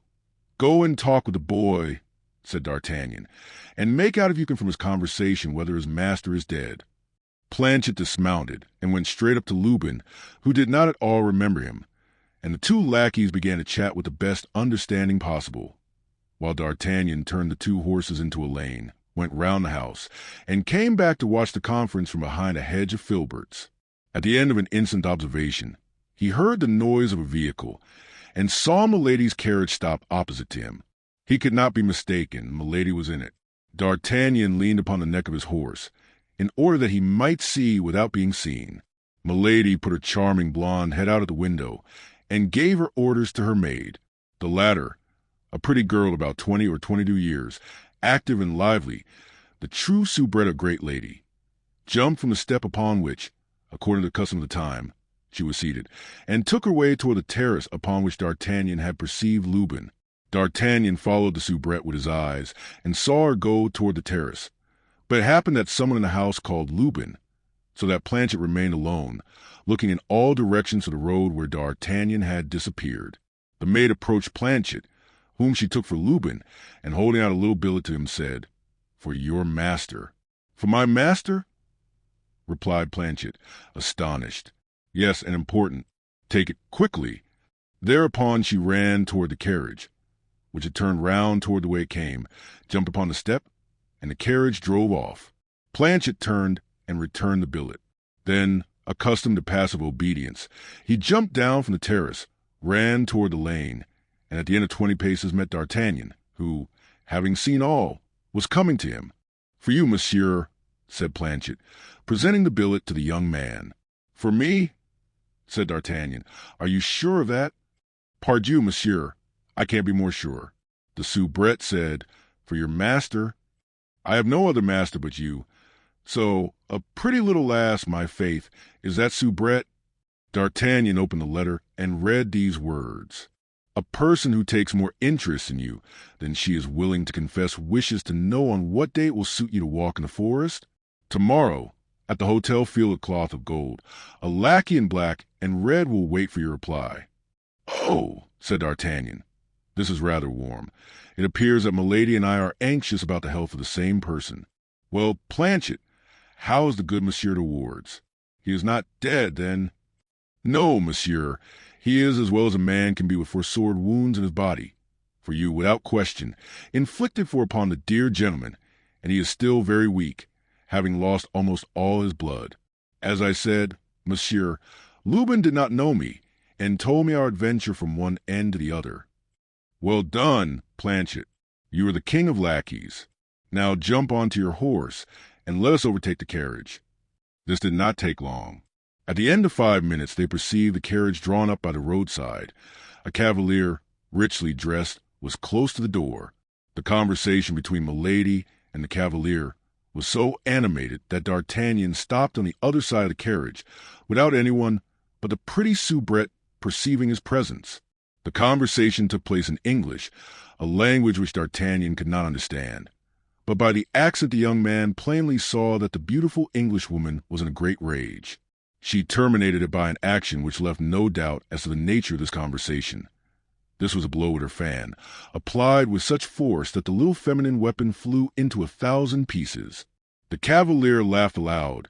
S1: go and talk with the boy," said D'Artagnan, "and make out if you can from his conversation whether his master is dead." Planchet dismounted and went straight up to Lubin, who did not at all remember him, and the two lackeys began to chat with the best understanding possible, while D'Artagnan turned the two horses into a lane, went round the house, and came back to watch the conference from behind a hedge of filberts. At the end of an instant's observation, he heard the noise of a vehicle, and saw Milady's carriage stop opposite to him. He could not be mistaken, Milady was in it. D'Artagnan leaned upon the neck of his horse, in order that he might see without being seen. Milady put her charming blonde head out of the window, and gave her orders to her maid. The latter, a pretty girl about 20 or 22 years, active and lively, the true soubrette of great lady, jumped from the step upon which, according to the custom of the time, she was seated, and took her way toward the terrace upon which D'Artagnan had perceived Lubin. D'Artagnan followed the soubrette with his eyes, and saw her go toward the terrace. But it happened that someone in the house called Lubin, so that Planchet remained alone, looking in all directions to the road where D'Artagnan had disappeared. The maid approached Planchet, whom she took for Lubin, and holding out a little billet to him, said, "For your master." "For my master?" replied Planchet, astonished. "Yes, and important. Take it quickly." Thereupon she ran toward the carriage, which had turned round toward the way it came, jumped upon the step, and the carriage drove off. Planchet turned and returned the billet. Then, accustomed to passive obedience, he jumped down from the terrace, ran toward the lane, and at the end of 20 paces met D'Artagnan, who, having seen all, was coming to him. "For you, monsieur," said Planchet, presenting the billet to the young man. "For me?" said D'Artagnan. "Are you sure of that?" "Pardieu, monsieur, I can't be more sure." The soubrette said, "For your master." "I have no other master but you. So, a pretty little lass, my faith, is that soubrette?" D'Artagnan opened the letter and read these words: "A person who takes more interest in you than she is willing to confess wishes to know on what day it will suit you to walk in the forest. Tomorrow, at the Hotel Field Cloth of Gold, a lackey in black and red will wait for your reply." "Oh," said D'Artagnan, "this is rather warm. It appears that Milady and I are anxious about the health of the same person. Well, Planchet, how is the good Monsieur de Wardes? He is not dead, then? No, monsieur. He is as well as a man can be with 4 sword wounds in his body. For you, without question, inflicted for upon the dear gentleman, and he is still very weak, having lost almost all his blood. As I said, monsieur, Lubin did not know me, and told me our adventure from one end to the other. Well done, Planchet. You are the king of lackeys. Now jump onto your horse, and let us overtake the carriage. This did not take long. At the end of 5 minutes, they perceived the carriage drawn up by the roadside. A cavalier, richly dressed, was close to the door. The conversation between Milady and the cavalier was so animated that D'Artagnan stopped on the other side of the carriage, without anyone but the pretty soubrette perceiving his presence. The conversation took place in English, a language which D'Artagnan could not understand. But by the accent the young man plainly saw that the beautiful Englishwoman was in a great rage. She terminated it by an action which left no doubt as to the nature of this conversation. This was a blow with her fan, applied with such force that the little feminine weapon flew into 1,000 pieces. The cavalier laughed aloud,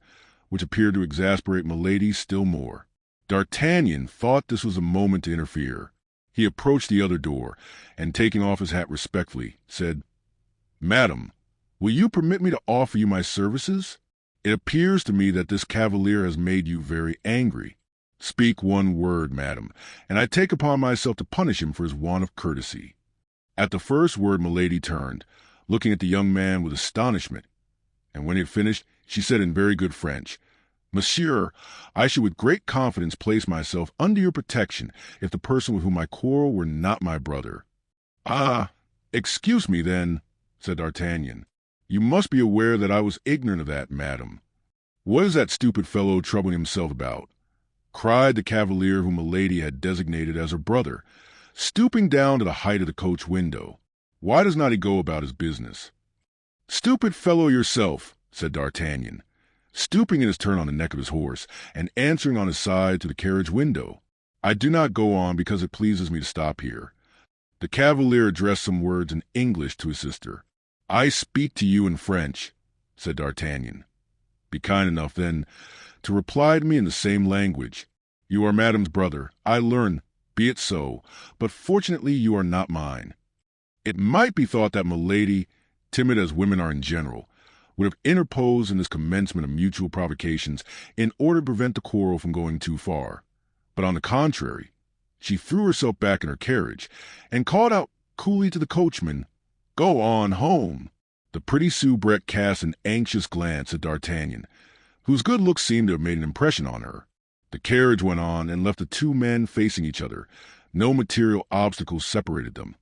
S1: which appeared to exasperate Milady still more. D'Artagnan thought this was a moment to interfere. He approached the other door, and taking off his hat respectfully, said, "Madam, will you permit me to offer you my services? It appears to me that this cavalier has made you very angry. Speak one word, madam, and I take upon myself to punish him for his want of courtesy." At the first word Milady turned, looking at the young man with astonishment, and when he had finished, she said in very good French, "Monsieur, I should with great confidence place myself under your protection if the person with whom I quarrel were not my brother." "Ah, excuse me, then," said D'Artagnan. "You must be aware that I was ignorant of that, madam. What is that stupid fellow troubling himself about?" cried the cavalier whom Milady had designated as her brother, stooping down to the height of the coach window. "Why does not he go about his business?" "Stupid fellow yourself," said D'Artagnan, stooping in his turn on the neck of his horse, and answering on his side to the carriage window. "I do not go on because it pleases me to stop here." The cavalier addressed some words in English to his sister. "I speak to you in French," said D'Artagnan. "Be kind enough, then, to reply to me in the same language. You are Madame's brother, I learn, be it so, but fortunately you are not mine." It might be thought that Milady, timid as women are in general, would have interposed in this commencement of mutual provocations in order to prevent the quarrel from going too far. But on the contrary, she threw herself back in her carriage, and called out coolly to the coachman, "Go on home." The pretty soubrette cast an anxious glance at D'Artagnan, whose good looks seemed to have made an impression on her. The carriage went on and left the 2 men facing each other. No material obstacles separated them.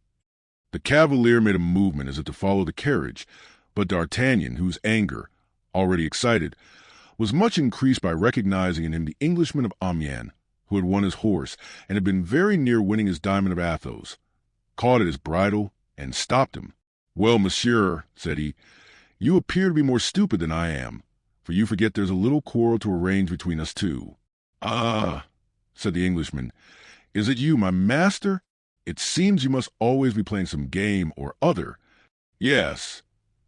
S1: The cavalier made a movement as if to follow the carriage, but D'Artagnan, whose anger, already excited, was much increased by recognizing in him the Englishman of Amiens, who had won his horse and had been very near winning his diamond of Athos, caught at his bridle and stopped him. "Well, monsieur," said he, "you appear to be more stupid than I am, for you forget there's a little quarrel to arrange between us 2. "Ah," said the Englishman, "is it you, my master? It seems you must always be playing some game or other." "Yes,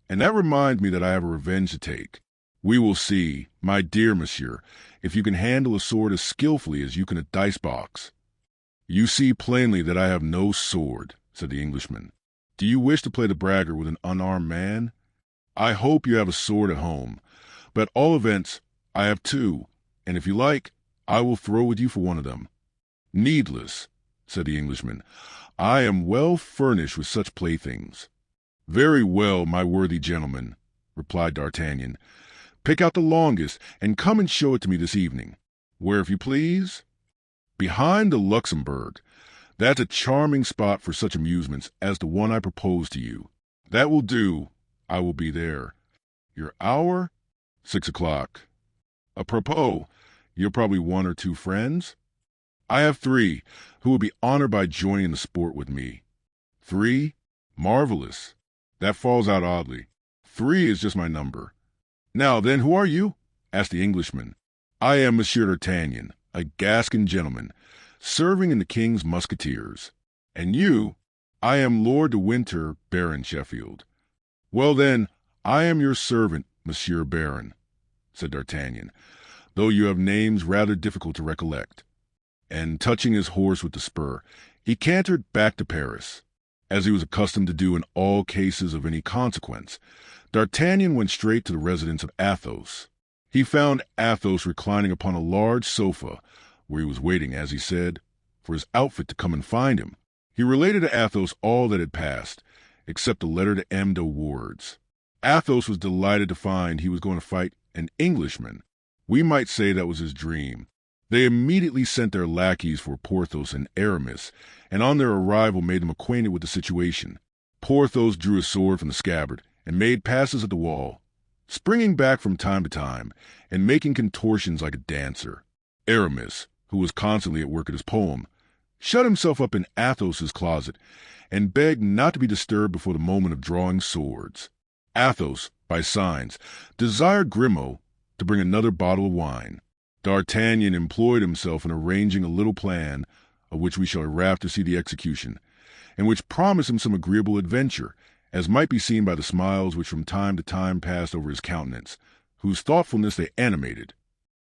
S1: and that reminds me that I have a revenge to take. We will see, my dear monsieur, if you can handle a sword as skillfully as you can a dice-box." "You see plainly that I have no sword," said the Englishman. "Do you wish to play the braggart with an unarmed man? I hope you have a sword at home, but at all events I have 2, and if you like, I will throw with you for one of them." "Needless," said the Englishman. "I am well furnished with such playthings." "Very well, my worthy gentleman," replied D'Artagnan. "Pick out the longest, and come and show it to me this evening." "Where, if you please?" "Behind the Luxembourg. That's a charming spot for such amusements as the one I propose to you." "That will do. I will be there." "Your hour?" 6 o'clock. "Apropos, you'll probably 1 or 2 friends?" "I have 3, who will be honored by joining in the sport with me." "3? Marvelous. That falls out oddly. 3 is just my number." "Now, then, who are you?" asked the Englishman. "I am Monsieur d'Artagnan, a Gascon gentleman, serving in the King's Musketeers." "And you?" "I am Lord de Winter, Baron Sheffield." "Well, then, I am your servant, Monsieur Baron." said D'Artagnan, "though you have names rather difficult to recollect." And touching his horse with the spur, he cantered back to Paris. As he was accustomed to do in all cases of any consequence, D'Artagnan went straight to the residence of Athos. He found Athos reclining upon a large sofa, where he was waiting, as he said, for his outfit to come and find him. He related to Athos all that had passed, except a letter to M. de Wardes. Athos was delighted to find he was going to fight an Englishman. We might say that was his dream. They immediately sent their lackeys for Porthos and Aramis, and on their arrival made them acquainted with the situation. Porthos drew his sword from the scabbard and made passes at the wall, springing back from time to time and making contortions like a dancer. Aramis, who was constantly at work at his poem, shut himself up in Athos's closet and begged not to be disturbed before the moment of drawing swords. Athos, by signs, desired Grimaud to bring another bottle of wine. D'Artagnan employed himself in arranging a little plan, of which we shall hereafter see the execution, and which promised him some agreeable adventure, as might be seen by the smiles which from time to time passed over his countenance, whose thoughtfulness they animated.